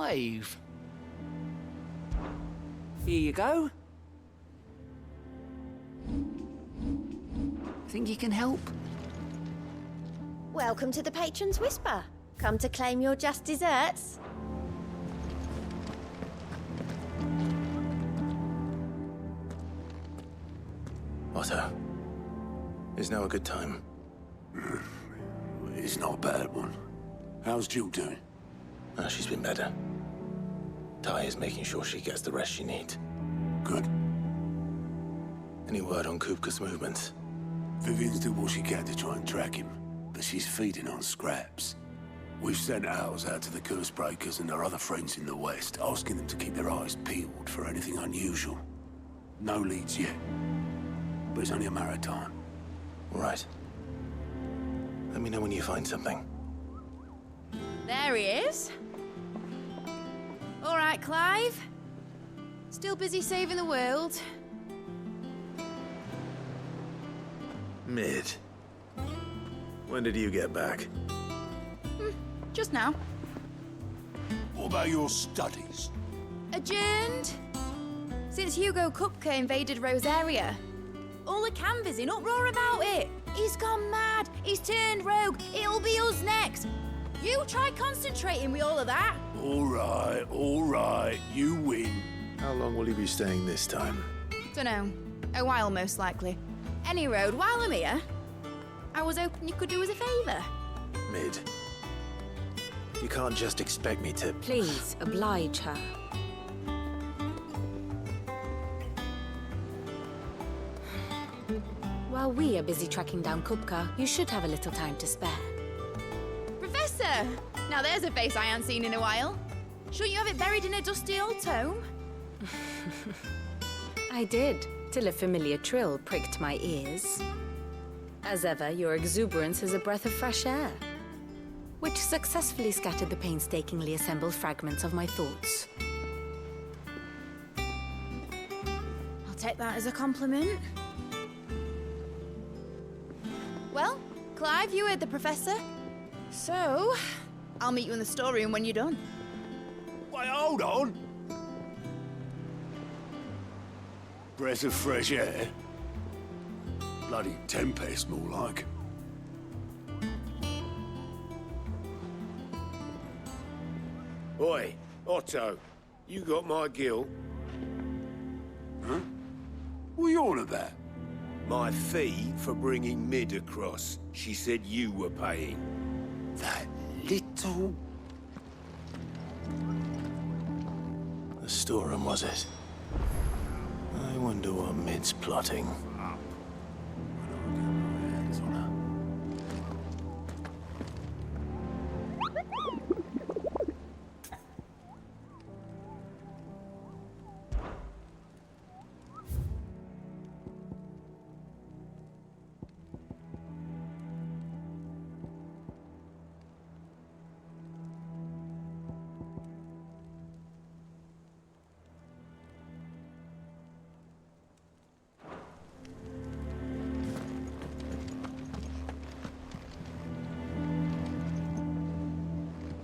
Clive. Here you go. Think you can help? Welcome to the Patron's Whisper. Come to claim your just desserts? Otto, is now a good time? It's not a bad one. How's Jill doing? Oh, she's been better. Ty is making sure she gets the rest she needs. Good. Any word on Kupka's movements? Vivian's doing what she can to try and track him, but she's feeding on scraps. We've sent ours out to the Cursebreakers and our other friends in the West, asking them to keep their eyes peeled for anything unusual. No leads yet, but it's only a matter of time. Right. Let me know when you find something. There he is. All right, Clive. Still busy saving the world. Mid. When did you get back? Just now. What about your studies? Adjourned. Since Hugo Kupka invaded Rosaria. All the canvas in uproar about it. He's gone mad. He's turned rogue. It'll be us next. You try concentrating with all of that. All right. You win. How long will you be staying this time? Dunno. A while, most likely. Any road, while I'm here, I was hoping you could do us a favour. Mid. You can't just expect me to... Please, oblige her. While we are busy tracking down Kupka, you should have a little time to spare. Professor! Now there's a face I ain't seen in a while. Shouldn't you have it buried in a dusty old tome? I did, till a familiar trill pricked my ears. As ever, your exuberance is a breath of fresh air, which successfully scattered the painstakingly assembled fragments of my thoughts. I'll take that as a compliment. Well, Clive, you heard the professor. So, I'll meet you in the storeroom when you're done. Wait, hold on. Breath of fresh air. Bloody tempest, more like. Oi, Otto, you got my gill? Huh? What are you on about? My fee for bringing Mid across. She said you were paying. That little... The storeroom, was it? I wonder what Mid's plotting.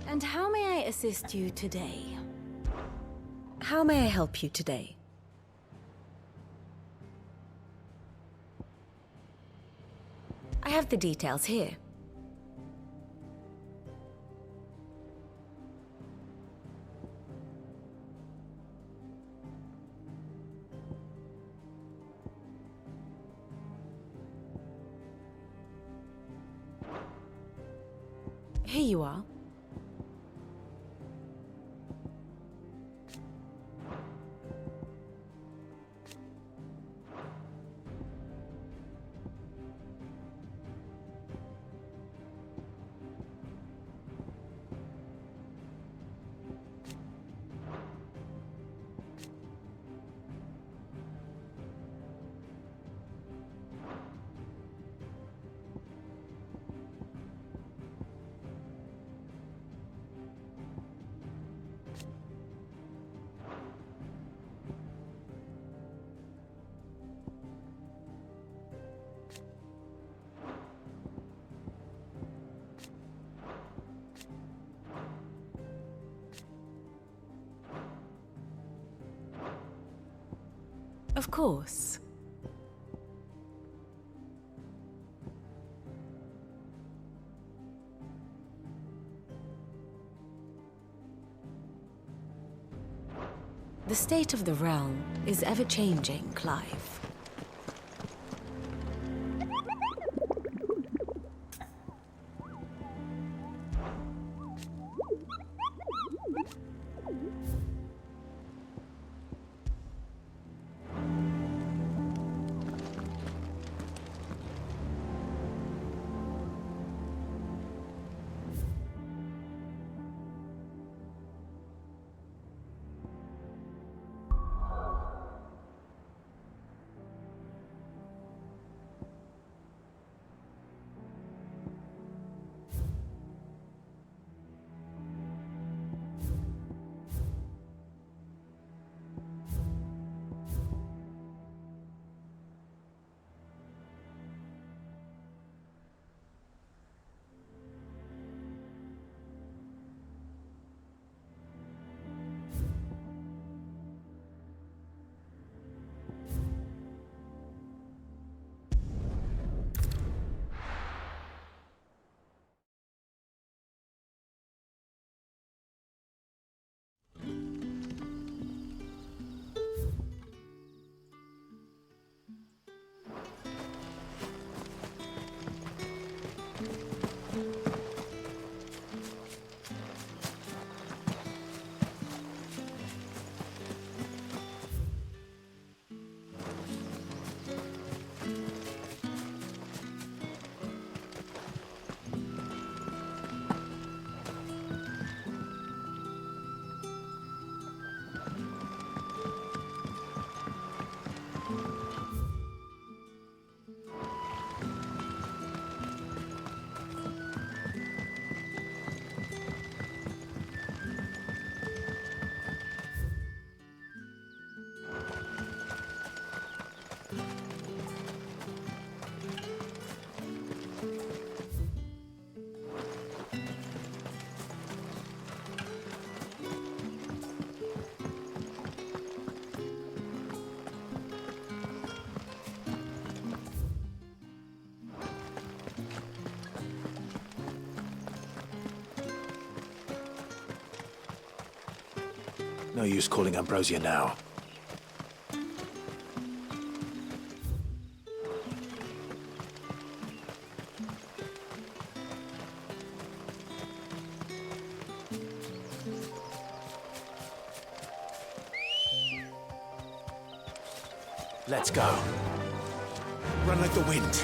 And how may I assist you today? How may I help you today? I have the details here. Here you are. Of course. The state of the realm is ever-changing, Clive. No use calling Ambrosia now. Let's go. Run like the wind.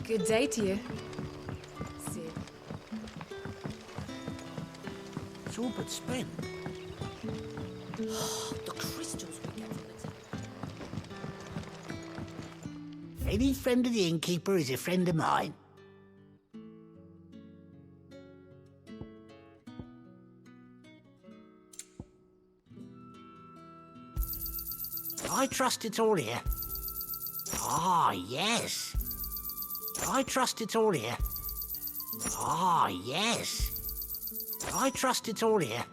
Good day to you. Sid. It's all but spent. The crystals we get from the Any friend of the innkeeper is a friend of mine. I trust it's all here. Ah, yes. I trust it's all here. Ah, yes. I trust it's all here.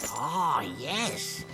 Ah, yes.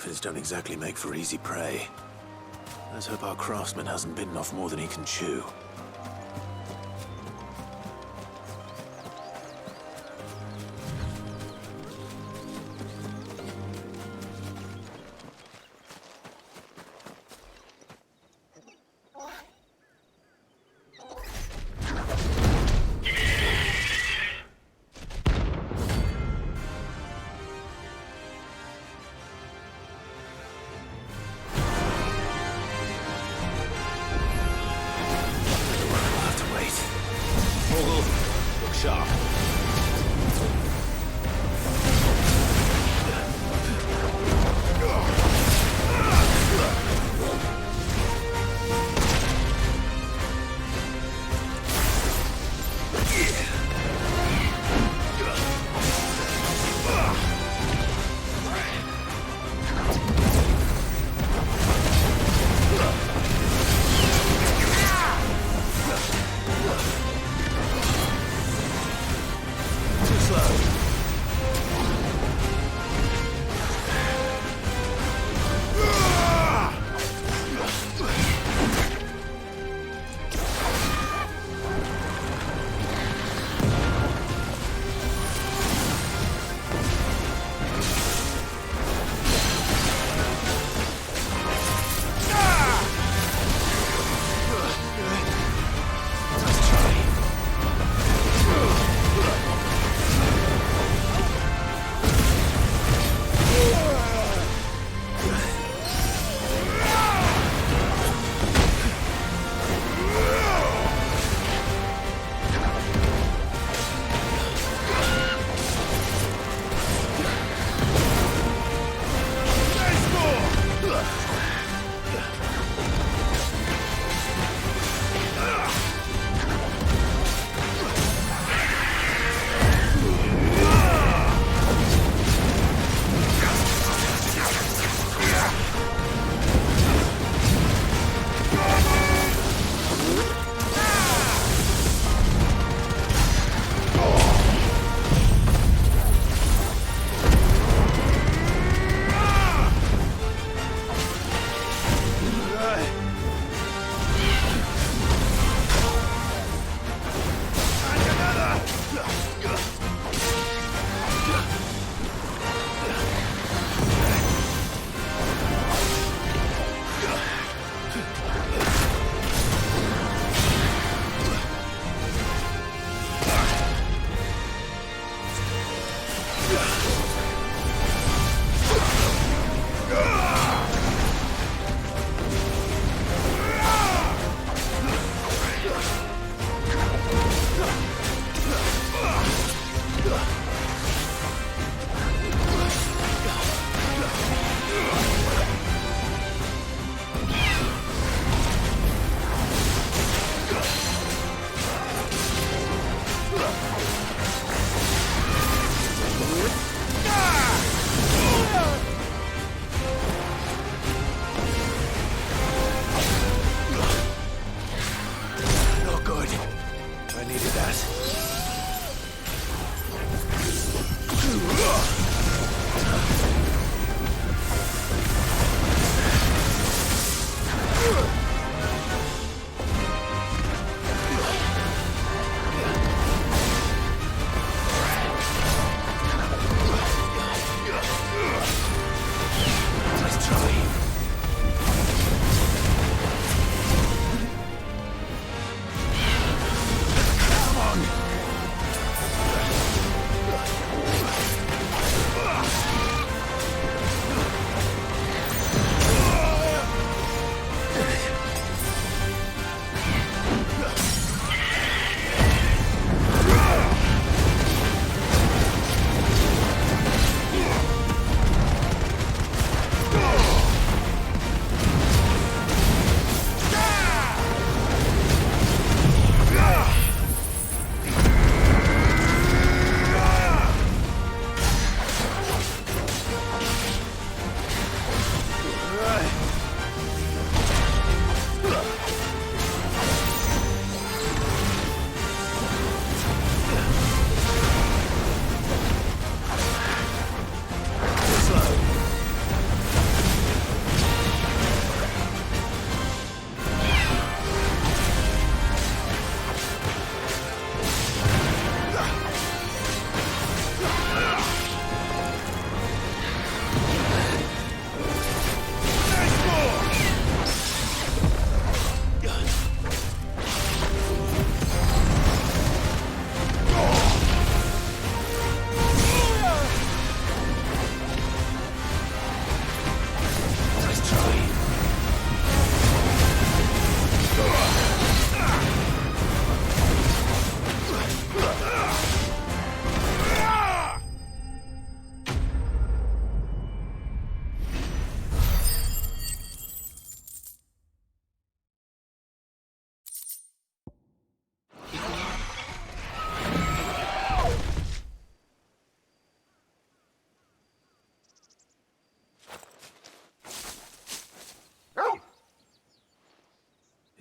methods don't exactly make for easy prey. Let's hope our craftsman hasn't bitten off more than he can chew.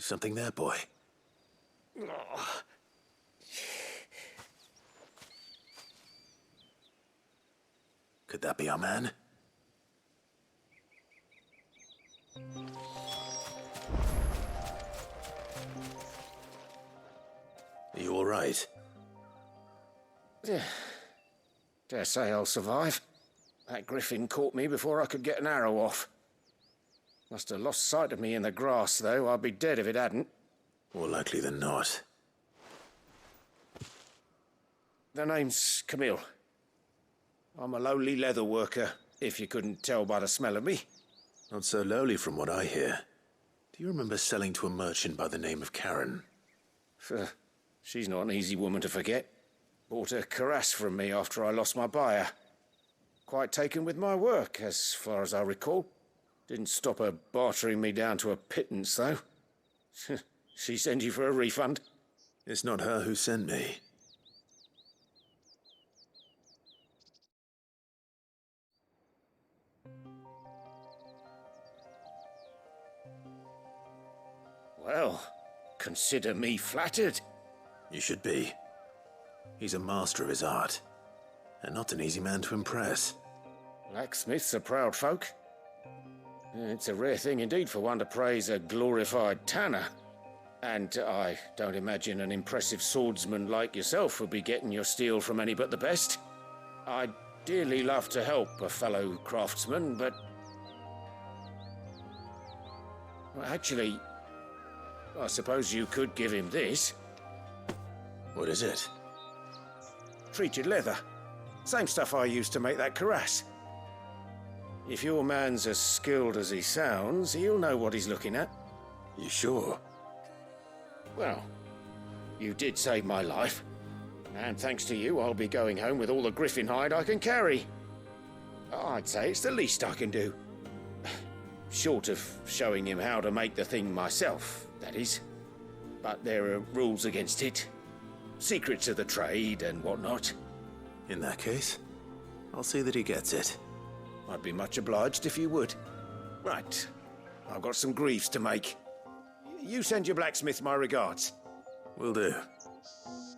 Something there, boy? Oh. Could that be our man? Are you all right? Dare say I'll survive. That griffin caught me before I could get an arrow off. Must have lost sight of me in the grass, though. I'd be dead if it hadn't. More likely than not. The name's Camille. I'm a lowly leather worker, if you couldn't tell by the smell of me. Not so lowly from what I hear. Do you remember selling to a merchant by the name of Karen? She's not an easy woman to forget. Bought a cuirass from me after I lost my buyer. Quite taken with my work, as far as I recall. Didn't stop her bartering me down to a pittance, though. She sent you for a refund? It's not her who sent me. Well, consider me flattered. You should be. He's a master of his art, and not an easy man to impress. Blacksmiths are proud folk. It's a rare thing indeed for one to praise a glorified tanner. And I don't imagine an impressive swordsman like yourself would be getting your steel from any but the best. I'd dearly love to help a fellow craftsman, but... well, actually, I suppose you could give him this. What is it? Treated leather. Same stuff I used to make that cuirass. If your man's as skilled as he sounds, he'll know what he's looking at. You sure? Well, you did save my life. And thanks to you, I'll be going home with all the griffin hide I can carry. I'd say it's the least I can do. Short of showing him how to make the thing myself, that is. But there are rules against it. Secrets of the trade and whatnot. In that case, I'll see that he gets it. I'd be much obliged if you would. Right. I've got some greaves to make. You send your blacksmith my regards. Will do.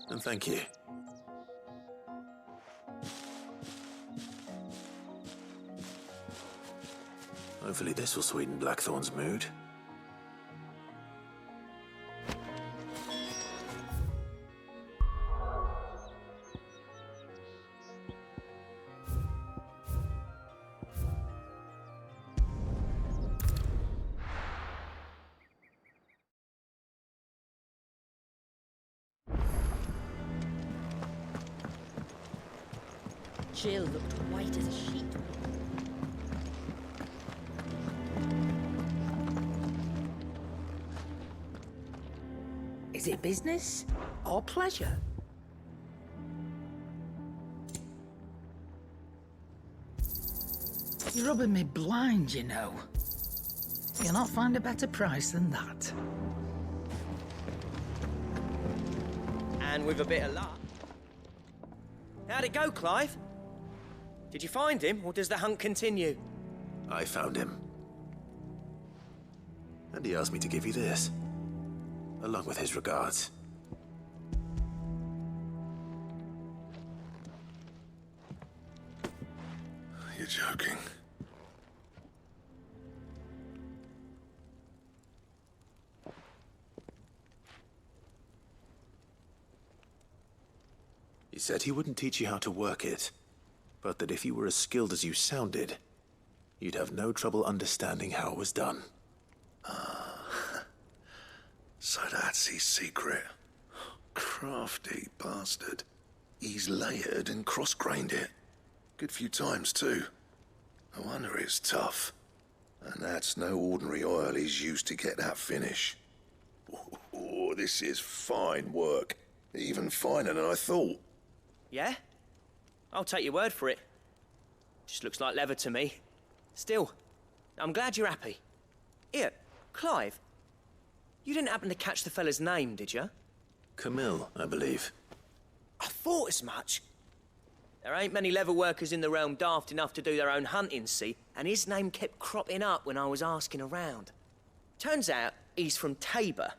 And thank you. Hopefully this will sweeten Blackthorn's mood. Jill looked white as a sheet. Is it business or pleasure? You're rubbing me blind, you know. You'll not find a better price than that. And with a bit of luck. How'd it go, Clive? Did you find him, or does the hunt continue? I found him. And he asked me to give you this, along with his regards. You're joking. He said he wouldn't teach you how to work it, but that if you were as skilled as you sounded, you'd have no trouble understanding how it was done. So that's his secret. Crafty bastard. He's layered and cross-grained it. Good few times, too. No wonder it's tough. And that's no ordinary oil he's used to get that finish. Oh, this is fine work. Even finer than I thought. Yeah? I'll take your word for it. Just looks like leather to me. Still, I'm glad you're happy. Here, Clive. You didn't happen to catch the fella's name, did you? Camille, I believe. I thought as much. There ain't many leather workers in the realm daft enough to do their own hunting, see? And his name kept cropping up when I was asking around. Turns out, he's from Tabor.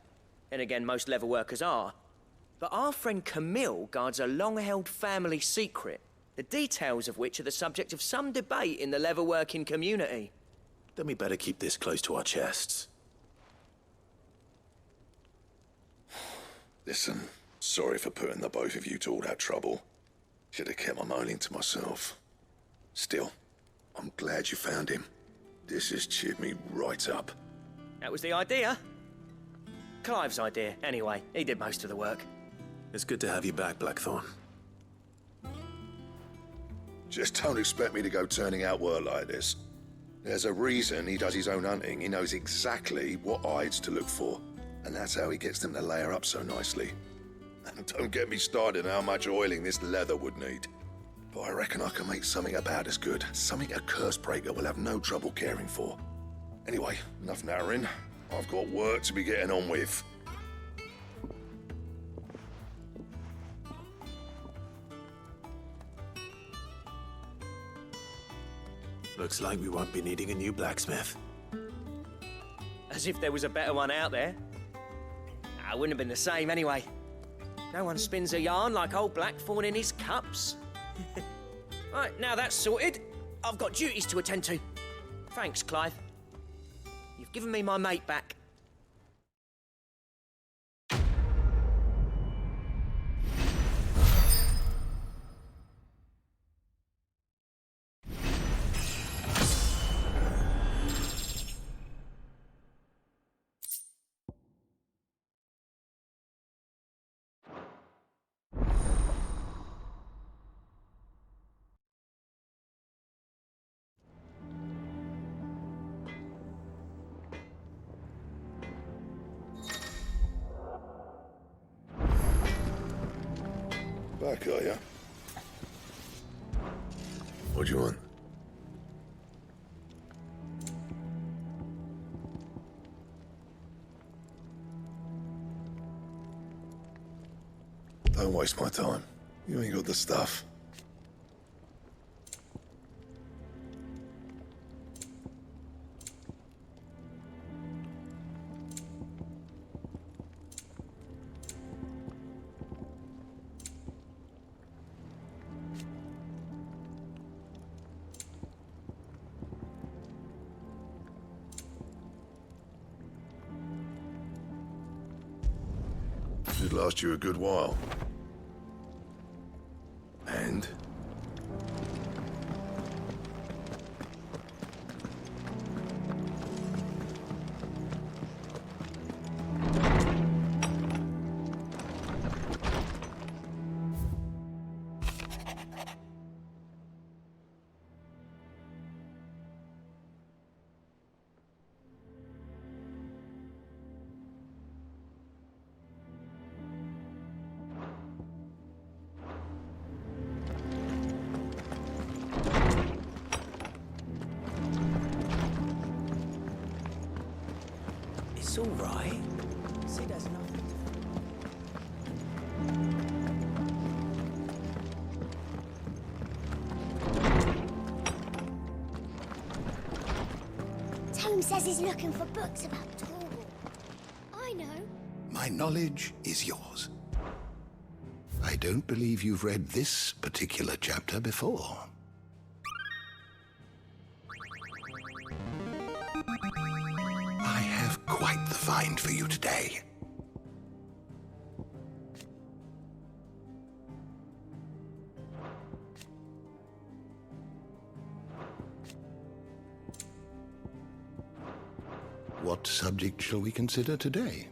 And again, most leather workers are. But our friend Camille guards a long-held family secret, the details of which are the subject of some debate in the leather-working community. Then we better keep this close to our chests. Listen, sorry for putting the both of you to all that trouble. Should have kept my moaning to myself. Still, I'm glad you found him. This has cheered me right up. That was the idea. Clive's idea, anyway. He did most of the work. It's good to have you back, Blackthorn. Just don't expect me to go turning out work like this. There's a reason he does his own hunting. He knows exactly what hides to look for. And that's how he gets them to layer up so nicely. And don't get me started on how much oiling this leather would need. But I reckon I can make something about as good. Something a Cursebreaker will have no trouble caring for. Anyway, enough narrowing. I've got work to be getting on with. Looks like we won't be needing a new blacksmith. As if there was a better one out there. It wouldn't have been the same anyway. No one spins a yarn like old Blackthorn in his cups. Right, now that's sorted, I've got duties to attend to. Thanks, Clive. You've given me my mate back. Back, are ya? What do you want? Don't waste my time. You ain't got the stuff. Should last you a good while. And? It's all right. Sid has nothing Tone says he's looking for books about Torwall. I know. My knowledge is yours. I don't believe you've read this particular chapter before. I have quite the find for you today. What subject shall we consider today?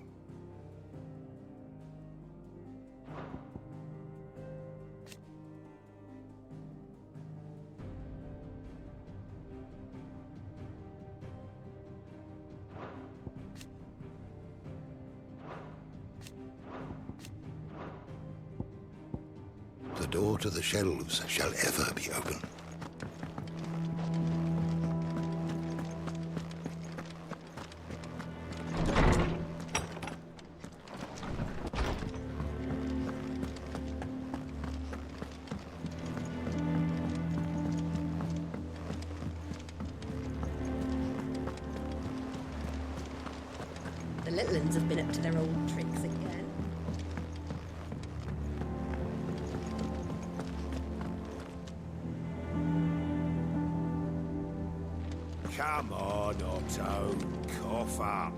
The door to the shelves shall ever be open. The little uns have been up to their old tricks again. Come on, Otto. Cough up.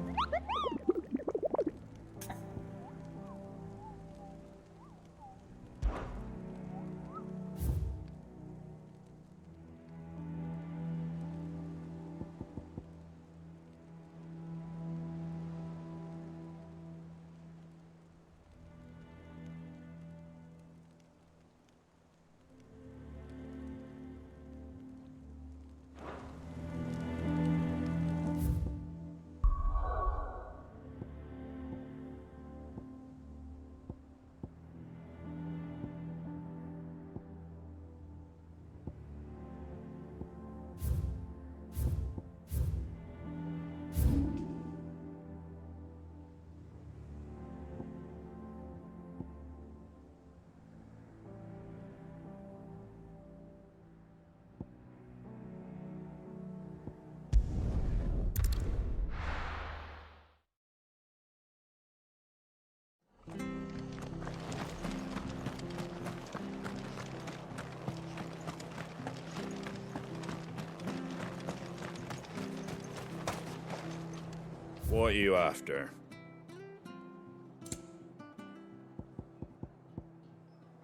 What are you after?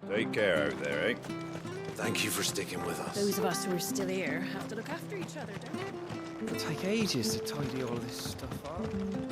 Take care out there, eh? Thank you for sticking with us. Those of us who are still here have to look after each other, don't we? It'll take ages to tidy all this stuff up.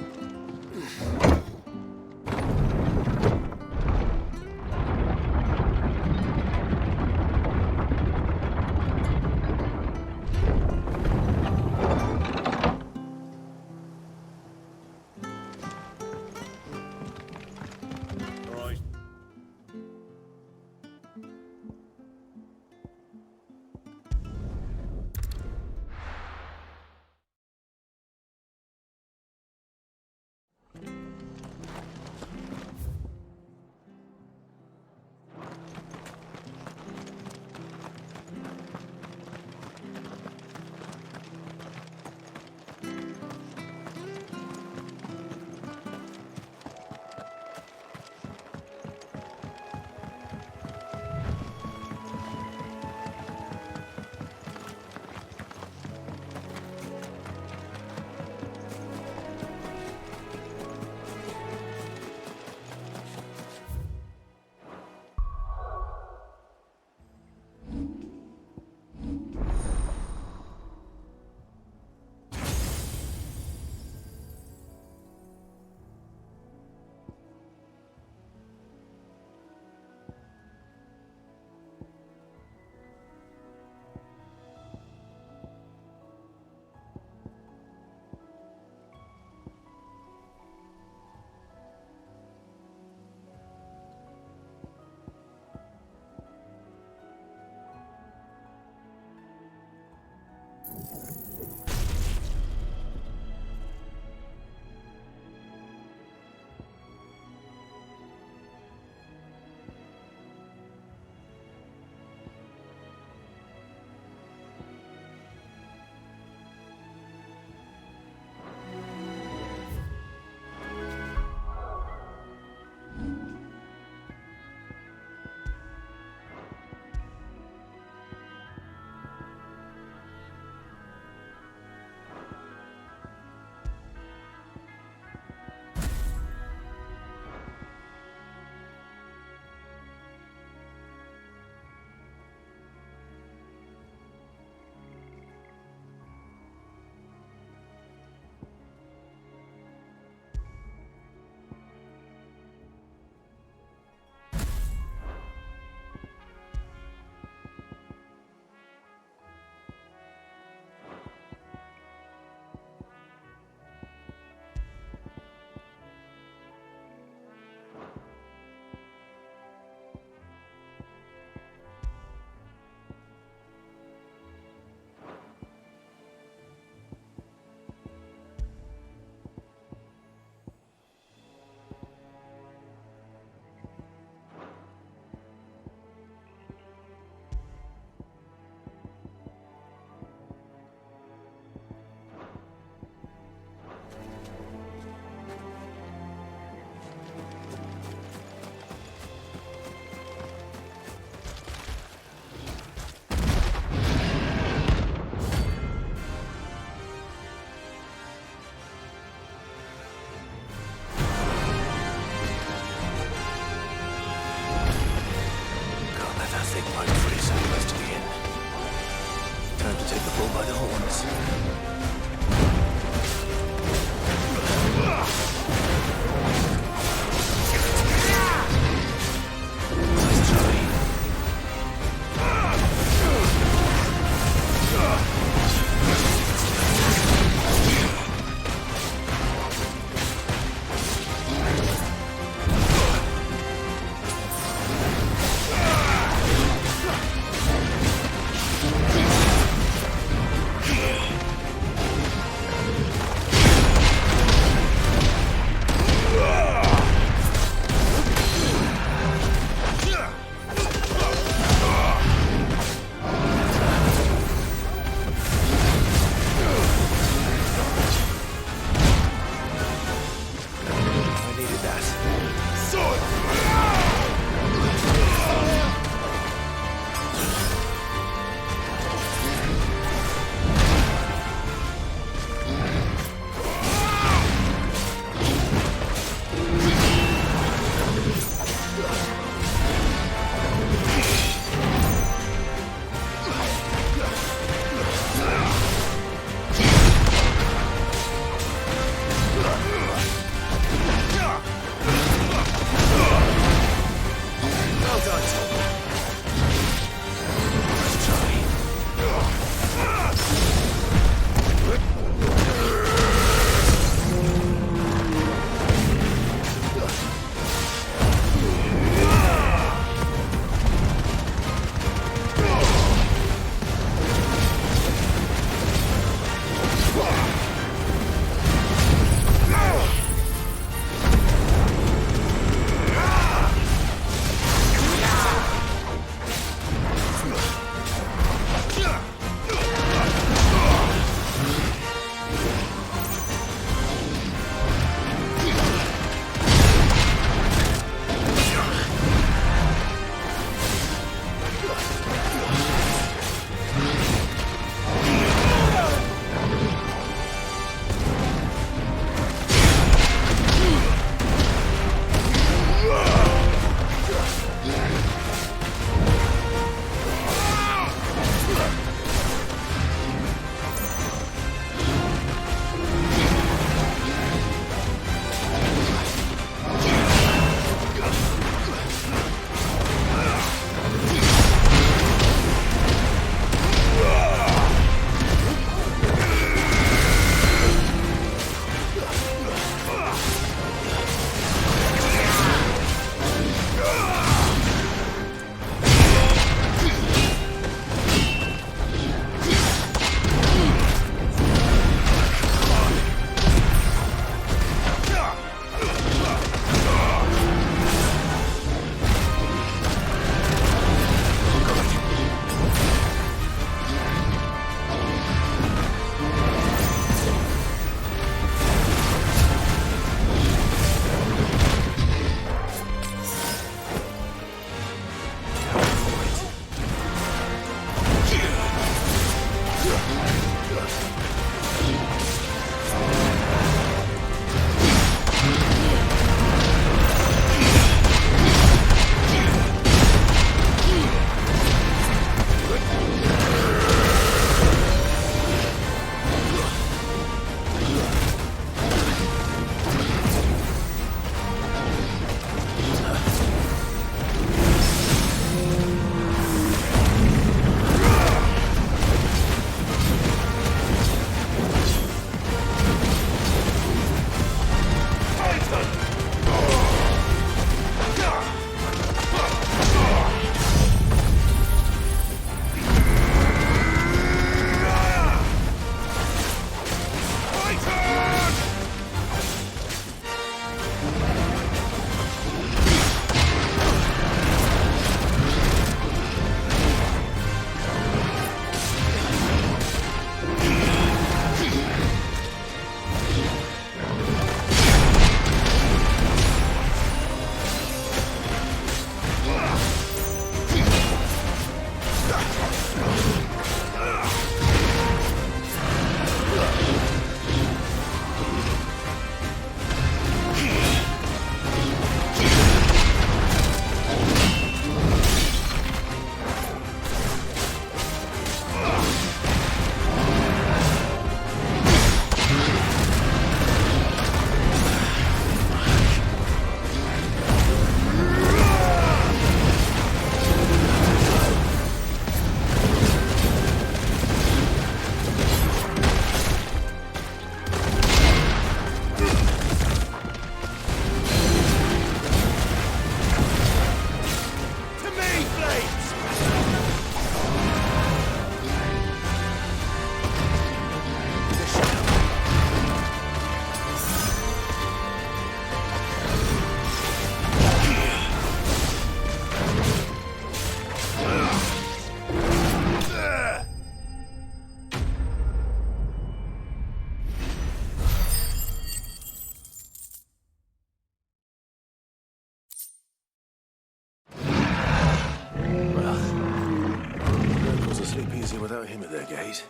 easier without him at their gate.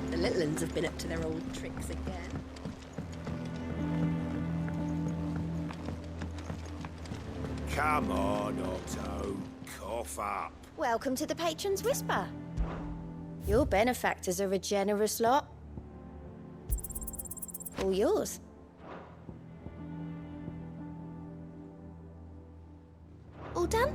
The little uns have been up to their old tricks again. Come on, Otto. Cough up. Welcome to the Patron's Whisper. Your benefactors are a generous lot. All yours. All done?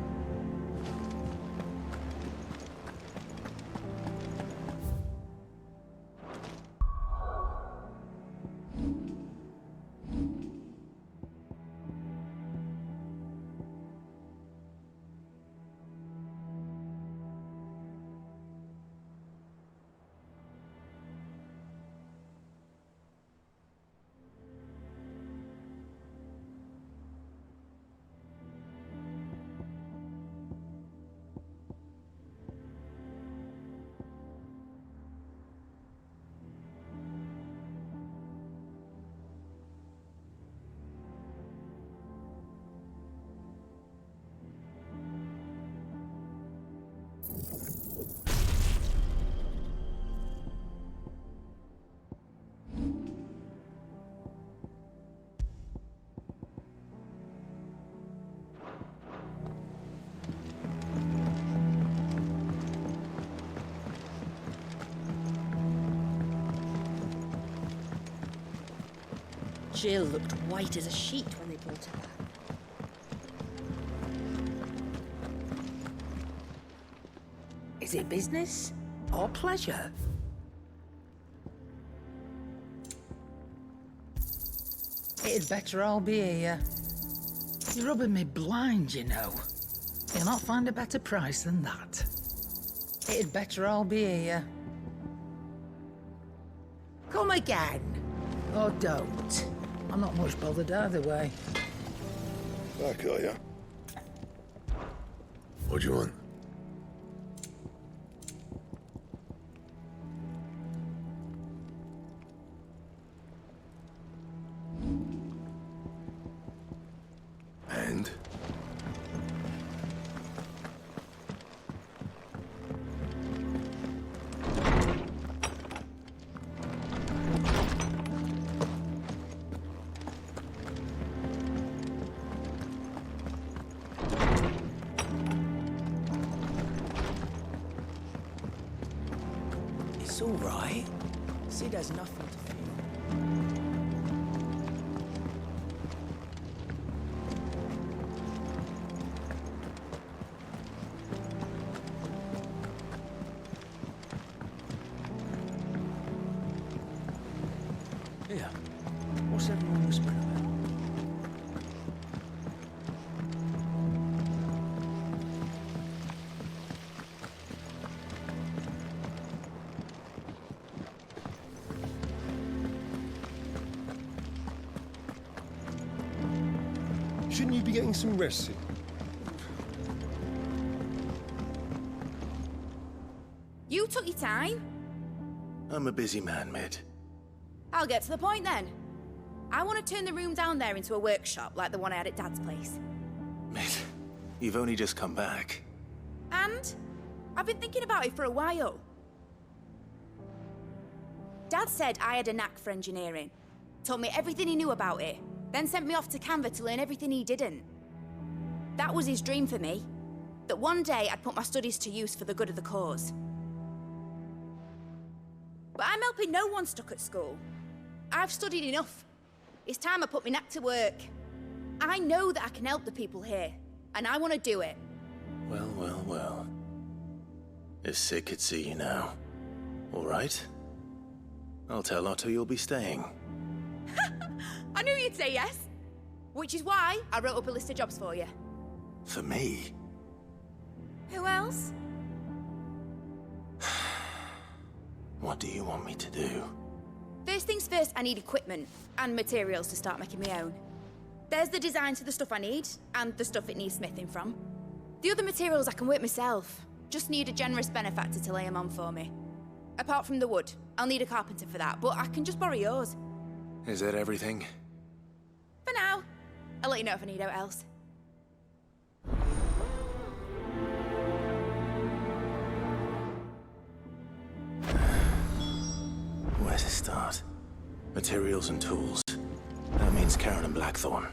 Jill looked white as a sheet when they brought her back. Is it business or pleasure? It'd better all be here. You're rubbing me blind, you know. You'll not find a better price than that. It'd better all be here. Come again. Or don't. I'm not much bothered either way. Back, are ya? What do you want? And? It's all right. Sid has nothing to fear. Here, what's everyone whispering about? Shouldn't you be getting some rest soon? You took your time. I'm a busy man, Mid. I'll get to the point then. I want to turn the room down there into a workshop like the one I had at Dad's place. Mid, you've only just come back. And I've been thinking about it for a while. Dad said I had a knack for engineering. Told me everything he knew about it. Then sent me off to Canva to learn everything he didn't. That was his dream for me. That one day I'd put my studies to use for the good of the cause. But I'm helping no one stuck at school. I've studied enough. It's time I put my knack to work. I know that I can help the people here, and I want to do it. Well, well, well. If Sid could see you now. All right? I'll tell Otto you'll be staying. I knew you'd say yes. Which is why I wrote up a list of jobs for you. For me? Who else? What do you want me to do? First things first, I need equipment and materials to start making my own. There's the designs for the stuff I need, and the stuff it needs smithing from. The other materials I can work myself. Just need a generous benefactor to lay them on for me. Apart from the wood, I'll need a carpenter for that, but I can just borrow yours. Is that everything? For now. I'll let you know if I need out else. Where to start? Materials and tools. That means Karen and Blackthorn.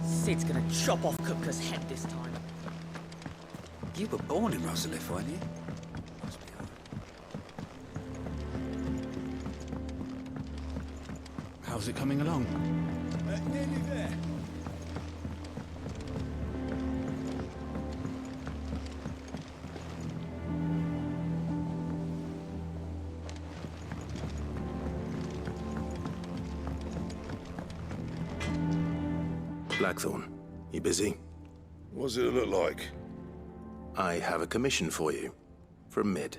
Sid's gonna chop off Kupka's head this time. You were born in Valisthea, weren't you? Must be hard. How's it coming along? Nearly there. Blackthorn, you busy? What does it look like? I have a commission for you. From Mid.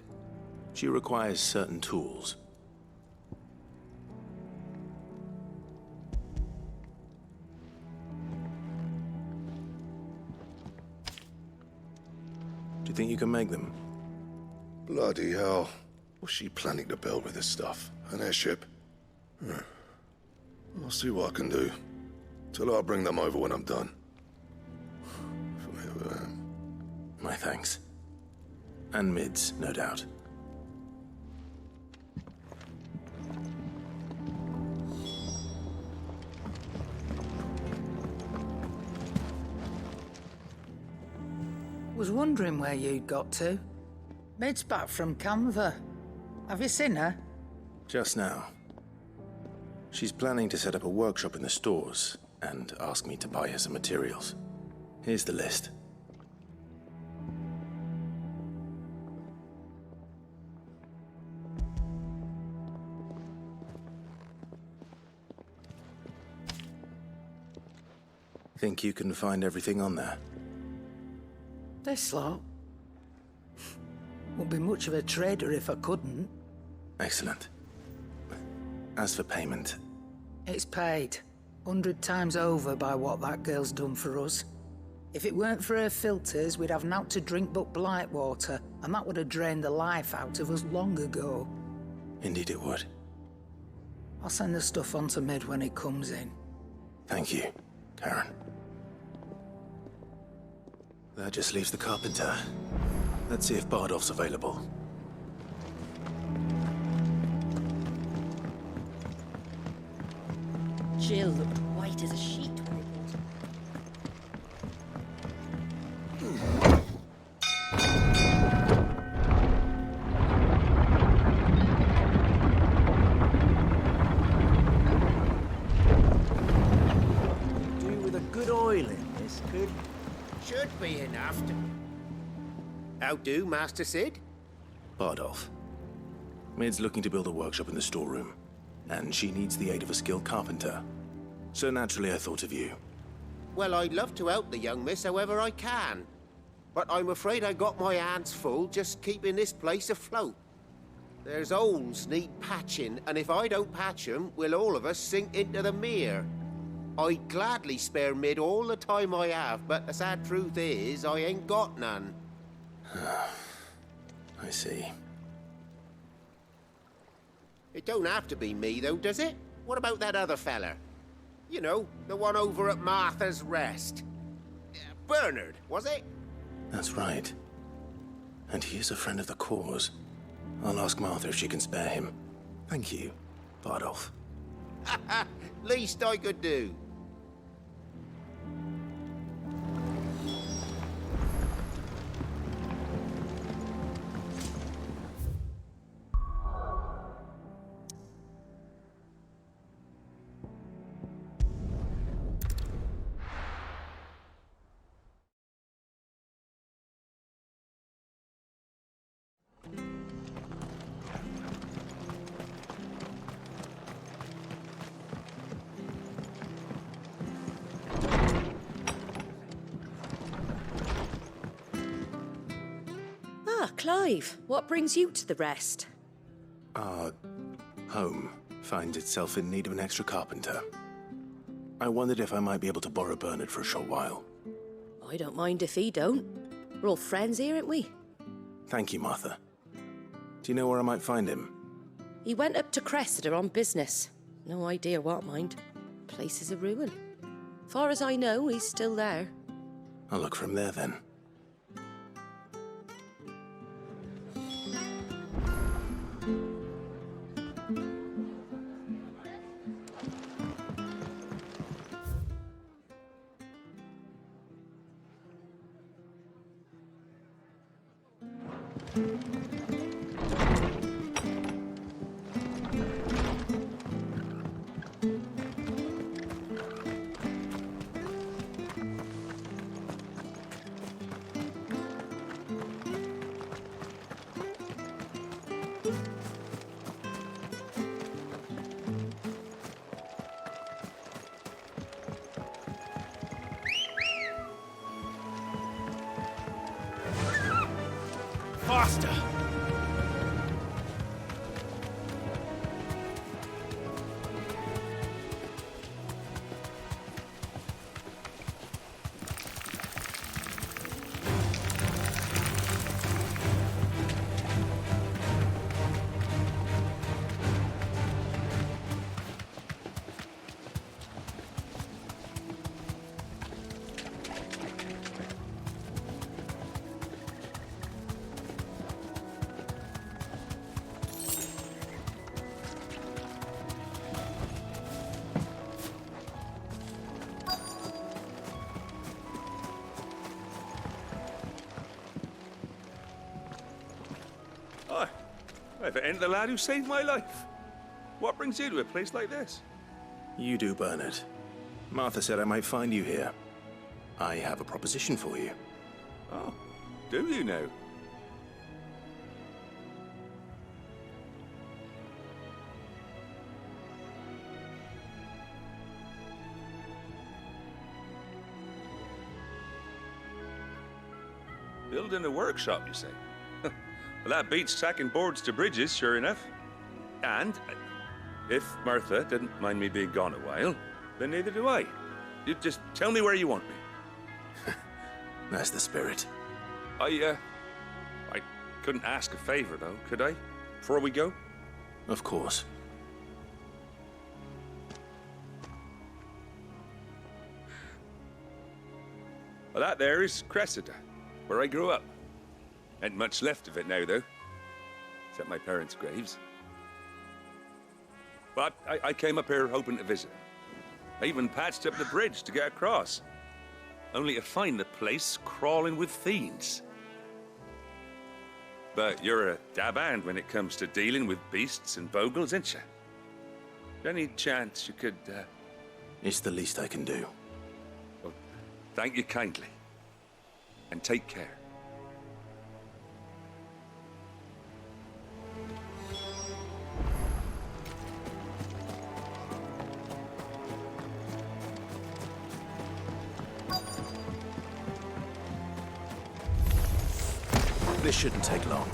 She requires certain tools. Do you think you can make them? Bloody hell. What's she planning to build with this stuff? An airship? I'll see what I can do. Tell her I'll bring them over when I'm done. My thanks. And Mid's, no doubt. Was wondering where you'd got to. Mid's back from Canva. Have you seen her? Just now. She's planning to set up a workshop in the stores and ask me to buy her some materials. Here's the list. Think you can find everything on there? This lot? Wouldn't be much of a trader if I couldn't. Excellent. As for payment... It's paid. 100 times over by what that girl's done for us. If it weren't for her filters, we'd have naught to drink but Blight water, and that would have drained the life out of us long ago. Indeed it would. I'll send the stuff on to Mid when it comes in. Thank you, Karen. That just leaves the carpenter. Let's see if Bardolph's available. Jill looked white as a sheet when Do with a good oil in this, could? Should be enough to... How do, Master Sid? Bardolph. Mid's looking to build a workshop in the storeroom, and she needs the aid of a skilled carpenter. So naturally I thought of you. Well, I'd love to help the young miss however I can. But I'm afraid I got my hands full just keeping this place afloat. There's holes need patching, and if I don't patch them, we'll all of us sink into the mere. I'd gladly spare Mid all the time I have, but the sad truth is, I ain't got none. I see. It don't have to be me, though, does it? What about that other fella? You know, the one over at Martha's Rest. Bernard, was it? That's right. And he is a friend of the cause. I'll ask Martha if she can spare him. Thank you, Bardolph. Least I could do. Ah, Clive, what brings you to the rest? Our home finds itself in need of an extra carpenter. I wondered if I might be able to borrow Bernard for a short while. I don't mind if he don't. We're all friends here, aren't we? Thank you, Martha. Do you know where I might find him? He went up to Cressida on business. No idea what, mind. Place is a ruin. Far as I know, he's still there. I'll look for him there then. Faster! If it ain't the lad who saved my life. What brings you to a place like this? You do, Bernard. Martha said I might find you here. I have a proposition for you. Oh, do you now? Building a workshop, you say? Well, that beats sacking boards to bridges, sure enough. And if Martha didn't mind me being gone a while, then neither do I. You just tell me where you want me. That's the spirit. I couldn't ask a favor, though, could I? Before we go? Of course. Well, that there is Cressida, where I grew up. Ain't much left of it now, though. Except my parents' graves. But I came up here hoping to visit. I even patched up the bridge to get across. Only to find the place crawling with fiends. But you're a dab hand when it comes to dealing with beasts and bogles, ain't you? Any chance you could, It's the least I can do. Well, thank you kindly. And take care. This shouldn't take long.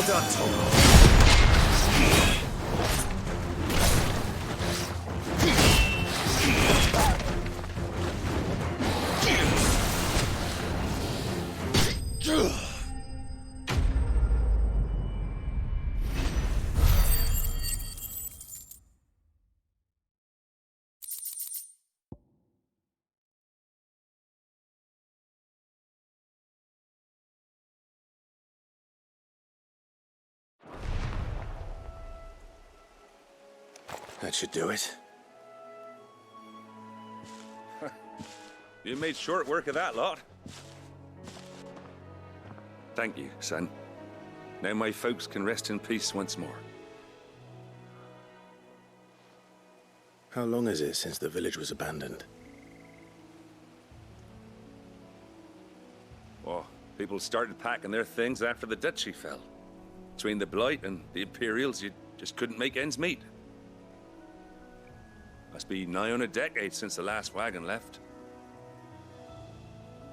Well done, Tom. That should do it. You made short work of that lot. Thank you, son. Now my folks can rest in peace once more. How long is it since the village was abandoned? Oh, people started packing their things after the duchy fell. Between the Blight and the Imperials, you just couldn't make ends meet. Must be nigh on a decade since the last wagon left.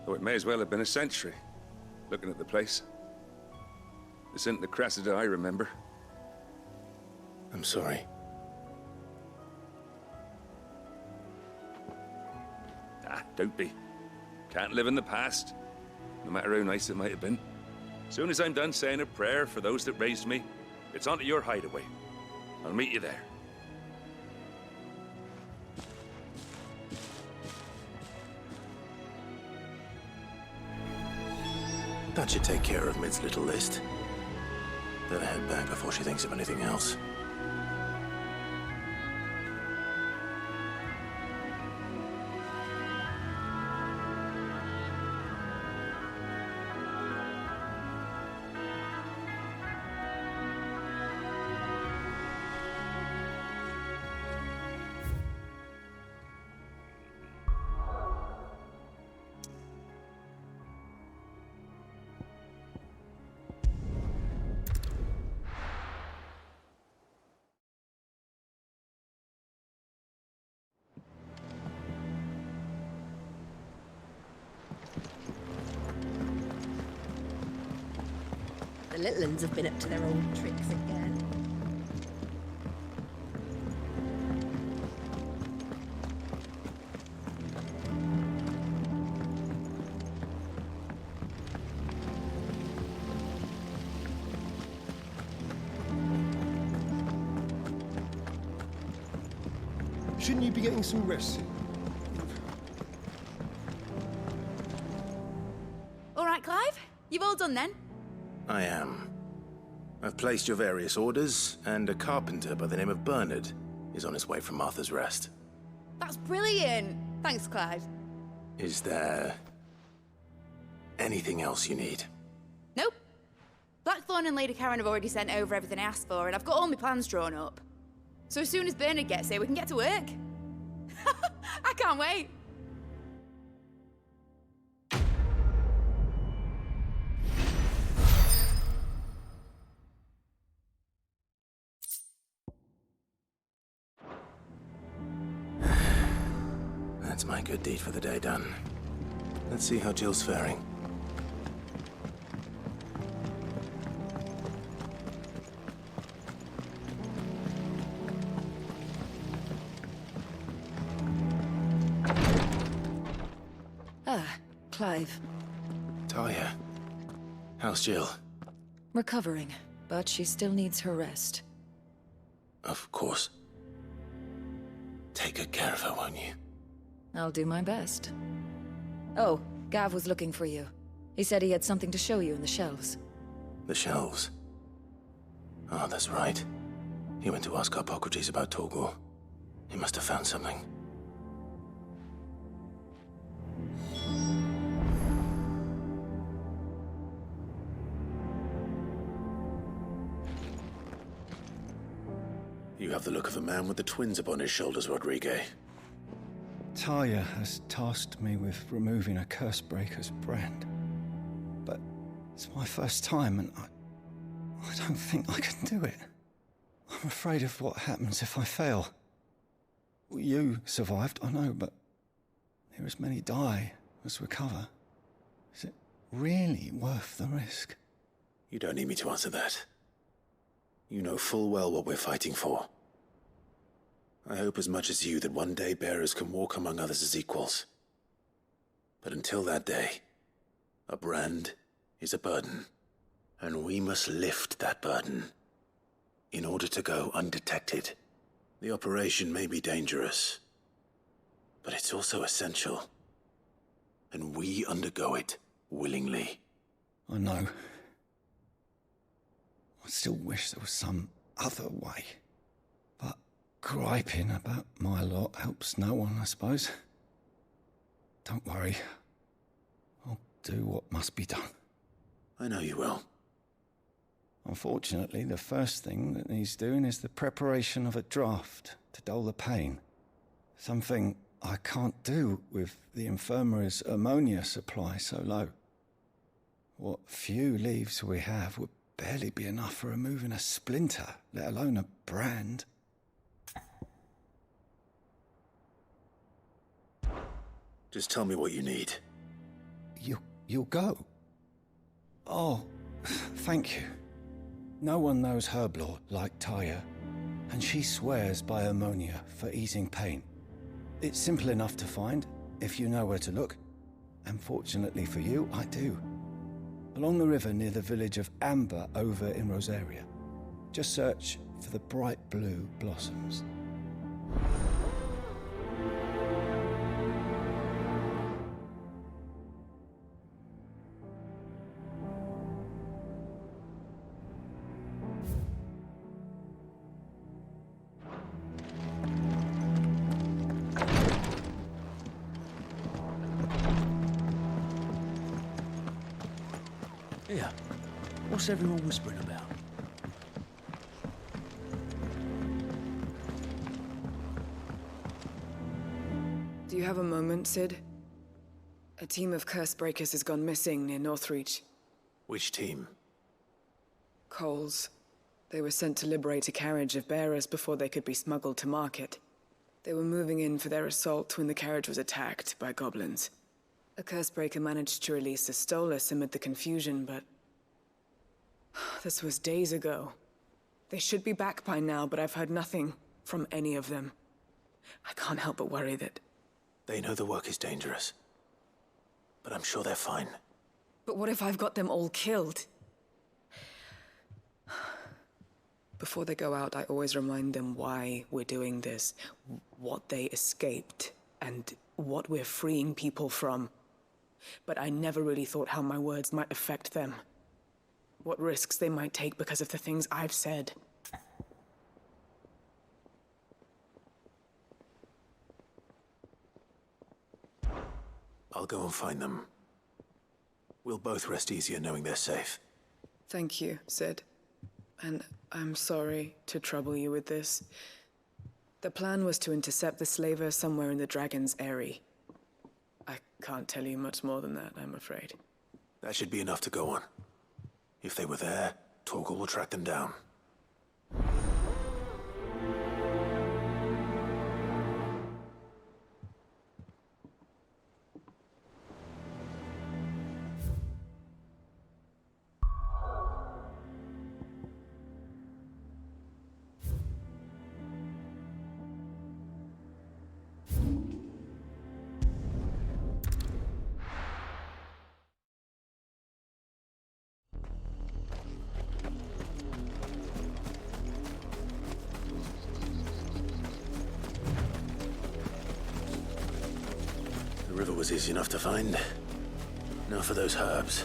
Though it may as well have been a century, looking at the place. This isn't the Cressida I remember. I'm sorry. Ah, don't be. Can't live in the past, no matter how nice it might have been. Soon as I'm done saying a prayer for those that raised me, it's on to your hideaway. I'll meet you there. That should take care of Mid's little list. Better head back before she thinks of anything else. The little uns have been up to their old tricks again. Shouldn't you be getting some rest? All right, Clive? You've all done then? I am. I've placed your various orders, and a carpenter by the name of Bernard is on his way from Martha's Rest. That's brilliant. Thanks, Clive. Is there anything else you need? Nope. Blackthorn and Lady Karen have already sent over everything I asked for, and I've got all my plans drawn up. So as soon as Bernard gets here, we can get to work. I can't wait. That's my good deed for the day done. Let's see how Jill's faring. Clive. Talia. How's Jill? Recovering, but she still needs her rest. Of course. Take good care of her, won't you? I'll do my best. Oh, Gav was looking for you. He said he had something to show you in the shelves. The shelves? Oh, that's right. He went to ask Hippocrates about Torgor. He must have found something. You have the look of a man with the twins upon his shoulders, Rodrigue. Talia has tasked me with removing a Cursebreaker's brand. But it's my first time, and I don't think I can do it. I'm afraid of what happens if I fail. You survived, I know, but there as many die as recover. Is it really worth the risk? You don't need me to answer that. You know full well what we're fighting for. I hope as much as you that one day bearers can walk among others as equals. But until that day, a brand is a burden, and we must lift that burden in order to go undetected. The operation may be dangerous, but it's also essential, and we undergo it willingly. I know. I still wish there was some other way. But griping about my lot helps no one, I suppose. Don't worry. I'll do what must be done. I know you will. Unfortunately, the first thing that needs doing is the preparation of a draft to dull the pain. Something I can't do with the infirmary's ammonia supply so low. What few leaves we have would barely be enough for removing a splinter, let alone a brand. Just tell me what you need. You'll go? Oh, thank you. No one knows herb lore like Taya, and she swears by ammonia for easing pain. It's simple enough to find, if you know where to look. And fortunately for you, I do. Along the river near the village of Amber over in Rosaria. Just search for the bright blue blossoms. Here, what's everyone whispering about? Do you have a moment, Sid? A team of curse breakers has gone missing near Northreach. Which team? Coles. They were sent to liberate a carriage of bearers before they could be smuggled to market. They were moving in for their assault when the carriage was attacked by goblins. A cursebreaker managed to release a Stolas amid the confusion, but... this was days ago. They should be back by now, but I've heard nothing from any of them. I can't help but worry that... They know the work is dangerous, but I'm sure they're fine. But what if I've got them all killed? Before they go out, I always remind them why we're doing this, what they escaped, and what we're freeing people from. But I never really thought how my words might affect them. What risks they might take because of the things I've said. I'll go and find them. We'll both rest easier knowing they're safe. Thank you, Sid. And I'm sorry to trouble you with this. The plan was to intercept the slaver somewhere in the Dragon's Eyrie. I can't tell you much more than that, I'm afraid. That should be enough to go on. If they were there, Torgal will track them down. The river was easy enough to find. Now for those herbs.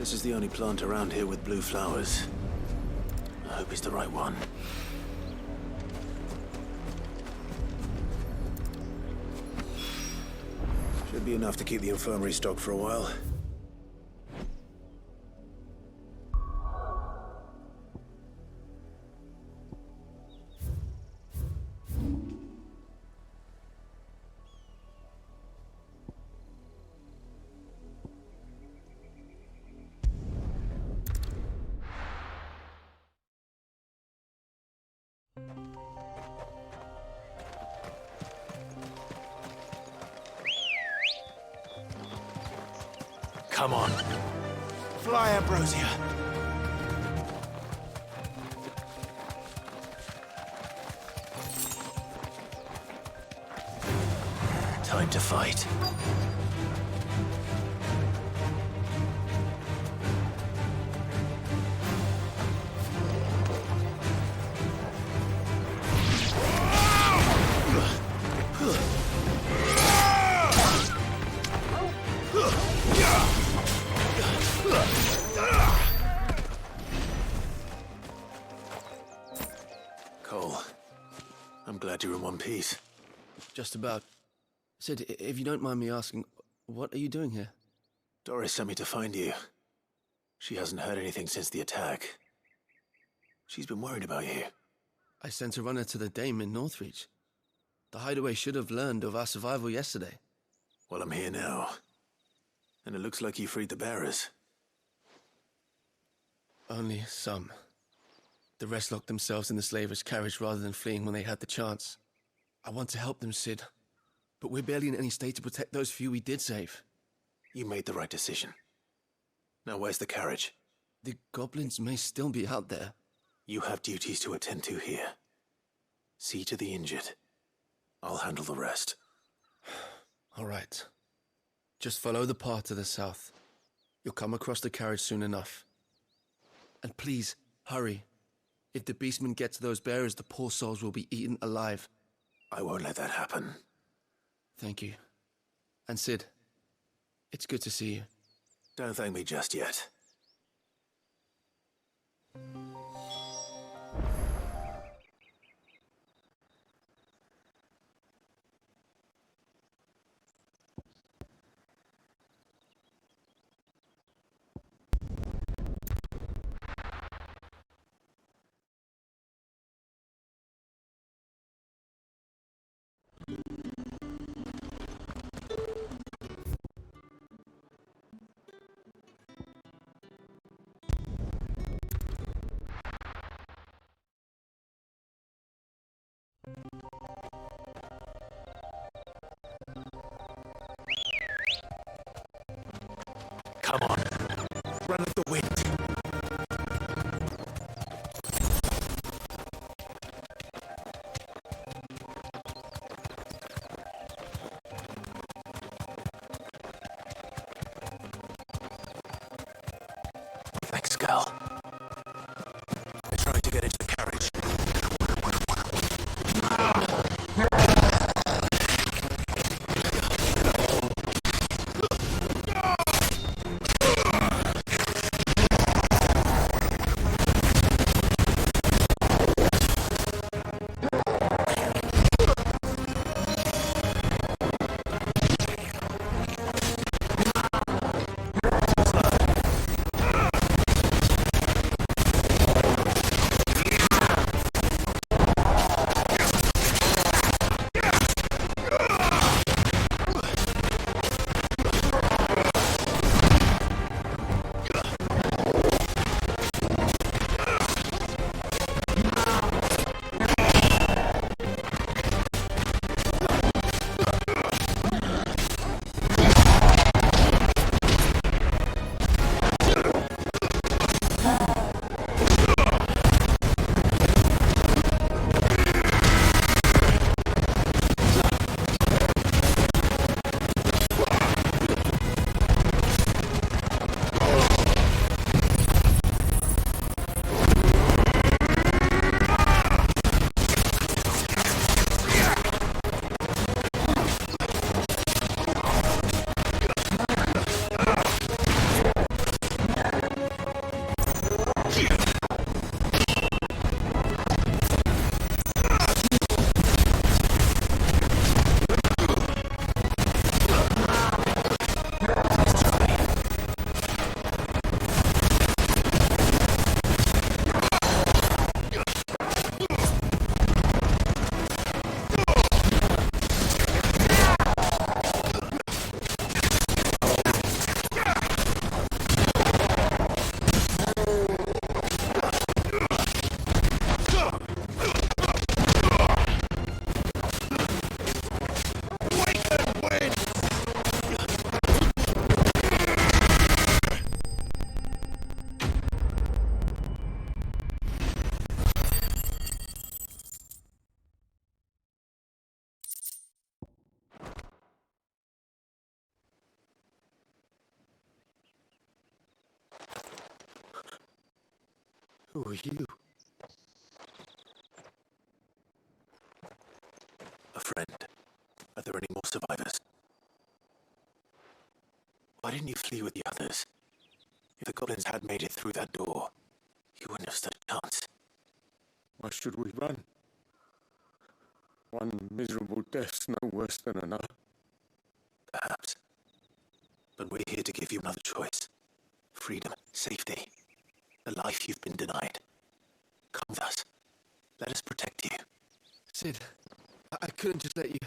This is the only plant around here with blue flowers. I hope it's the right one. Should be enough to keep the infirmary stocked for a while. Come on. Fly, Ambrosia. Time to fight. Cole, I'm glad you're in one piece. Just about. Sid, if you don't mind me asking, what are you doing here? Doris sent me to find you. She hasn't heard anything since the attack. She's been worried about you. I sent a runner to the Dame in Northreach. The hideaway should have learned of our survival yesterday. Well, I'm here now. And it looks like you freed the bearers. Only some. The rest locked themselves in the slavers' carriage rather than fleeing when they had the chance. I want to help them, Sid. But we're barely in any state to protect those few we did save. You made the right decision. Now where's the carriage? The goblins may still be out there. You have duties to attend to here. See to the injured. I'll handle the rest. All right. Just follow the path to the south. You'll come across the carriage soon enough. And please, hurry. If the beastmen get to those bearers, the poor souls will be eaten alive. I won't let that happen. Thank you. And Sid, it's good to see you. Don't thank me just yet. Come on. Run of the wind. Thanks, girl. They're trying to get into the carriage. Who are you? A friend. Are there any more survivors? Why didn't you flee with the others? If the goblins had made it through that door, you wouldn't have stood a chance. Why should we run? One miserable death's no worse than another. Perhaps. But we're here to give you another choice. Freedom, safety, the life you've been denied. Come with us. Let us protect you. Sid, I couldn't just let you...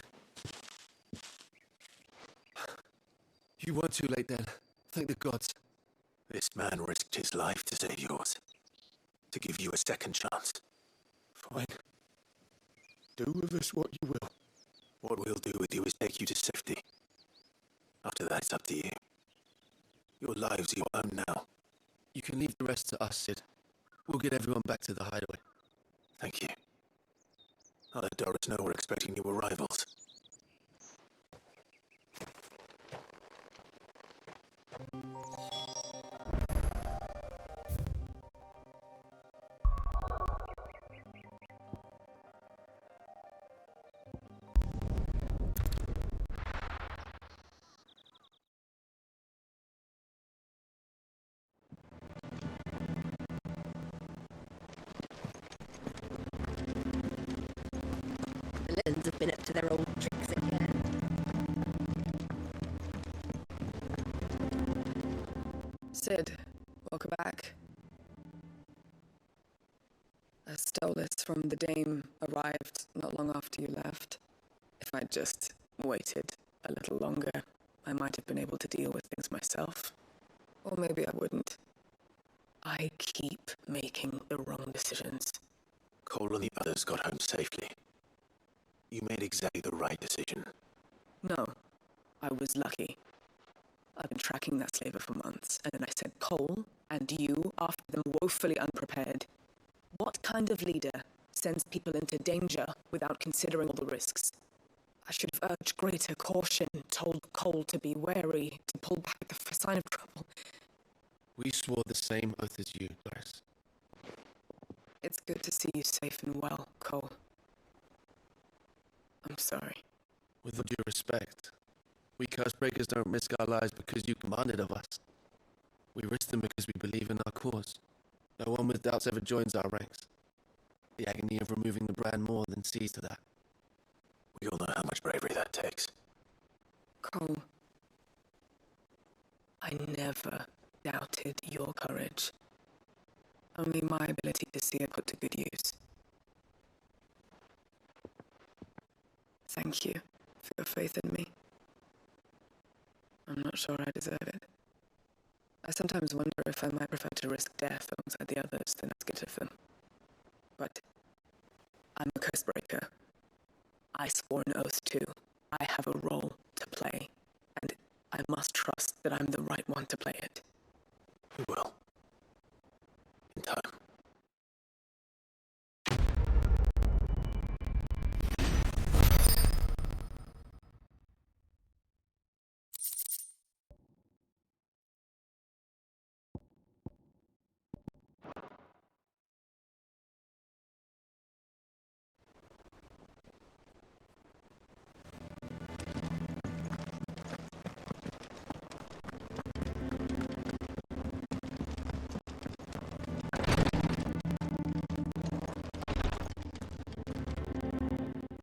You weren't too late then. Thank the gods. This man risked his life to save yours. To give you a second chance. Fine. Do with us what you will. What we'll do with you is take you to safety. After that, it's up to you. Your lives are your own now. You can leave the rest to us, Sid. We'll get everyone back to the hideaway. Thank you. I'll let Doris know we're expecting new arrivals. The Lillens have been up to their old tricks again. Sid, welcome back. A stolus from the dame arrived not long after you left. If I'd just waited a little longer, I might have been able to deal with things myself. Or maybe I wouldn't. I keep making the wrong decisions. Cole and the others got home safely. You made exactly the right decision. No, I was lucky. I've been tracking that slaver for months, and then I sent Cole and you after them woefully unprepared. What kind of leader sends people into danger without considering all the risks? I should have urged greater caution, told Cole to be wary, to pull back the first sign of trouble. We swore the same oath as you, Doris. It's good to see you safe and well, Cole. I'm sorry. With all due respect, we Cursebreakers don't risk our lives because you commanded of us. We risk them because we believe in our cause. No one with doubts ever joins our ranks. The agony of removing the brand more than sees to that. We all know how much bravery that takes. Cole, I never doubted your courage. Only my ability to see it put to good use. Thank you for your faith in me. I'm not sure I deserve it. I sometimes wonder if I might prefer to risk death alongside the others than ask it of them. But I'm a Cursebreaker. I swore an oath too. I have a role to play, and I must trust that I'm the right one to play it. You will. In time.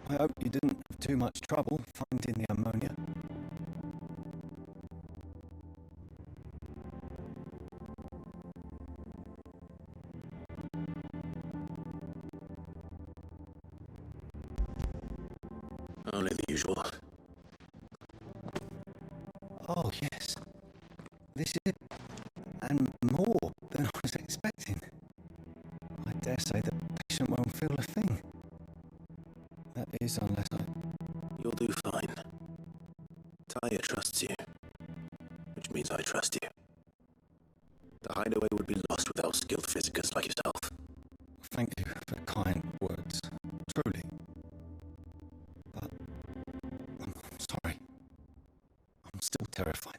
I hope you didn't have too much trouble finding the ammonia. Only the usual. Oh, yes. This is it. And more than I was expecting. I dare say the patient won't feel a thing. That is, unless I... You'll do fine. Talia trusts you, which means I trust you. The hideaway would be lost without skilled physicists like yourself. Thank you for kind words. Truly. But I'm sorry. I'm still terrified.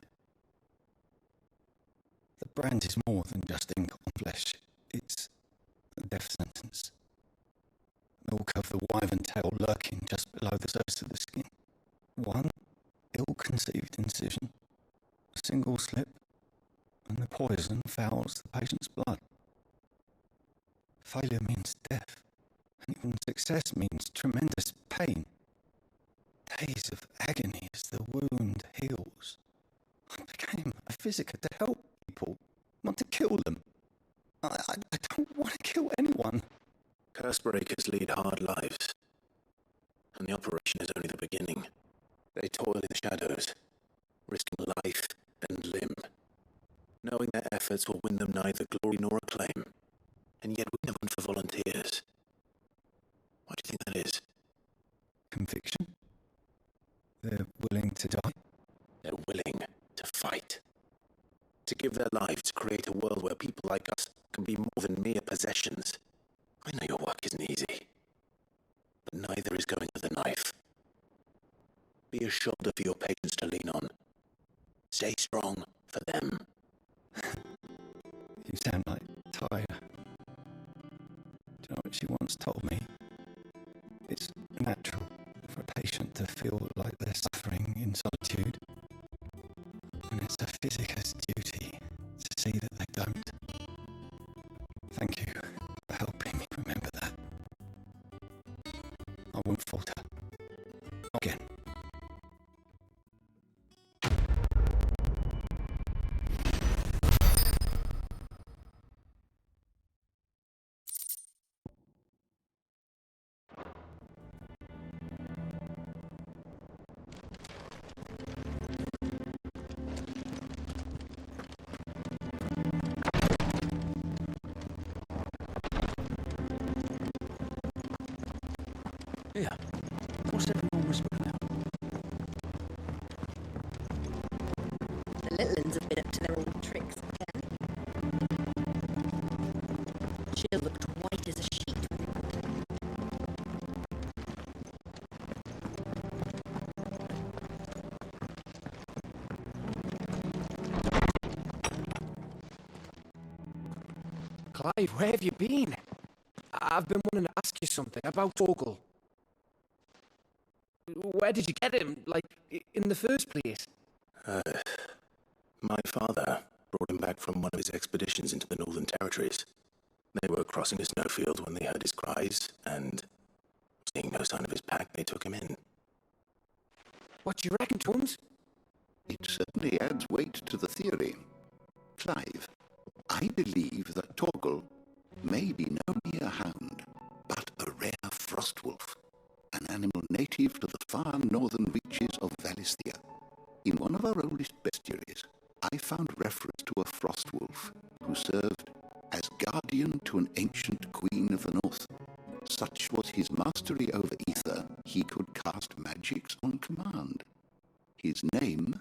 The brand is more than just ink on flesh. It's of the wyvern tail lurking just below the surface of the skin. One ill-conceived incision, a single slip, and the poison fouls the patient's blood. Failure means death, and even success means tremendous pain. Days of agony as the wound heals. I became a physica to help people, not to kill them. I don't want to kill anyone. Curse breakers lead hard lives, and the operation is only the beginning. They toil in the shadows, risking life and limb, knowing their efforts will win them neither glory nor acclaim. And yet we never went for volunteers. Why do you think that is? Conviction? They're willing to die? They're willing to fight. To give their lives to create a world where people like us can be more than mere possessions. I know your work isn't easy, but neither is going to the knife. Be a shoulder for your patients to lean on. Stay strong for them. You sound like Tyre. Do you know what she once told me? It's natural for a patient to feel like they're suffering in solitude. And it's a physica's duty to see that they don't. Thank you for helping me remember that. I won't falter. Again. Yeah. What's everyone whispering about? The little ones have been up to their old tricks again. Jill looked white as a sheet when they walked in. Clive, where have you been? I've been wanting to ask you something about Torgal. Where did you get him, like, in the first place? My father brought him back from one of his expeditions into the Northern Territories. They were crossing a snowfield when they heard his cries, and seeing no sign of his pack, they took him in. What do you reckon, Tones? It certainly adds weight to the theory. Clive, I believe that Torgal may be no mere hound, but a rare frost wolf, an animal native to the far northern reaches of Valisthea. In one of our oldest bestiaries, I found reference to a frost wolf who served as guardian to an ancient queen of the north. Such was his mastery over ether, he could cast magics on command. His name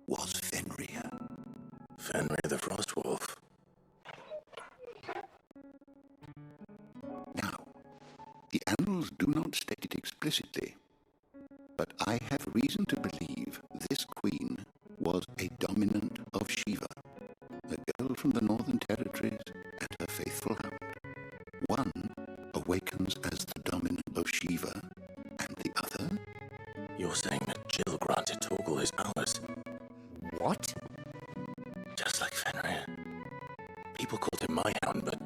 was Fenrir. Fenrir the Frost Wolf. Now, the annals do not state it explicitly, but I have reason to believe this queen was a dominant of Shiva, a girl from the Northern Territories and her faithful hound. One awakens as the dominant of Shiva, and the other? You're saying that Jill granted Torgal his powers? What? Just like Fenrir. People called him my hound, but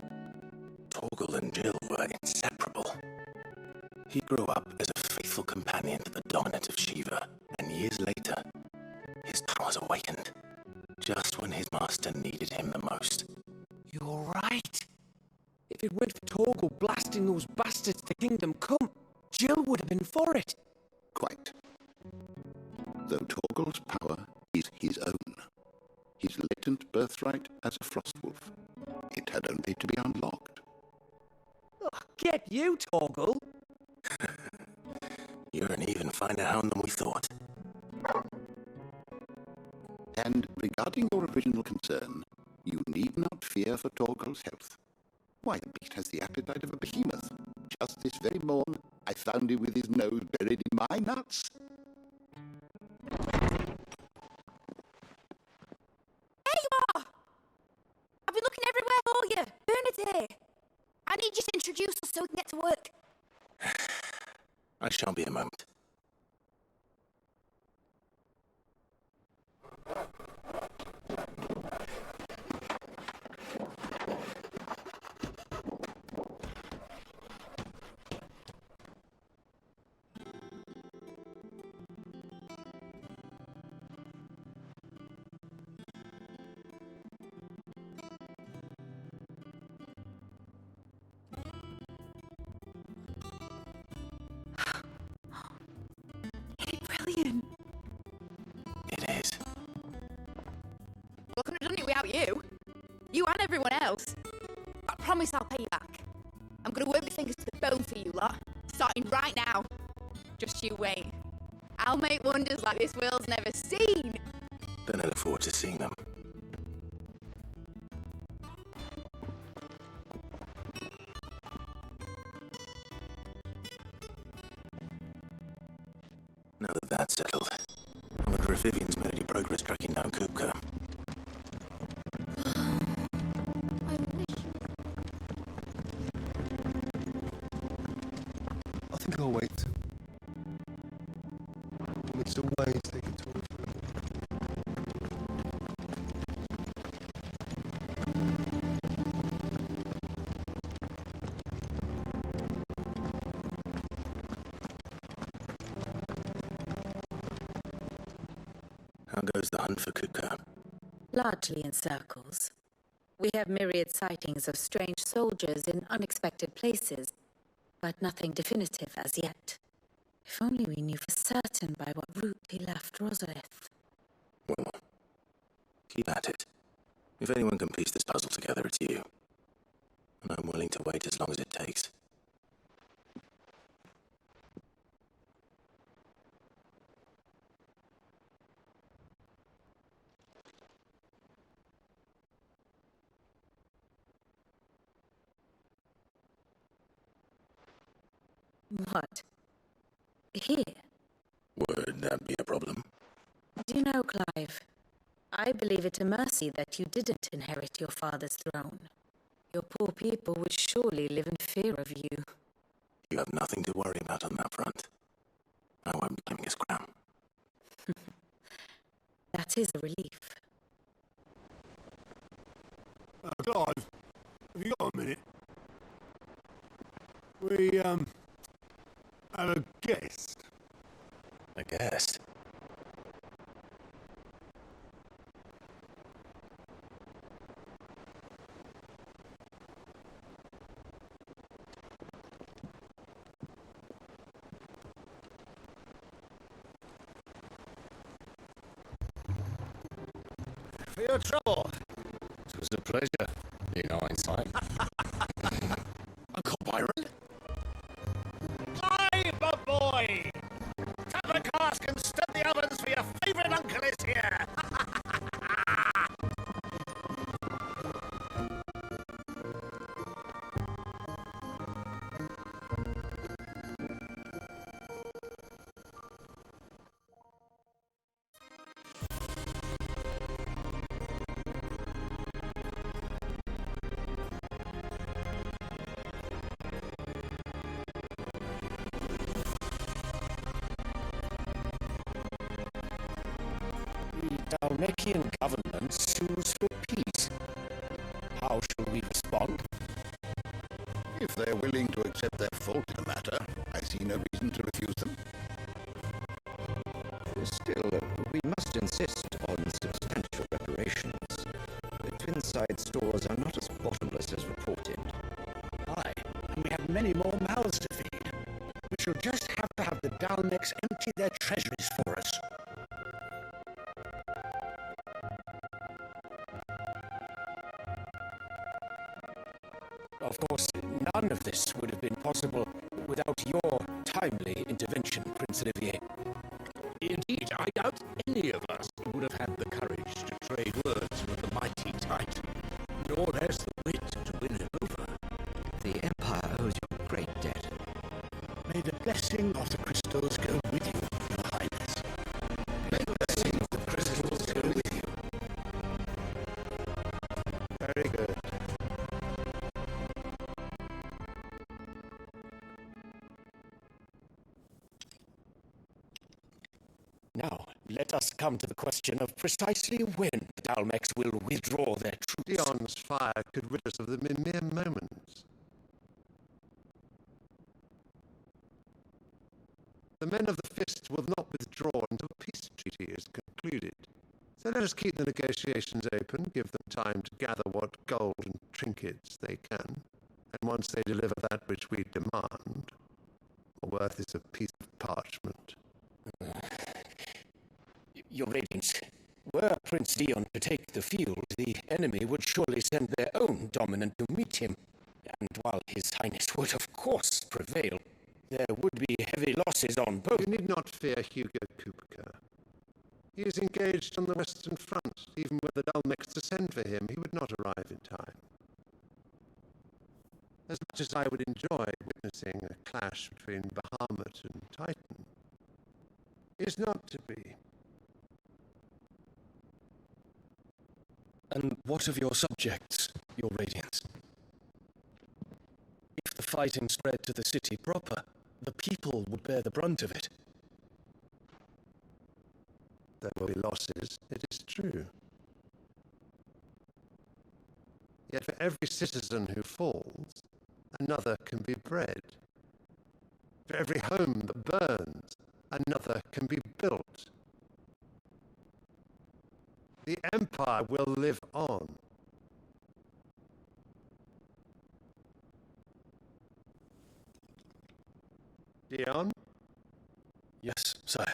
Torgal and Jill were inseparable. He grew up as a faithful companion to the dominant of Shiva, and years later, his powers awakened, just when his master needed him the most. You're right. If it weren't for Torgal blasting those bastards to Kingdom Come, Jill would have been for it. Quite. Though Torgal's power is his own, his latent birthright as a frostwolf, it had only to be unlocked. Oh, get you, Torgal! You're an even finer hound than we thought. And regarding your original concern, you need not fear for Torgal's health. Why, the beast has the appetite of a behemoth. Just this very morn, I found him with his nose buried in my nuts. There you are! I've been looking everywhere for you. Bernadette! I need you to introduce us so we can get to work. I shan't be a moment. Brilliant. It is. Well, I couldn't have done it without you. You and everyone else. I promise I'll pay you back. I'm gonna work my fingers to the bone for you lot, starting right now. Just you wait. I'll make wonders like this world's never seen. Then I look forward to seeing them. Now that that's settled, I wonder if Vivian's made any progress tracking down Kupka. I think I'll wait. It's always taking too long. How goes the hunt for Kupka? Largely in circles. We have myriad sightings of strange soldiers in unexpected places, but nothing definitive as yet. If only we knew for certain by what route he left Rosalith. Well, keep at it. If anyone can piece this puzzle together, it's you. And I'm willing to wait as long as it takes. What? Here? Would that be a problem? Do you know, Clive, I believe it a mercy that you didn't inherit your father's throne. Your poor people would surely live in fear of you. You have nothing to worry about on that front. I won't be claiming his crown. That is a relief. Clive, have you got a minute? We, have a guest. A guest? For your trouble. It was a pleasure, in hindsight. Uncle Byron? Clive, my boy! Tap the cask and stir the ovens for your favourite uncle is here! The Dalmatian government sues for peace. How shall we respond? If they're willing to accept their fault in the matter, I see no reason to refuse them. Still, we must insist on substantial reparations. The Twinside stores are not as bottomless as reported. Aye, and we have many more mouths to feed. We shall just have to have the Dalmecs empty their treasuries for us. Of course, none of this would have been possible without your timely intervention, Prince Olivier. Indeed, I doubt any of us would have had the courage to trade words with the mighty Tight, nor there's the wit to win him over. The Empire owes you a great debt. May the blessing of the crystals go with you, Your Highness. May the blessing of the crystals go with you. Very good. Now, let us come to the question of precisely when the Dalmex will withdraw their troops. Dion's fire could rid us of them in mere moments. The men of the Fist will not withdraw until a peace treaty is concluded. So let us keep the negotiations open, give them time to gather what gold and trinkets they can, and once they deliver that which we demand, more worth is a piece of parchment. Your Radiance, were Prince Dion to take the field, the enemy would surely send their own dominant to meet him, and while His Highness would of course prevail, there would be heavy losses on both. You need not fear Hugo Kupka. He is engaged on the Western Front. Even were the Dalmex to send for him, he would not arrive in time. As much as I would enjoy witnessing a clash between Bahamut and Titan, is not to be. And what of your subjects, your Radiance? If the fighting spread to the city proper, the people would bear the brunt of it. There will be losses, it is true. Yet for every citizen who falls, another can be bred. For every home that burns, another can be built. The Empire will live on. Dion? Yes, sire.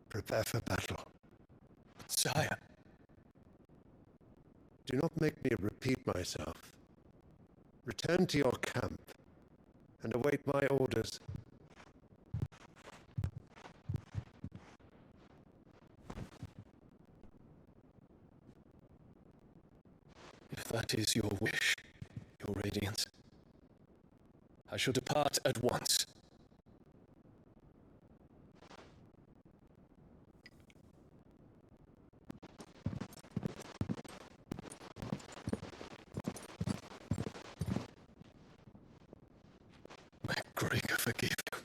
Prepare for battle. Sire. Do not make me repeat myself. Return to your camp and await my orders. If that is your wish, your Radiance, I shall depart at once. Forgive you.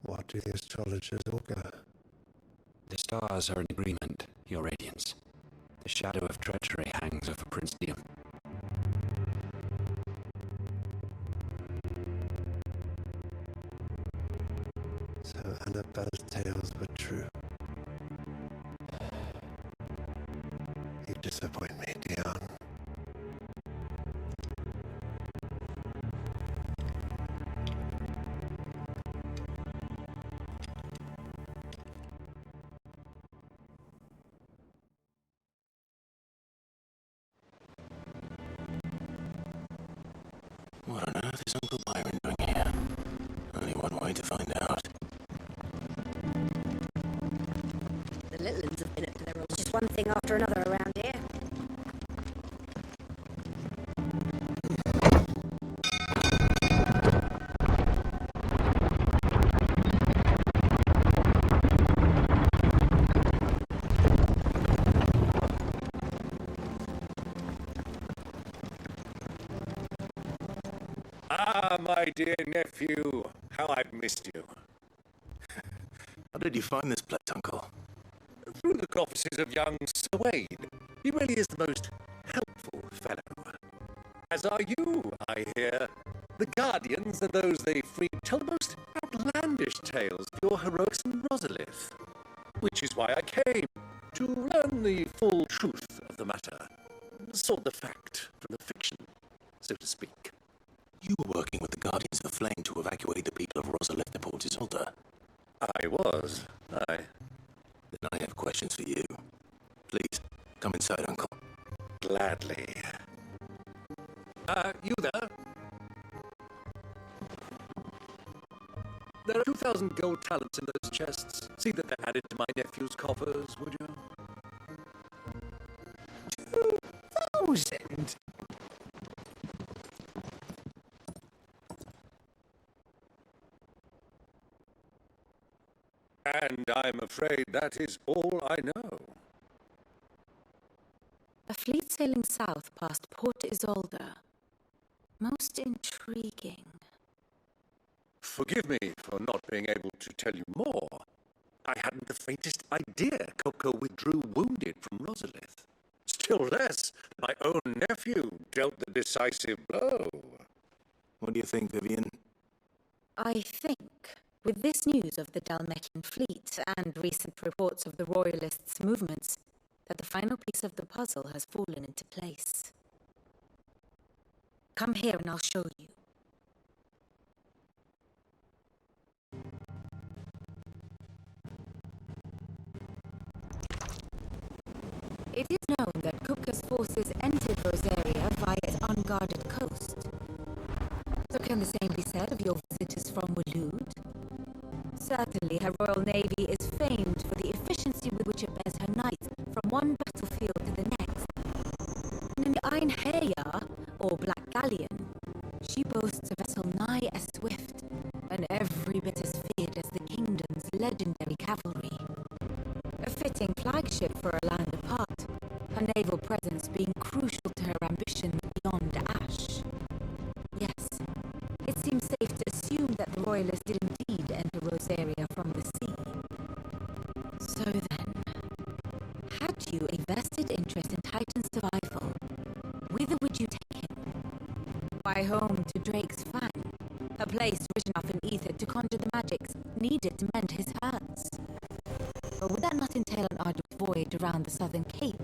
What do the astrologers augur? The stars are in agreement, your Radiance. The shadow of treachery hangs over Prince Dion. So Annabelle's tales were true. You disappoint me, Dion. What on earth is Uncle Byron doing here? Only one way to find out. The little ones have been up to their old. Just one thing after another around here. Ah, my dear nephew, how I've missed you. How did you find this place, Uncle? Through the offices of young Sir Wade. He really is the most helpful fellow. As are you, I hear. The Guardians and those they free tell the most outlandish tales of your heroics in Rosalith. Which is why I came, to learn the full truth of the matter. Sort the fact from the fiction, so to speak. You were working with the Guardians of the Flame to evacuate the people of Rosalith to Port Isolde. I was, aye. Then I have questions for you. Please, come inside, Uncle. Gladly. You there? There are 2,000 gold talents in those chests. See that they're added to my nephew's coffers, would you? 2,000? And I'm afraid that is all I know. A fleet sailing south past Port Isolde. Most intriguing. Forgive me for not being able to tell you more. I hadn't the faintest idea Coco withdrew wounded from Rosalith. Still less, my own nephew dealt the decisive blow. What do you think, Vivian? I think, with this news of the Dalmatian fleet and recent reports of the Royalists' movements, that the final piece of the puzzle has fallen into place. Come here and I'll show you. It is known that Kupka's forces entered Rosaria via its unguarded coast. So can the same be said of your visitors from Waloed? Certainly her royal navy is famed for the efficiency with which it bears her knights from one battlefield to the next. And in the Einherjar, or Black Galleon, she boasts a vessel nigh as swift, and every bit as feared as the kingdom's legendary cavalry. A fitting flagship for a land apart, her naval presence being crucial to her ambition beyond Ash. Yes, it seems safe to assume that the Royalists did indeed enter Rosaria from the sea. So then, had you a vested interest in Titan's survival? Whither would you take him? Why home to Drake's Fang, a place rich enough in ether to conjure the magics needed to mend his hurts? Or would that not entail an arduous voyage around the southern cape?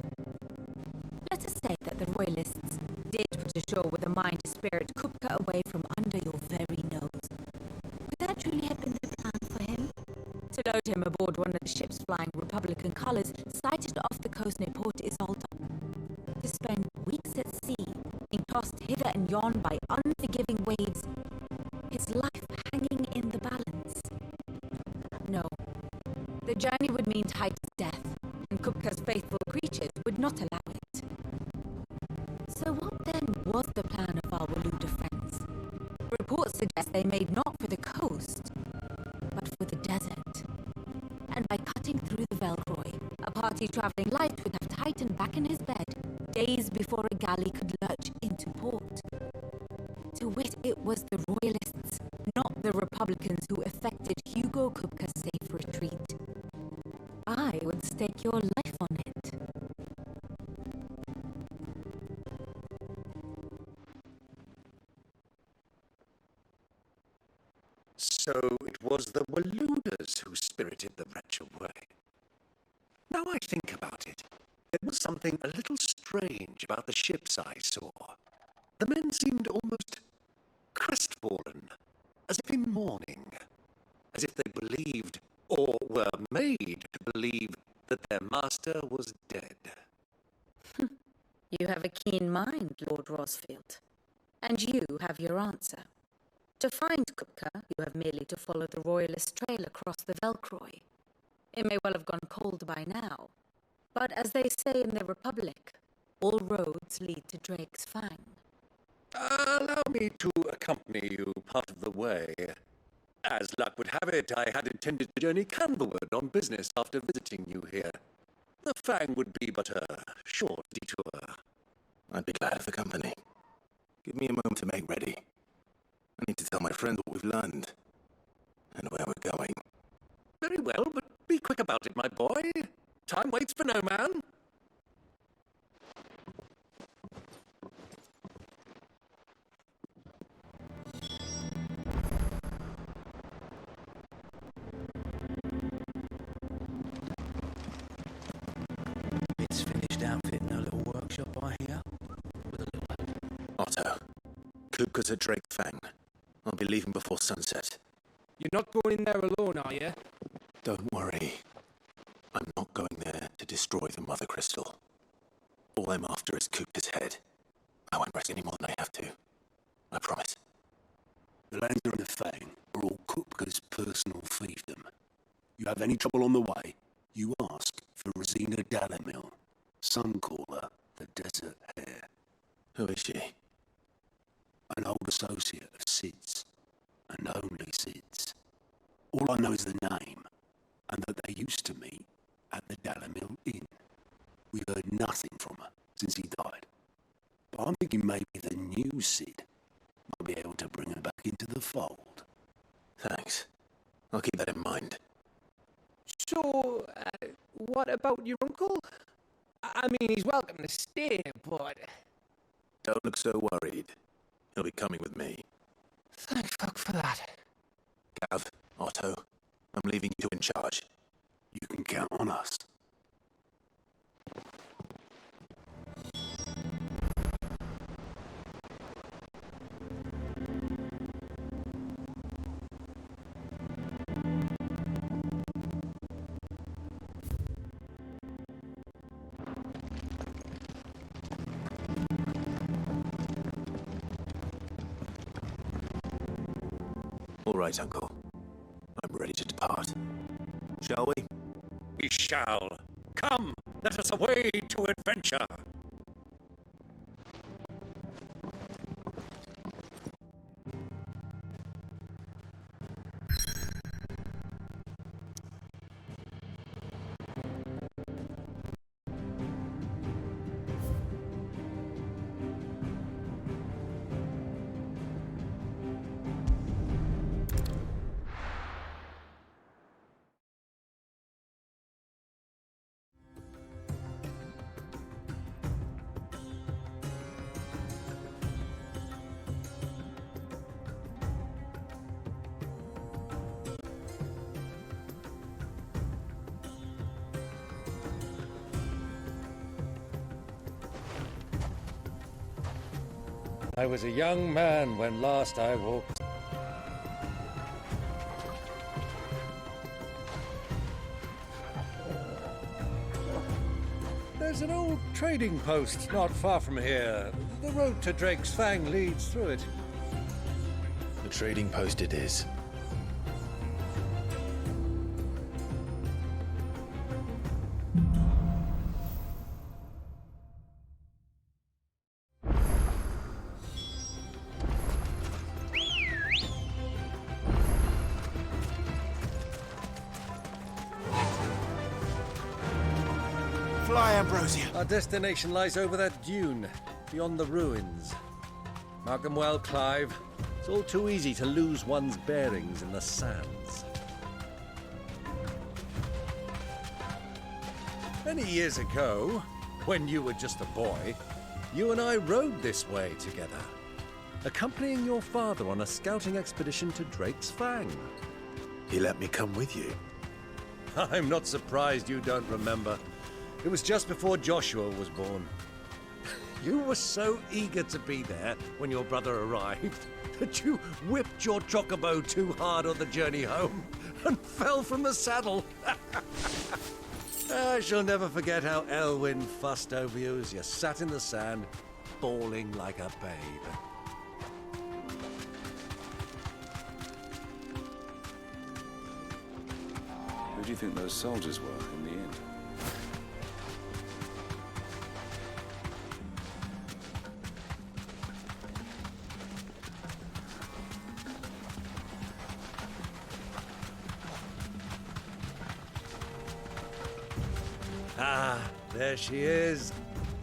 Let us say that the Royalists did put ashore with a mind to spirit Kupka away from under your very nose. Could that truly have been the plan for him? To load him aboard one of the ships flying Republican colours sighted off the coast near Port Isolde? To spend weeks at sea, being tossed hither and yon by unforgiving waves, his life hanging in the balance? No. The journey would mean Titan's death, and Kupka's faithful creatures would not allow it. So what then was the plan of our Waluda friends? Reports suggest they made not for the coast, but for the desert. And by cutting through the Velcroy, a party travelling light would have Titan back in his bed, days before a galley could lurch into port. To wit, it was the Royalists, not the Republicans, who effected Hugo Kupka's safe retreat. I would stake your life on it. So it was the Waludas who spirited the wretch away. Now I think about it, there was something a little strange about the ships I saw. The men seemed almost crestfallen, as if in mourning, as if they believed, or were made to believe, that their master was dead. You have a keen mind, Lord Rosfield. And you have your answer. To find Kupka, you have merely to follow the Royalist trail across the Velcroy. It may well have gone cold by now, but as they say in the Republic, all roads lead to Drake's Fang. Allow me to accompany you part of the way. As luck would have it, I had intended to journey Candlewood on business after visiting you here. The Fang would be but a short detour. I'd be glad of the company. Give me a moment to make ready. I need to tell my friends what we've learned, and where we're going. Very well, but be quick about it, my boy. Time waits for no man. Kupka's at Drake Fang. I'll be leaving before sunset. You're not going in there alone, are you? Don't worry. I'm not going there to destroy the Mother Crystal. All I'm after is Kupka's head. I won't risk any more than I have to. I promise. The lands in the Fang are all Kupka's personal fiefdom. You have any trouble on the way, you ask for Rosina Dalamil, Suncaller, the Desert Hare. Who is she? An old associate of Sid's, and only Sid's. All I know is the name, and that they used to meet at the Dalamil Inn. We've heard nothing from her since he died. But I'm thinking maybe the new Sid might be able to bring her back into the fold. Thanks. I'll keep that in mind. So, what about your uncle? I mean, he's welcome to stay, but... Don't look so worried. He'll be coming with me. Thank fuck for that. Gav, Otto, I'm leaving you in charge. You can count on us. All right, Uncle. I'm ready to depart. Shall we? We shall. Come, let us away to adventure. I was a young man when last I walked. There's an old trading post not far from here. The road to Drake's Fang leads through it. The trading post it is. Our destination lies over that dune, beyond the ruins. Mark them well, Clive. It's all too easy to lose one's bearings in the sands. Many years ago, when you were just a boy, you and I rode this way together, accompanying your father on a scouting expedition to Drake's Fang. He let me come with you. I'm not surprised you don't remember. It was just before Joshua was born. You were so eager to be there when your brother arrived that you whipped your Chocobo too hard on the journey home and fell from the saddle. I shall never forget how Elwyn fussed over you as you sat in the sand, bawling like a babe. Who do you think those soldiers were in the end? Ah, there she is.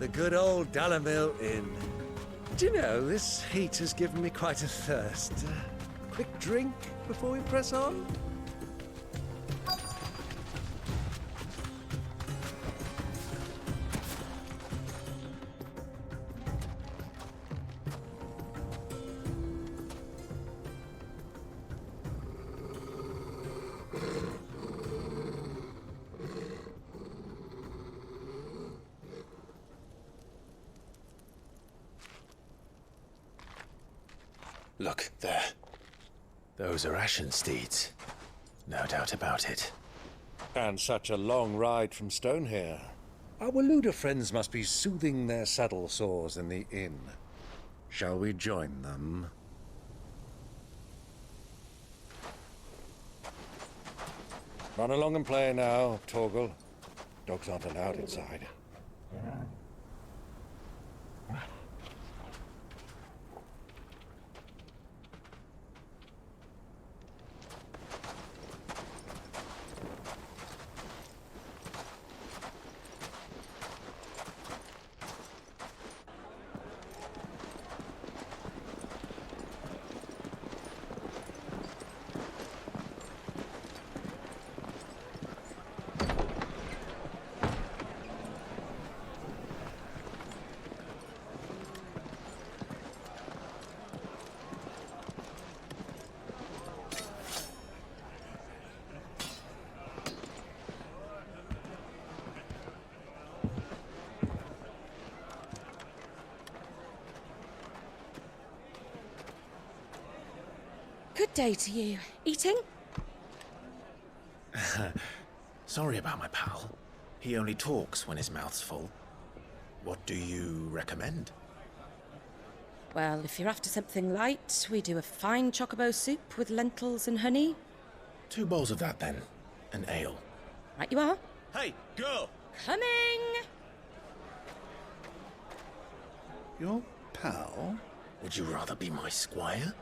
The good old Dalamil Inn. Do you know, this heat has given me quite a thirst. Quick drink before we press on? Look, there. Those are ashen steeds. No doubt about it. And such a long ride from Stone here. Our Waluda friends must be soothing their saddle sores in the inn. Shall we join them? Run along and play now, Torgal. Dogs aren't allowed inside. Good day to you. Eating? Sorry about my pal. He only talks when his mouth's full. What do you recommend? Well, if you're after something light, we do a fine chocobo soup with lentils and honey. 2 bowls of that, then. An ale. Right you are. Hey, girl! Coming! Your pal? Would you rather be my squire?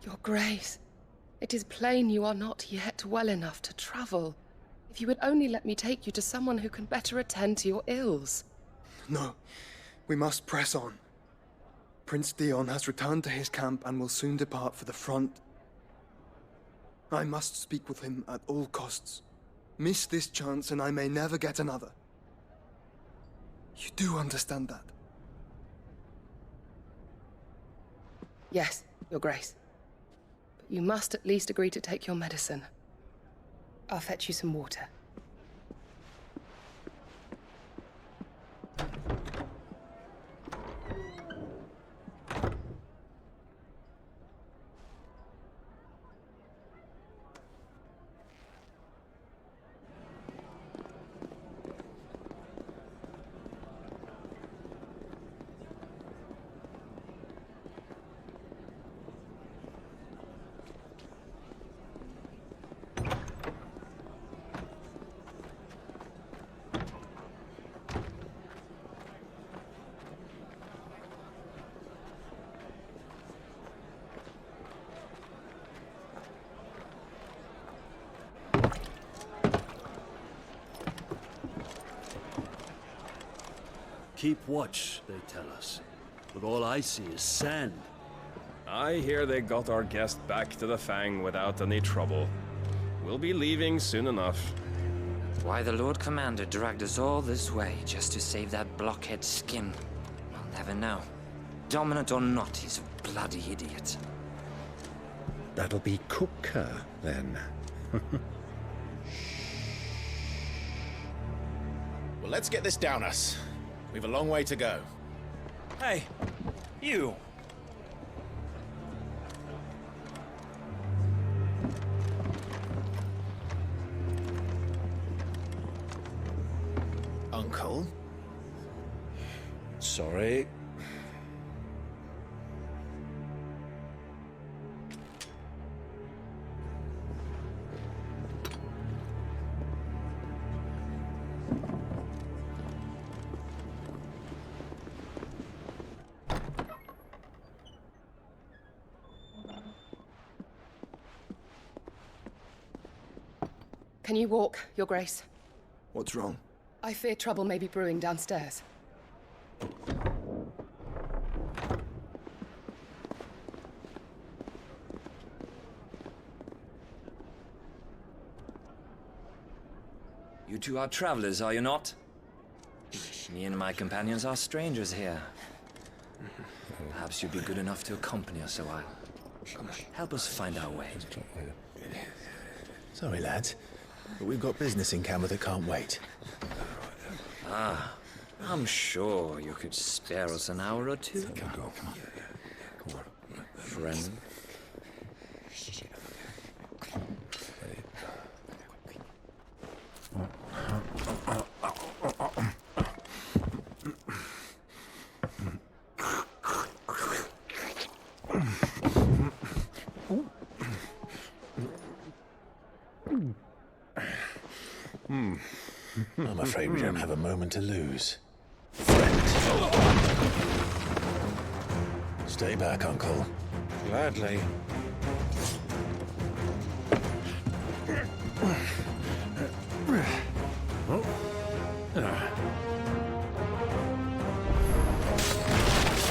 Your Grace, it is plain you are not yet well enough to travel. If you would only let me take you to someone who can better attend to your ills. No, we must press on. Prince Theon has returned to his camp and will soon depart for the front. I must speak with him at all costs. Miss this chance and I may never get another. You do understand that? Yes, Your Grace. But you must at least agree to take your medicine. I'll fetch you some water. Keep watch, they tell us. But all I see is sand. I hear they got our guest back to the Fang without any trouble. We'll be leaving soon enough. Why the Lord Commander dragged us all this way just to save that blockhead skin, I'll never know. Dominant or not, he's a bloody idiot. That'll be Cooker, then. Well, let's get this down us. We've a long way to go. Hey, you. Uncle? Sorry. Can you walk, Your Grace? What's wrong? I fear trouble may be brewing downstairs. You two are travelers, are you not? Me and my companions are strangers here. Perhaps you'd be good enough to accompany us a while. Help us find our way. Sorry, lads, but we've got business in camera that can't wait. Ah, I'm sure you could spare us an hour or two. Come on. Friend. I'm afraid we don't have a moment to lose. Stay back, Uncle. Gladly.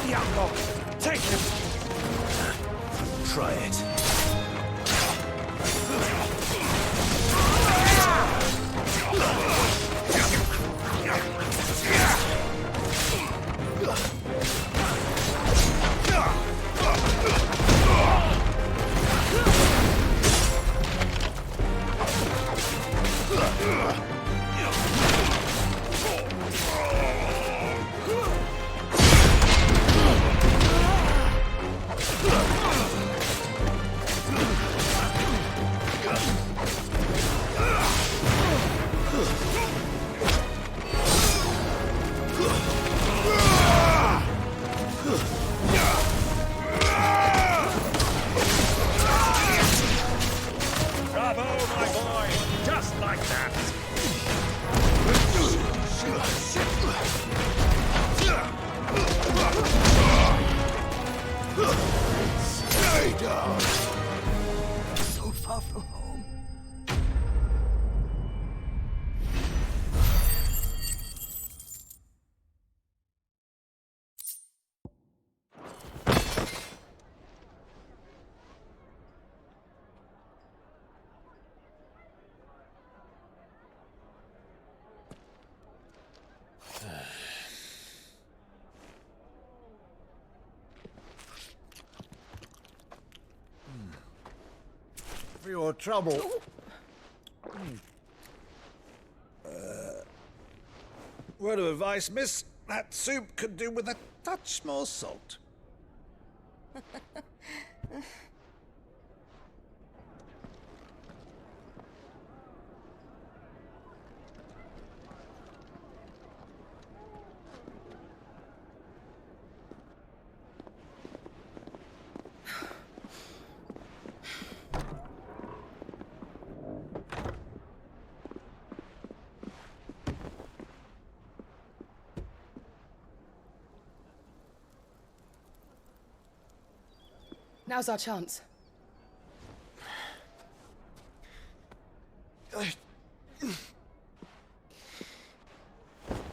Yanko, take him! Try it. For your trouble. Word of advice, miss. That soup could do with a touch more salt. Now's our chance.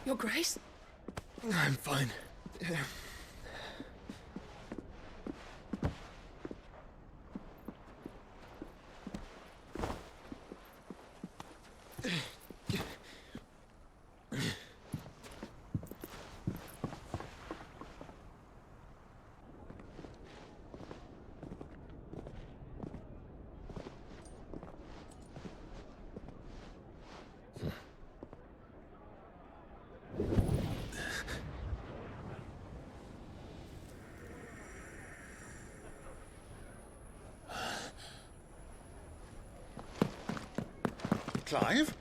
Your Grace? I'm fine. Clive?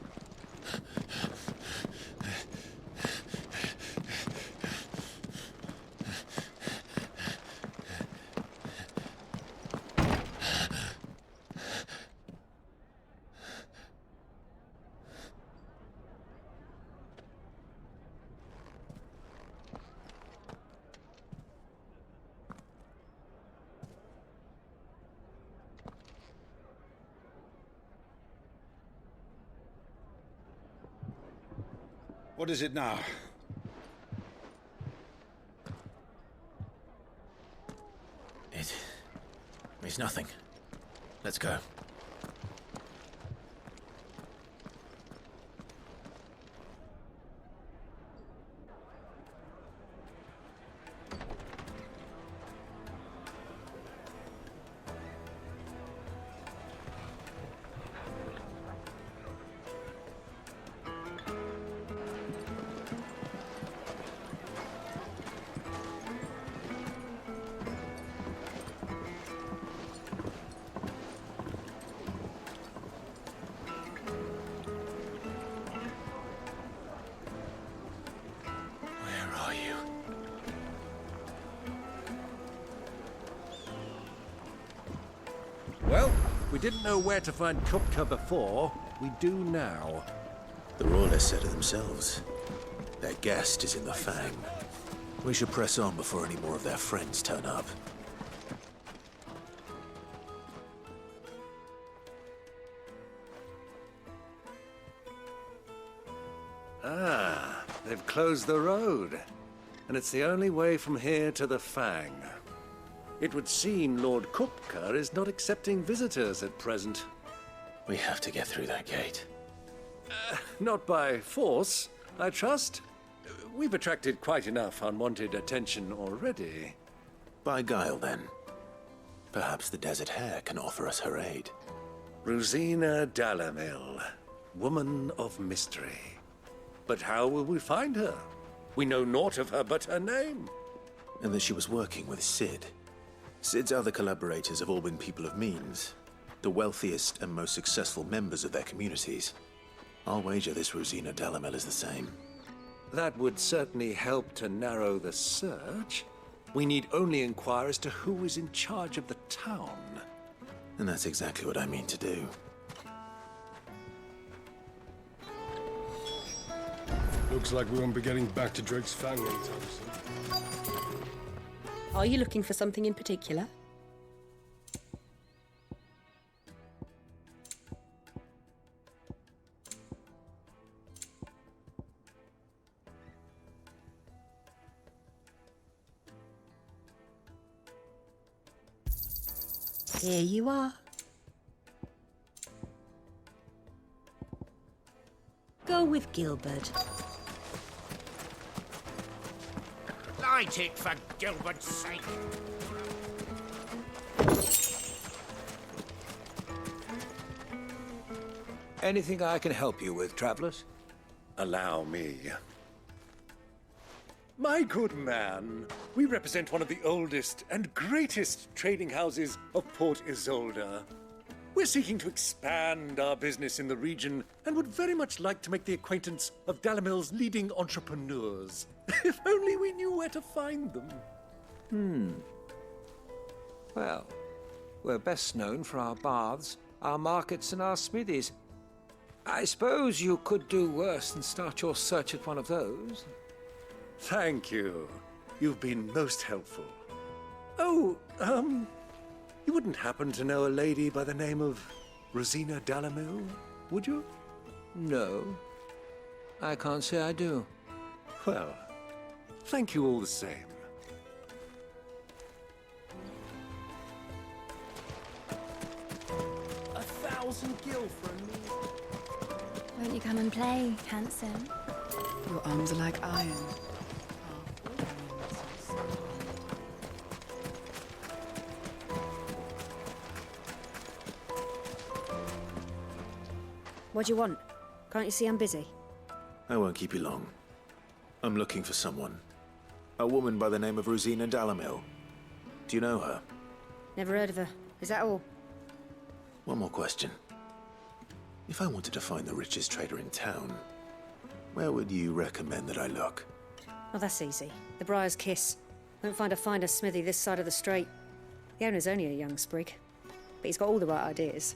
What is it now? It's nothing. Let's go. Well, we didn't know where to find Kupka before. We do now. The Royalists said it themselves. Their guest is in the Fang. We should press on before any more of their friends turn up. Ah, they've closed the road. And it's the only way from here to the Fang. It would seem Lord Kupka is not accepting visitors at present. We have to get through that gate. Not by force, I trust. We've attracted quite enough unwanted attention already. By guile, then. Perhaps the Desert Hare can offer us her aid. Rosina Dalamil, woman of mystery. But how will we find her? We know naught of her but her name. And that she was working with Sid. Sid's other collaborators have all been people of means, the wealthiest and most successful members of their communities. I'll wager this Rosina Dalamel is the same. That would certainly help to narrow the search. We need only inquire as to who is in charge of the town. And that's exactly what I mean to do. Looks like we won't be getting back to Drake's Fang anytime soon. Are you looking for something in particular? Here you are. Go with Gilbert. Light it for Gilbert's sake. Anything I can help you with, travelers? Allow me. My good man, we represent one of the oldest and greatest trading houses of Port Isolde. We're seeking to expand our business in the region and would very much like to make the acquaintance of Dalamil's leading entrepreneurs. If only we knew where to find them. Well, we're best known for our baths, our markets, and our smithies. I suppose you could do worse than start your search at one of those. Thank you. You've been most helpful. Oh, you wouldn't happen to know a lady by the name of Rosina Dalamil, would you? No, I can't say I do. Well, thank you all the same. $1,000 for a meal. Won't you come and play, handsome? Your arms are like iron. What do you want? Can't you see I'm busy? I won't keep you long. I'm looking for someone. A woman by the name of Rosina Dalamil. Do you know her? Never heard of her. Is that all? One more question. If I wanted to find the richest trader in town, where would you recommend that I look? Oh, that's easy. The Briar's Kiss. Won't find a finer smithy this side of the strait. The owner's only a young sprig, but he's got all the right ideas.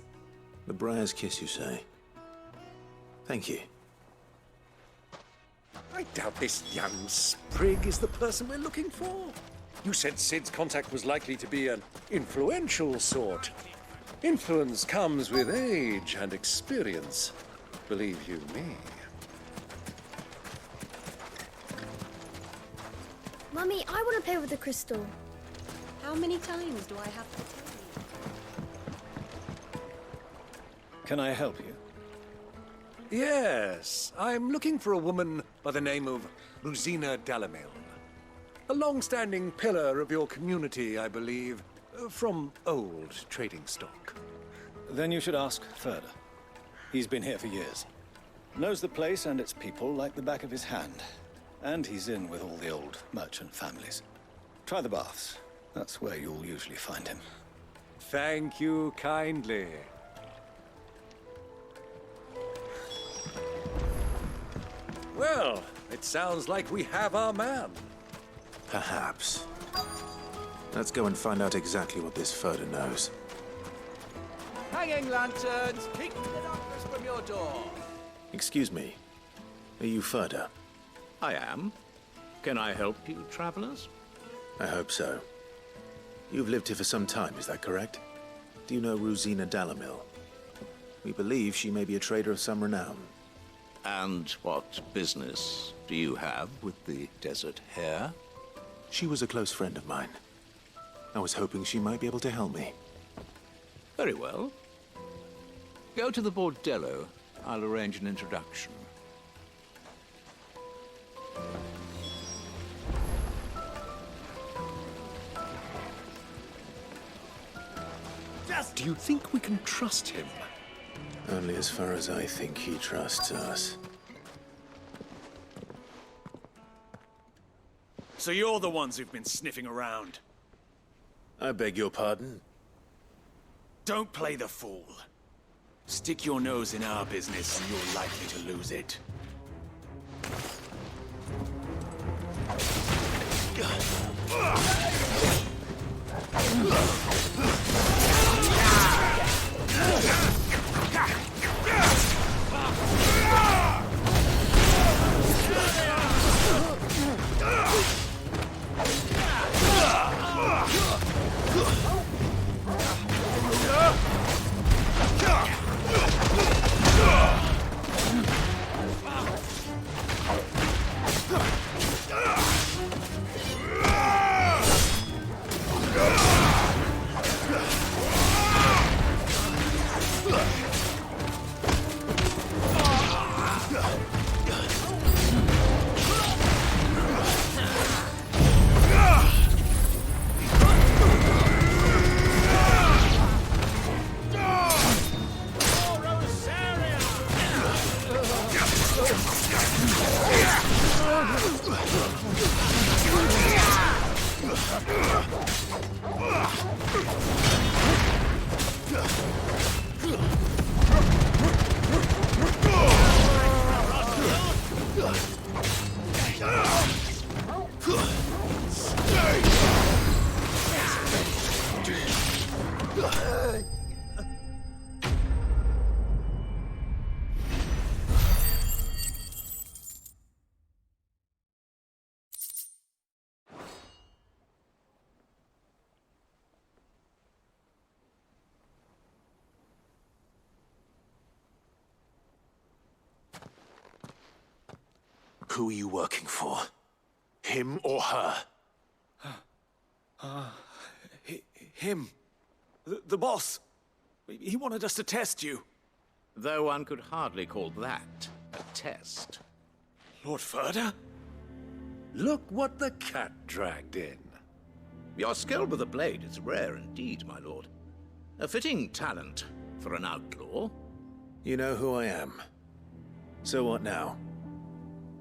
The Briar's Kiss, you say? Thank you. I doubt this young sprig is the person we're looking for. You said Sid's contact was likely to be an influential sort. Influence comes with age and experience, believe you me. Mummy, I want to play with the crystal. How many times do I have to tell you? Can I help you? Yes, I'm looking for a woman by the name of Rosina Dalamil. A long-standing pillar of your community, I believe, from old trading stock. Then you should ask further. He's been here for years. Knows the place and its people like the back of his hand. And he's in with all the old merchant families. Try the baths. That's where you'll usually find him. Thank you kindly. Well, it sounds like we have our man. Perhaps. Let's go and find out exactly what this Furder knows. Hanging lanterns, keep the darkness from your door. Excuse me. Are you Furder? I am. Can I help you, travelers? I hope so. You've lived here for some time, is that correct? Do you know Rosina Dalamil? We believe she may be a trader of some renown. And what business do you have with the desert hare? She was a close friend of mine. I was hoping she might be able to help me. Very well. Go to the bordello. I'll arrange an introduction. Do you think we can trust him? Only as far as I think he trusts us. So you're the ones who've been sniffing around. I beg your pardon? Don't play the fool. Stick your nose in our business and you're likely to lose it. Who are you working for? Him or her? Him. The boss. He wanted us to test you. Though one could hardly call that a test. Lord Furder? Look what the cat dragged in. Your skill with the blade is rare indeed, my lord. A fitting talent for an outlaw. You know who I am. So what now?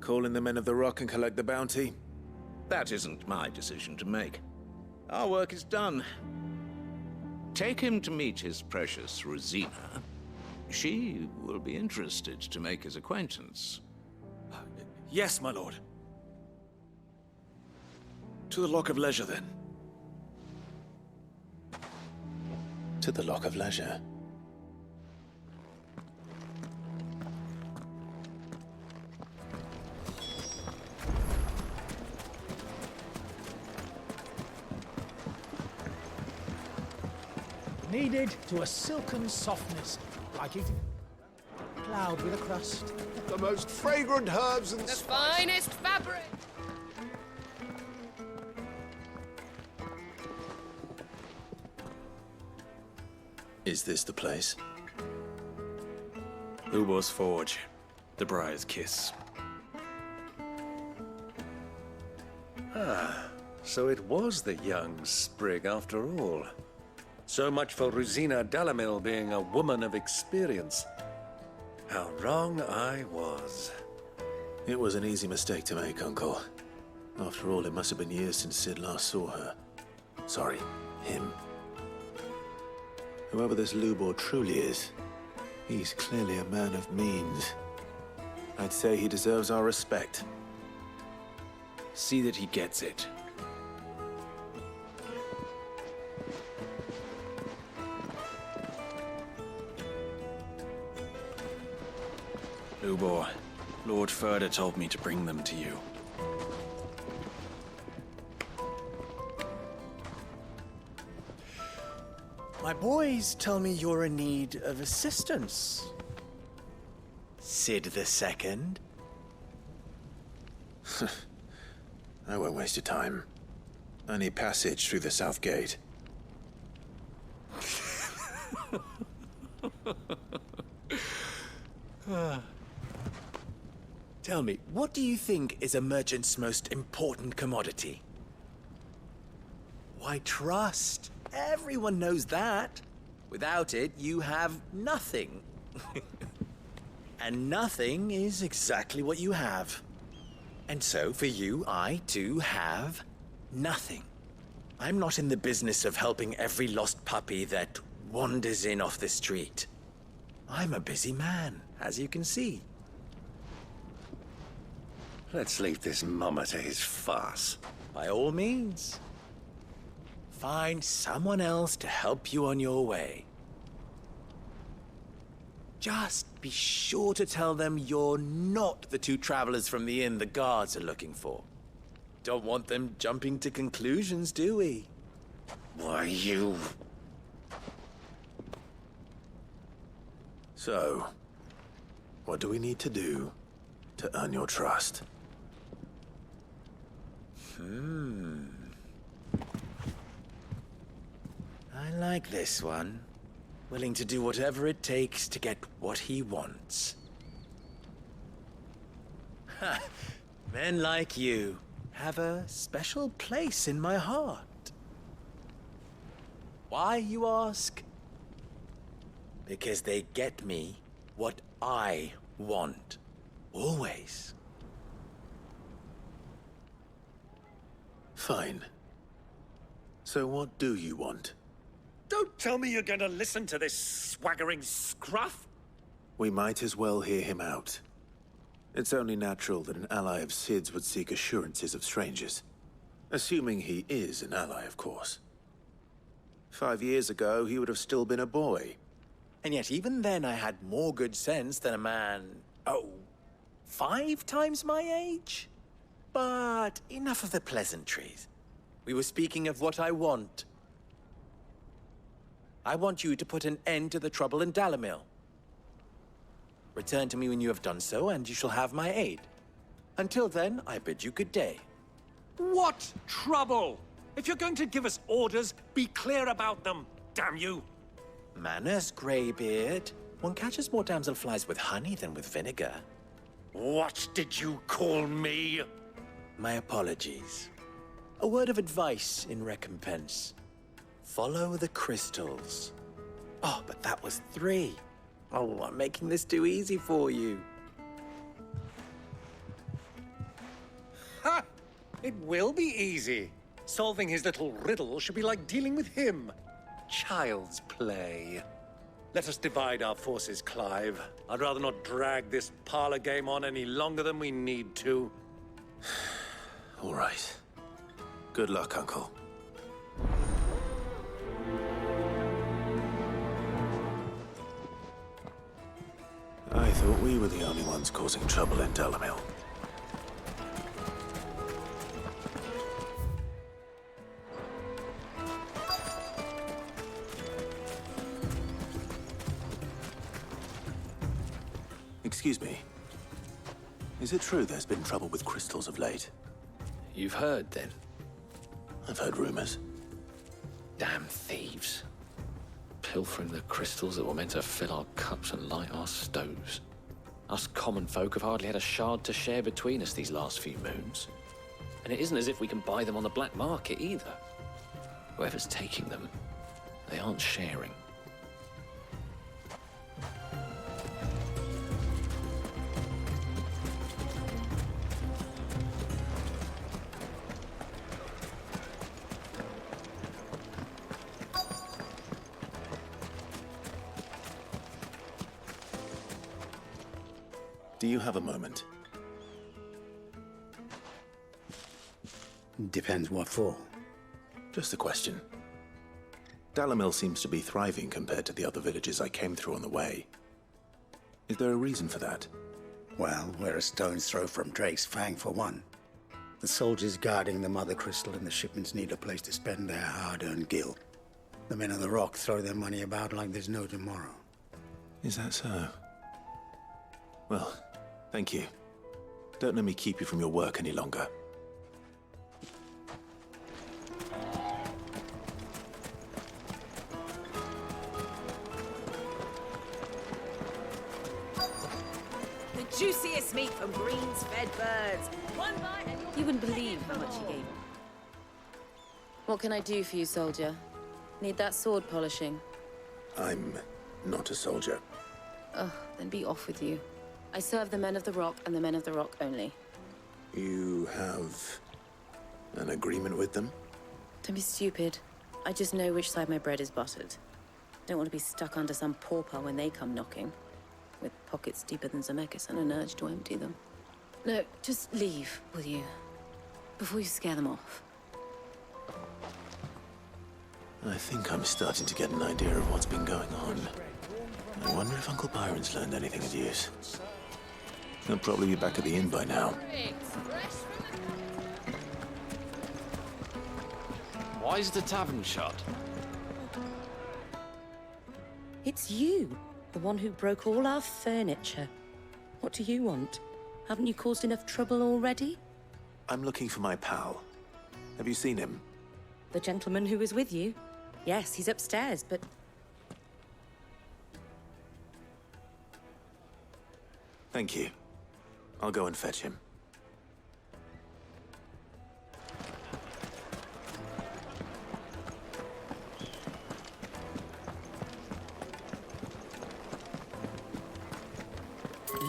Call in the Men of the Rock and collect the bounty? That isn't my decision to make. Our work is done. Take him to meet his precious Rosina. She will be interested to make his acquaintance. Yes, my lord. To the Lock of Leisure, then. To the Lock of Leisure. Kneaded to a silken softness, like eating a cloud with a crust. The most fragrant herbs and the finest fabric. Is this the place? Lubos Forge. The Briar's Kiss. Ah, so it was the young sprig after all. So much for Rosina Dalamil being a woman of experience. How wrong I was. It was an easy mistake to make, Uncle. After all, it must have been years since Sid last saw her. Sorry, him. Whoever this Lubor truly is, he's clearly a man of means. I'd say he deserves our respect. See that he gets it. Lubor, Lord Ferda told me to bring them to you. My boys tell me you're in need of assistance. Sid the Second? I won't waste your time. I need passage through the south gate. Tell me, what do you think is a merchant's most important commodity? Why, trust. Everyone knows that. Without it, you have nothing. And nothing is exactly what you have. And so, for you, I, too, have nothing. I'm not in the business of helping every lost puppy that wanders in off the street. I'm a busy man, as you can see. Let's leave this mummer to his farce. By all means. Find someone else to help you on your way. Just be sure to tell them you're not the two travelers from the inn the guards are looking for. Don't want them jumping to conclusions, do we? Why, you... So, what do we need to do to earn your trust? I like this one. Willing to do whatever it takes to get what he wants. Ha! Men like you have a special place in my heart. Why, you ask? Because they get me what I want. Always. Fine. So what do you want? Don't tell me you're going to listen to this swaggering scruff! We might as well hear him out. It's only natural that an ally of Sid's would seek assurances of strangers. Assuming he is an ally, of course. 5 years ago, he would have still been a boy. And yet even then I had more good sense than a man, 5 times my age? But enough of the pleasantries. We were speaking of what I want. I want you to put an end to the trouble in Dalamil. Return to me when you have done so, and you shall have my aid. Until then, I bid you good day. What trouble? If you're going to give us orders, be clear about them, damn you! Manners, Greybeard. One catches more damselflies with honey than with vinegar. What did you call me? My apologies. A word of advice in recompense. Follow the crystals. Oh, but that was 3. Oh, I'm making this too easy for you. Ha! It will be easy. Solving his little riddle should be like dealing with him. Child's play. Let us divide our forces, Clive. I'd rather not drag this parlor game on any longer than we need to. All right. Good luck, Uncle. I thought we were the only ones causing trouble in Dalamil. Excuse me. Is it true there's been trouble with crystals of late? You've heard, then? I've heard rumors. Damn thieves. pilfering the crystals that were meant to fill our cups and light our stoves. Us common folk have hardly had a shard to share between us these last few moons. And it isn't as if we can buy them on the black market either. Whoever's taking them, they aren't sharing. Do you have a moment? Depends what for. Just a question. Dalamil seems to be thriving compared to the other villages I came through on the way. Is there a reason for that? Well, we're a stone's throw from Drake's Fang for one. The soldiers guarding the Mother Crystal and the shipments need a place to spend their hard-earned gil. The men of the Rock throw their money about like there's no tomorrow. Is that so? Well, thank you. Don't let me keep you from your work any longer. The juiciest meat from greens-fed birds. One bite and you wouldn't believe how much he gave me. What can I do for you, soldier? Need that sword polishing? I'm not a soldier. Oh, then be off with you. I serve the men of the Rock and the men of the Rock only. You have an agreement with them? Don't be stupid. I just know which side my bread is buttered. Don't want to be stuck under some pauper when they come knocking. With pockets deeper than Zemeckis and an urge to empty them. No, just leave, will you? Before you scare them off. I think I'm starting to get an idea of what's been going on. I wonder if Uncle Byron's learned anything of use. He'll probably be back at the inn by now. Why is the tavern shut? It's you, the one who broke all our furniture. What do you want? Haven't you caused enough trouble already? I'm looking for my pal. Have you seen him? The gentleman who was with you? Yes, he's upstairs, but... Thank you. I'll go and fetch him.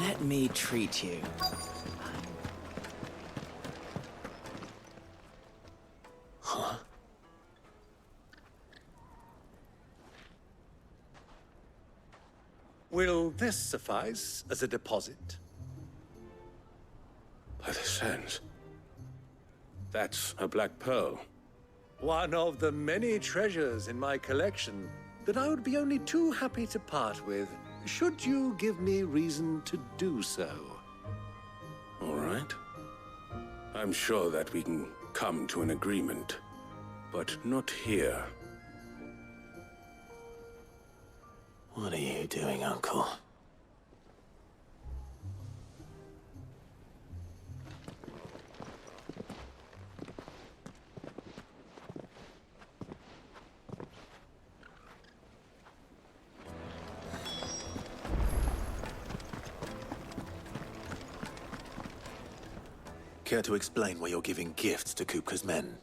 Let me treat you. Huh? Will this suffice as a deposit? By the sands. That's a black pearl. One of the many treasures in my collection that I would be only too happy to part with, should you give me reason to do so. All right. I'm sure that we can come to an agreement, but not here. What are you doing, Uncle? Care to explain why you're giving gifts to Kupka's men?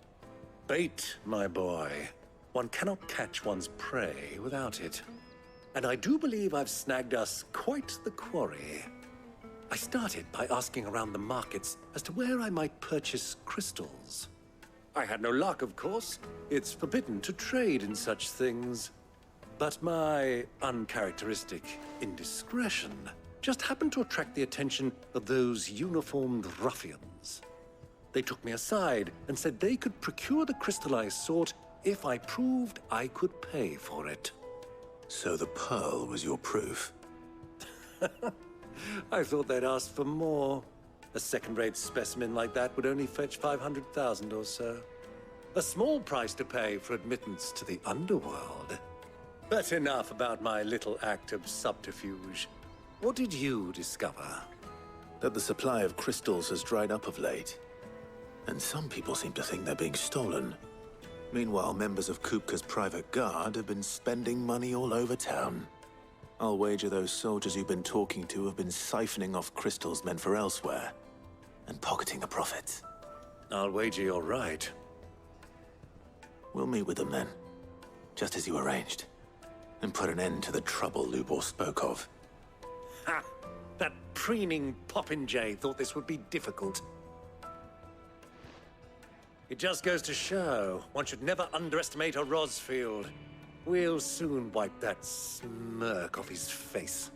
Bait, my boy. One cannot catch one's prey without it. And I do believe I've snagged us quite the quarry. I started by asking around the markets as to where I might purchase crystals. I had no luck, of course. It's forbidden to trade in such things. But my uncharacteristic indiscretion just happened to attract the attention of those uniformed ruffians. They took me aside and said they could procure the crystal I sought if I proved I could pay for it. So the pearl was your proof? I thought they'd ask for more. A second-rate specimen like that would only fetch 500,000 or so. A small price to pay for admittance to the underworld. But enough about my little act of subterfuge. What did you discover? That the supply of crystals has dried up of late. And some people seem to think they're being stolen. Meanwhile, members of Kupka's private guard have been spending money all over town. I'll wager those soldiers you've been talking to have been siphoning off crystals meant for elsewhere, and pocketing the profits. I'll wager you're right. We'll meet with them then, just as you arranged, and put an end to the trouble Lubor spoke of. Ha! That preening popinjay thought this would be difficult. It just goes to show, one should never underestimate a Rosfield. We'll soon wipe that smirk off his face.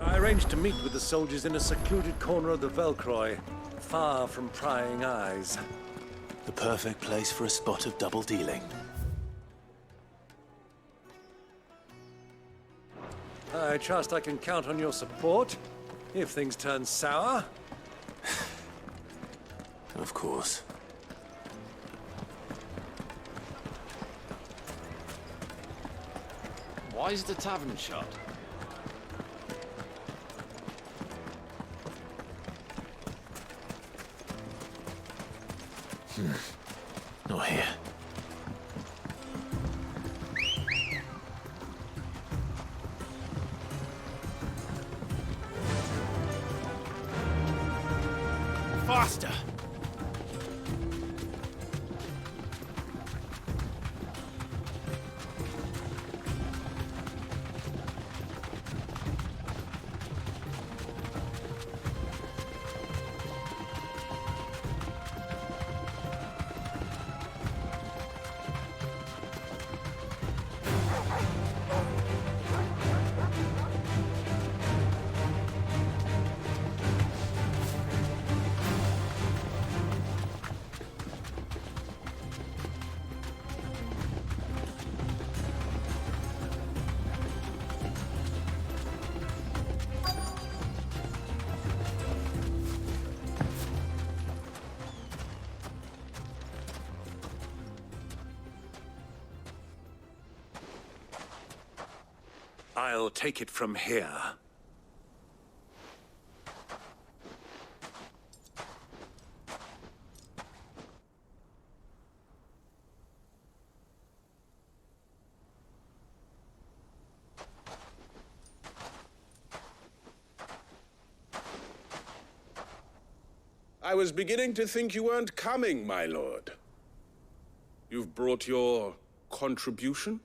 I arranged to meet with the soldiers in a secluded corner of the Velcroy, far from prying eyes. The perfect place for a spot of double dealing. I trust I can count on your support, if things turn sour. Of course. Why is the tavern shut? Not here. Faster! I'll take it from here. I was beginning to think you weren't coming, my lord. You've brought your contribution?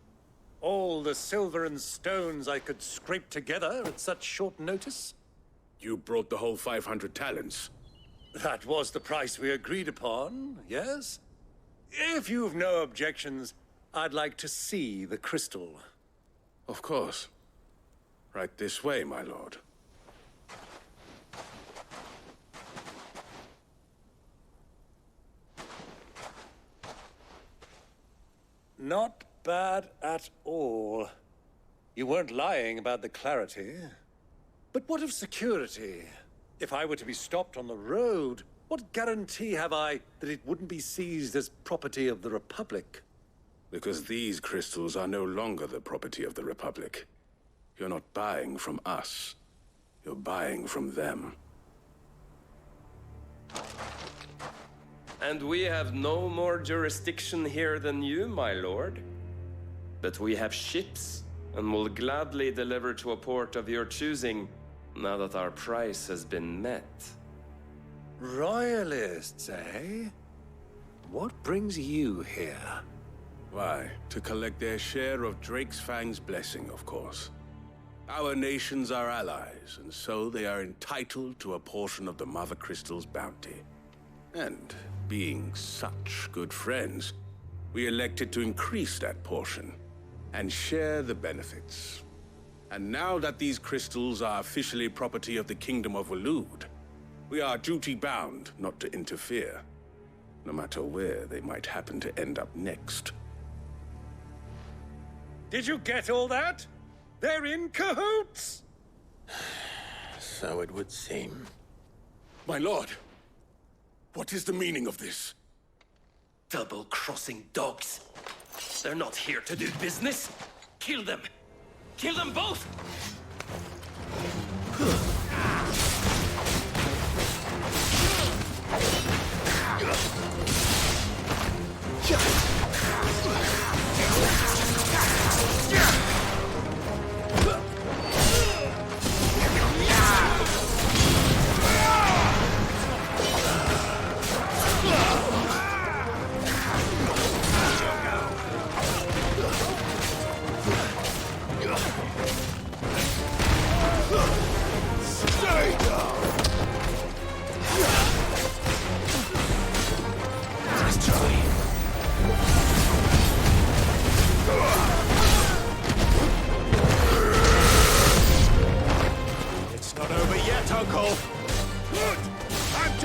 All the silver and stones I could scrape together at such short notice? You brought the whole 500 talents. That was the price we agreed upon, yes? If you've no objections, I'd like to see the crystal. Of course. Right this way, my lord. Not bad at all. You weren't lying about the clarity. But what of security? If I were to be stopped on the road, what guarantee have I that it wouldn't be seized as property of the Republic? Because these crystals are no longer the property of the Republic. You're not buying from us. You're buying from them. And we have no more jurisdiction here than you, my lord. But we have ships, and will gladly deliver to a port of your choosing, now that our price has been met. Royalists, eh? What brings you here? Why, to collect their share of Drake's Fang's blessing, of course. Our nations are allies, and so they are entitled to a portion of the Mother Crystal's bounty. And being such good friends, we elected to increase that portion and share the benefits. And now that these crystals are officially property of the Kingdom of Waloed, we are duty-bound not to interfere, no matter where they might happen to end up next. Did you get all that? They're in cahoots! So it would seem. My lord, what is the meaning of this? Double-crossing dogs. They're not here to do business. Kill them. Kill them both!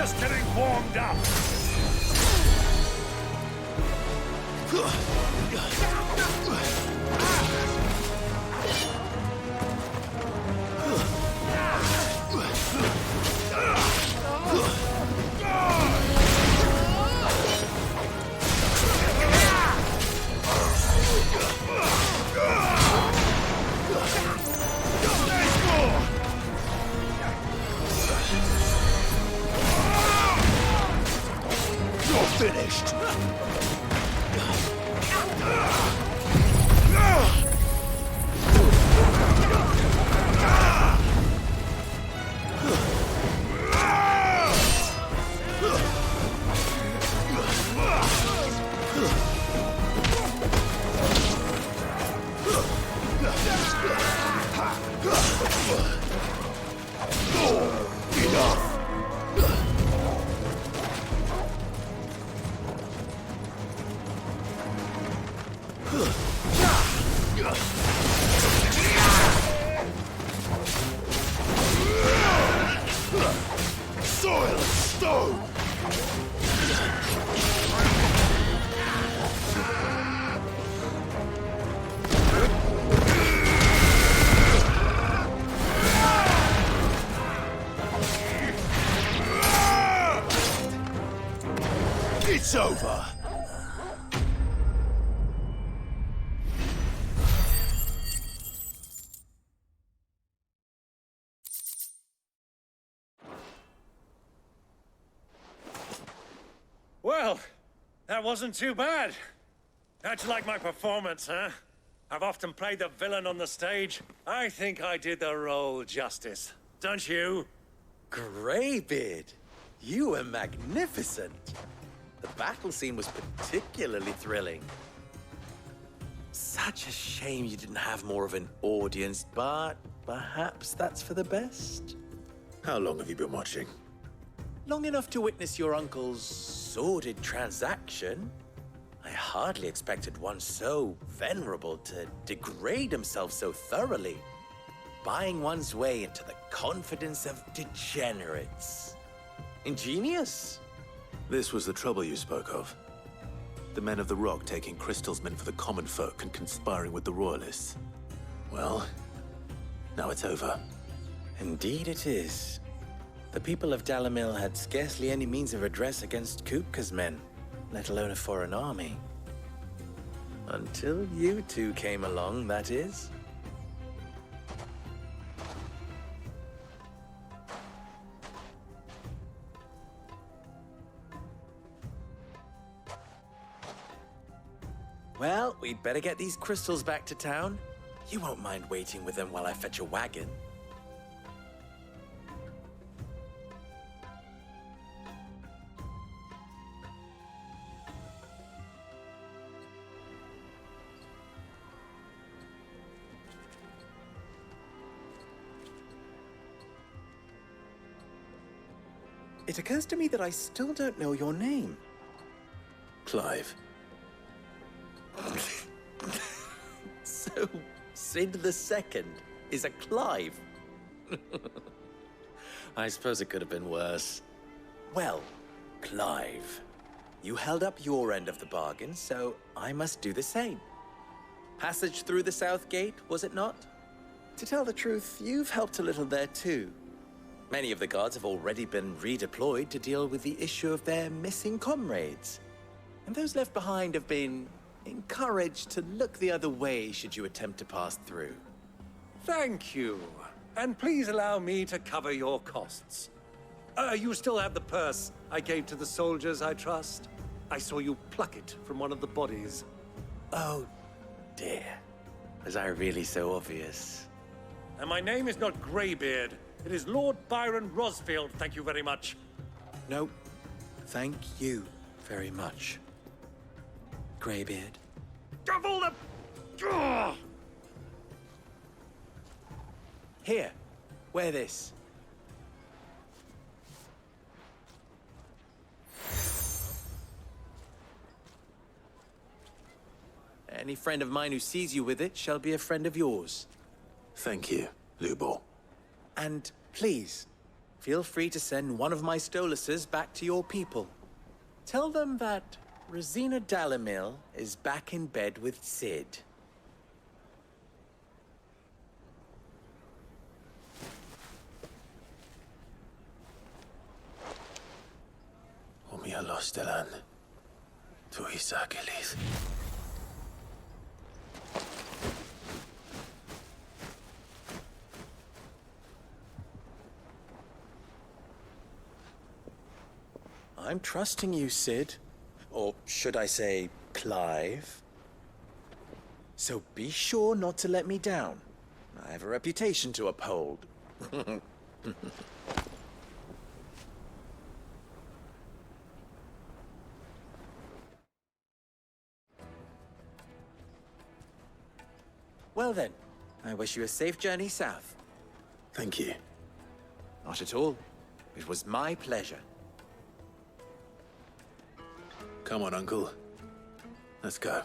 Just getting warmed up. Finished! Soil and stone! It's over! Well, that wasn't too bad. How'd you like my performance, huh? I've often played the villain on the stage. I think I did the role justice. Don't you? Greybeard, you were magnificent. The battle scene was particularly thrilling. Such a shame you didn't have more of an audience, but perhaps that's for the best. How long have you been watching? Long enough to witness your uncle's sordid transaction. I hardly expected one so venerable to degrade himself so thoroughly, buying one's way into the confidence of degenerates. Ingenious. This was the trouble you spoke of. The men of the Rock taking crystals meant for the common folk and conspiring with the Royalists. Well, now it's over. Indeed it is. The people of Dalamil had scarcely any means of redress against Kupka's men, let alone a foreign army. Until you two came along, that is. Well, we'd better get these crystals back to town. You won't mind waiting with them while I fetch a wagon. It occurs to me that I still don't know your name. Clive. So, Sid the Second is a Clive? I suppose it could have been worse. Well, Clive, you held up your end of the bargain, so I must do the same. Passage through the South Gate, was it not? To tell the truth, you've helped a little there too. Many of the guards have already been redeployed to deal with the issue of their missing comrades. And those left behind have been encouraged to look the other way should you attempt to pass through. Thank you. And please allow me to cover your costs. You still have the purse I gave to the soldiers, I trust? I saw you pluck it from one of the bodies. Oh, dear. Was I really so obvious? And my name is not Greybeard. It is Lord Byron Rosfield, thank you very much. No, thank you very much, Greybeard. Double the... Here, wear this. Any friend of mine who sees you with it shall be a friend of yours. Thank you, Lubor. And please, feel free to send one of my Stoluses back to your people. Tell them that Rosina Dalamil is back in bed with Sid. Omia lostelan. Tu isakelis. I'm trusting you, Sid. Or should I say, Clive? So be sure not to let me down. I have a reputation to uphold. Well then, I wish you a safe journey south. Thank you. Not at all. It was my pleasure. Come on, Uncle. Let's go.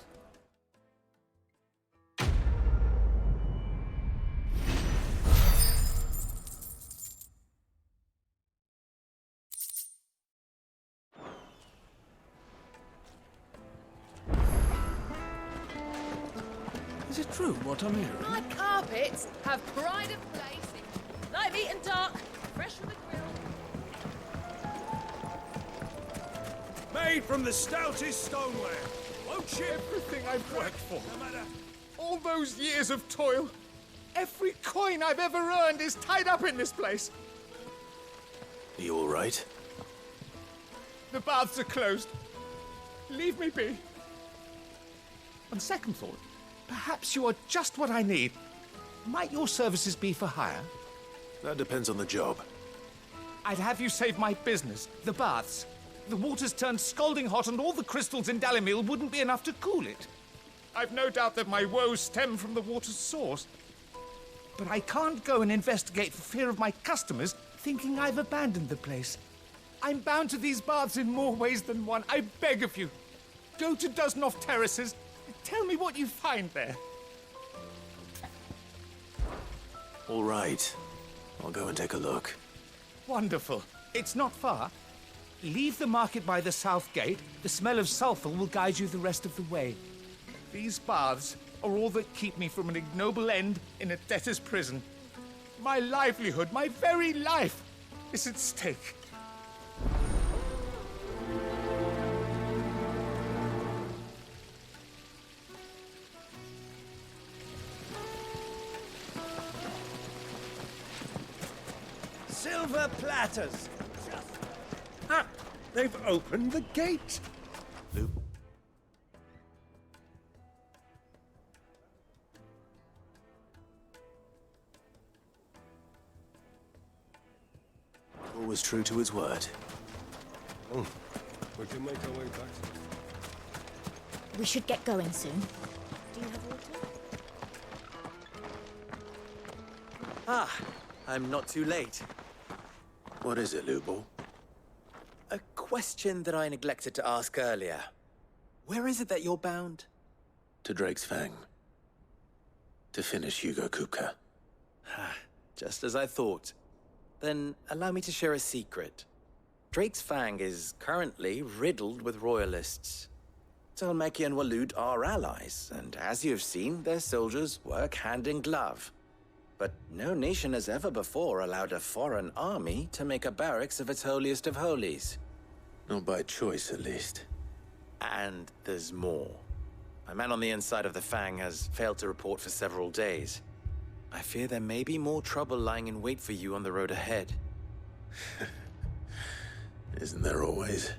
Is it true what I'm hearing? My carpets have pride of place. Live eaten dark, fresh from the grill. Made from the stoutest stoneware. Won't you? Everything I've worked for. No matter. All those years of toil. Every coin I've ever earned is tied up in this place. Are you all right? The baths are closed. Leave me be. On second thought, perhaps you are just what I need. Might your services be for hire? That depends on the job. I'd have you save my business, the baths. The water's turned scalding hot and all the crystals in Dalimil wouldn't be enough to cool it. I've no doubt that my woes stem from the water's source. But I can't go and investigate for fear of my customers thinking I've abandoned the place. I'm bound to these baths in more ways than one. I beg of you. Go to Dusnoff Terraces. Tell me what you find there. All right. I'll go and take a look. Wonderful. It's not far. Leave the market by the south gate. The smell of sulfur will guide you the rest of the way. These baths are all that keep me from an ignoble end in a debtor's prison. My livelihood, my very life, is at stake. Silver platters. Ah, they've opened the gate. Luke. Always true to his word. Oh, we can make our way back. We should get going soon. Do you have water? Ah, I'm not too late. What is it, Lubo? A question that I neglected to ask earlier. Where is it that you're bound? To Drake's Fang. To finish Hugo Kupka. Just as I thought. Then allow me to share a secret. Drake's Fang is currently riddled with royalists. Talmeki and Waloed are allies, and as you've seen, their soldiers work hand in glove. But no nation has ever before allowed a foreign army to make a barracks of its holiest of holies. Not by choice, at least. And there's more. A man on the inside of the Fang has failed to report for several days. I fear there may be more trouble lying in wait for you on the road ahead. Isn't there always?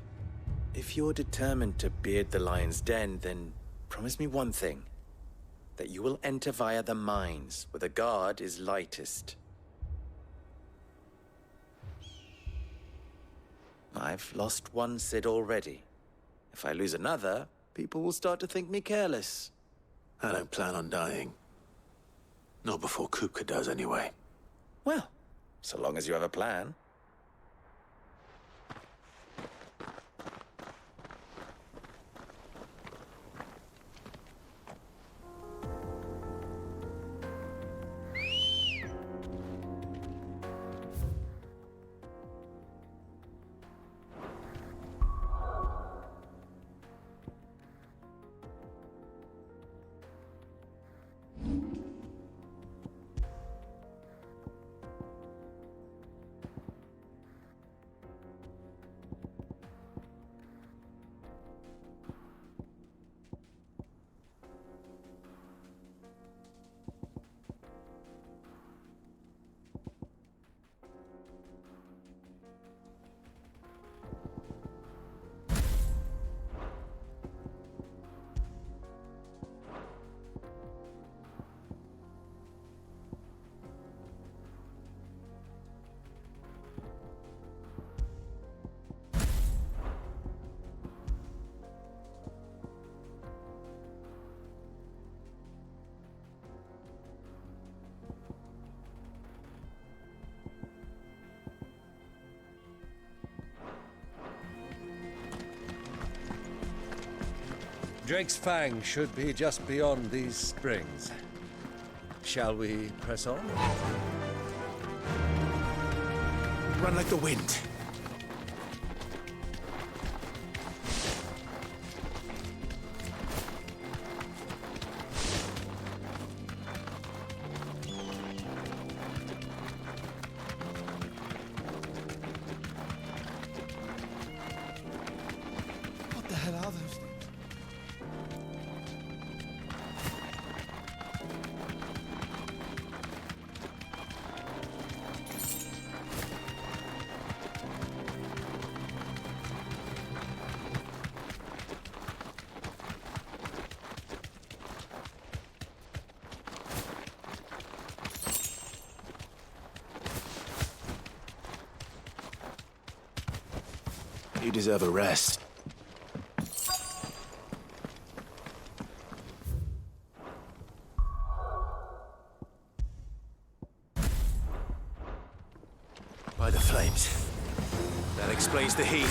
If you're determined to beard the lion's den, then promise me one thing. That you will enter via the mines, where the guard is lightest. I've lost one Sid already. If I lose another, people will start to think me careless. I don't plan on dying. Not before Kupka does, anyway. Well, so long as you have a plan. Drake's Fang should be just beyond these springs. Shall we press on? Run like the wind. What the hell are those? You deserve a rest. By the flames. That explains the heat.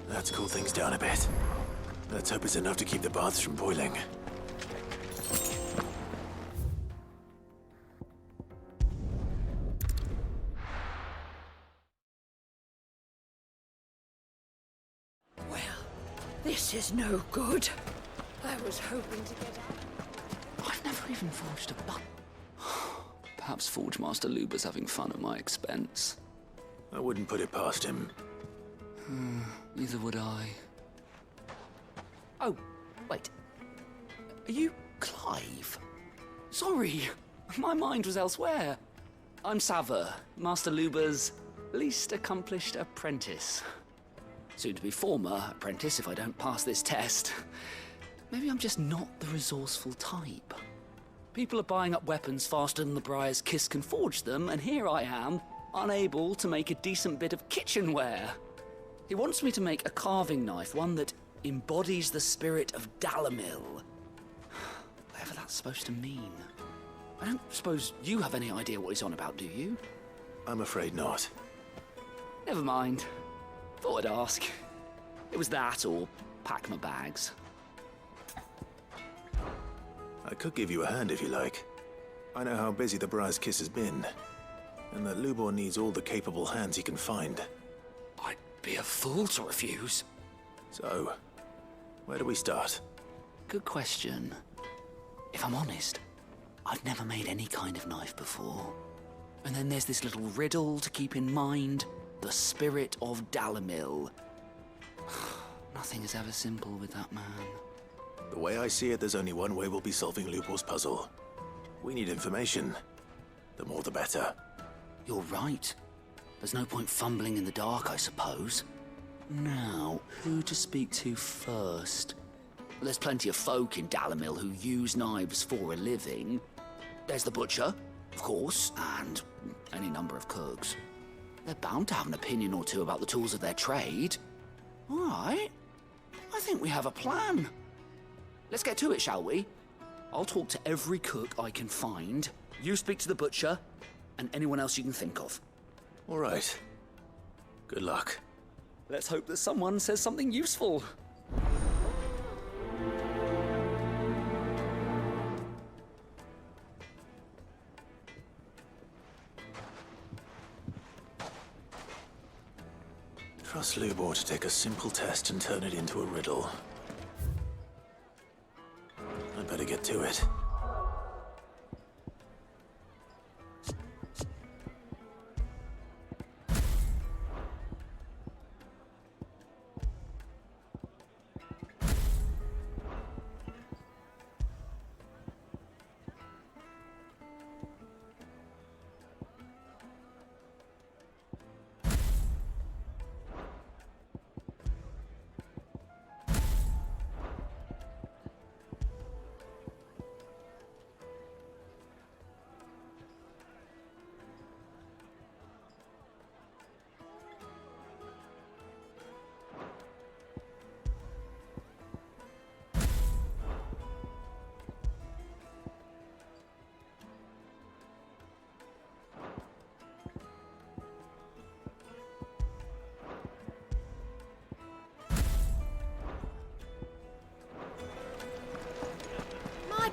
Let's cool things down a bit. Let's hope it's enough to keep the baths from boiling. This is no good. I was hoping to get out. I've never even forged a button. Perhaps Forge Master Luber's having fun at my expense. I wouldn't put it past him. Neither would I. Oh, wait. Are you Clive? Sorry, my mind was elsewhere. I'm Sava, Master Luber's least accomplished apprentice. Soon to be former apprentice if I don't pass this test. Maybe I'm just not the resourceful type. People are buying up weapons faster than the Briar's Kiss can forge them, and here I am, unable to make a decent bit of kitchenware. He wants me to make a carving knife, one that embodies the spirit of Dalamil. Whatever that's supposed to mean. I don't suppose you have any idea what he's on about, do you? I'm afraid not. Never mind. Thought I'd ask. It was that or pack my bags. I could give you a hand if you like. I know how busy the Briar's Kiss has been, and that Lubor needs all the capable hands he can find. I'd be a fool to refuse. So, where do we start? Good question. If I'm honest, I've never made any kind of knife before. And then there's this little riddle to keep in mind. The spirit of Dalamil. Nothing is ever simple with that man. The way I see it, there's only one way we'll be solving Lubor's puzzle. We need information. The more the better. You're right. There's no point fumbling in the dark, I suppose. Now, who to speak to first? There's plenty of folk in Dalamil who use knives for a living. There's the butcher, of course, and any number of cooks. They're bound to have an opinion or two about the tools of their trade. All right. I think we have a plan. Let's get to it, shall we? I'll talk to every cook I can find. You speak to the butcher, and anyone else you can think of. All right. Good luck. Let's hope that someone says something useful. Trust Lubor to take a simple test and turn it into a riddle. I'd better get to it.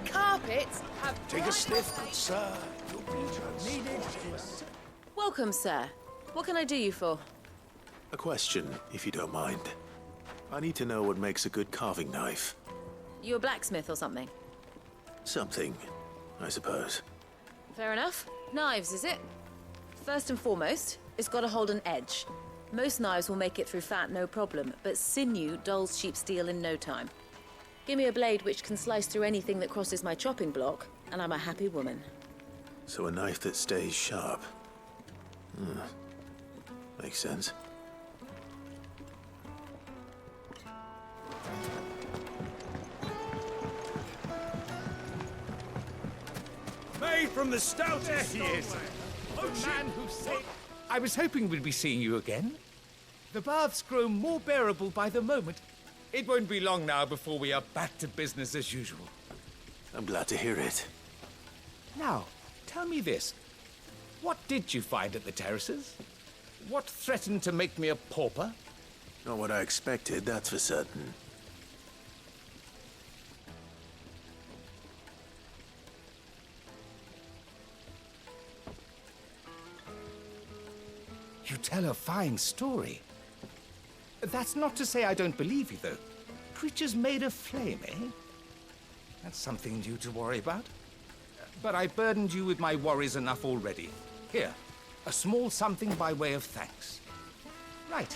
Carpets have Take a sniff, good sir. You'll be transported. Welcome, sir. What can I do you for? A question, if you don't mind. I need to know what makes a good carving knife. You a blacksmith or something? Something, I suppose. Fair enough. Knives, is it? First and foremost, it's got to hold an edge. Most knives will make it through fat, no problem, but sinew dulls cheap steel in no time. Give me a blade which can slice through anything that crosses my chopping block, and I'm a happy woman. So a knife that stays sharp. Makes sense. Made from the stoutest. There he is. The man who saved... I was hoping we'd be seeing you again. The baths grow more bearable by the moment. It won't be long now before we are back to business as usual. I'm glad to hear it. Now, tell me this. What did you find at the terraces? What threatened to make me a pauper? Not what I expected, that's for certain. You tell a fine story. That's not to say I don't believe you, though. creatures made of flame, eh? That's something new to worry about. But I burdened you with my worries enough already. Here, a small something by way of thanks. Right.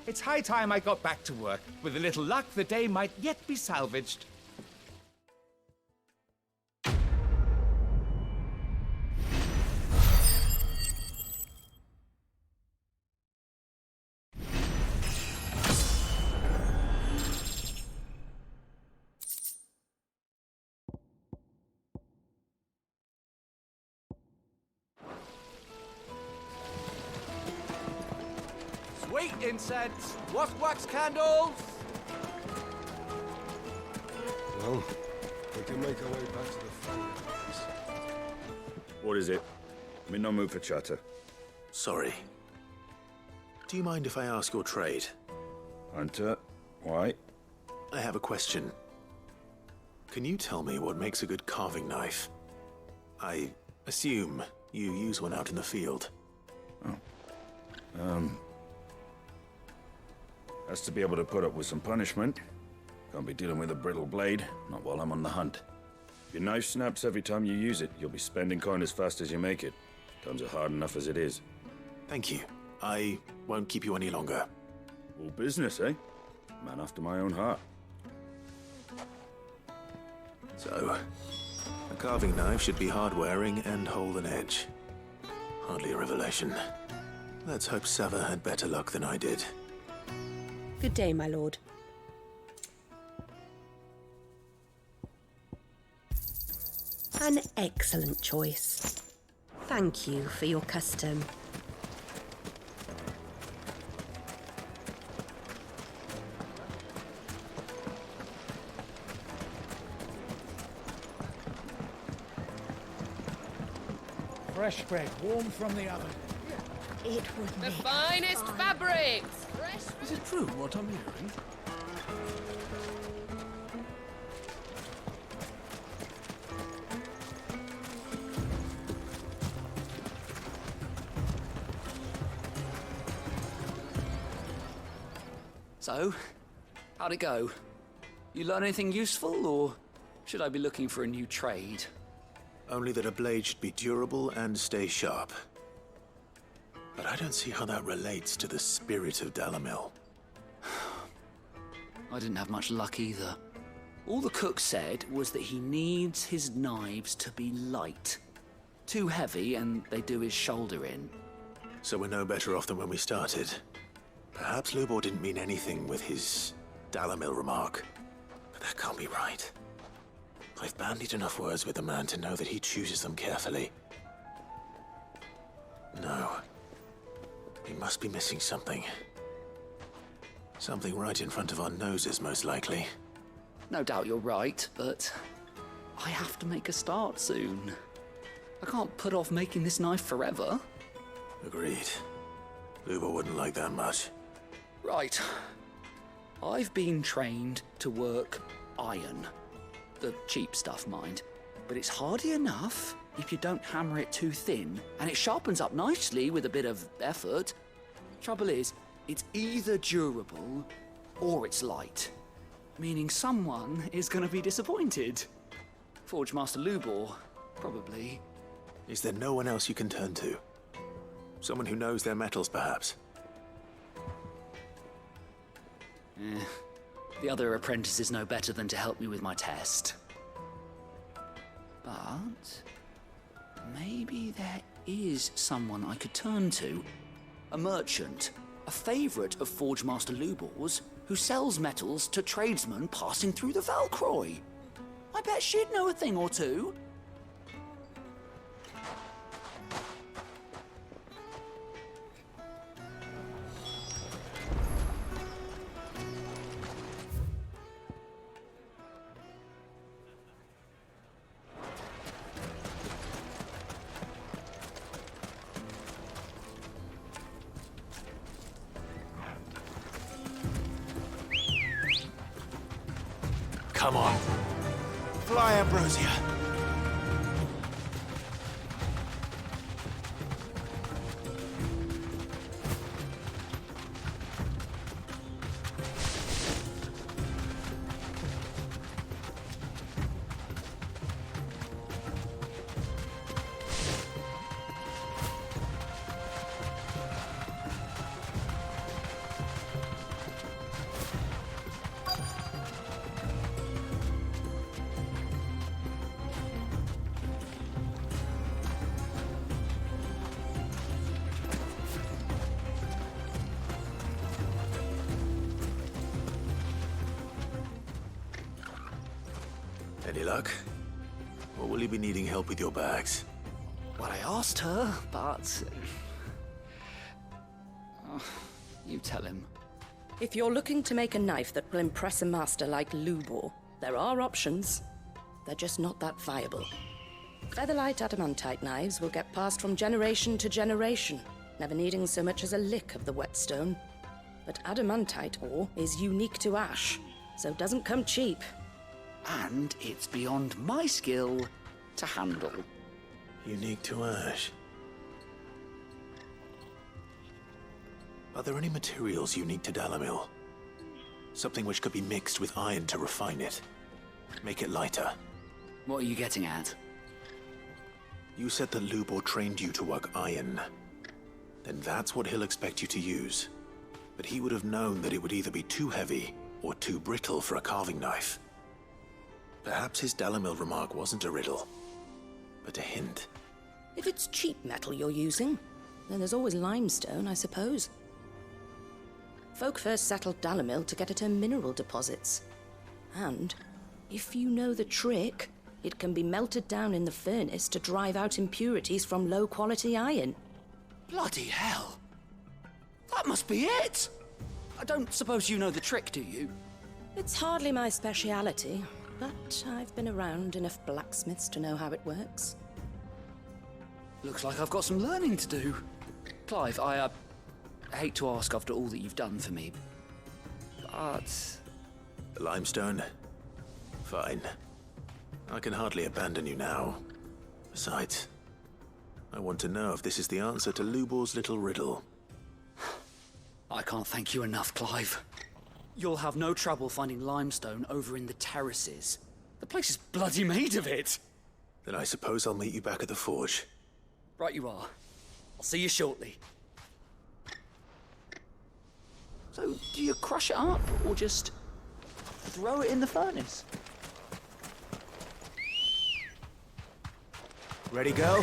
It's high time I got back to work. With a little luck, the day might yet be salvaged. Sweet incense! Wax candles! Well, we can make our way back to the farmhouse. What is it? I'm in no mood for chatter. Sorry. Do you mind if I ask your trade? Hunter, why? I have a question. Can you tell me what makes a good carving knife? I assume you use one out in the field. Has to be able to put up with some punishment. Can't be dealing with a brittle blade, not while I'm on the hunt. If your knife snaps every time you use it, you'll be spending coin as fast as you make it. Times are hard enough as it is. Thank you. I won't keep you any longer. All business, eh? Man after my own heart. So, a carving knife should be hard-wearing and hold an edge. Hardly a revelation. Let's hope Sava had better luck than I did. Good day, my lord. An excellent choice. Thank you for your custom. Fresh bread, warm from the oven. It would The make finest fabrics! Is it true what I'm hearing? So, how'd it go? You learn anything useful, or should I be looking for a new trade? Only that a blade should be durable and stay sharp. But I don't see how that relates to the spirit of Dalamil. I didn't have much luck either. All the cook said was that he needs his knives to be light. Too heavy and they do his shoulder in. So we're no better off than when we started. Perhaps Lubor didn't mean anything with his Dalamil remark. But that can't be right. I've bandied enough words with the man to know that he chooses them carefully. No. He must be missing something. Something right in front of our noses, most likely. No doubt you're right, but I have to make a start soon. I can't put off making this knife forever. Agreed. Lubor wouldn't like that much. Right. I've been trained to work iron. The cheap stuff, mind. But it's hardy enough if you don't hammer it too thin, and it sharpens up nicely with a bit of effort. Trouble is, it's either durable or it's light. Meaning someone is going to be disappointed. Forge Master Lubor, probably. Is there no one else you can turn to? Someone who knows their metals, perhaps? The other apprentices know better than to help me with my test. But maybe there is someone I could turn to. A merchant, a favourite of Forge Master Lubor's, who sells metals to tradesmen passing through the Valcroy. I bet she'd know a thing or two. Come on. Fly, Ambrosia. Any luck? Or will you be needing help with your bags? Well, I asked her, but... you tell him. If you're looking to make a knife that will impress a master like Lubor, there are options. They're just not that viable. Featherlight adamantite knives will get passed from generation to generation, never needing so much as a lick of the whetstone. But adamantite ore is unique to ash, so it doesn't come cheap. And it's beyond my skill to handle. Unique to ash. Are there any materials unique to Dalamil? Something which could be mixed with iron to refine it. Make it lighter. What are you getting at? You said that Lubor trained you to work iron. Then that's what he'll expect you to use. But he would have known that it would either be too heavy or too brittle for a carving knife. Perhaps his Dalamil remark wasn't a riddle, but a hint. If it's cheap metal you're using, then there's always limestone, I suppose. Folk first settled Dalamil to get at her mineral deposits. And, if you know the trick, it can be melted down in the furnace to drive out impurities from low-quality iron. Bloody hell! That must be it! I don't suppose you know the trick, do you? It's hardly my speciality, but I've been around enough blacksmiths to know how it works. Looks like I've got some learning to do. Clive, I hate to ask after all that you've done for me, but... The limestone? Fine. I can hardly abandon you now. Besides, I want to know if this is the answer to Lubor's little riddle. I can't thank you enough, Clive. You'll have no trouble finding limestone over in the terraces. The place is bloody made of it. Then I suppose I'll meet you back at the forge. Right you are. I'll see you shortly. So, do you crush it up, or just throw it in the furnace? Ready, go?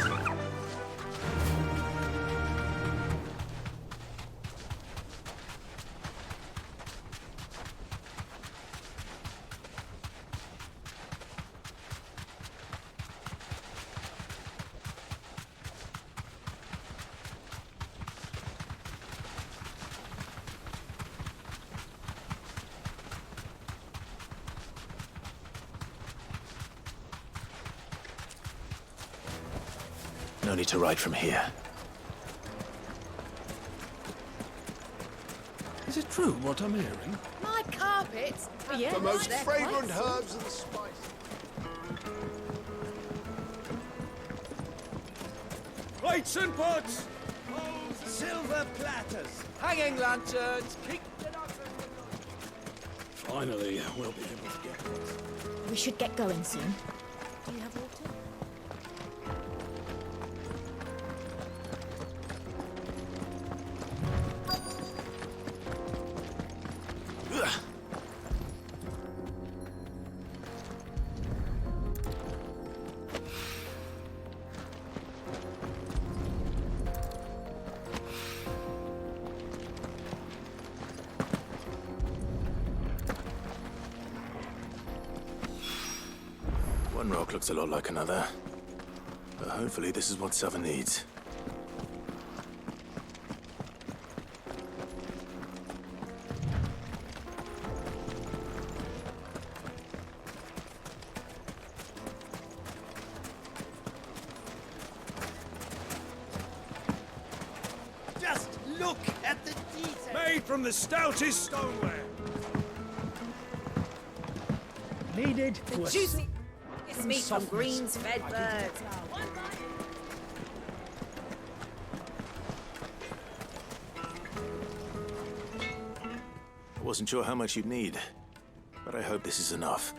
No need to ride from here. Is it true what I'm hearing? My carpets? Yes. The most They're fragrant quite herbs and spices. Plates and pots! Silver platters! Hanging lanterns! Finally, we'll be able to get this. We should get going soon. Do you have water? One rock looks a lot like another. But hopefully this is what Sava needs. Just look at the detail! Made from the stoutest stoneware! Needed The juicy meat from greens fed birds. I wasn't sure how much you'd need, but I hope this is enough.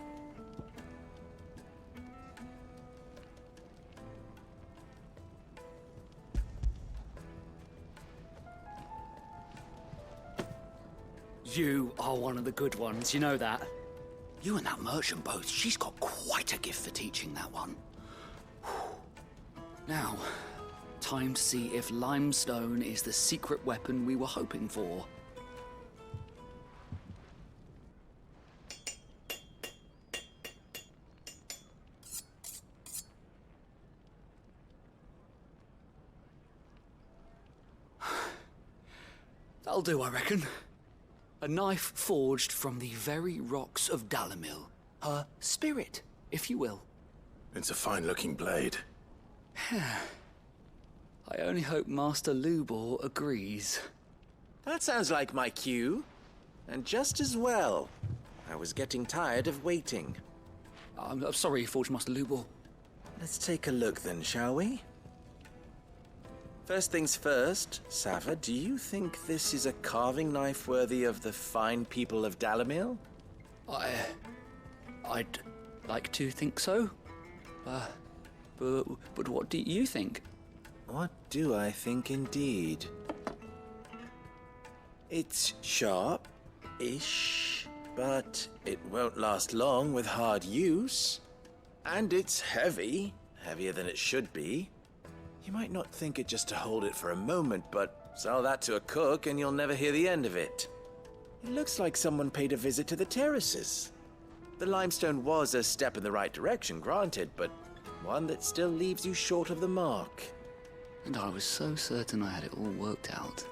You are one of the good ones, you know that. You and that merchant both, she's got quite a gift for teaching that one. Now, time to see if limestone is the secret weapon we were hoping for. That'll do, I reckon. A knife forged from the very rocks of Dalimil. Her spirit, if you will. It's a fine-looking blade. I only hope Master Lubor agrees. That sounds like my cue. And just as well. I was getting tired of waiting. I'm sorry, Forge Master Lubor. Let's take a look then, shall we? First things first, Sava, do you think this is a carving knife worthy of the fine people of Dalimil? I'd like to think so. But what do you think? What do I think indeed? It's sharp-ish, but it won't last long with hard use. And it's heavy, heavier than it should be. You might not think it just to hold it for a moment, but sell that to a cook and you'll never hear the end of it. It looks like someone paid a visit to the terraces. The limestone was a step in the right direction, granted, but one that still leaves you short of the mark. And I was so certain I had it all worked out.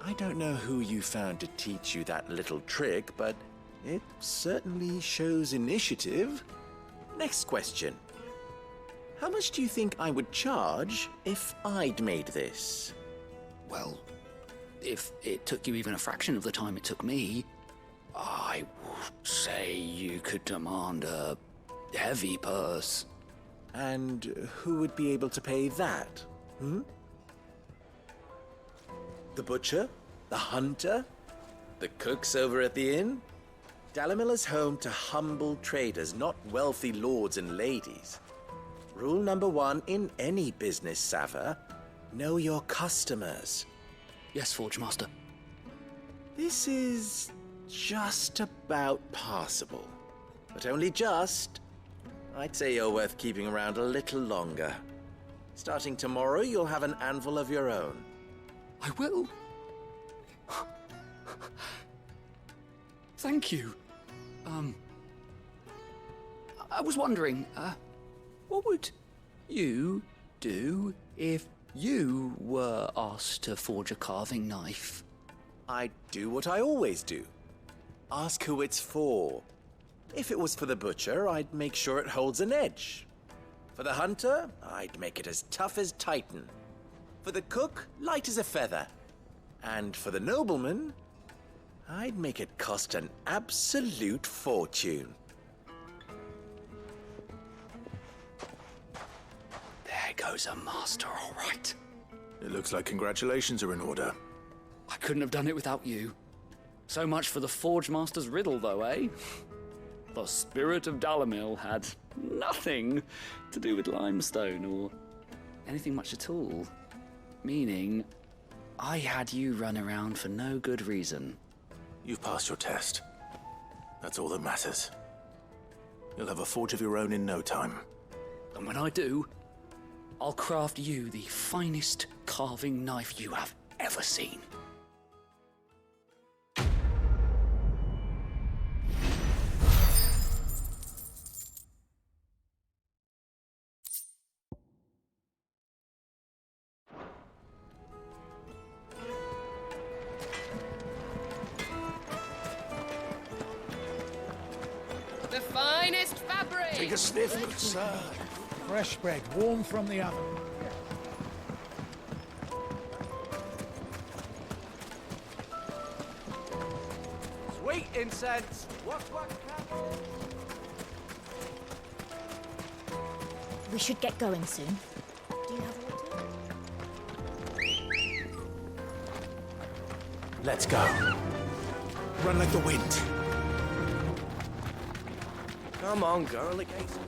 I don't know who you found to teach you that little trick, but it certainly shows initiative. Next question. How much do you think I would charge if I'd made this? Well, if it took you even a fraction of the time it took me, I would say you could demand a heavy purse. And who would be able to pay that? The butcher? The hunter? The cooks over at the inn? Dalimil is home to humble traders, not wealthy lords and ladies. Rule number 1 in any business, Sava, know your customers. Yes, Forge Master. This is just about passable, but only just. I'd say you're worth keeping around a little longer. Starting tomorrow, you'll have an anvil of your own. I will. Thank you. I was wondering, what would you do if you were asked to forge a carving knife? I'd do what I always do. Ask who it's for. If it was for the butcher, I'd make sure it holds an edge. For the hunter, I'd make it as tough as Titan. For the cook, light as a feather. And for the nobleman, I'd make it cost an absolute fortune. There goes a master, all right. It looks like congratulations are in order. I couldn't have done it without you. So much for the Forge Master's riddle, though, eh? The spirit of Dalimil had nothing to do with limestone or anything much at all. Meaning, I had you run around for no good reason. You've passed your test. That's all that matters. You'll have a forge of your own in no time. And when I do, I'll craft you the finest carving knife you have ever seen. The finest fabric! Take a sniff, good sir. Fresh bread, warm from the oven. Sweet incense. Wax candles. We should get going soon. Do you have water? Let's go. Run like the wind. Come on, girl, against.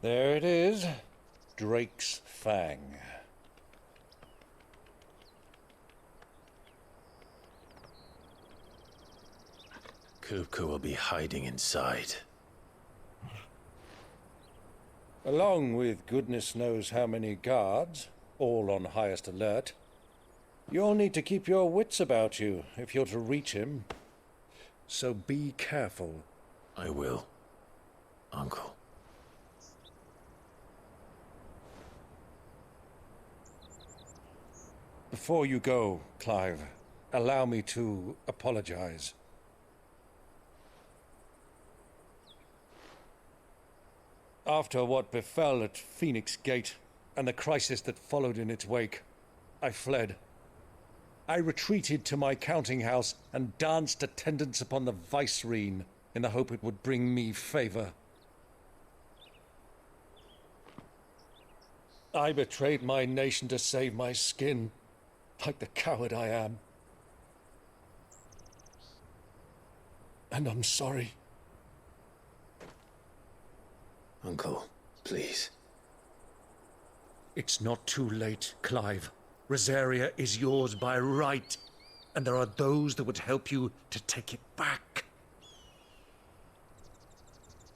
There it is. Drake's Fang. Kupka will be hiding inside. Along with goodness knows how many guards, all on highest alert. You'll need to keep your wits about you if you're to reach him. So be careful. I will, Uncle. Before you go, Clive, allow me to apologize. After what befell at Phoenix Gate and the crisis that followed in its wake, I fled. I retreated to my counting house and danced attendance upon the vicereine in the hope it would bring me favor. I betrayed my nation to save my skin, like the coward I am. And I'm sorry. Uncle, please. It's not too late, Clive. Rosaria is yours by right, and there are those that would help you to take it back.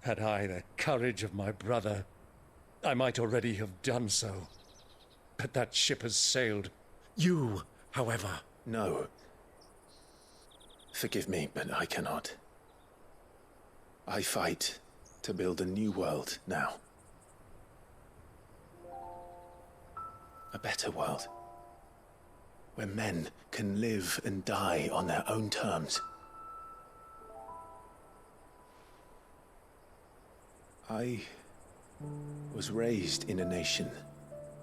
Had I the courage of my brother, I might already have done so. But that ship has sailed. You, however... No. Forgive me, but I cannot. I fight to build a new world now. A better world. Where men can live and die on their own terms. I was raised in a nation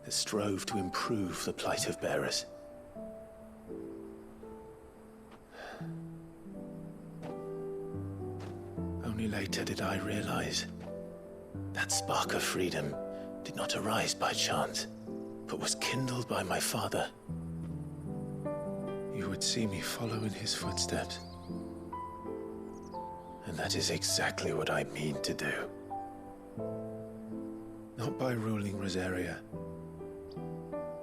that strove to improve the plight of bearers. Only later did I realize that spark of freedom did not arise by chance, but was kindled by my father. You would see me follow in his footsteps. And that is exactly what I mean to do. Not by ruling Rosaria,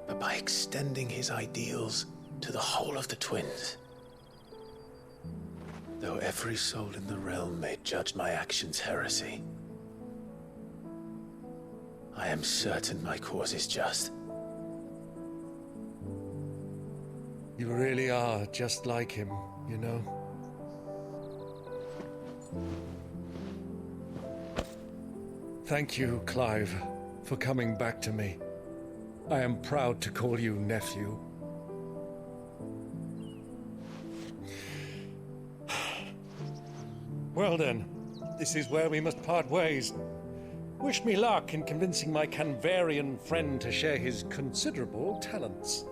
but by extending his ideals to the whole of the twins. Though every soul in the realm may judge my actions heresy, I am certain my cause is just. You really are just like him, you know? Thank you, Clive, for coming back to me. I am proud to call you nephew. Well then, this is where we must part ways. Wish me luck in convincing my Canvarian friend to share his considerable talents.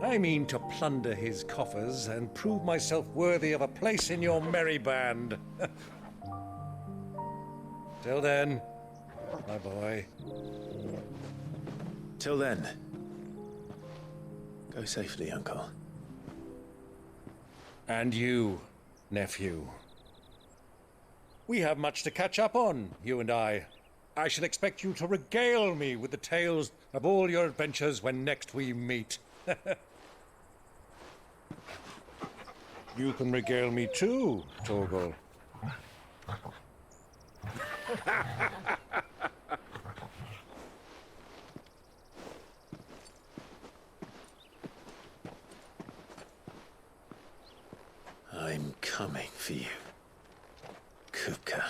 I mean to plunder his coffers and prove myself worthy of a place in your merry band. Till then, my boy. Till then, go safely, Uncle. And you, nephew. We have much to catch up on, you and I. I shall expect you to regale me with the tales of all your adventures when next we meet. You can regale me too, Torgal. I'm coming for you, Kupka.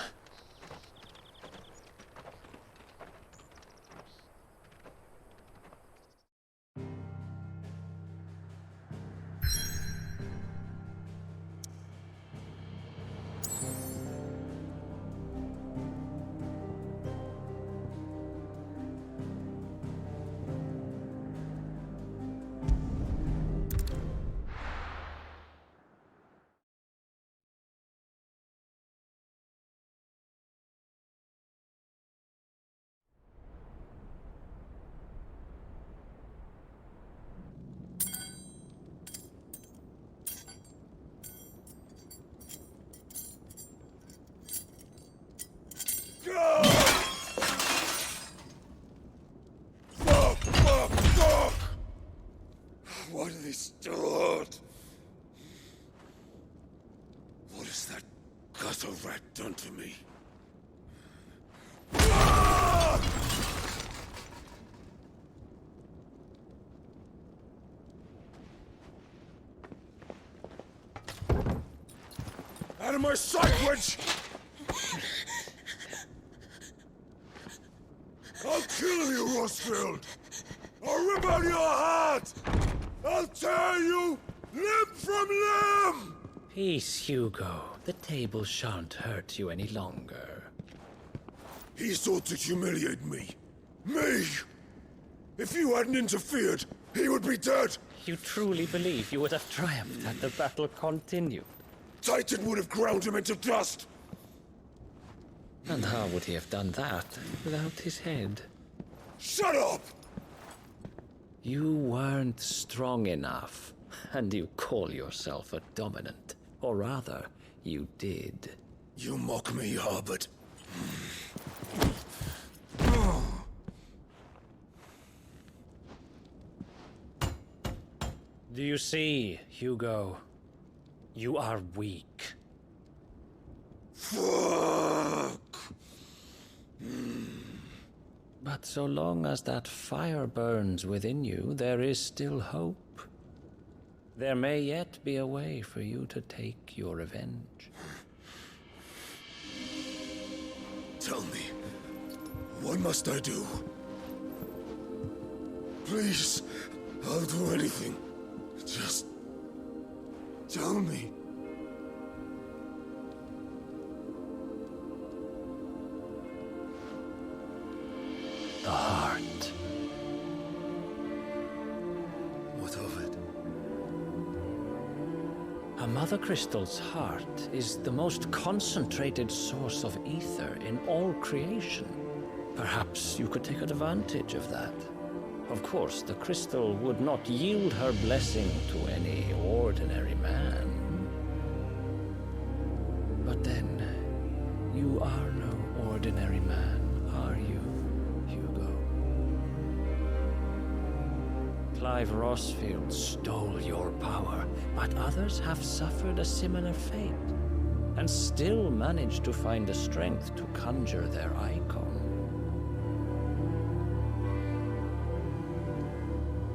Lord! What has that gutter rat done to me? Out of my sight, witch! I'll kill you, Rosfield! I'll rip out your heart! I'll tear you limb from limb! Peace, Hugo. The table shan't hurt you any longer. He sought to humiliate me. Me! If you hadn't interfered, he would be dead! You truly believe you would have triumphed had the battle continued? Titan would have ground him into dust! And how would he have done that without his head? Shut up! You weren't strong enough, and you call yourself a dominant. Or rather, you did. You mock me, Harbert. Do you see, Hugo? You are weak. Fuck! But so long as that fire burns within you, there is still hope. There may yet be a way for you to take your revenge. Tell me, what must I do? Please, I'll do anything. Just tell me. The heart. What of it? A Mother Crystal's heart is the most concentrated source of ether in all creation. Perhaps you could take advantage of that. Of course, the crystal would not yield her blessing to any ordinary man. But then, you are no ordinary man, are you, Hugo? Clive Rosfield stole your power, but others have suffered a similar fate, and still managed to find the strength to conjure their Eikon.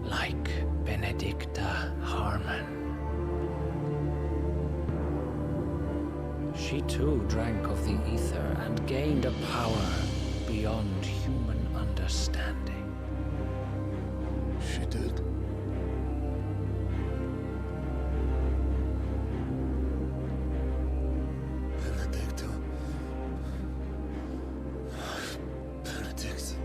Like Benedicta Harmon. She too drank of the ether and gained a power beyond human understanding. She did. Benedicta. Benedict.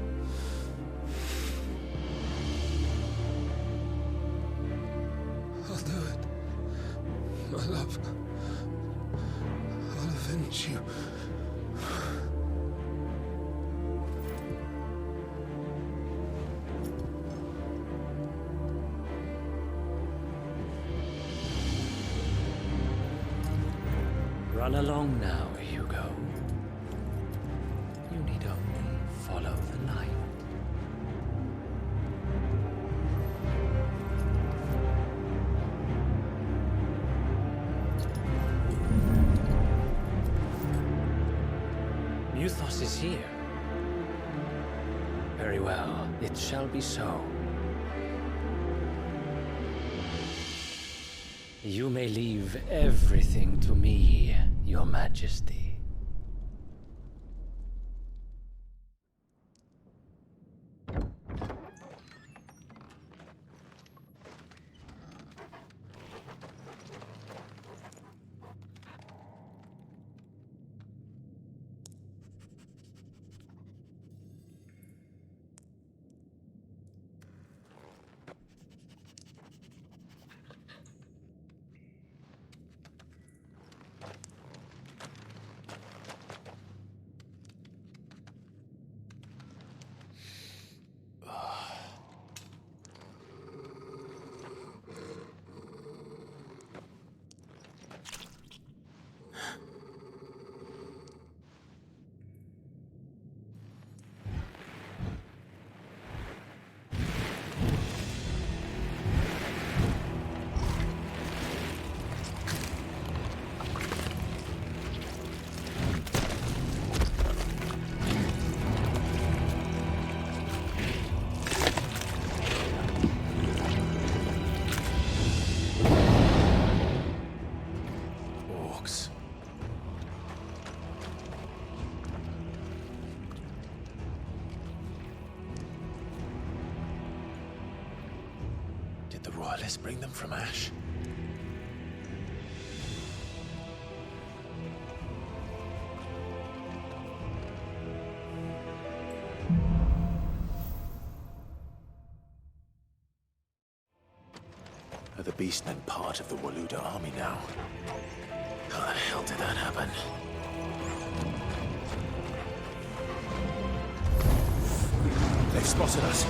I'll do it. My love. I'll avenge you. Run along now, Hugo. You need only follow the light. Muthos is here. Very well, it shall be so. You may leave everything to me, Your Majesty. what, let's bring them from ash. Are the beastmen part of the Waluda army now? How the hell did that happen? They've spotted us.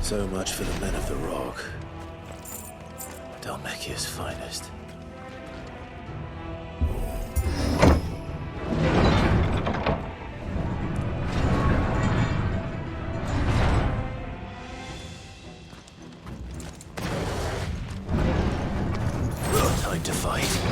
So much for the men of the Rock. Dalmekia's finest. Time to fight.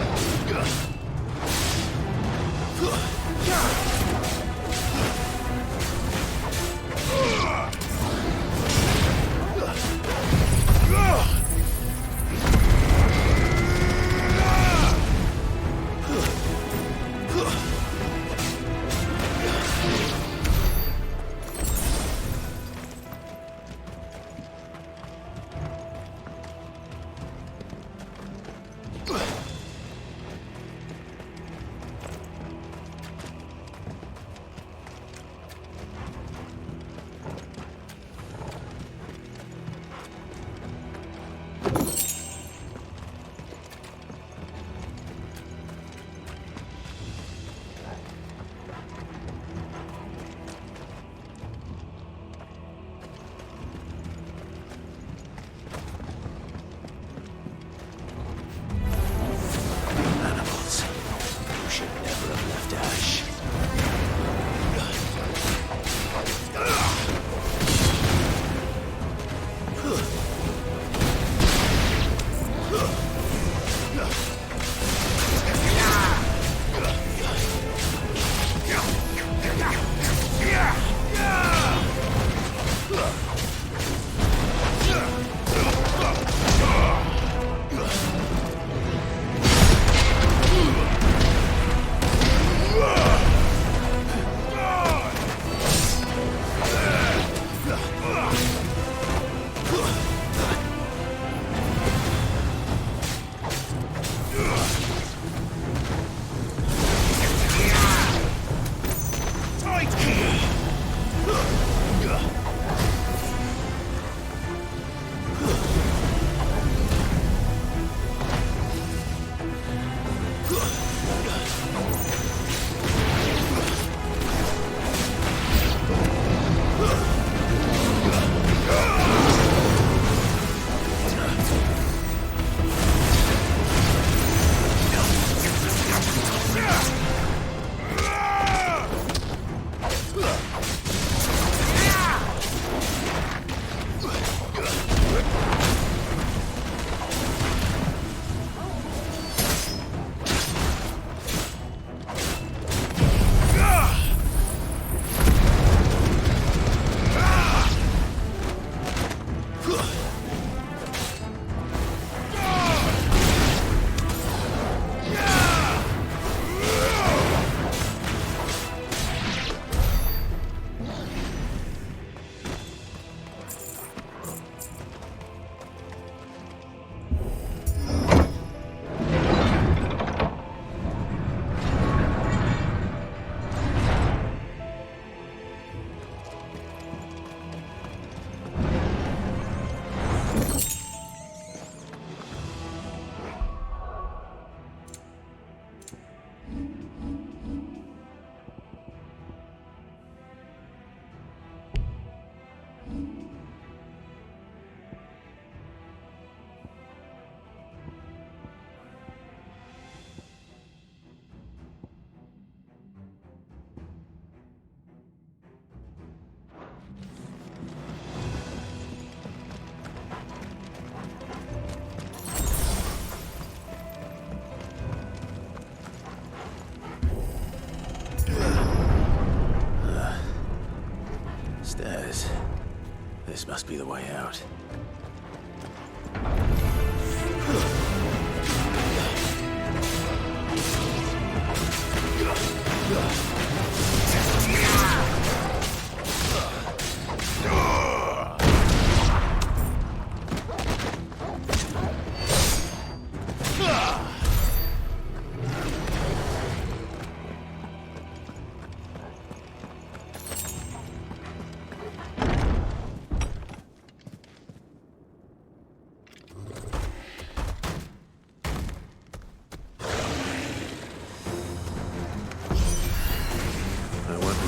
This must be the way out.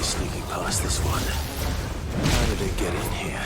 Sneaking past this one. How did it get in here?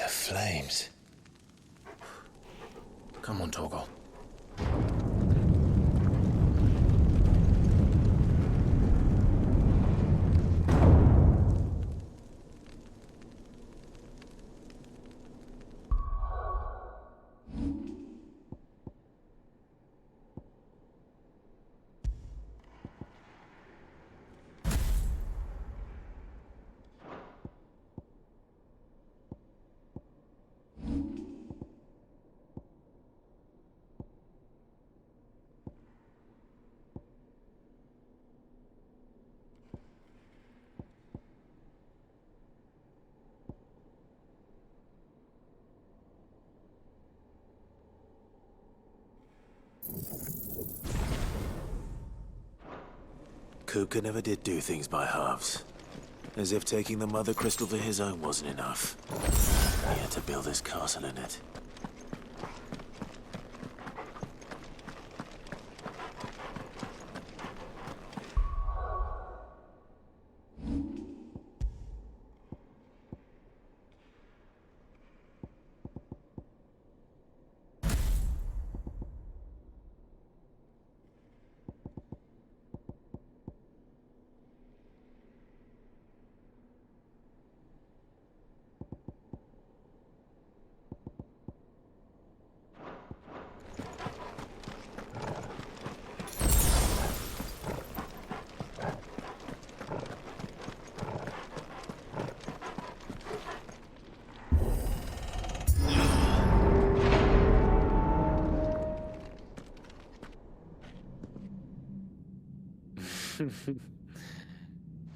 Flames. Come on, Torgal. Kuka never did do things by halves. As if taking the Mother Crystal for his own wasn't enough. He had to build his castle in it.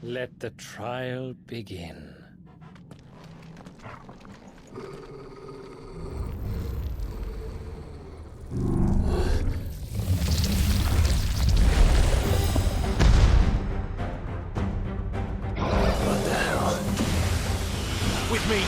Let the trial begin. What the hell? With me,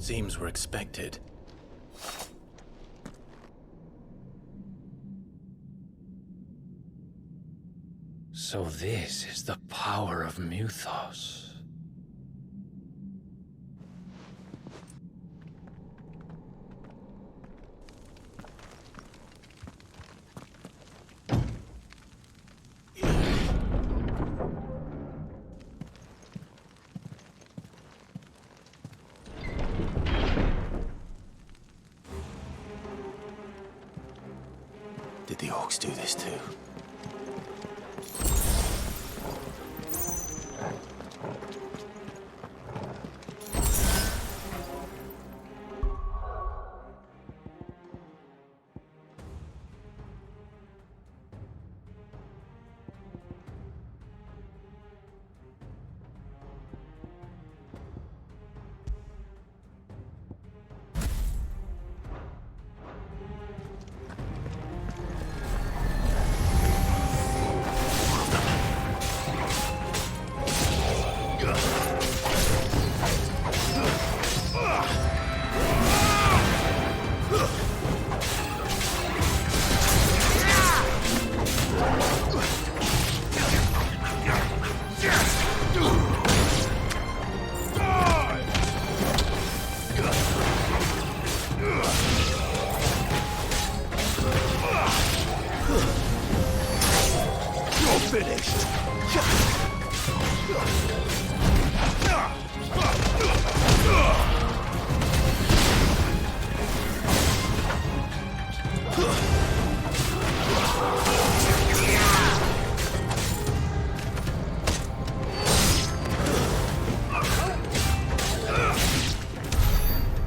Seems we're expected. So this is the power of Mythos. Did the orcs do this too?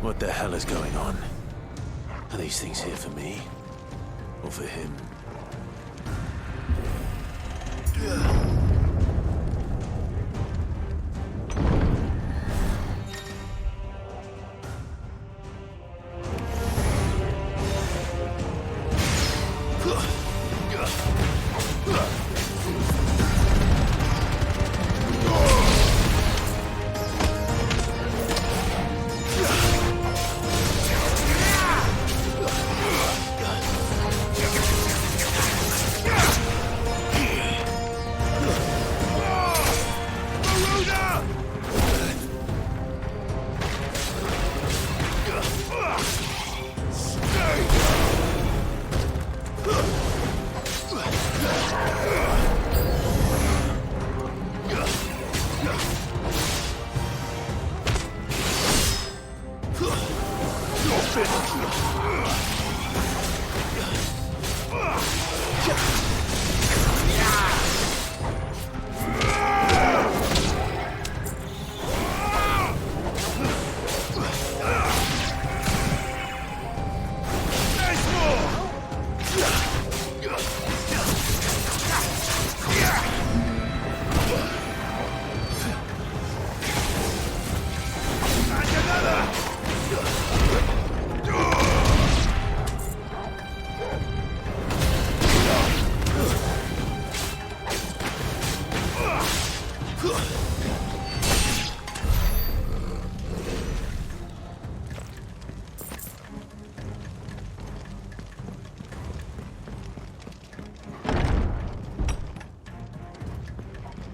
What the hell is going on? Are these things here for me? Or for him?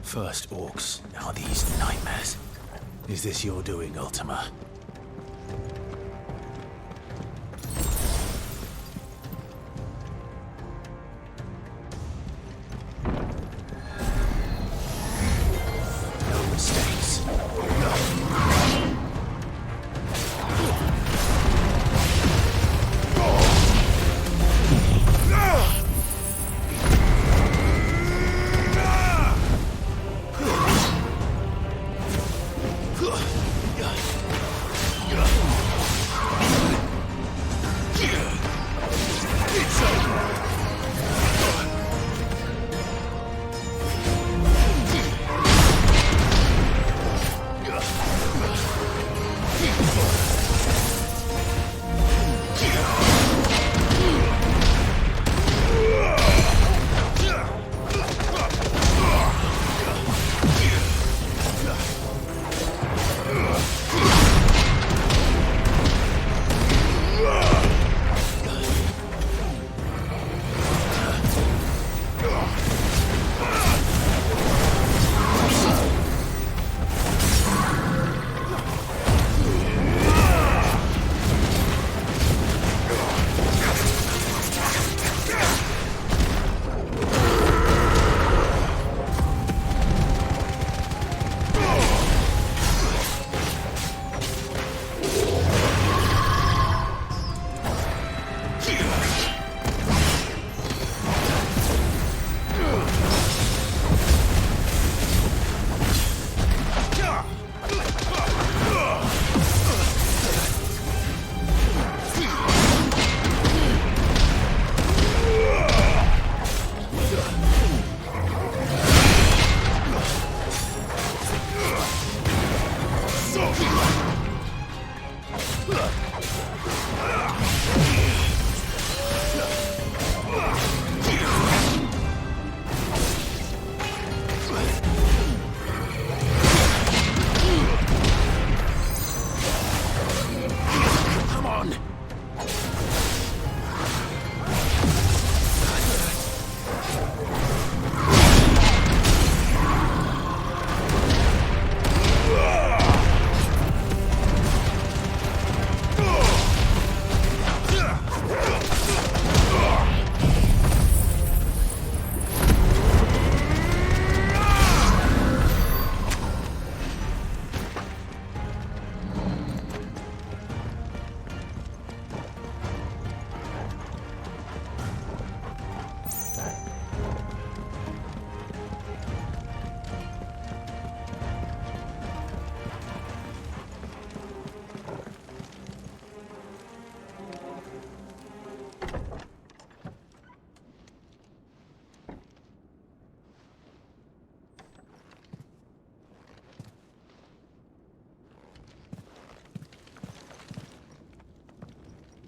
First orcs, now these nightmares. Is this your doing, Ultima? No mistakes.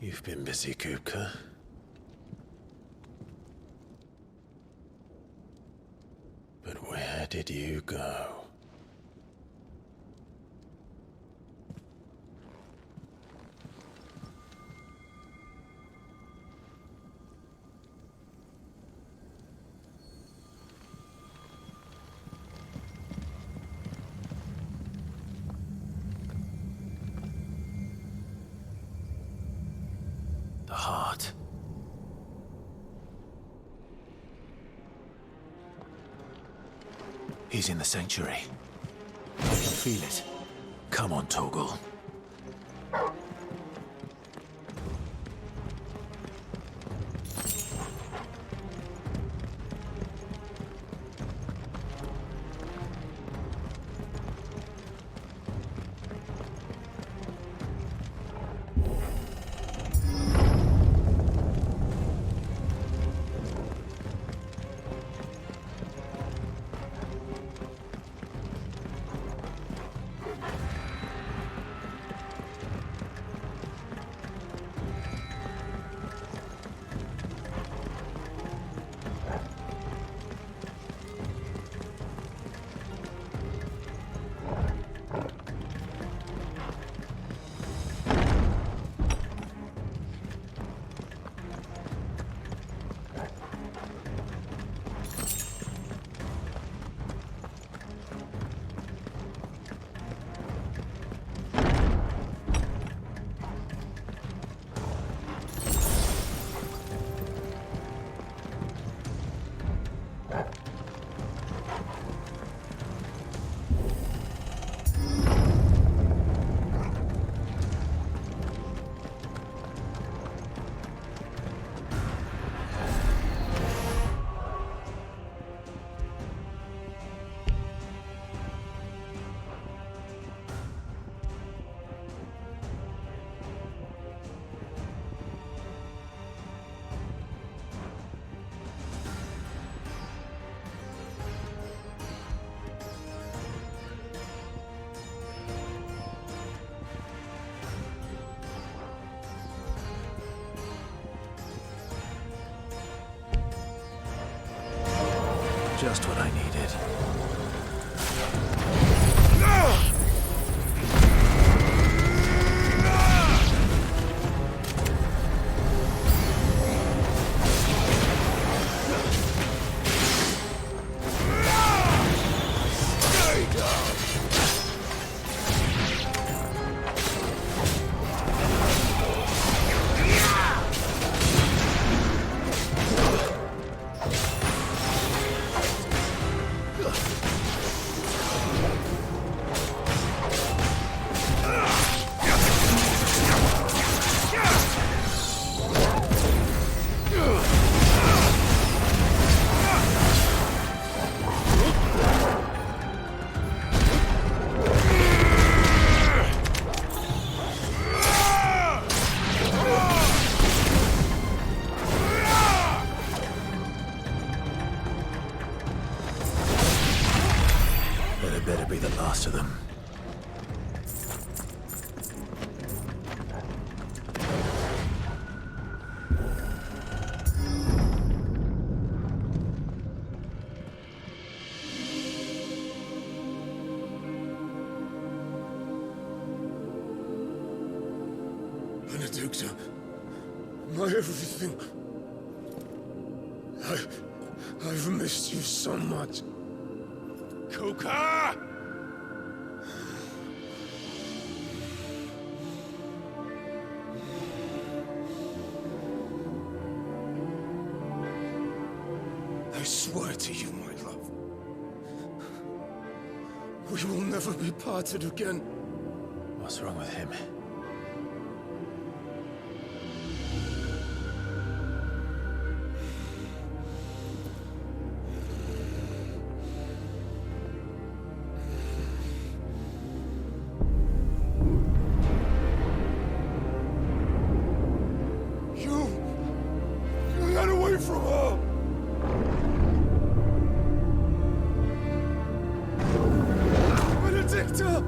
You've been busy, Kupka. But where did you go? The heart. He's in the sanctuary. I can feel it. Come on, Torgal. Just what I needed. Better be the last of them. Benedicta, my everything. I've missed you so much. Kuka! I swear to you, my love, we will never be parted again. What's wrong with him? You got away from her! Benedicta!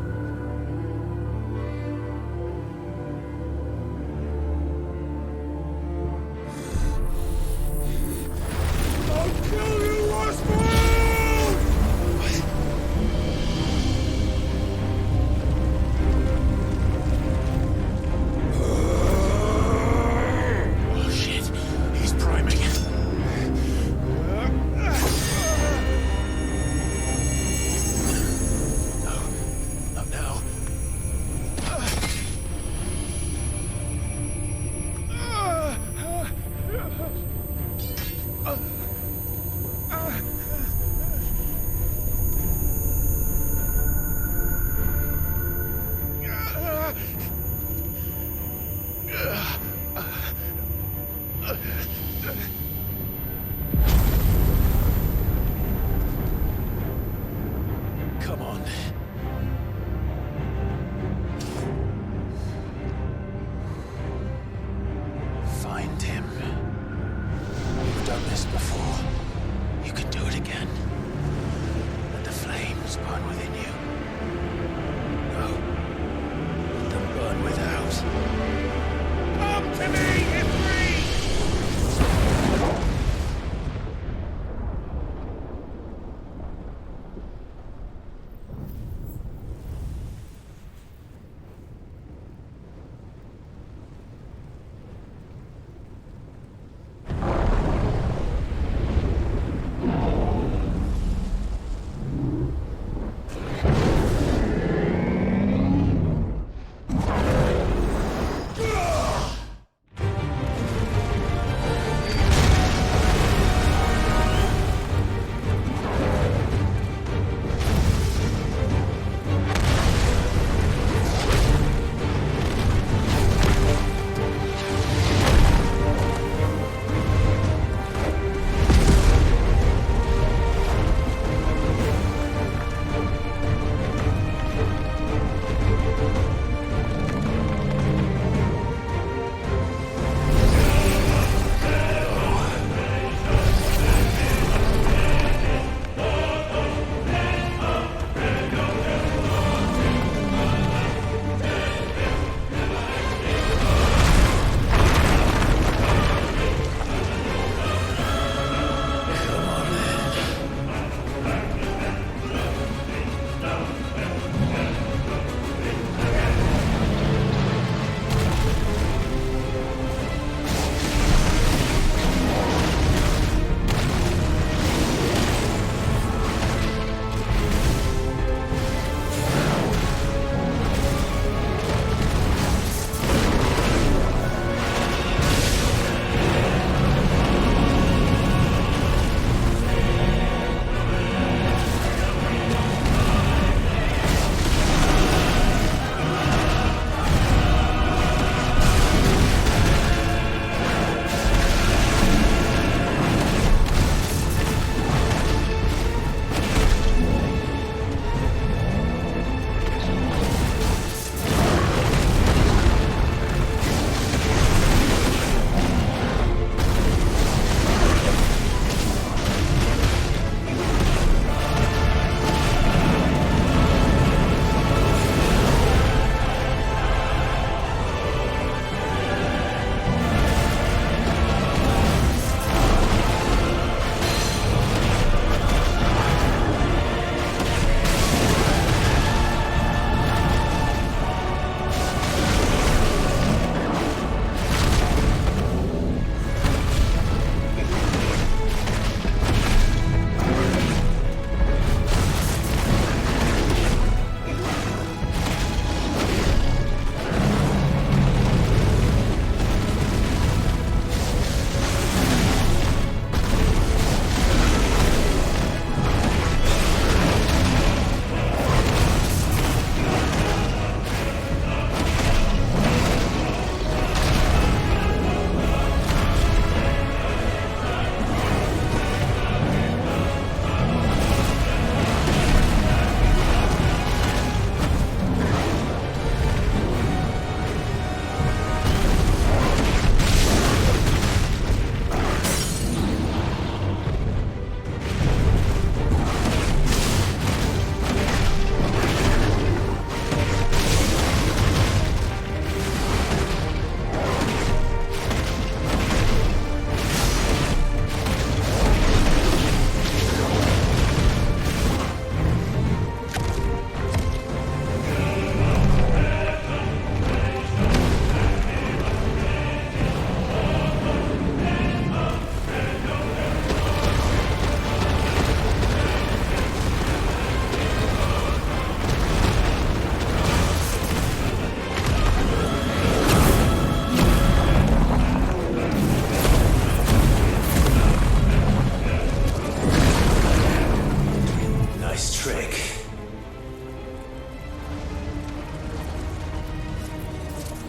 this before. You can do it again. Let the flames burn within you. No. Let them burn without. Come to me, Ifrit!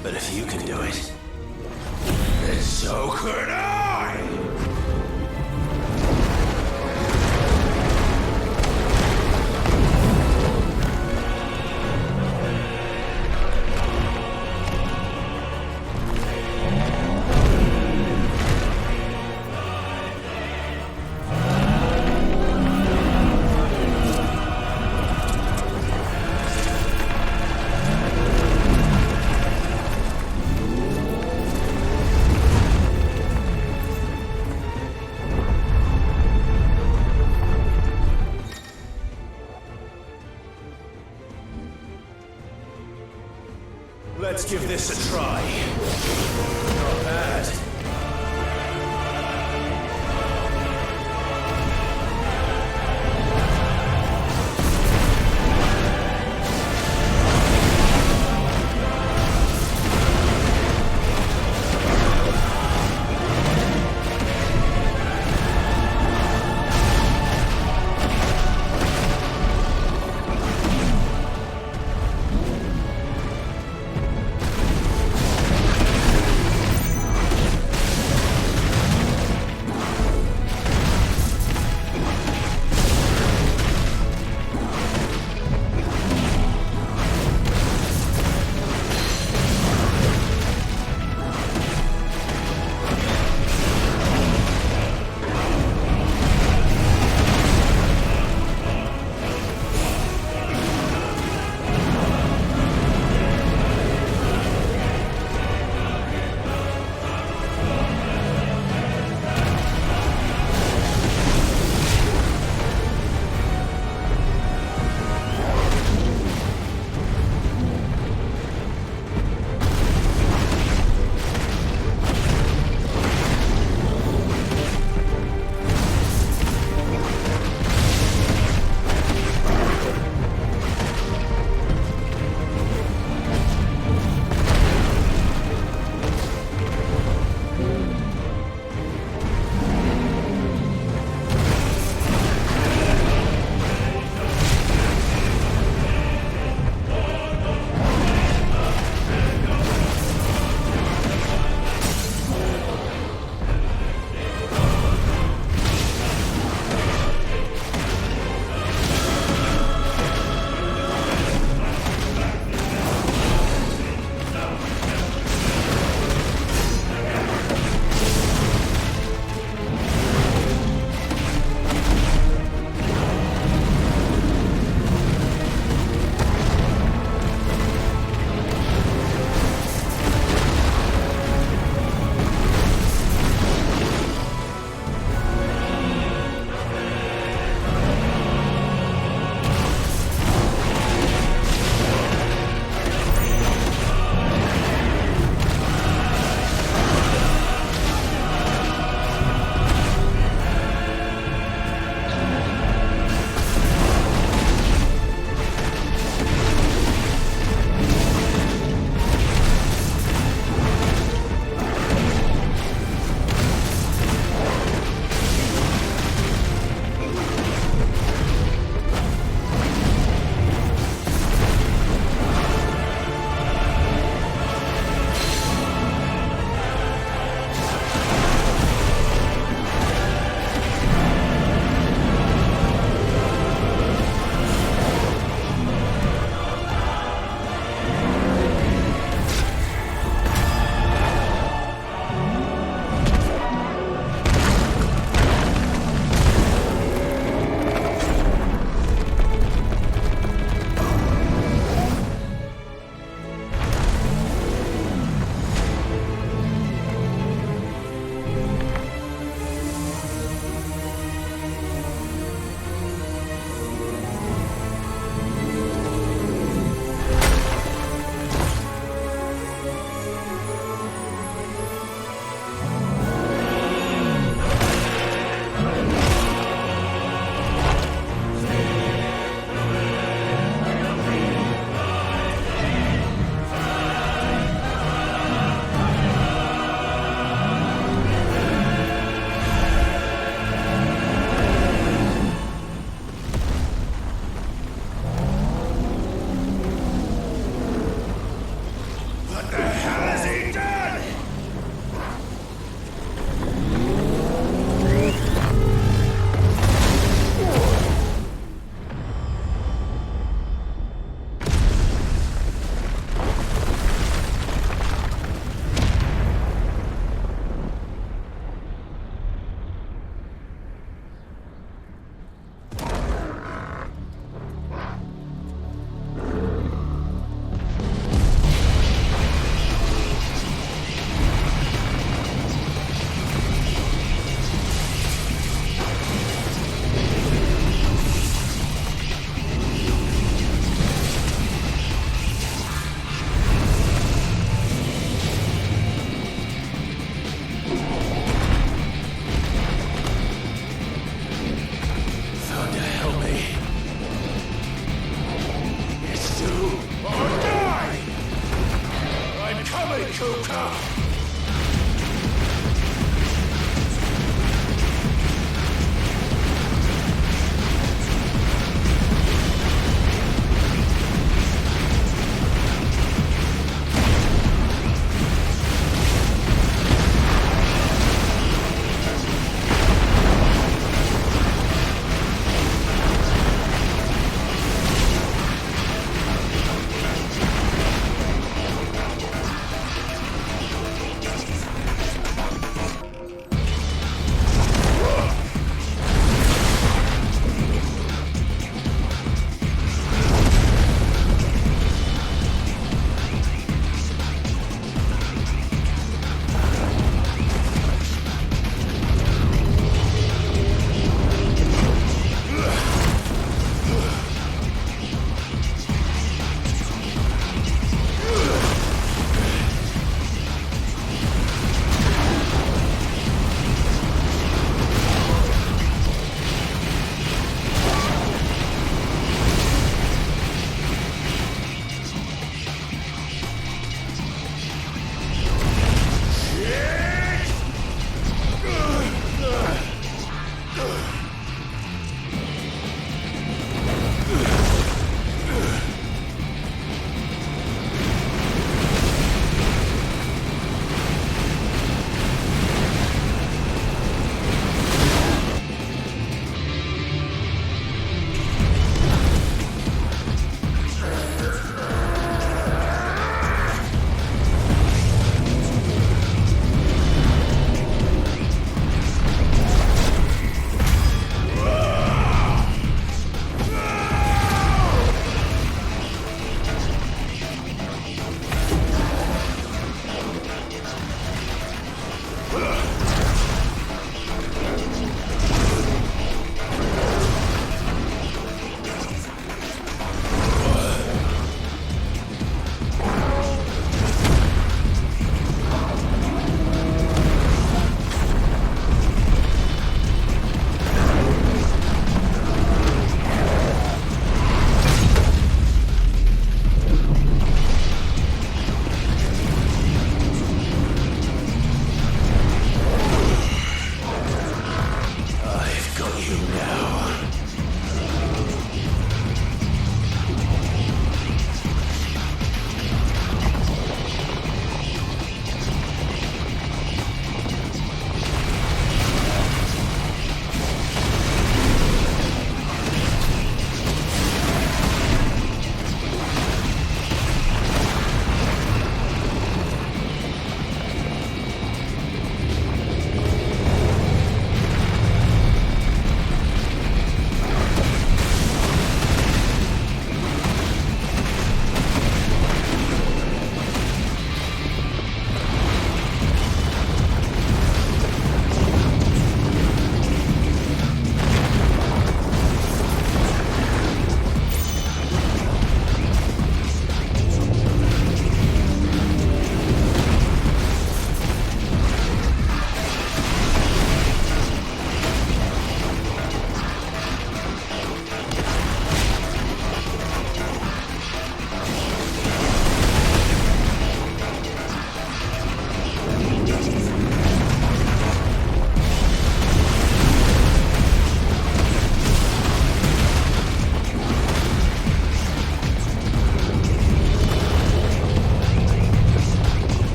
But if you can do it, then so could I! Let's give this a try. Not bad.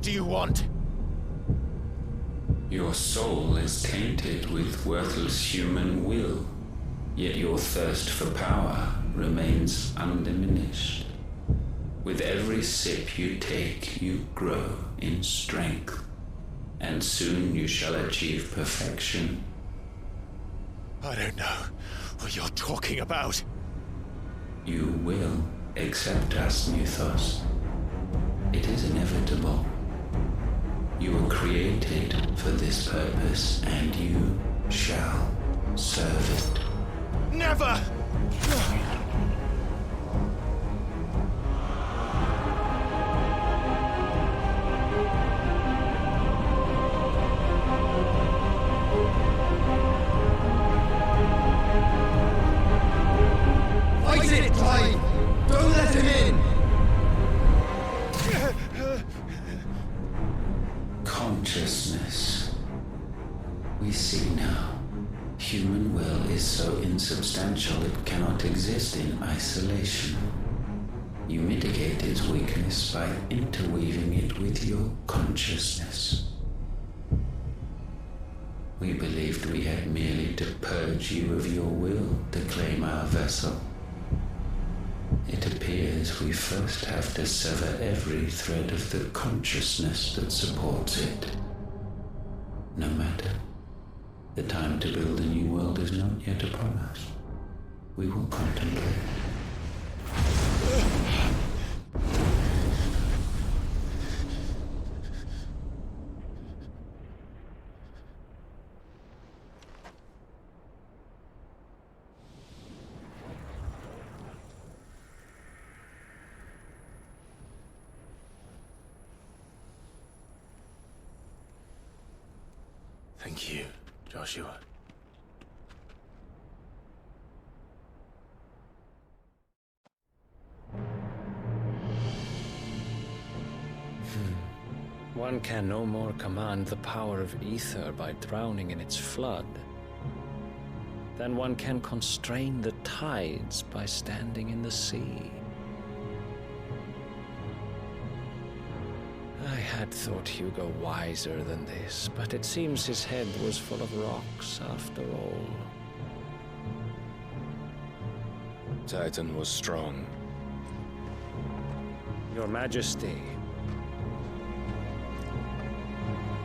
do you want? Your soul is tainted with worthless human will, yet your thirst for power remains undiminished. With every sip you take, you grow in strength, and soon you shall achieve perfection. I don't know what you're talking about. You will accept us, Muthos. It is inevitable. You were created for this purpose, and you shall serve it. Never! Fight it, Clive! Don't let him in! Consciousness. We see now. Human will is so insubstantial it cannot exist in isolation. You mitigate its weakness by interweaving it with your consciousness. We believed we had merely to purge you of your will to claim our vessel. It appears we first have to sever every thread of the consciousness that supports it. No matter. The time to build a new world is not yet upon us. We will contemplate. Thank you, Joshua. One can no more command the power of ether by drowning in its flood than one can constrain the tides by standing in the sea. I had thought Hugo wiser than this, but it seems his head was full of rocks after all. Titan was strong. Your Majesty.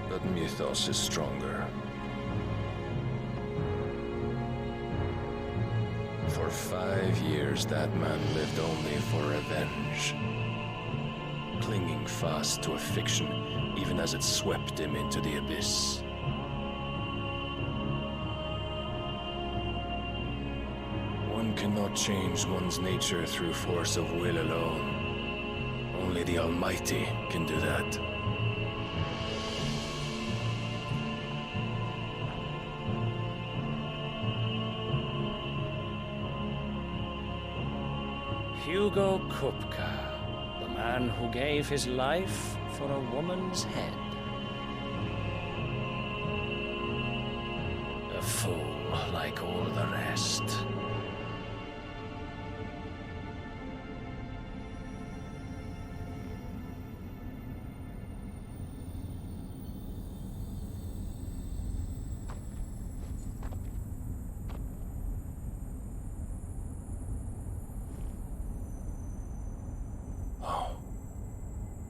But Mythos is stronger. For 5 years, that man lived only for revenge. Clinging fast to a fiction, even as it swept him into the abyss. One cannot change one's nature through force of will alone. Only the Almighty can do that. Hugo Kupka, the man who gave his life for a woman's head. A fool like all the rest.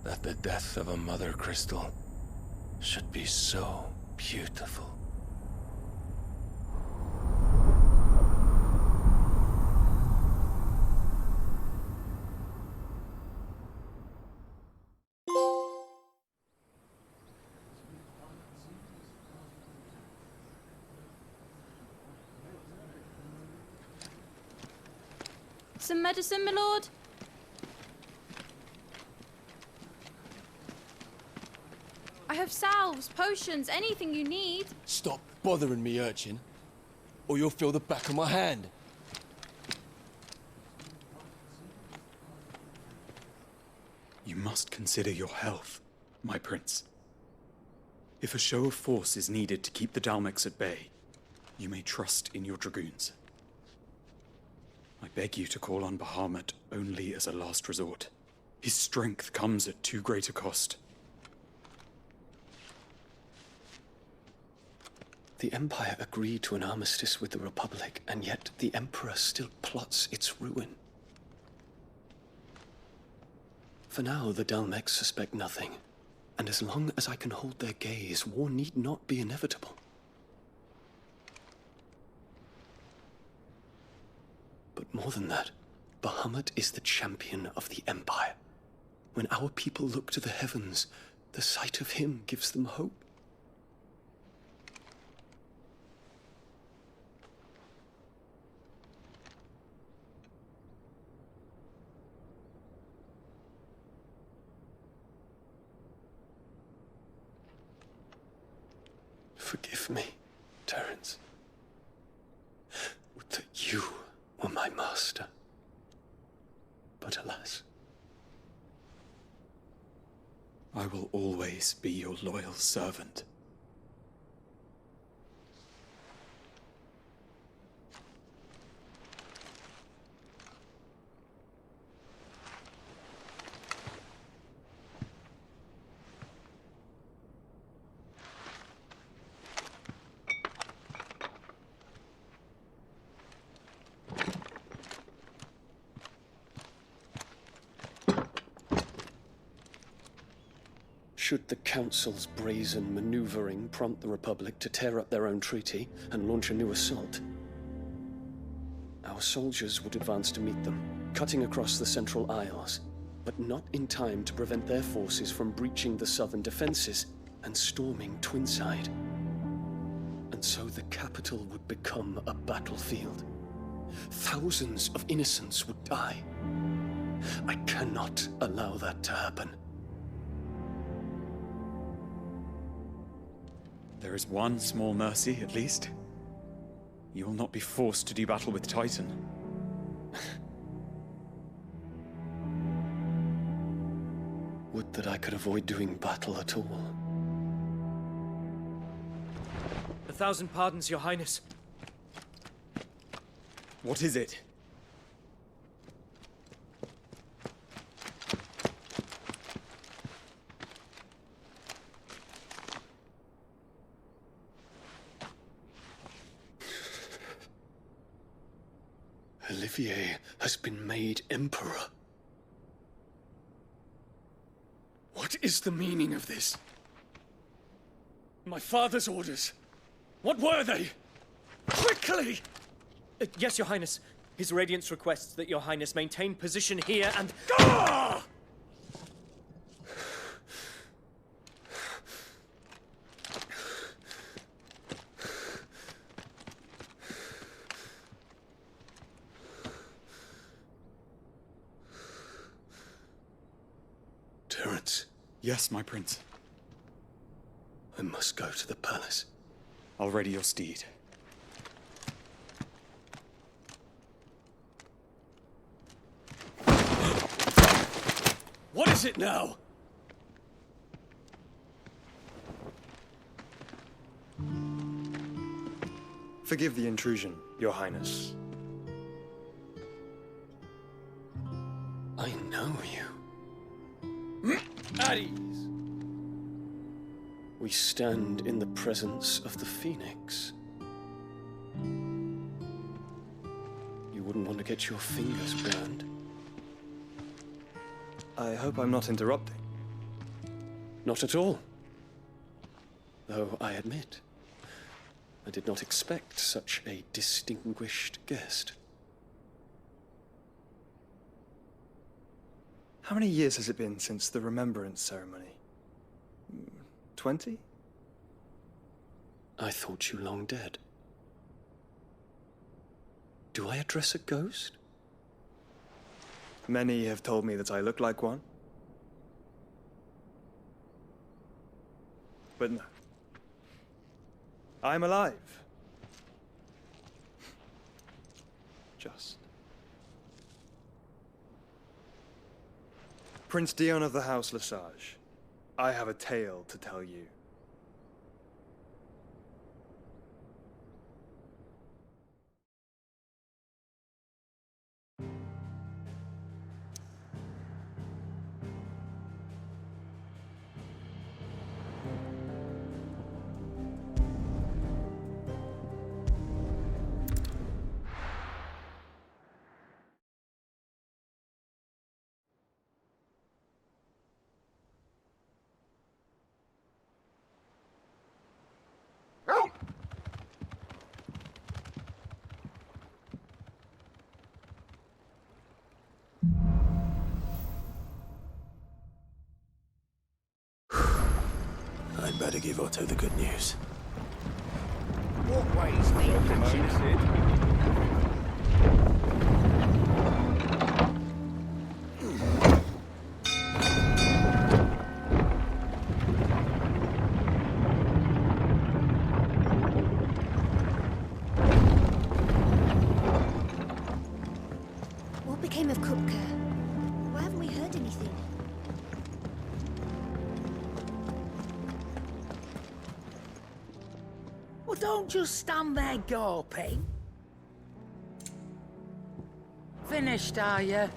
That the death of a mother crystal should be so beautiful. Some medicine, my lord? I have salves, potions, anything you need. Stop bothering me, urchin, or you'll feel the back of my hand. You must consider your health, my prince. If a show of force is needed to keep the Dalmex at bay, you may trust in your dragoons. I beg you to call on Bahamut only as a last resort. His strength comes at too great a cost. The Empire agreed to an armistice with the Republic, and yet the Emperor still plots its ruin. For now, the Dalmecs suspect nothing, and as long as I can hold their gaze, war need not be inevitable. But more than that, Bahamut is the champion of the Empire. When our people look to the heavens, the sight of him gives them hope. Forgive me, Terence. Would that you were my master. But alas. I will always be your loyal servant. Should the Council's brazen maneuvering prompt the Republic to tear up their own treaty and launch a new assault, our soldiers would advance to meet them, cutting across the Central Isles, but not in time to prevent their forces from breaching the southern defenses and storming Twinside. And so the capital would become a battlefield. Thousands of innocents would die. I cannot allow that to happen. There is one small mercy, at least. You will not be forced to do battle with Titan. Would that I could avoid doing battle at all. 1,000 pardons, Your Highness. What is it? Olivier has been made Emperor. What is the meaning of this? My father's orders. What were they? Quickly! Yes, Your Highness. His Radiance requests that Your Highness maintain position here and... Ah! Terence. Yes, my prince. I must go to the palace. I'll ready your steed. What is it now? Forgive the intrusion, Your Highness. I know you. At ease. We stand in the presence of the Phoenix. You wouldn't want to get your fingers burned. I hope I'm not interrupting. Not at all. Though I admit, I did not expect such a distinguished guest. How many years has it been since the Remembrance ceremony? 20? I thought you long dead. Do I address a ghost? Many have told me that I look like one. But no. I'm alive. Just. Prince Dion of the House Lesage, I have a tale to tell you. better give Otto the good news. What ways Cleopatra? What became of Kupka? Why haven't we heard anything? Well, don't just stand there gawping. Finished, are you?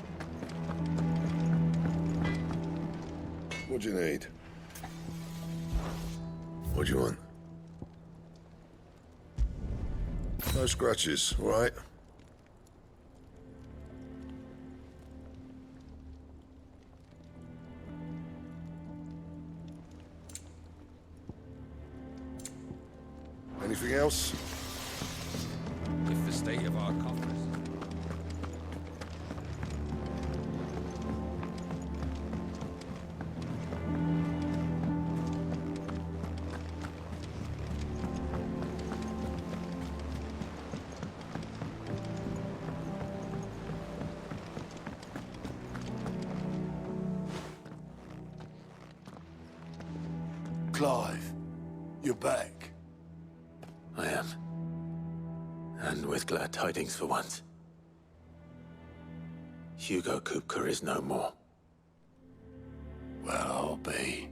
What do you need? What do you want? No scratches, all right? Anything else? With the state of our coffers. Clive, you're back. I am. And with glad tidings for once. Hugo Kupka is no more. Well, I'll be.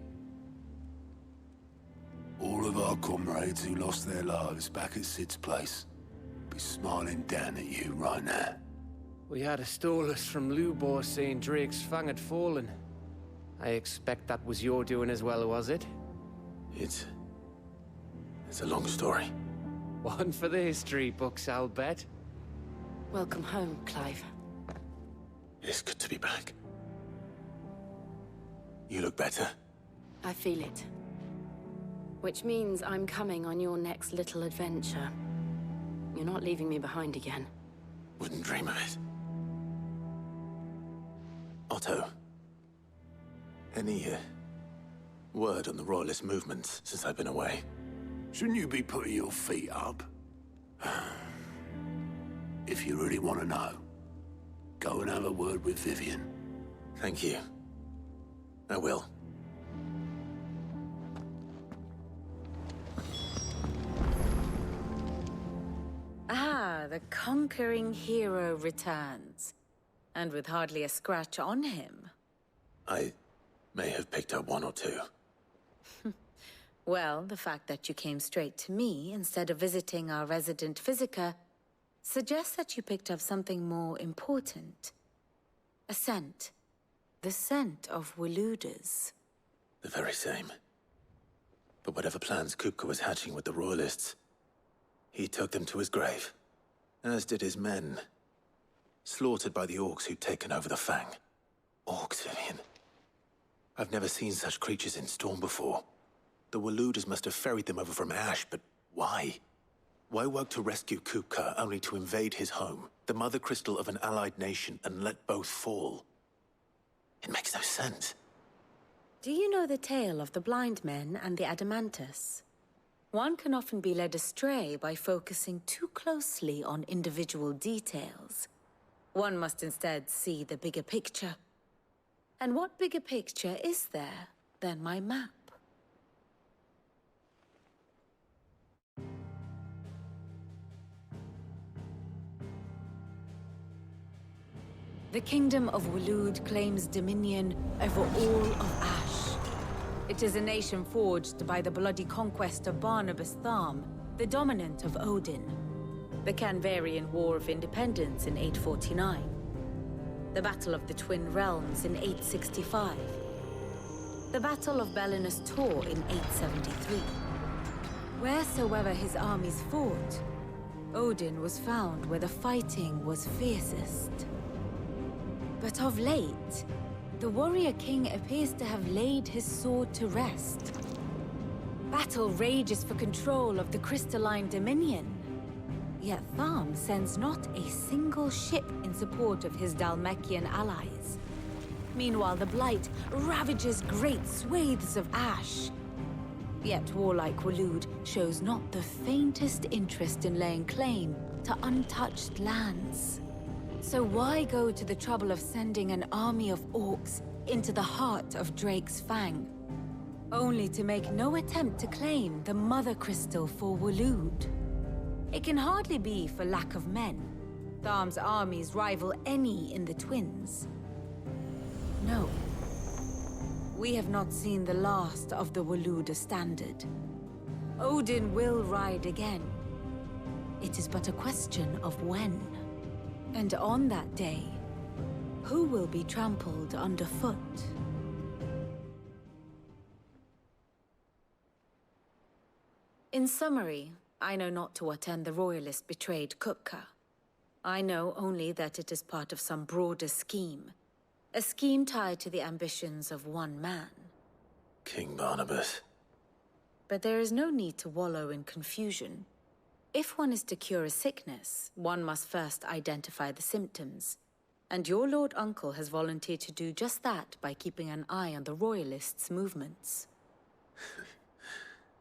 All of our comrades who lost their lives back at Sid's place be smiling down at you right now. We had a stolus from Lubor saying Drake's fang had fallen. I expect that was your doing as well, was it? It's a long story. One for the history books, I'll bet. Welcome home, Clive. It's good to be back. You look better. I feel it. Which means I'm coming on your next little adventure. You're not leaving me behind again. Wouldn't dream of it. Otto. Any word on the Royalist movements since I've been away? Shouldn't you be putting your feet up? If you really want to know, go and have a word with Vivian. Thank you. I will. Ah, the conquering hero returns. And with hardly a scratch on him. I may have picked up one or two. Well, the fact that you came straight to me instead of visiting our resident Physica suggests that you picked up something more important. A scent. The scent of Waludas. The very same. But whatever plans Kupka was hatching with the Royalists, he took them to his grave. As did his men. Slaughtered by the orcs who'd taken over the Fang. Orcs, Vivian. I've never seen such creatures in Storm before. The Waludas must have ferried them over from Ash, but why? Why work to rescue Kupka only to invade his home, the mother crystal of an allied nation, and let both fall? It makes no sense. Do you know the tale of the blind men and the Adamantus? One can often be led astray by focusing too closely on individual details. One must instead see the bigger picture. And what bigger picture is there than my map? The Kingdom of Waloed claims dominion over all of Ash. It is a nation forged by the bloody conquest of Barnabas Tharm, the dominant of Odin. The Canvarian War of Independence in 849. The Battle of the Twin Realms in 865. The Battle of Belinus Tor in 873. Wheresoever his armies fought, Odin was found where the fighting was fiercest. But of late, the warrior king appears to have laid his sword to rest. Battle rages for control of the crystalline dominion. Yet Tharm sends not a single ship in support of his Dhalmekian allies. Meanwhile, the Blight ravages great swathes of Ash. Yet warlike Waloed shows not the faintest interest in laying claim to untouched lands. So why go to the trouble of sending an army of orcs into the heart of Drake's Fang, only to make no attempt to claim the Mother Crystal for Waloed? It can hardly be for lack of men. Tharm's armies rival any in the Twins. No. We have not seen the last of the Waloed standard. Odin will ride again. It is but a question of when. And on that day, who will be trampled underfoot? In summary, I know not to what end the Royalist betrayed Kupka. I know only that it is part of some broader scheme. A scheme tied to the ambitions of one man. King Barnabas. But there is no need to wallow in confusion. If one is to cure a sickness, one must first identify the symptoms. And your Lord Uncle has volunteered to do just that by keeping an eye on the Royalists' movements.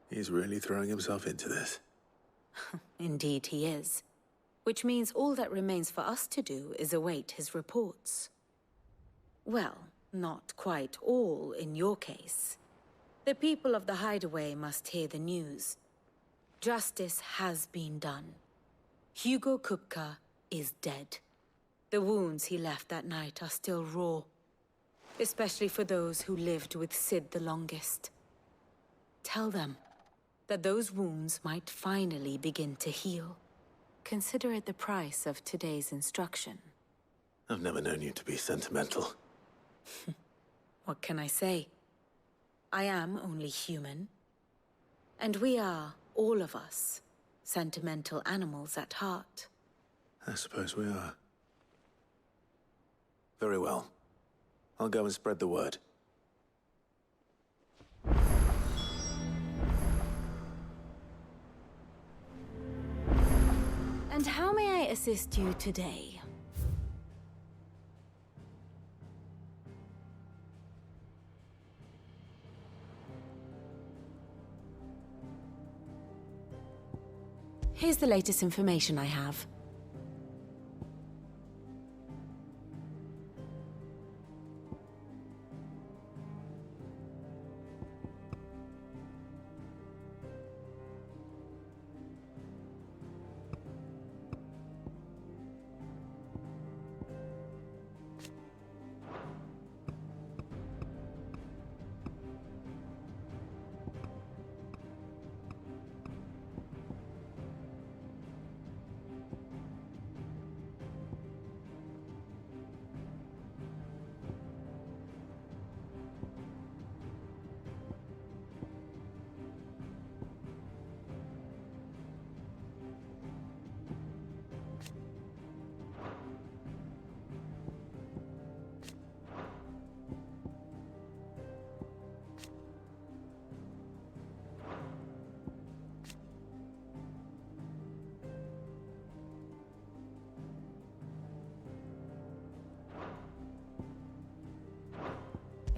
He's really throwing himself into this. Indeed he is. Which means all that remains for us to do is await his reports. Well, not quite all in your case. The people of the Hideaway must hear the news. Justice has been done. Hugo Kupka is dead. The wounds he left that night are still raw, especially for those who lived with Sid the longest. Tell them that those wounds might finally begin to heal. Consider it the price of today's instruction. I've never known you to be sentimental. What can I say? I am only human. And we are, all of us, sentimental animals at heart. I suppose we are. Very well. I'll go and spread the word. And how may I assist you today? Here's the latest information I have.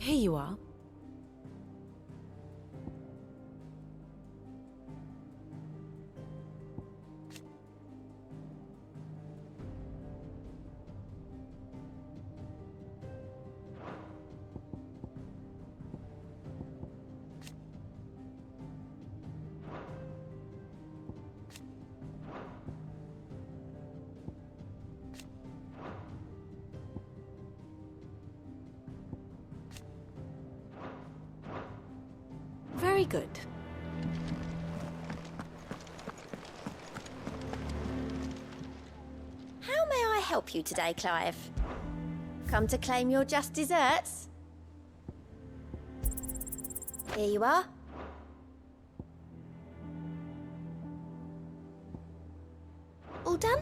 Here you are. Very good. How may I help you today, Clive? Come to claim your just desserts? Here you are. All done?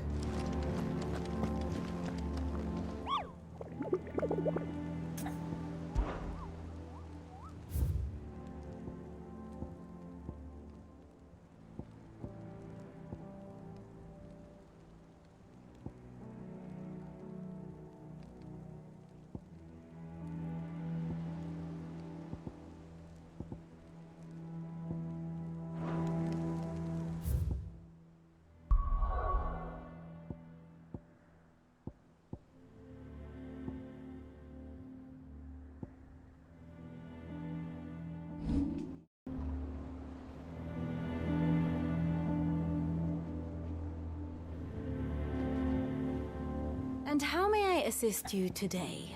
And how may I assist you today?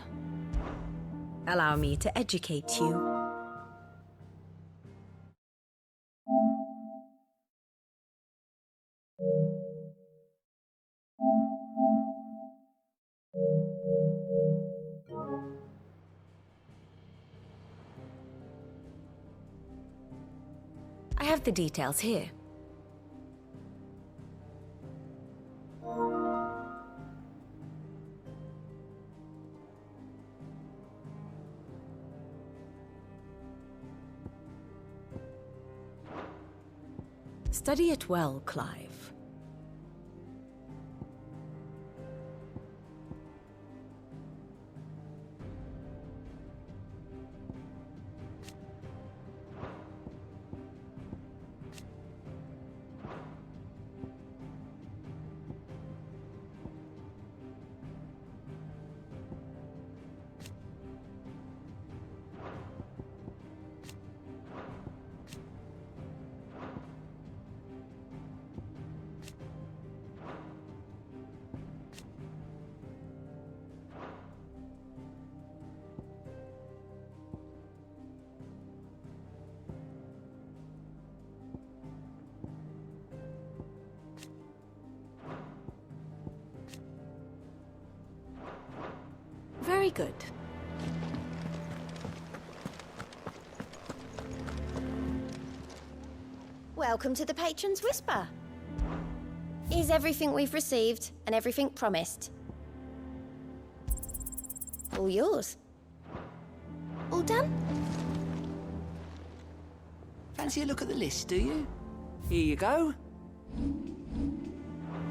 Allow me to educate you. I have the details here. Study it well, Clive. Very good. Welcome to the Patron's Whisper. Is everything we've received and everything promised? All yours. All done? Fancy a look at the list, do you? Here you go.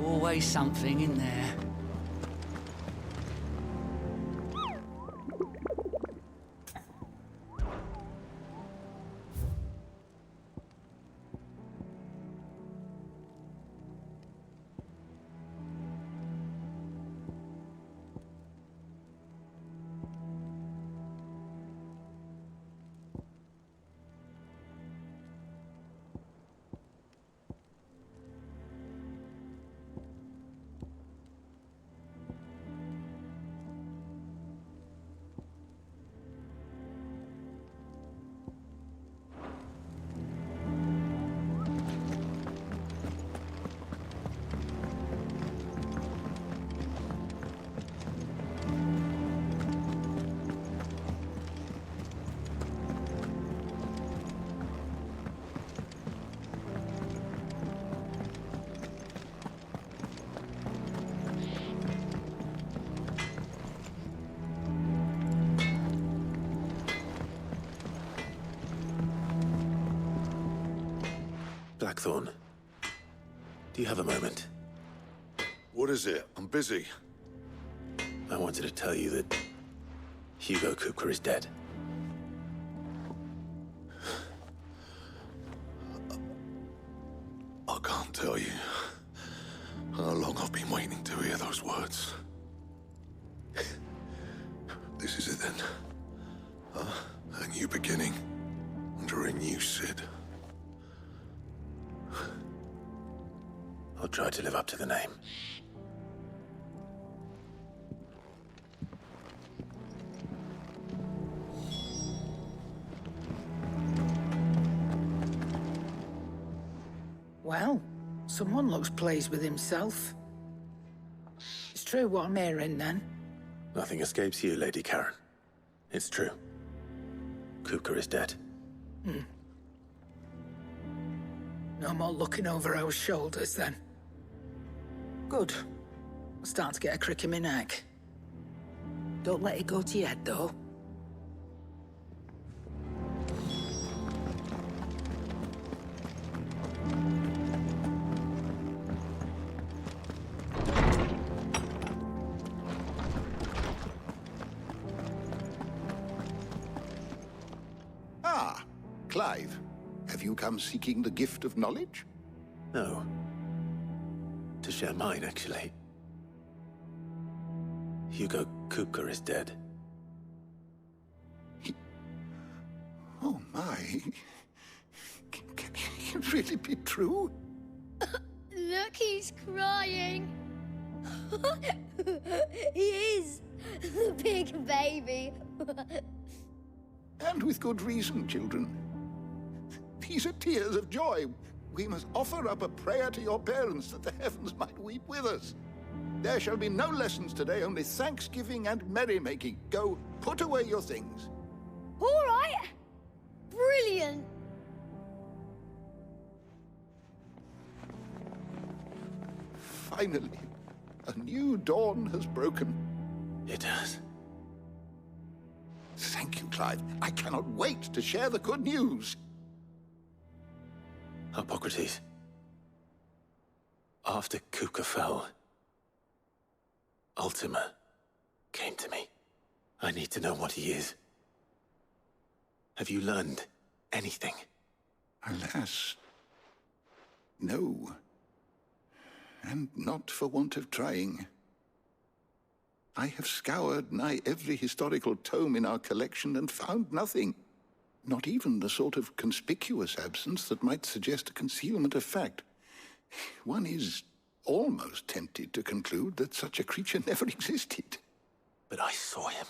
Always something in there. Blackthorn, do you have a moment? What is it? I'm busy. I wanted to tell you that Hugo Kupka is dead. I can't tell you how long I've been waiting to hear those words. This is it then. A new beginning under a new Cid. I'll try to live up to the name. Well, someone looks pleased with himself. It's true what I'm hearing, then. Nothing escapes you, Lady Karen. It's true. Kupka is dead. No more looking over our shoulders, then. Good. I'm starting to get a crick in my neck. Don't let it go to your head, though. Ah, Clive. Have you come seeking the gift of knowledge? No. To share mine, actually. Hugo Kupka is dead. Oh my. Can it really be true? Look, he's crying. He baby. And with good reason, children. These are tears of joy. We must offer up a prayer to your parents that the heavens might weep with us. There shall be no lessons today, only thanksgiving and merrymaking. Go, put away your things. All right. Brilliant. Finally, a new dawn has broken. It has. Thank you, Clive. I cannot wait to share the good news. Hippocrates. After Kuka fell, Ultima came to me. I need to know what he is. Have you learned anything? Alas, no. And not for want of trying. I have scoured nigh every historical tome in our collection and found nothing. Not even the sort of conspicuous absence that might suggest a concealment of fact. One is almost tempted to conclude that such a creature never existed. But I saw him.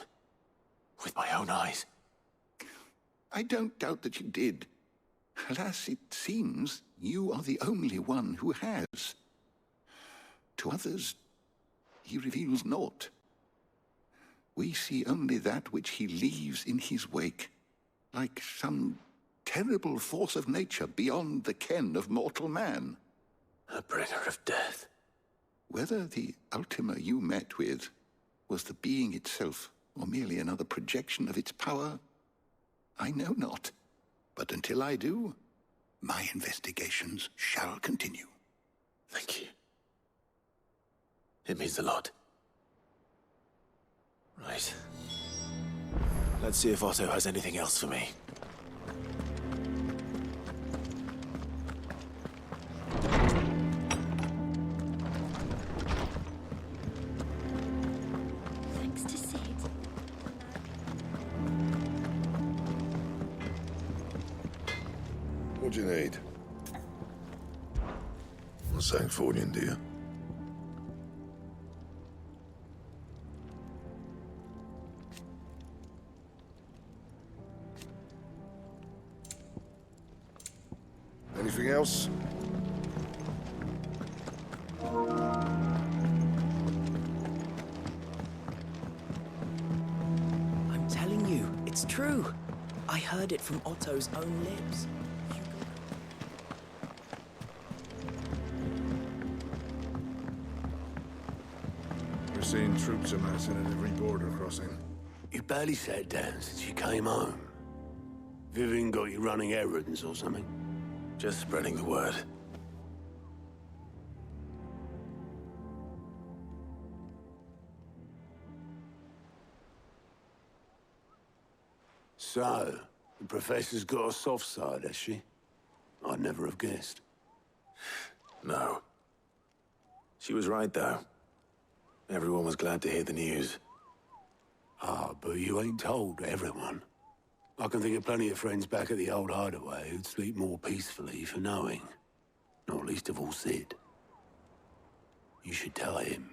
With my own eyes. I don't doubt that you did. Alas, it seems you are the only one who has. To others, he reveals naught. We see only that which he leaves in his wake, like some terrible force of nature beyond the ken of mortal man. A bringer of death. Whether the Ultima you met with was the being itself, or merely another projection of its power, I know not. But until I do, my investigations shall continue. Thank you. It means a lot. Right. Let's see if Otto has anything else for me. Thanks to Sid. What do you need? What's Sancfordian, dear? Anything else? I'm telling you, it's true. I heard it from Otto's own lips. We're seeing troops amassing at every border crossing. You barely sat down since you came home. Vivian got you running errands or something? Just spreading the word. So, the Professor's got a soft side, has she? I'd never have guessed. No. She was right, though. Everyone was glad to hear the news. Ah, but you ain't told everyone. I can think of plenty of friends back at the old hideaway who'd sleep more peacefully for knowing. Not least of all Sid. You should tell him.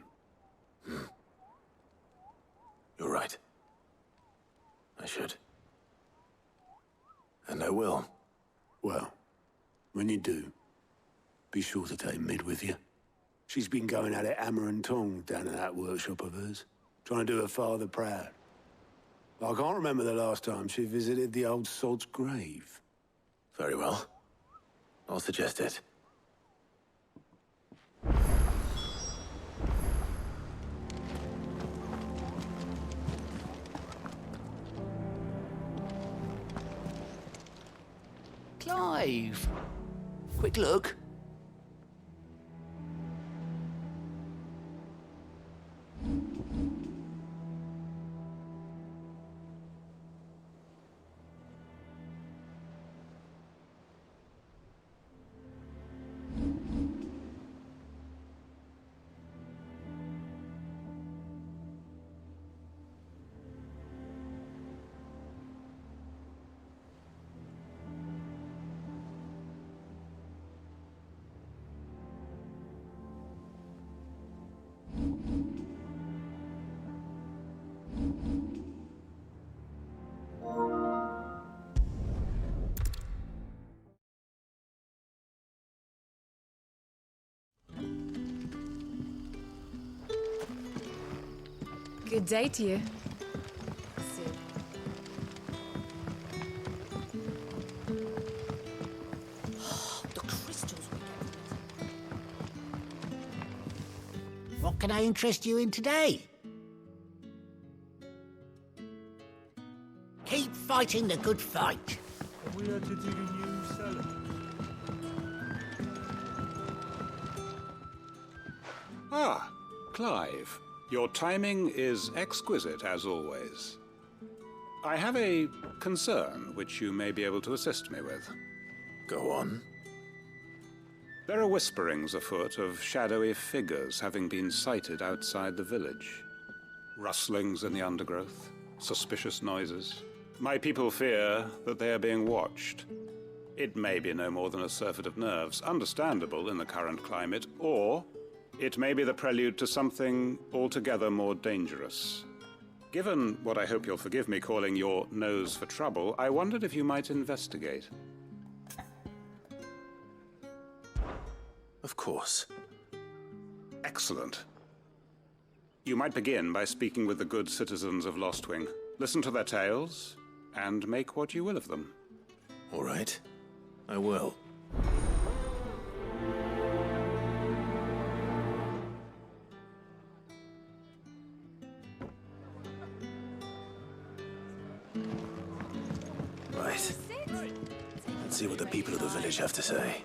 You're right. I should. And I will. Well, when you do, be sure to take Mid with you. She's been going at it hammer and tongs down in that workshop of hers, trying to do her father proud. I can't remember the last time she visited the old sod's grave. Very well. I'll suggest it. Clive! Quick look. Good day to you. The crystals we get. What can I interest you in today? Keep fighting the good fight. We had to dig a new cellar. Ah, Clive. Your timing is exquisite, as always. I have a concern which you may be able to assist me with. Go on. There are whisperings afoot of shadowy figures having been sighted outside the village. Rustlings in the undergrowth, suspicious noises. My people fear that they are being watched. It may be no more than a surfeit of nerves, understandable in the current climate, or it may be the prelude to something altogether more dangerous. Given what I hope you'll forgive me calling your nose for trouble, I wondered if you might investigate. Of course. Excellent. You might begin by speaking with the good citizens of Lostwing. Listen to their tales, and make what you will of them. All right. I will. Right. Let's see what the people of the village have to say.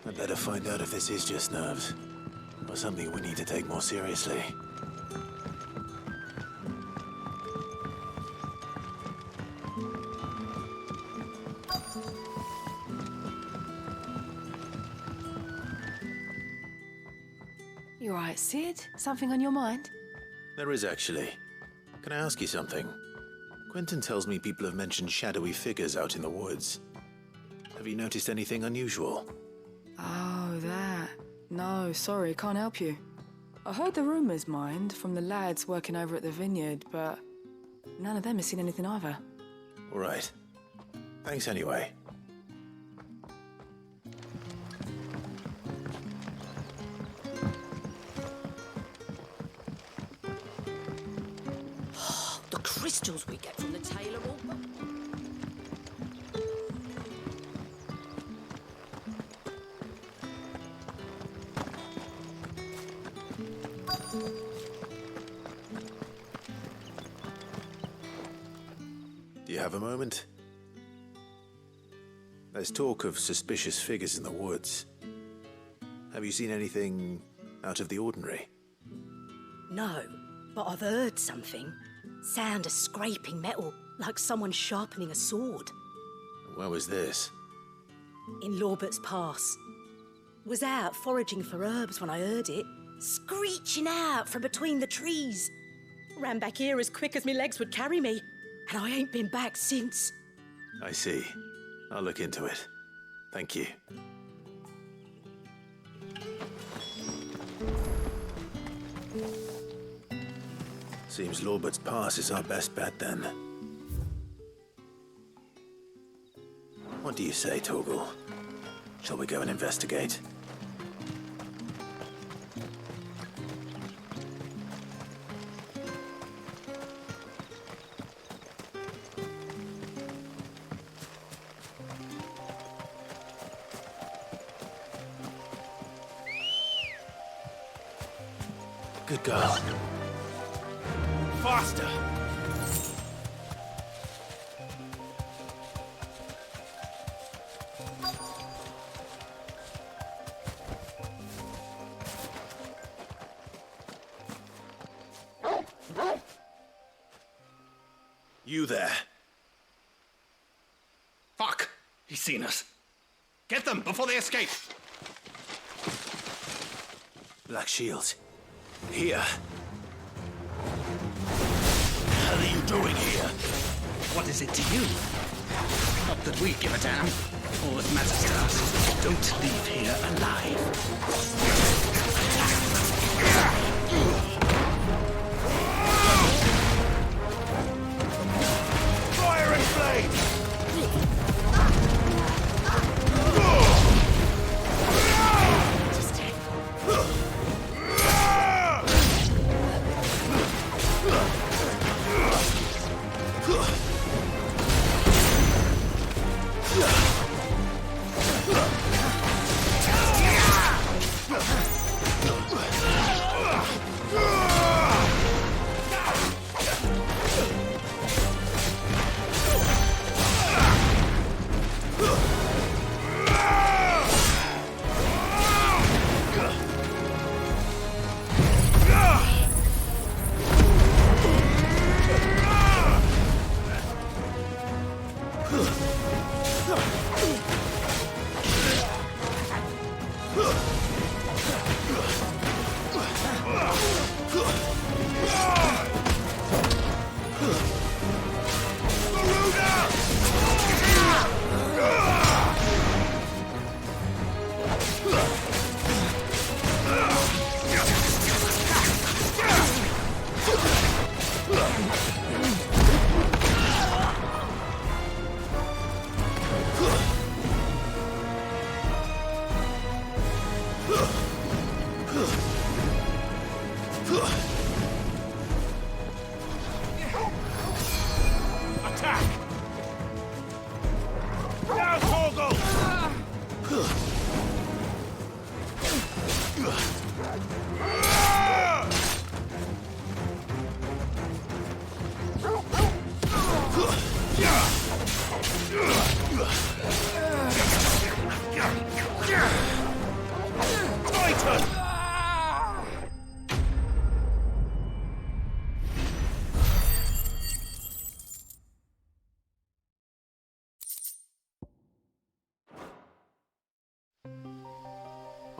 I'd better find out if this is just nerves, or something we need to take more seriously. You alright, Sid? Something on your mind? There is, actually. Can I ask you something? Quentin tells me people have mentioned shadowy figures out in the woods. Have you noticed anything unusual? Oh, that. No, sorry, can't help you. I heard the rumours, mind, from the lads working over at the vineyard, but none of them has seen anything either. All right. Thanks anyway. The crystals we get from the tailor all... Do you have a moment? There's talk of suspicious figures in the woods. Have you seen anything out of the ordinary? No, but I've heard something. Sound of scraping metal, like someone sharpening a sword. Where was this? In Lorbert's Pass. Was out foraging for herbs when I heard it, screeching out from between the trees. Ran back here as quick as my legs would carry me, and I ain't been back since. I see. I'll look into it. Thank you. Seems Lorbert's Pass is our best bet, then. What do you say, Torgal? Shall we go and investigate? Good girl. Faster! You there. Fuck! He's seen us. Get them before they escape! Black Shield. Here. What are you doing here? What is it to you? Not that we give a damn. All that matters to us. Don't leave here alive. Fire and flame!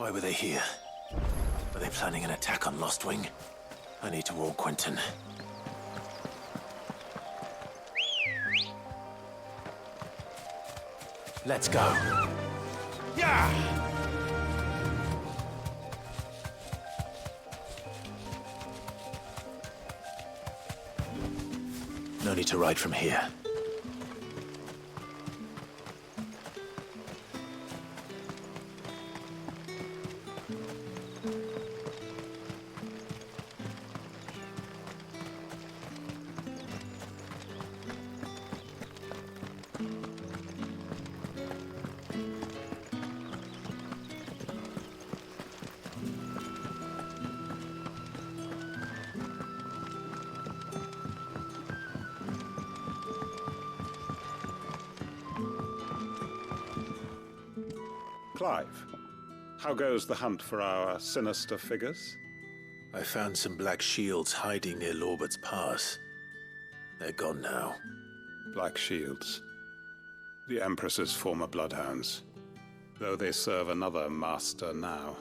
Why were they here? Are they planning an attack on Lostwing? I need to warn Quentin. Let's go. Yeah! No need to ride from here. Clive, how goes the hunt for our sinister figures? I found some black shields hiding near Lorbert's Pass. They're gone now. Black shields. The Empress's former bloodhounds. Though they serve another master now.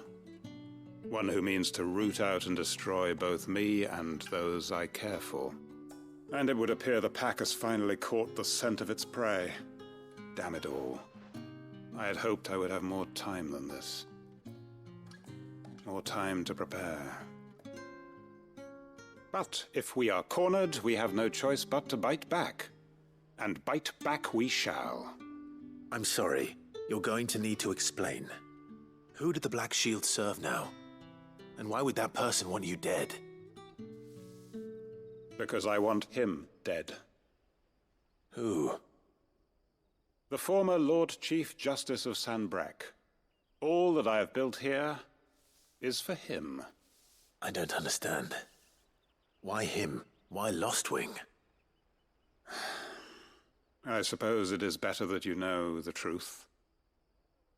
One who means to root out and destroy both me and those I care for. And it would appear the pack has finally caught the scent of its prey. Damn it all. I had hoped I would have more time than this. More time to prepare. But if we are cornered, we have no choice but to bite back. And bite back we shall. I'm sorry. You're going to need to explain. Who did the Black Shield serve now? And why would that person want you dead? Because I want him dead. Who? The former Lord Chief Justice of Sanbreque. All that I have built here is for him. I don't understand. Why him? Why Lostwing? I suppose it is better that you know the truth.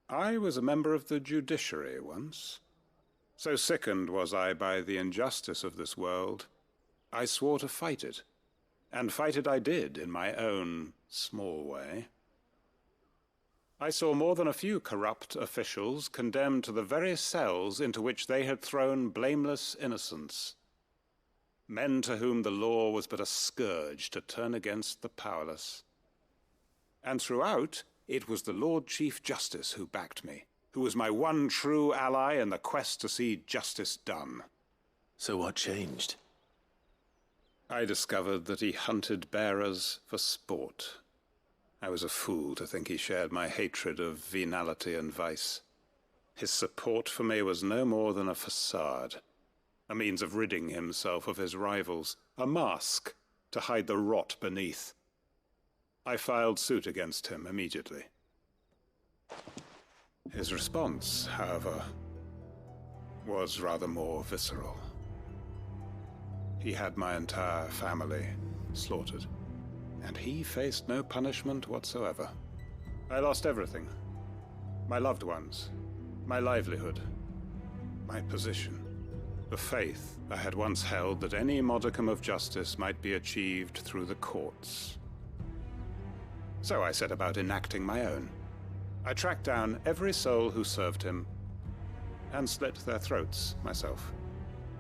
I was a member of the judiciary once. So sickened was I by the injustice of this world, I swore to fight it. And fight it I did in my own small way. I saw more than a few corrupt officials condemned to the very cells into which they had thrown blameless innocents. Men to whom the law was but a scourge to turn against the powerless. And throughout, it was the Lord Chief Justice who backed me, who was my one true ally in the quest to see justice done. So what changed? I discovered that he hunted bearers for sport. I was a fool to think he shared my hatred of venality and vice. His support for me was no more than a facade, a means of ridding himself of his rivals, a mask to hide the rot beneath. I filed suit against him immediately. His response, however, was rather more visceral. He had my entire family slaughtered. And he faced no punishment whatsoever. I lost everything. My loved ones, my livelihood, my position, the faith I had once held that any modicum of justice might be achieved through the courts. So I set about enacting my own. I tracked down every soul who served him and slit their throats myself.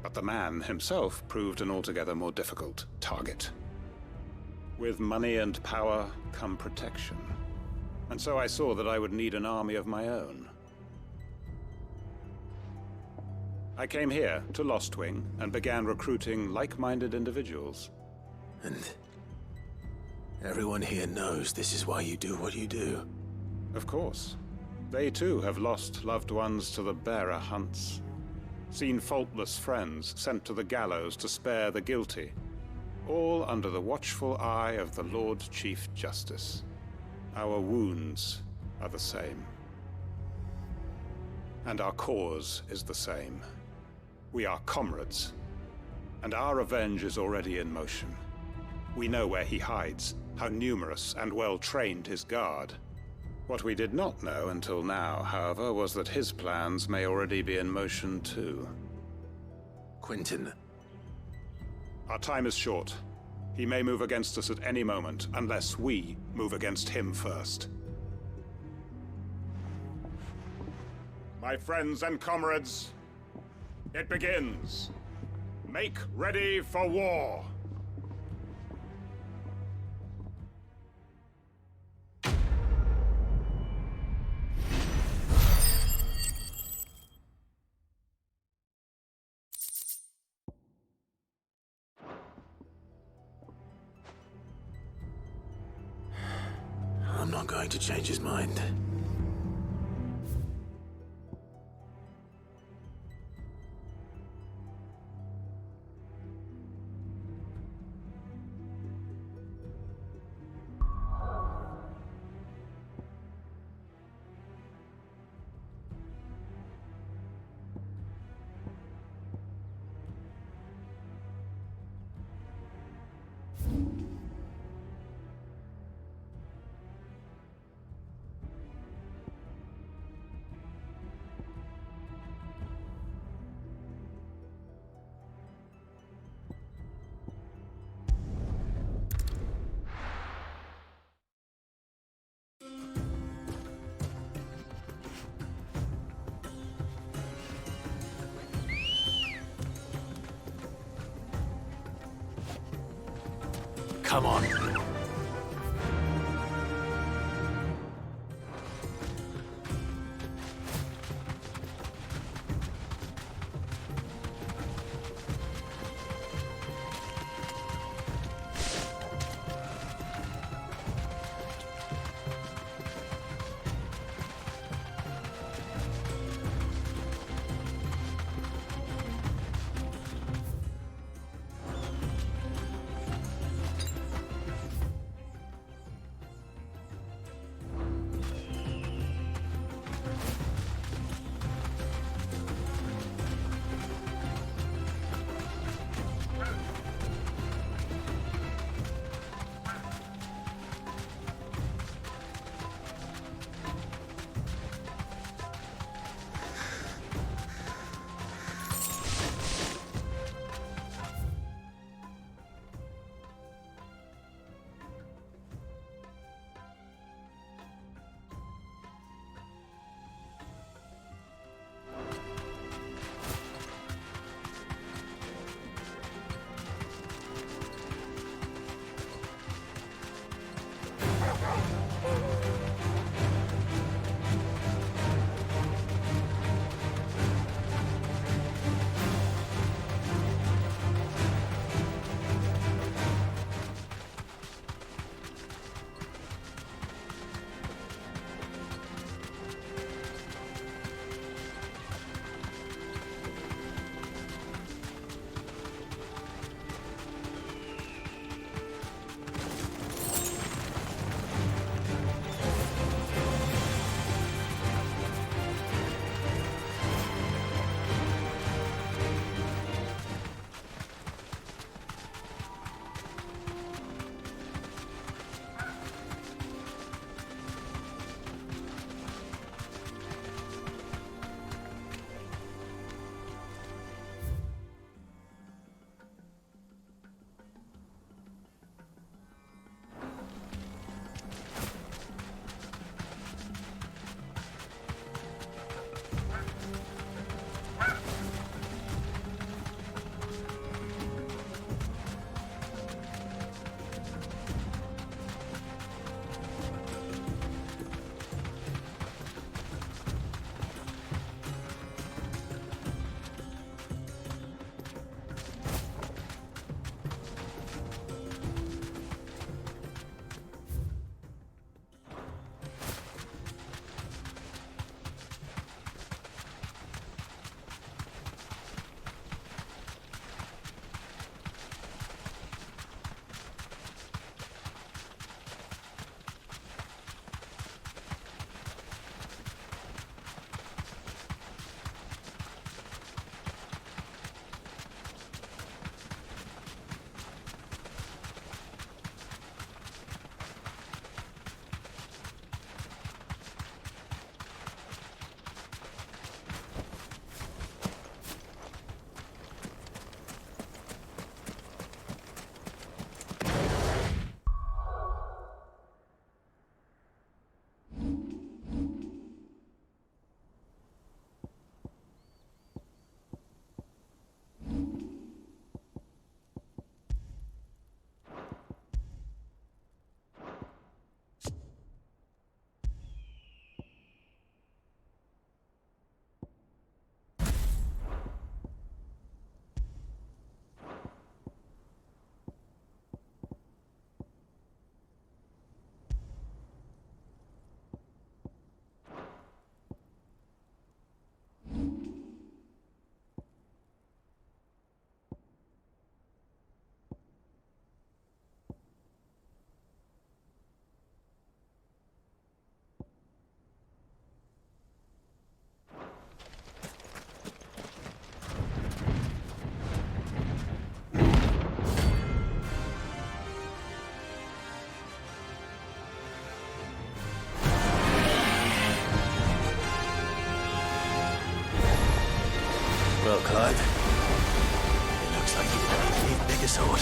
But the man himself proved an altogether more difficult target. With money and power come protection. And so I saw that I would need an army of my own. I came here to Lostwing and began recruiting like-minded individuals. And everyone here knows this is why you do what you do. Of course. They too have lost loved ones to the bearer hunts. Seen faultless friends sent to the gallows to spare the guilty. All under the watchful eye of the Lord Chief Justice. Our wounds are the same. And our cause is the same. We are comrades. And our revenge is already in motion. We know where he hides, how numerous and well-trained his guard. What we did not know until now, however, was that his plans may already be in motion too. Quentin. Our time is short. He may move against us at any moment, unless we move against him first. My friends and comrades, it begins. Make ready for war. I'm not going to change his mind. Come on. Clive. It looks like you're gonna need a bigger sword.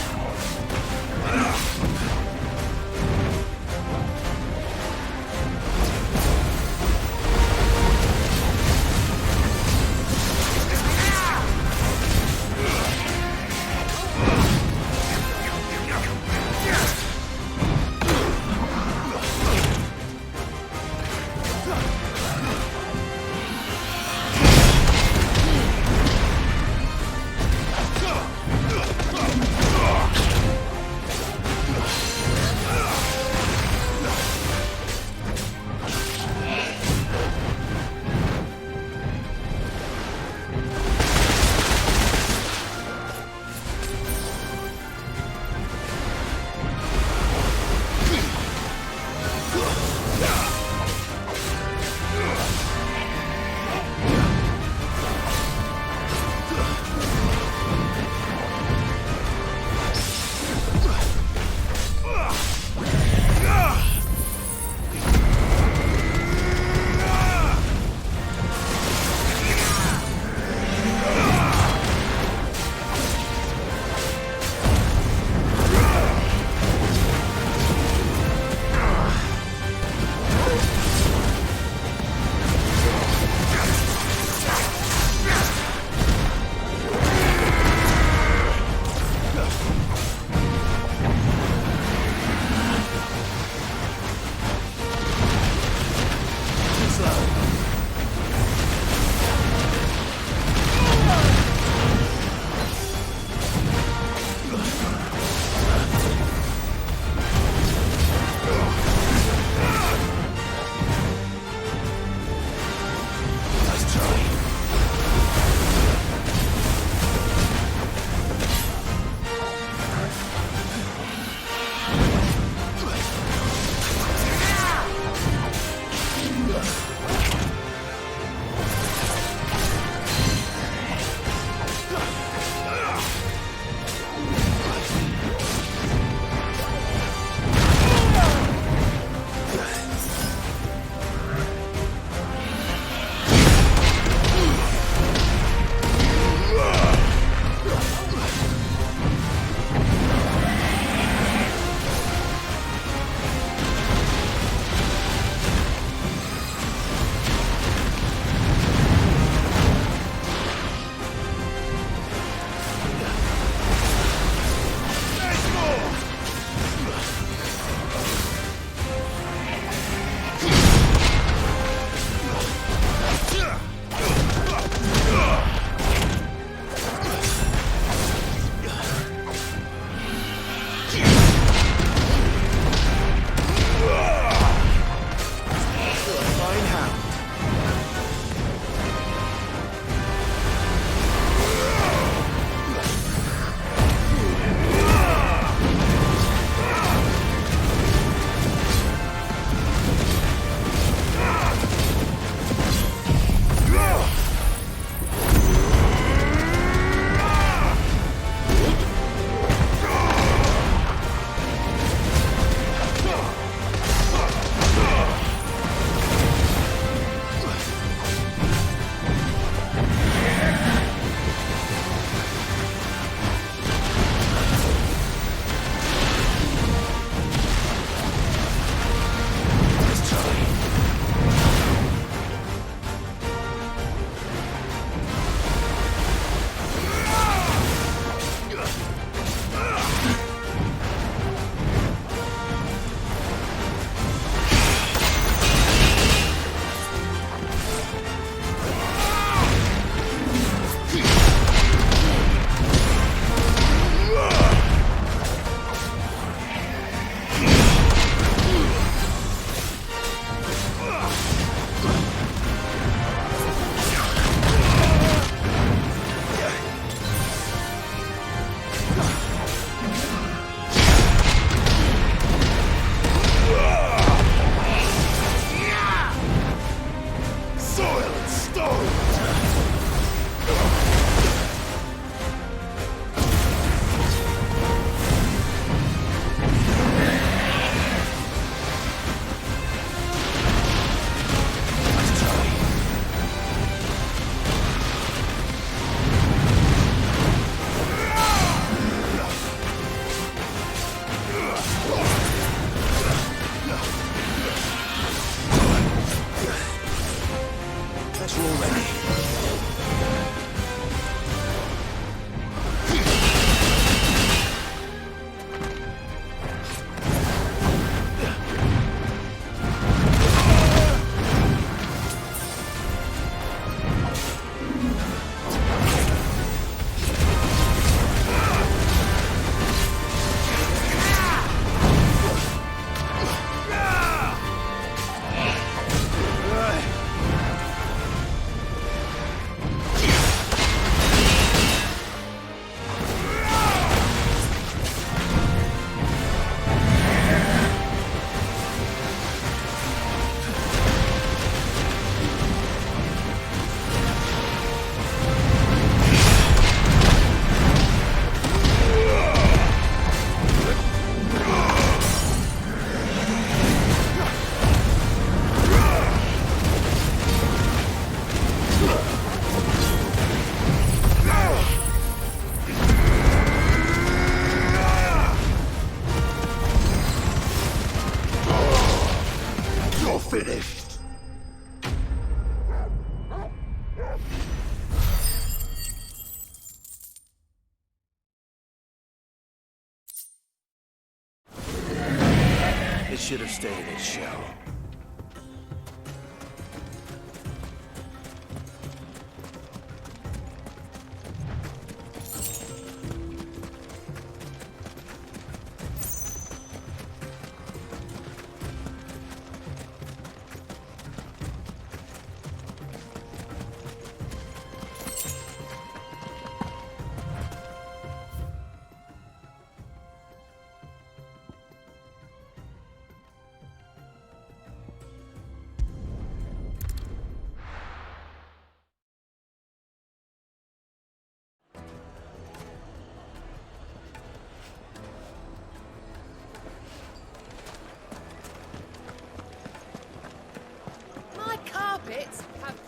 should have stayed in its shell.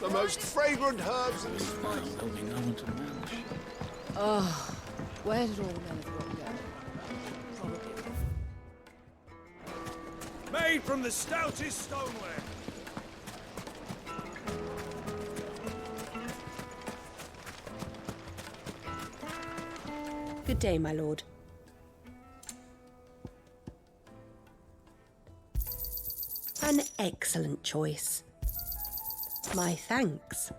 The most fragrant herbs and spices. Only no one to manage. Oh, where did all the men of the rock go? Made from the stoutest stoneware. Good day, my lord. An excellent choice. My thanks.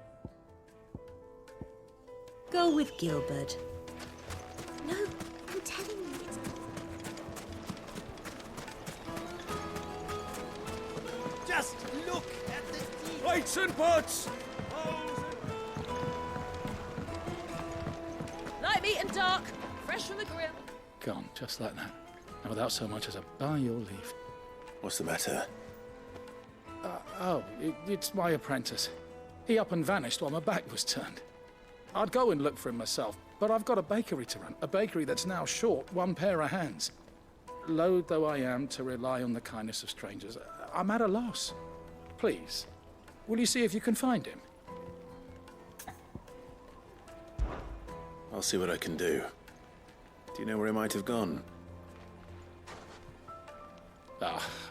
Go with Gilbert. No, I'm telling you, it's... Just look at the teeth. Plates and pots! Light meat and dark, fresh from the grill. Gone, just like that. And without so much as a by your leave. What's the matter? It's my apprentice. He up and vanished while my back was turned. I'd go and look for him myself, but I've got a bakery to run. A bakery that's now short one pair of hands. Loath though I am to rely on the kindness of strangers, I'm at a loss. Please, will you see if you can find him? I'll see what I can do. Do you know where he might have gone?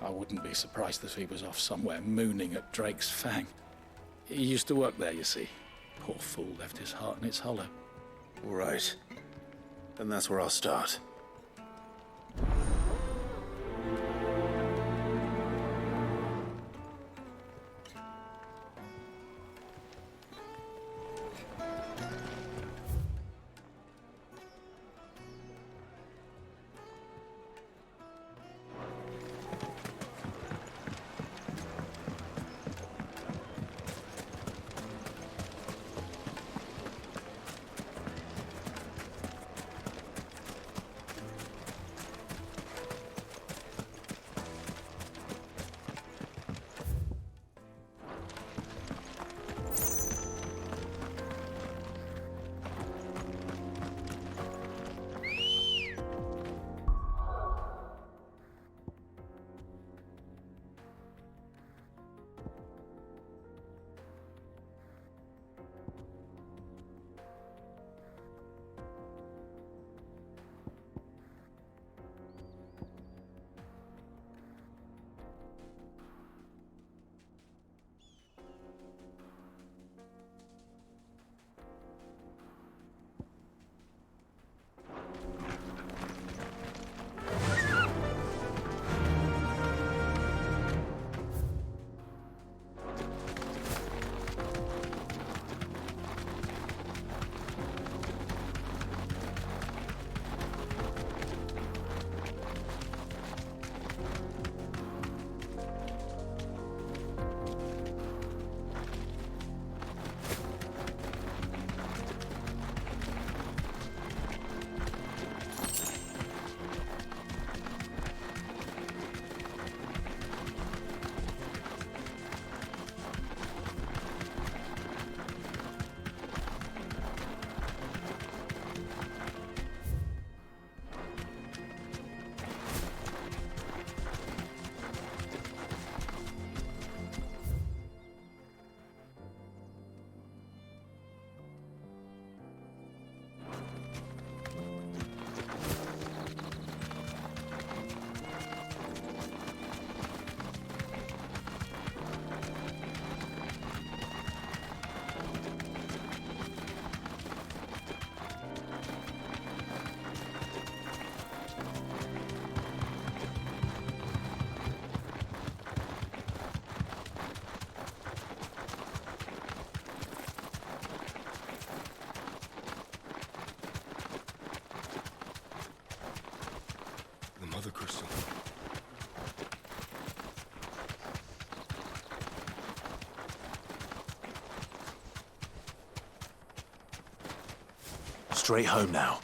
I wouldn't be surprised if he was off somewhere mooning at Drake's Fang. He used to work there, you see. Poor fool left his heart in its hollow. All right. Then that's where I'll start. Another crystal. Straight home now.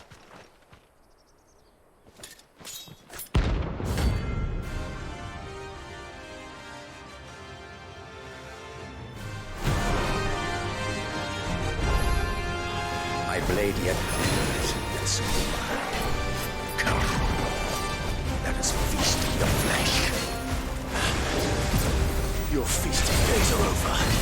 My blade yet is come. Let us feast your flesh. Your feasting days are over.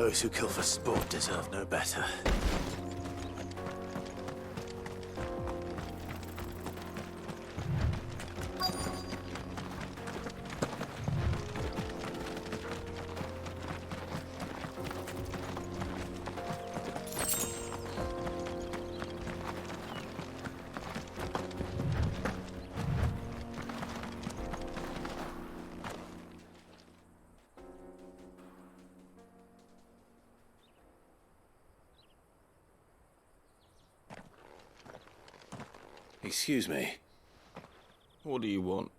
Those who kill for sport deserve no better. Excuse me. What do you want?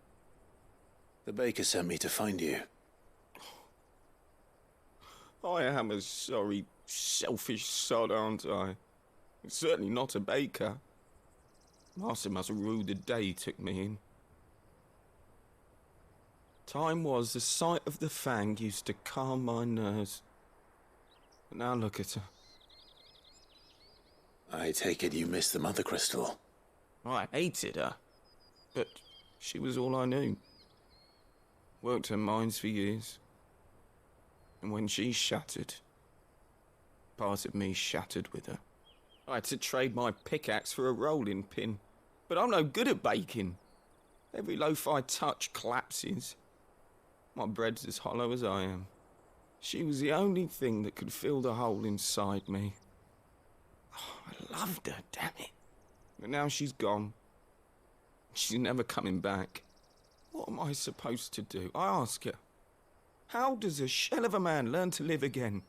The baker sent me to find you. I am a sorry, selfish sod, aren't I? Certainly not a baker. Master must rue the day he took me in. Time was the sight of the fang used to calm my nerves. But now look at her. I take it you missed the mother crystal. I hated her, but she was all I knew. Worked her mines for years. And when she shattered, part of me shattered with her. I had to trade my pickaxe for a rolling pin, but I'm no good at baking. Every loaf I touch collapses. My bread's as hollow as I am. She was the only thing that could fill the hole inside me. Oh, I loved her, damn it. But now she's gone. She's never coming back. What am I supposed to do? I ask her. How does a shell of a man learn to live again?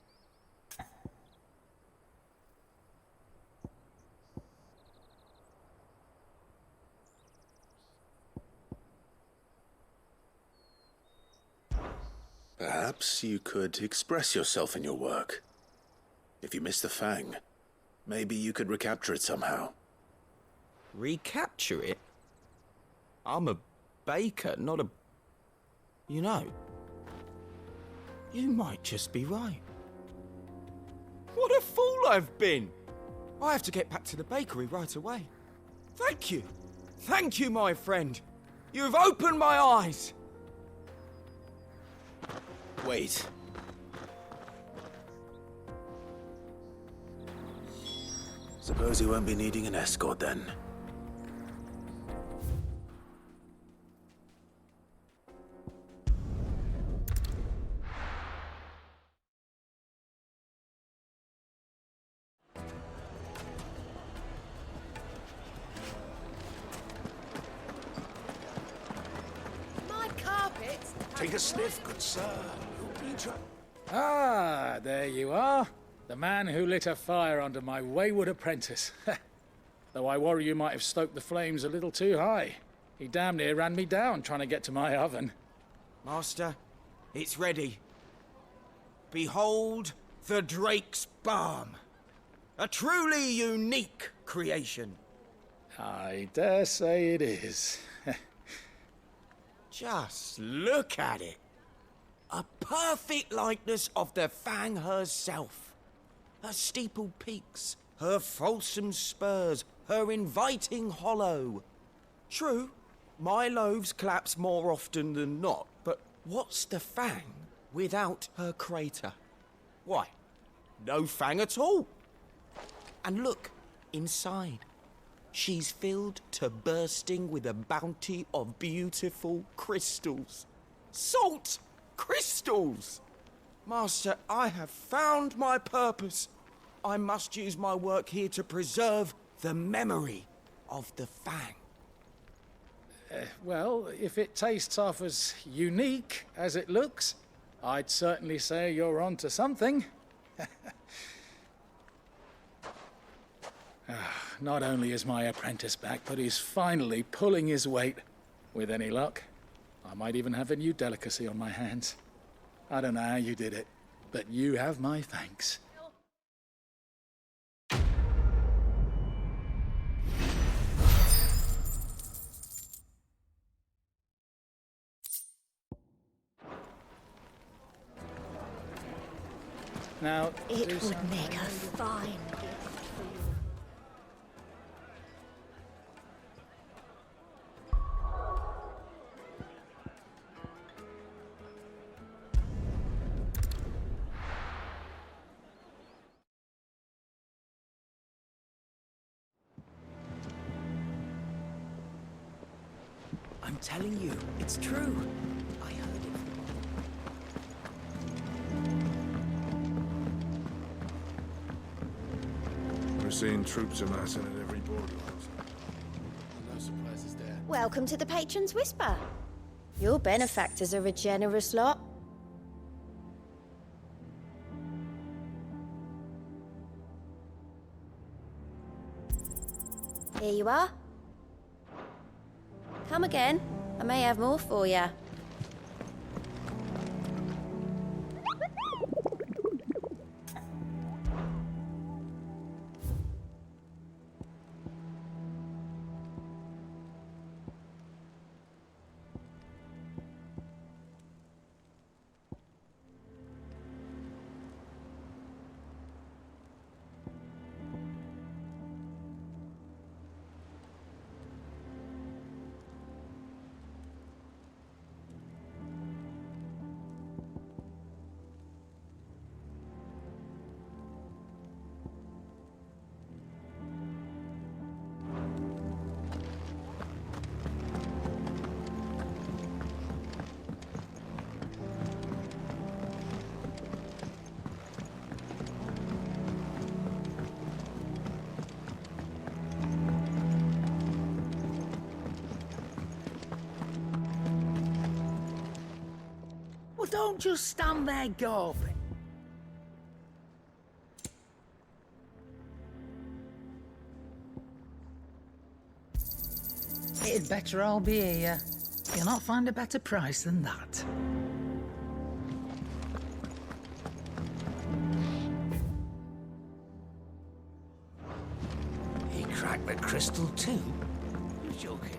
Perhaps you could express yourself in your work. If you miss the fang, maybe you could recapture it somehow. Recapture it? I'm a baker, not a... You know, you might just be right. What a fool I've been! I have to get back to the bakery right away. Thank you. Thank you, my friend. You've opened my eyes. Wait. Suppose you won't be needing an escort then. My carpets. Take a sniff, good sir. You'll be Ah, there you are. The man who lit a fire under my wayward apprentice. Though I worry you might have stoked the flames a little too high. He damn near ran me down trying to get to my oven. Master, it's ready. Behold the Drake's Balm. A truly unique creation. I dare say it is. Just look at it. A perfect likeness of the Fang herself. Her steepled peaks, her fulsome spurs, her inviting hollow. True, my loaves collapse more often than not, but what's the Fang without her crater? Why, no Fang at all. And look, inside. She's filled to bursting with a bounty of beautiful crystals. Salt crystals! Master, I have found my purpose. I must use my work here to preserve the memory of the Fang. Well, if it tastes half as unique as it looks, I'd certainly say you're onto something. Not only is my apprentice back, but he's finally pulling his weight. With any luck, I might even have a new delicacy on my hands. I don't know how you did it, but you have my thanks. Now, it would make a fine gift for you. telling you, it's true. I heard it from... We're seeing troops amassing at every borderlands. No surprises there. Welcome to the Patron's Whisper. Your benefactors are a generous lot. Here you are. Come again. I may have more for you. Well, don't just stand there gawping. It'd better all be here. You'll not find a better price than that. He cracked the crystal too? You're joking.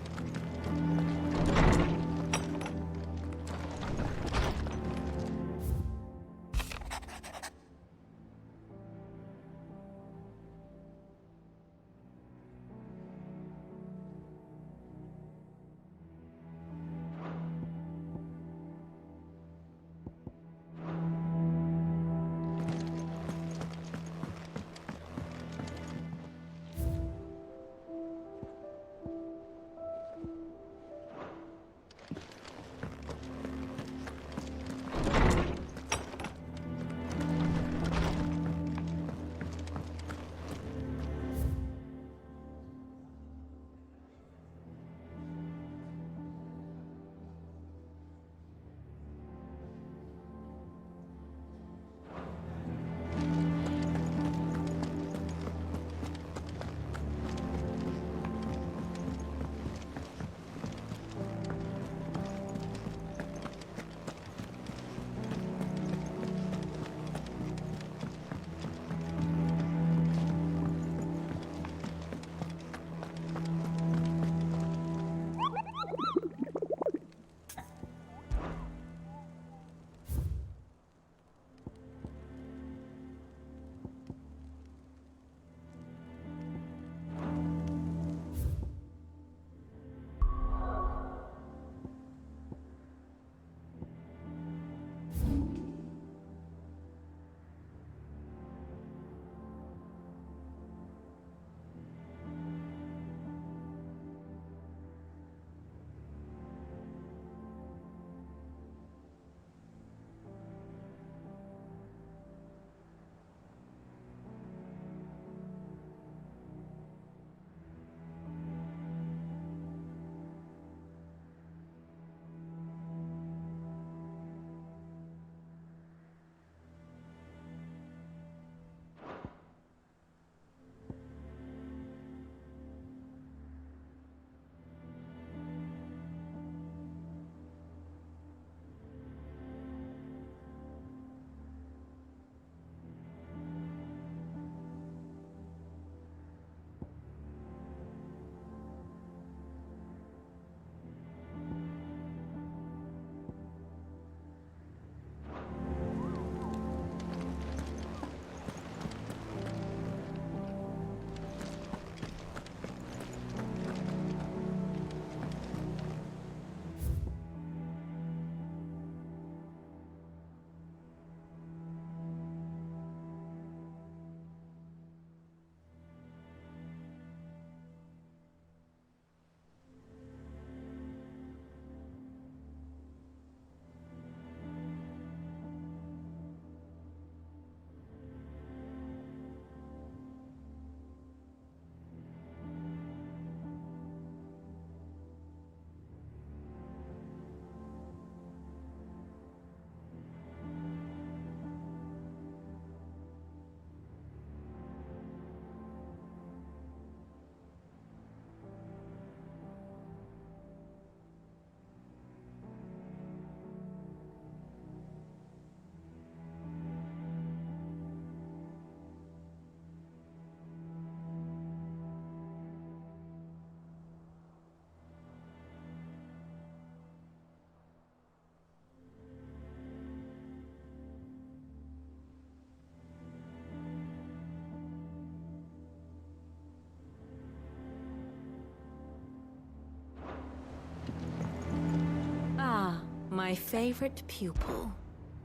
My favorite pupil.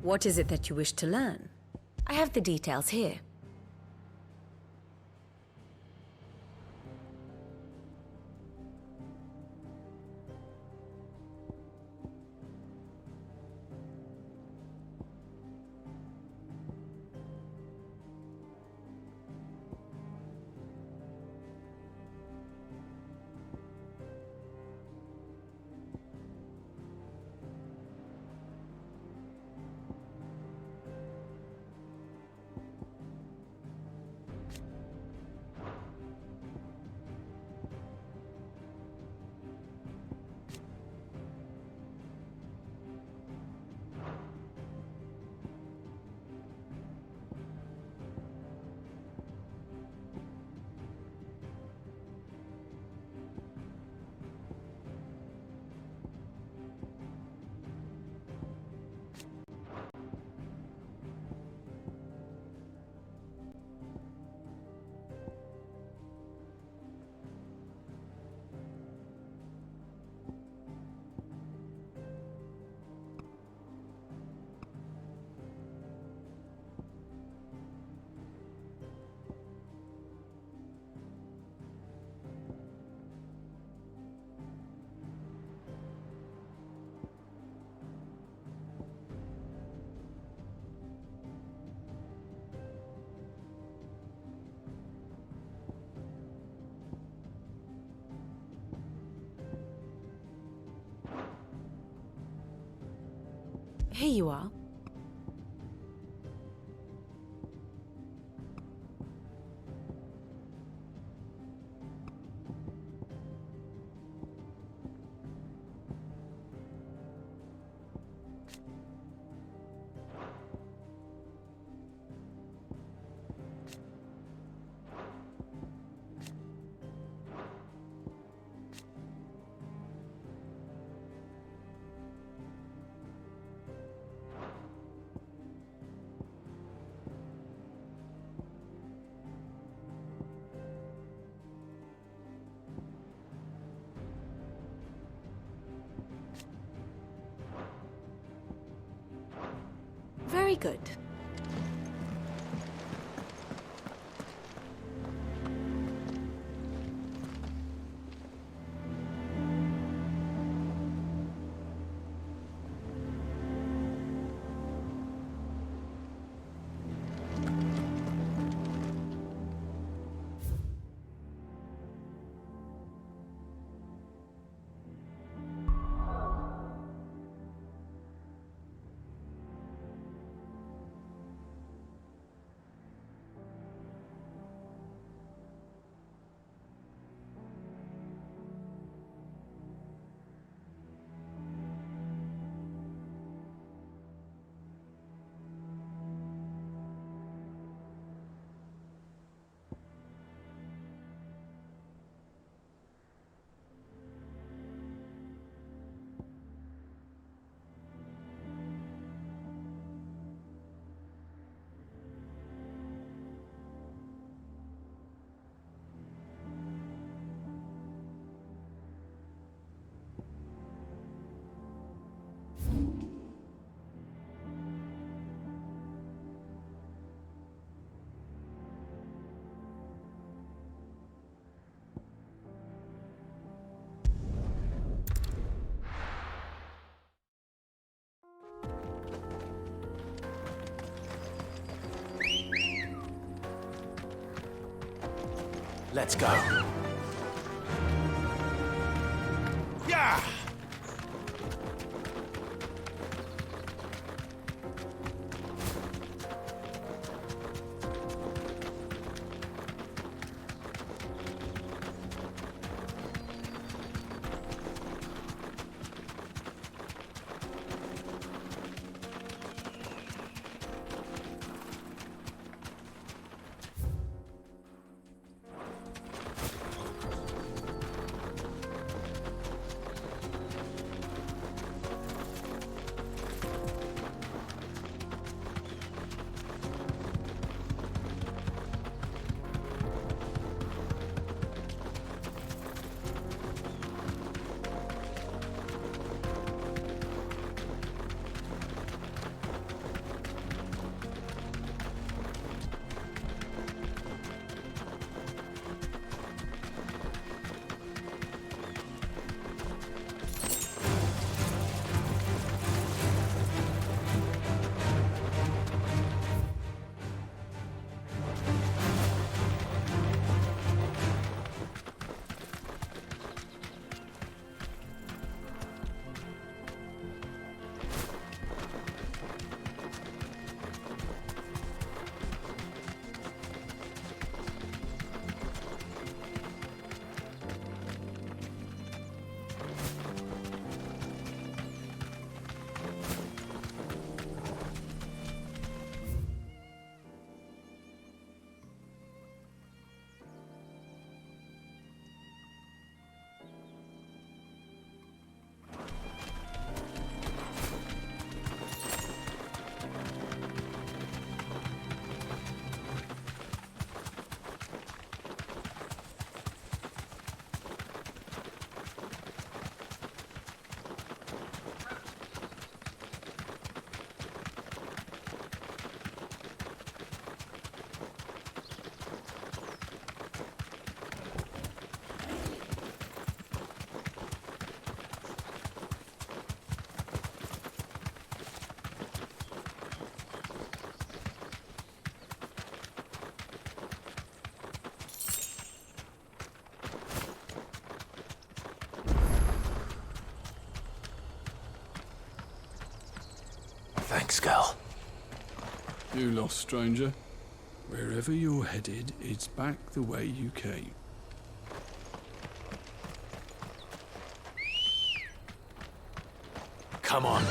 What is it that you wish to learn? I have the details here. Here you are. Very good. Let's go. Yeah! back, Skull. You lost, stranger. Wherever you're headed, it's back the way you came. Come on.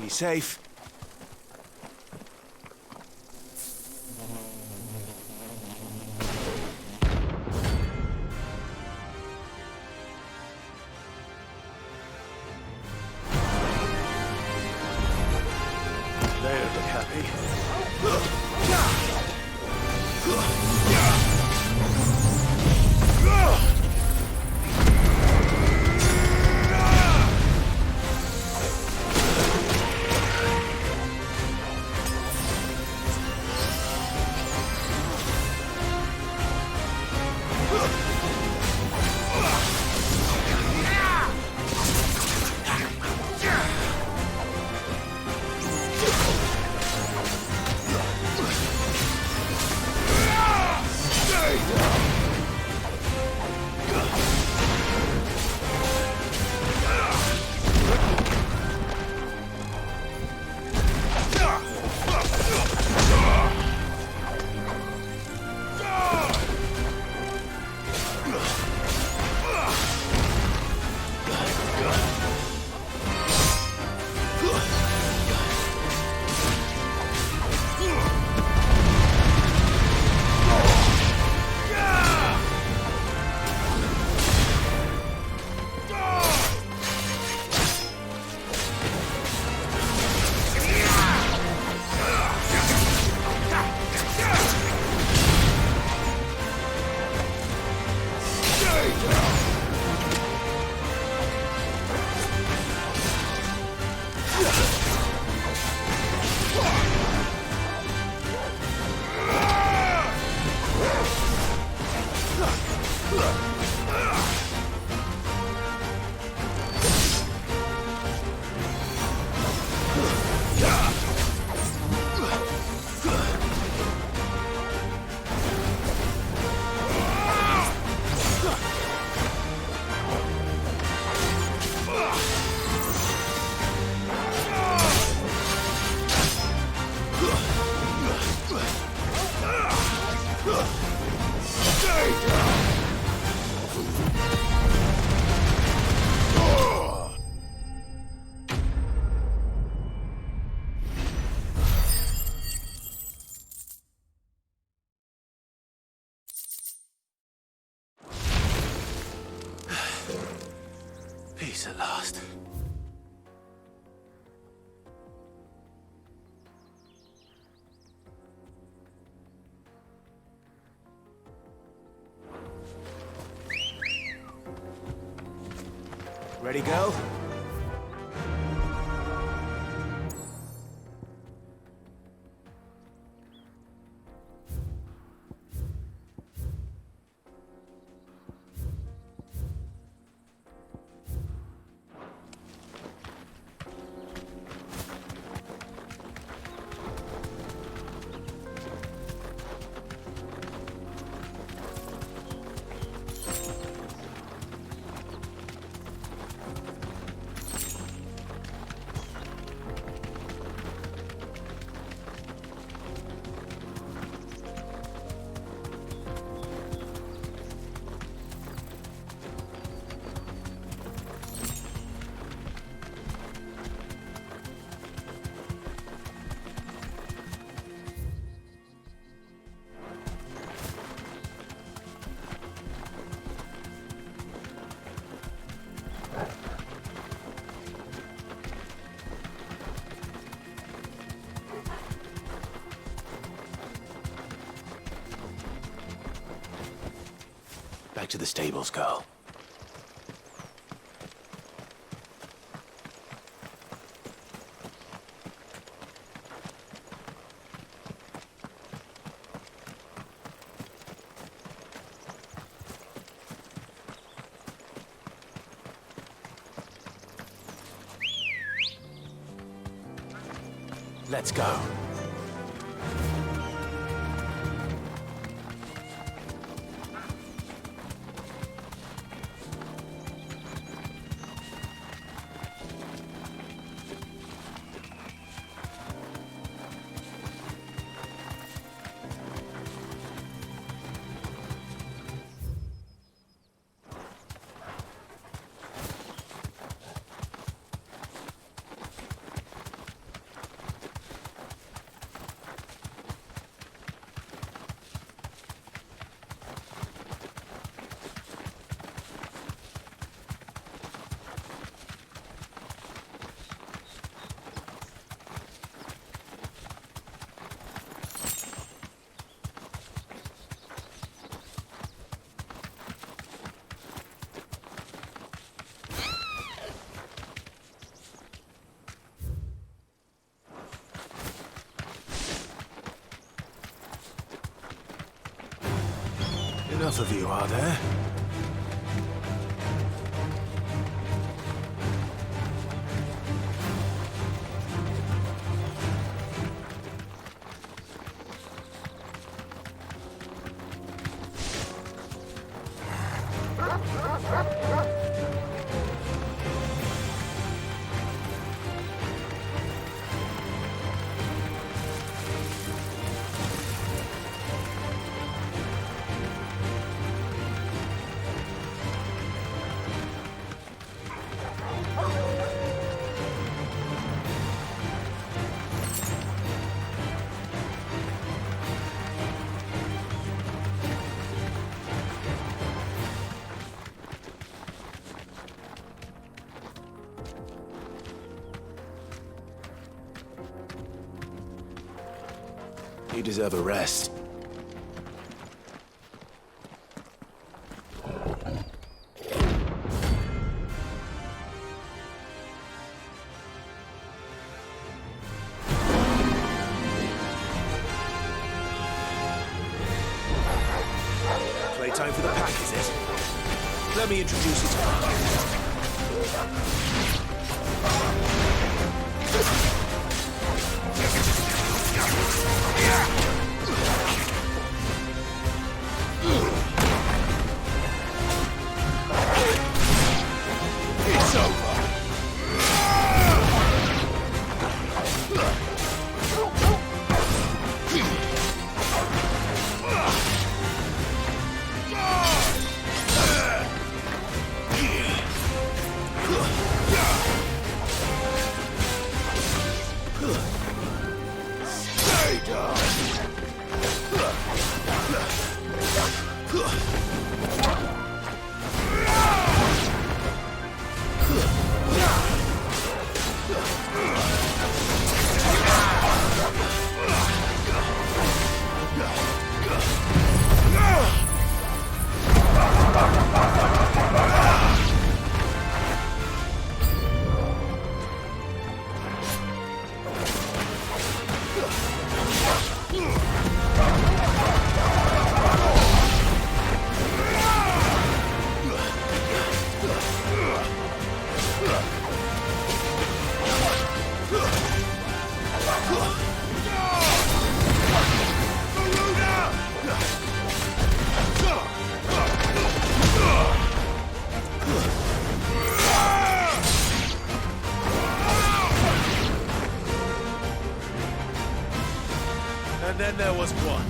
Be safe. They'll look happy. Peace at last. Ready, go? Back to the stables, girl. Let's go. Enough of you, are there? You deserve a rest. Playtime for the pack, is it? Let me introduce you to It's over. Stay down. And then there was one.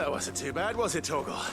That wasn't too bad, was it, Torgal?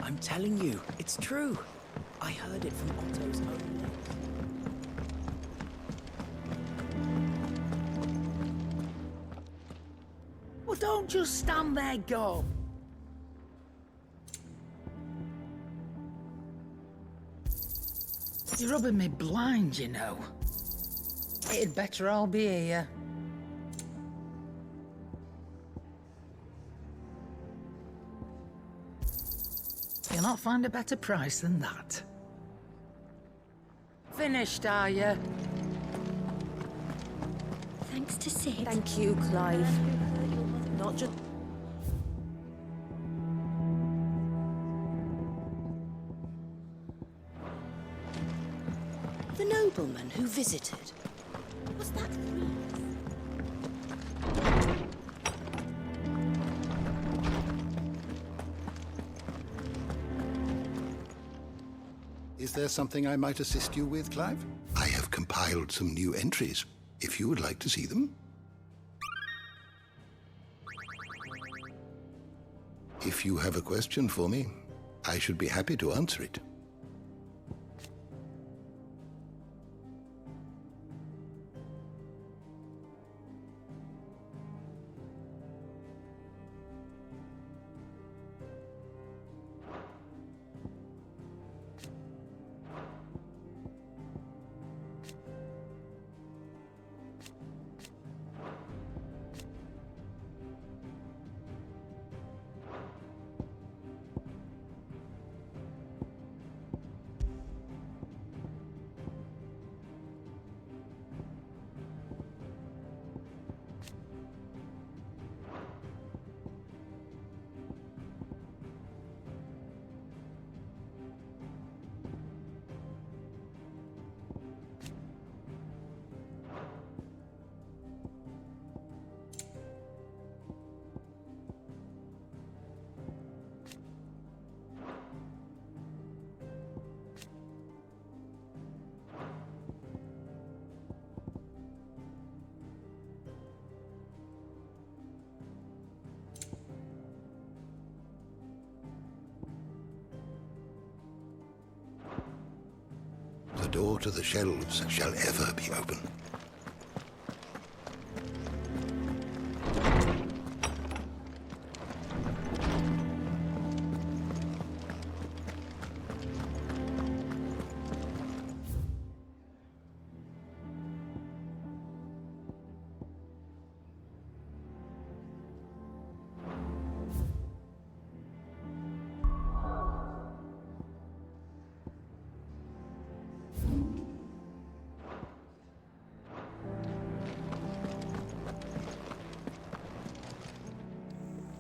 I'm telling you, it's true. I heard it from Otto's own lips. Well, don't just stand there, go. You're rubbing me blind, you know. It'd better all be here. You'll not find a better price than that. Finished, are you? Thanks to Sid. Thank you, Clive. Not just... The nobleman who visited. Was that Reese? Is there something I might assist you with, Clive? I have compiled some new entries, if you would like to see them. If you have a question for me, I should be happy to answer it. The door to the shelves shall ever be open.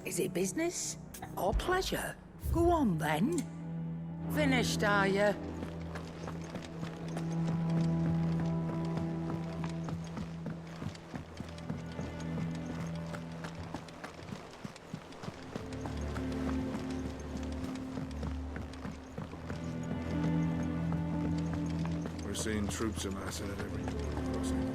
Is it business or pleasure? Go on, then. Finished, are you? We're seeing troops amassing at every border crossing.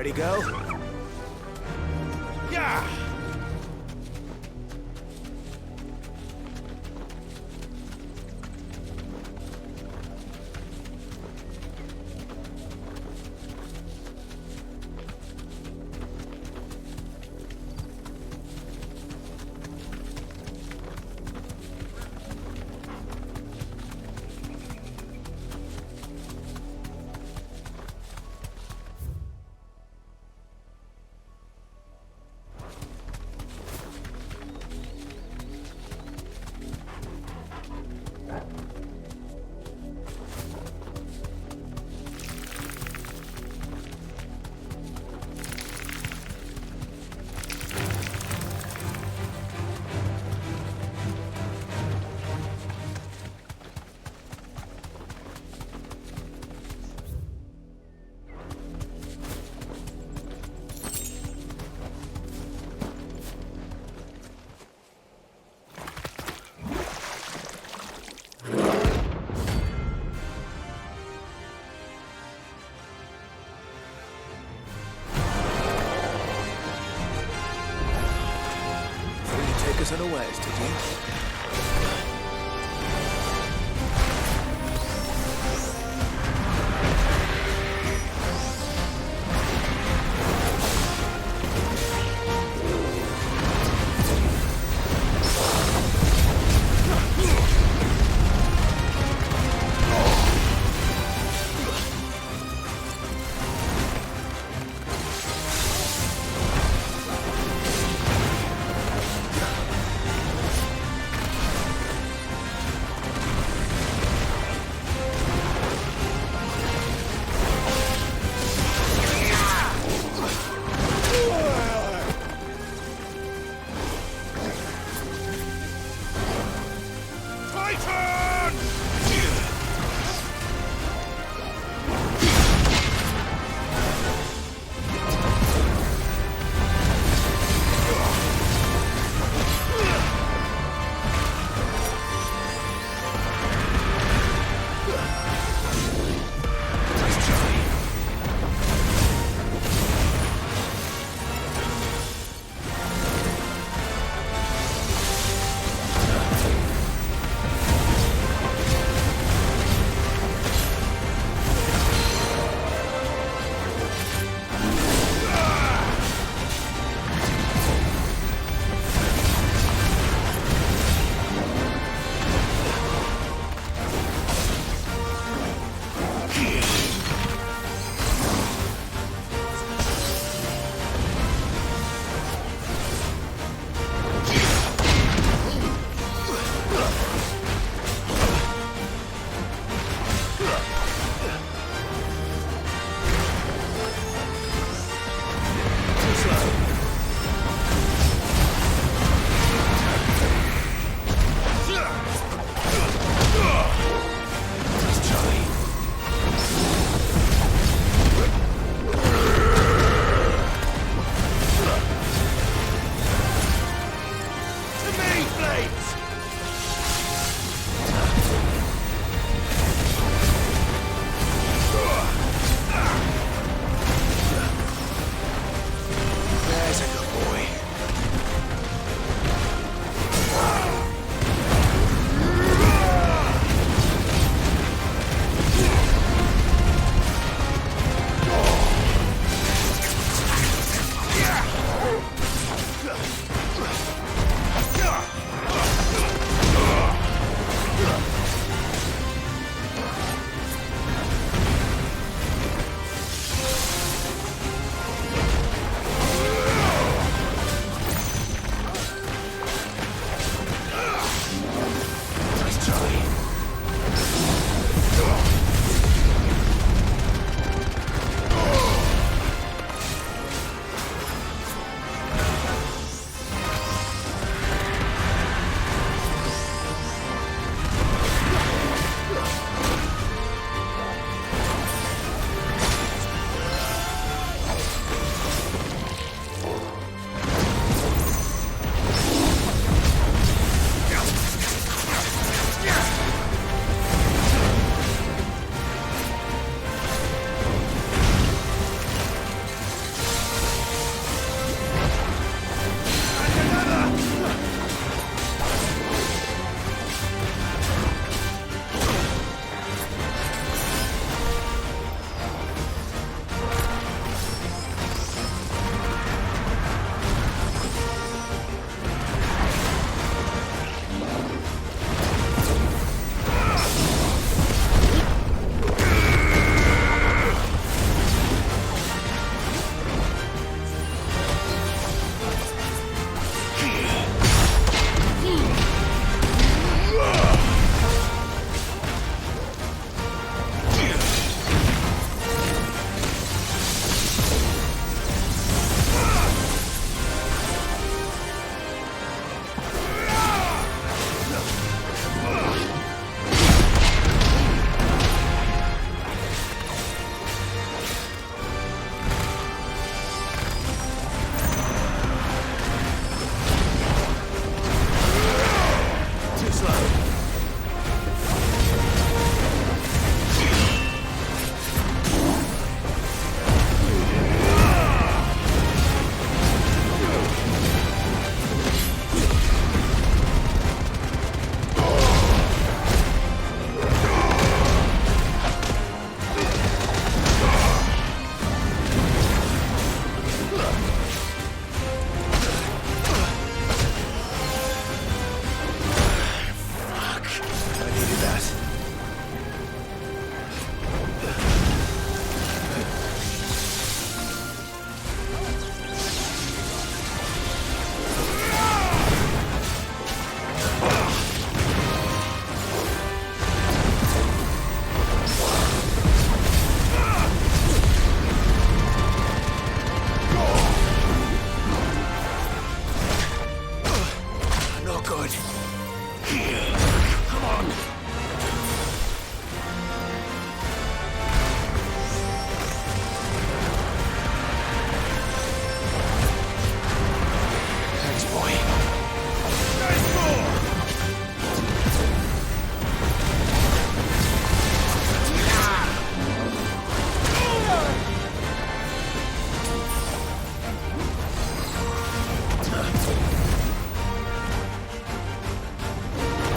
Ready, go? Yeah! Us unawares, did you? No good. Come on. Thanks, boy. Nice score!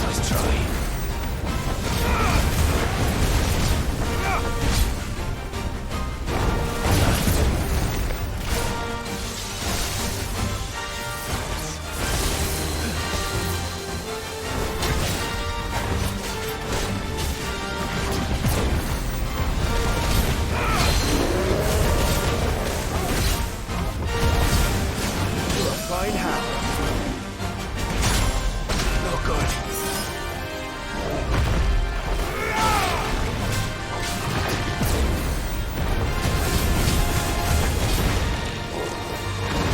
Nice try. Fine how? No good.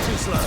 Too slow.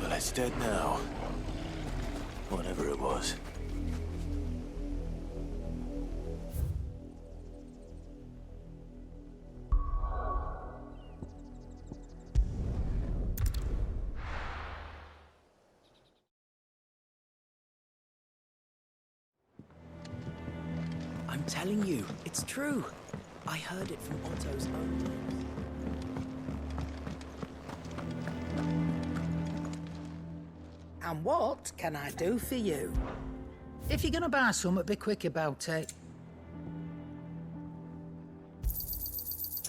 Well, it's dead now. Whatever it was. I'm telling you, it's true. I heard it from Otto's own lips. And what can I do for you? If you're gonna buy something, be quick about it.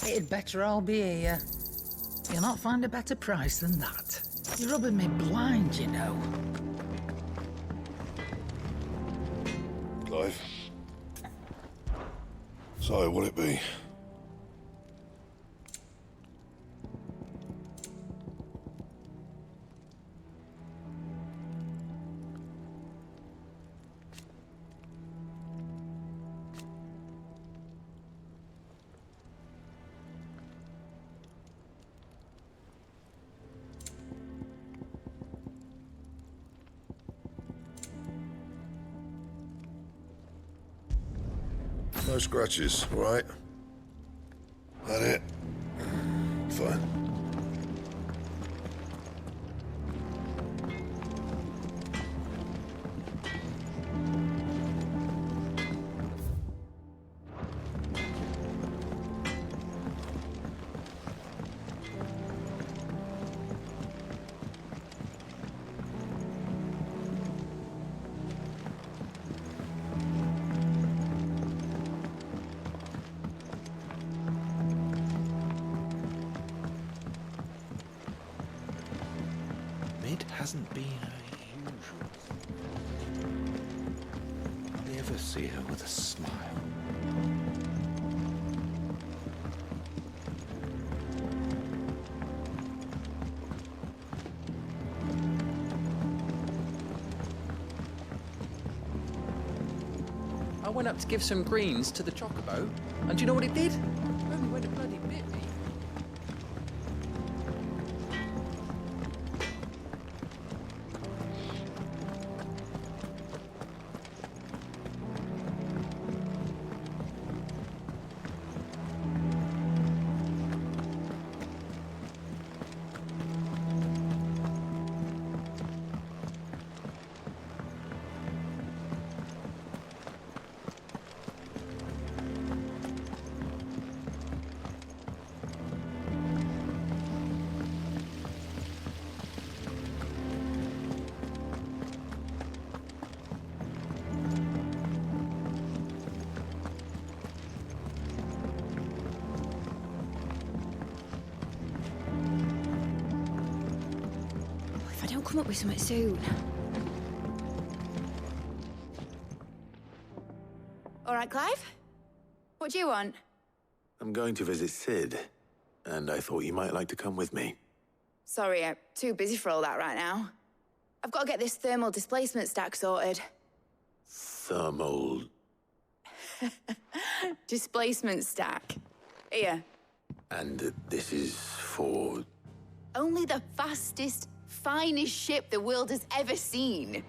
It'd better all be here. You'll not find a better price than that. You're rubbing me blind, you know. Clive. So, what'll it be? No scratches, all right? That it? Fine. Hasn't been her usual. Hardly ever see her with a smile. I went up to give some greens to the Chocobo, and do you know what it did? Only went a bloody bit me. come up with something soon. All right, Clive? What do you want? I'm going to visit Sid, and I thought you might like to come with me. Sorry, I'm too busy for all that right now. I've got to get this thermal displacement stack sorted. Thermal... Displacement stack. Here. And this is for... Only the fastest, finest ship the world has ever seen.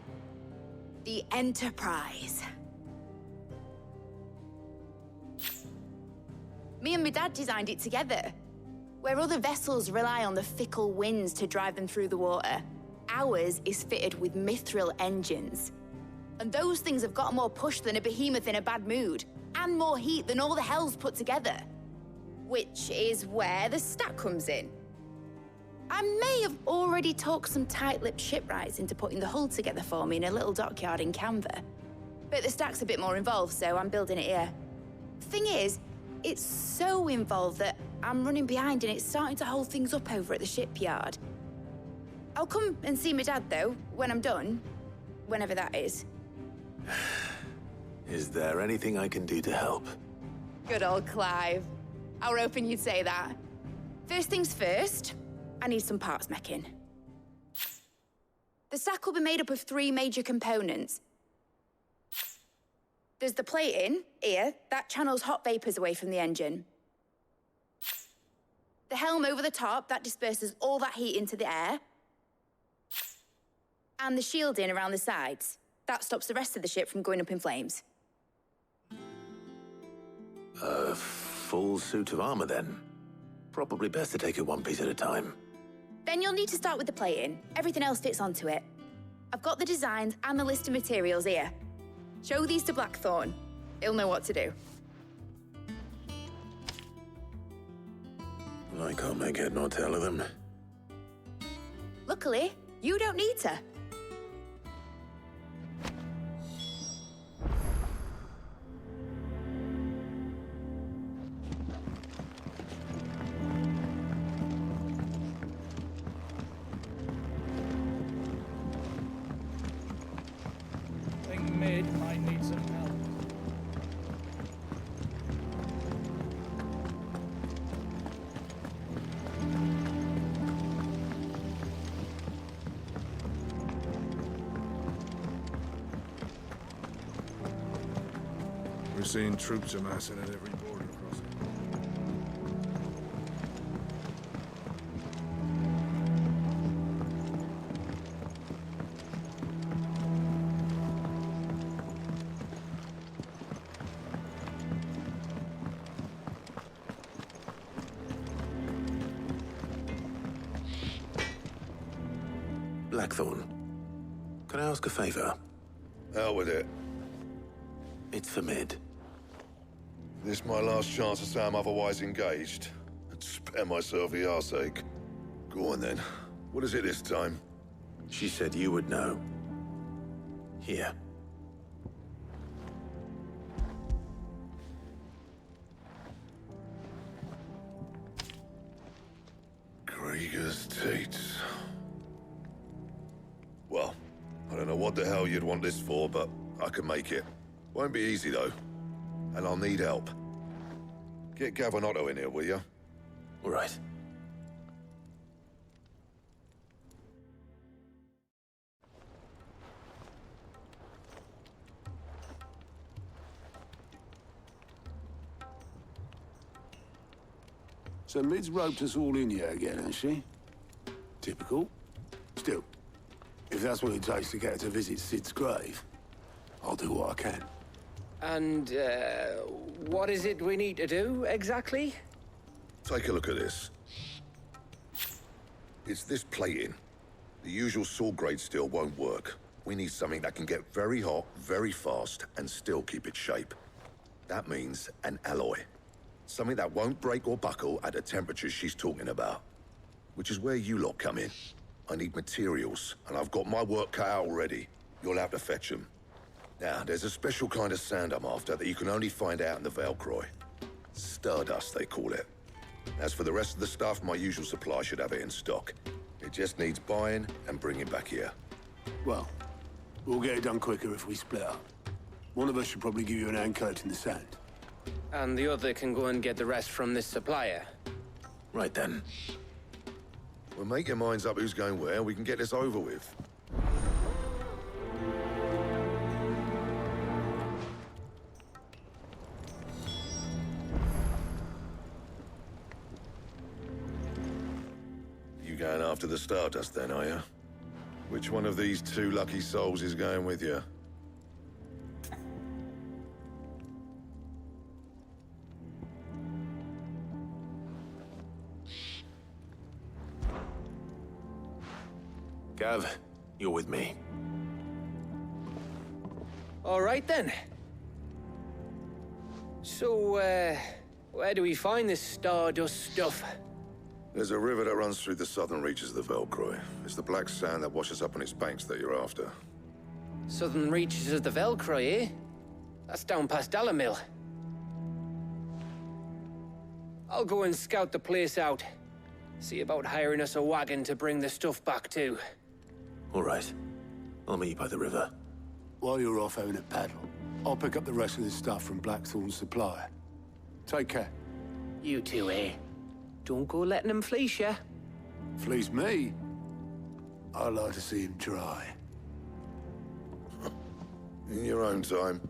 The Enterprise. Me and my dad designed it together. Where other vessels rely on the fickle winds to drive them through the water, ours is fitted with mithril engines. And those things have got more push than a behemoth in a bad mood, and more heat than all the hells put together. Which is where the stack comes in. I may have already talked some tight-lipped shipwrights into putting the hull together for me in a little dockyard in Canva. But the stack's a bit more involved, so I'm building it here. Thing is, it's so involved that I'm running behind and it's starting to hold things up over at the shipyard. I'll come and see my dad, though, when I'm done. Whenever that is. Is there anything I can do to help? Good old Clive. I were hoping you'd say that. First things first, I need some parts meching. The stack will be made up of 3 major components. There's the plating, here, that channels hot vapors away from the engine. The helm over the top, that disperses all that heat into the air. And the shielding around the sides. That stops the rest of the ship from going up in flames. A full suit of armor, then? Probably best to take it one piece at a time. Then you'll need to start with the plating. Everything else fits onto it. I've got the designs and the list of materials here. Show these to Blackthorn. He'll know what to do. I can't make head nor tail of them. Luckily, you don't need to. Thing mid might need some help. We're seeing troops amassing at every border crossing. Blackthorn, can I ask a favor? Hell with it. It's for Mid. This my last chance to say I'm otherwise engaged. And spare myself the arseache. Go on then. What is it this time? She said you would know. Here. Krieger's Tate. Well, I don't know what the hell you'd want this for, but I can make it. Won't be easy, though. And I'll need help. Get Gavin Otto in here, will you? All right. So Mid's roped us all in here again, has she? Typical. Still, if that's what it takes to get her to visit Sid's grave, I'll do what I can. And, what is it we need to do, exactly? Take a look at this. It's this plating. The usual sword-grade steel won't work. We need something that can get very hot, very fast, and still keep its shape. That means an alloy. Something that won't break or buckle at the temperatures she's talking about. Which is where you lot come in. I need materials, and I've got my work cut out already. You'll have to fetch them. Now, there's a special kind of sand I'm after that you can only find out in the Valcroy. Stardust, they call it. As for the rest of the stuff, my usual supply should have it in stock. It just needs buying and bringing back here. Well, we'll get it done quicker if we split up. One of us should probably give you an hand collecting the sand. And the other can go and get the rest from this supplier. Right then. Well, make your minds up who's going where, we can get this over with. You going after the Stardust then, are you? Which one of these two lucky souls is going with you? Gav, you're with me. All right then. So, where do we find this Stardust stuff? There's a river that runs through the southern reaches of the Velcroy. It's the black sand that washes up on its banks that you're after. Southern reaches of the Velcroy, eh? That's down past Alamil. I'll go and scout the place out. See about hiring us a wagon to bring the stuff back to. All right. I'll meet you by the river. While you're off having a paddle, I'll pick up the rest of the stuff from Blackthorn's supplier. Take care. You two, eh? Don't go letting him fleece ya. Fleece me? I'd like to see him try. In your own time.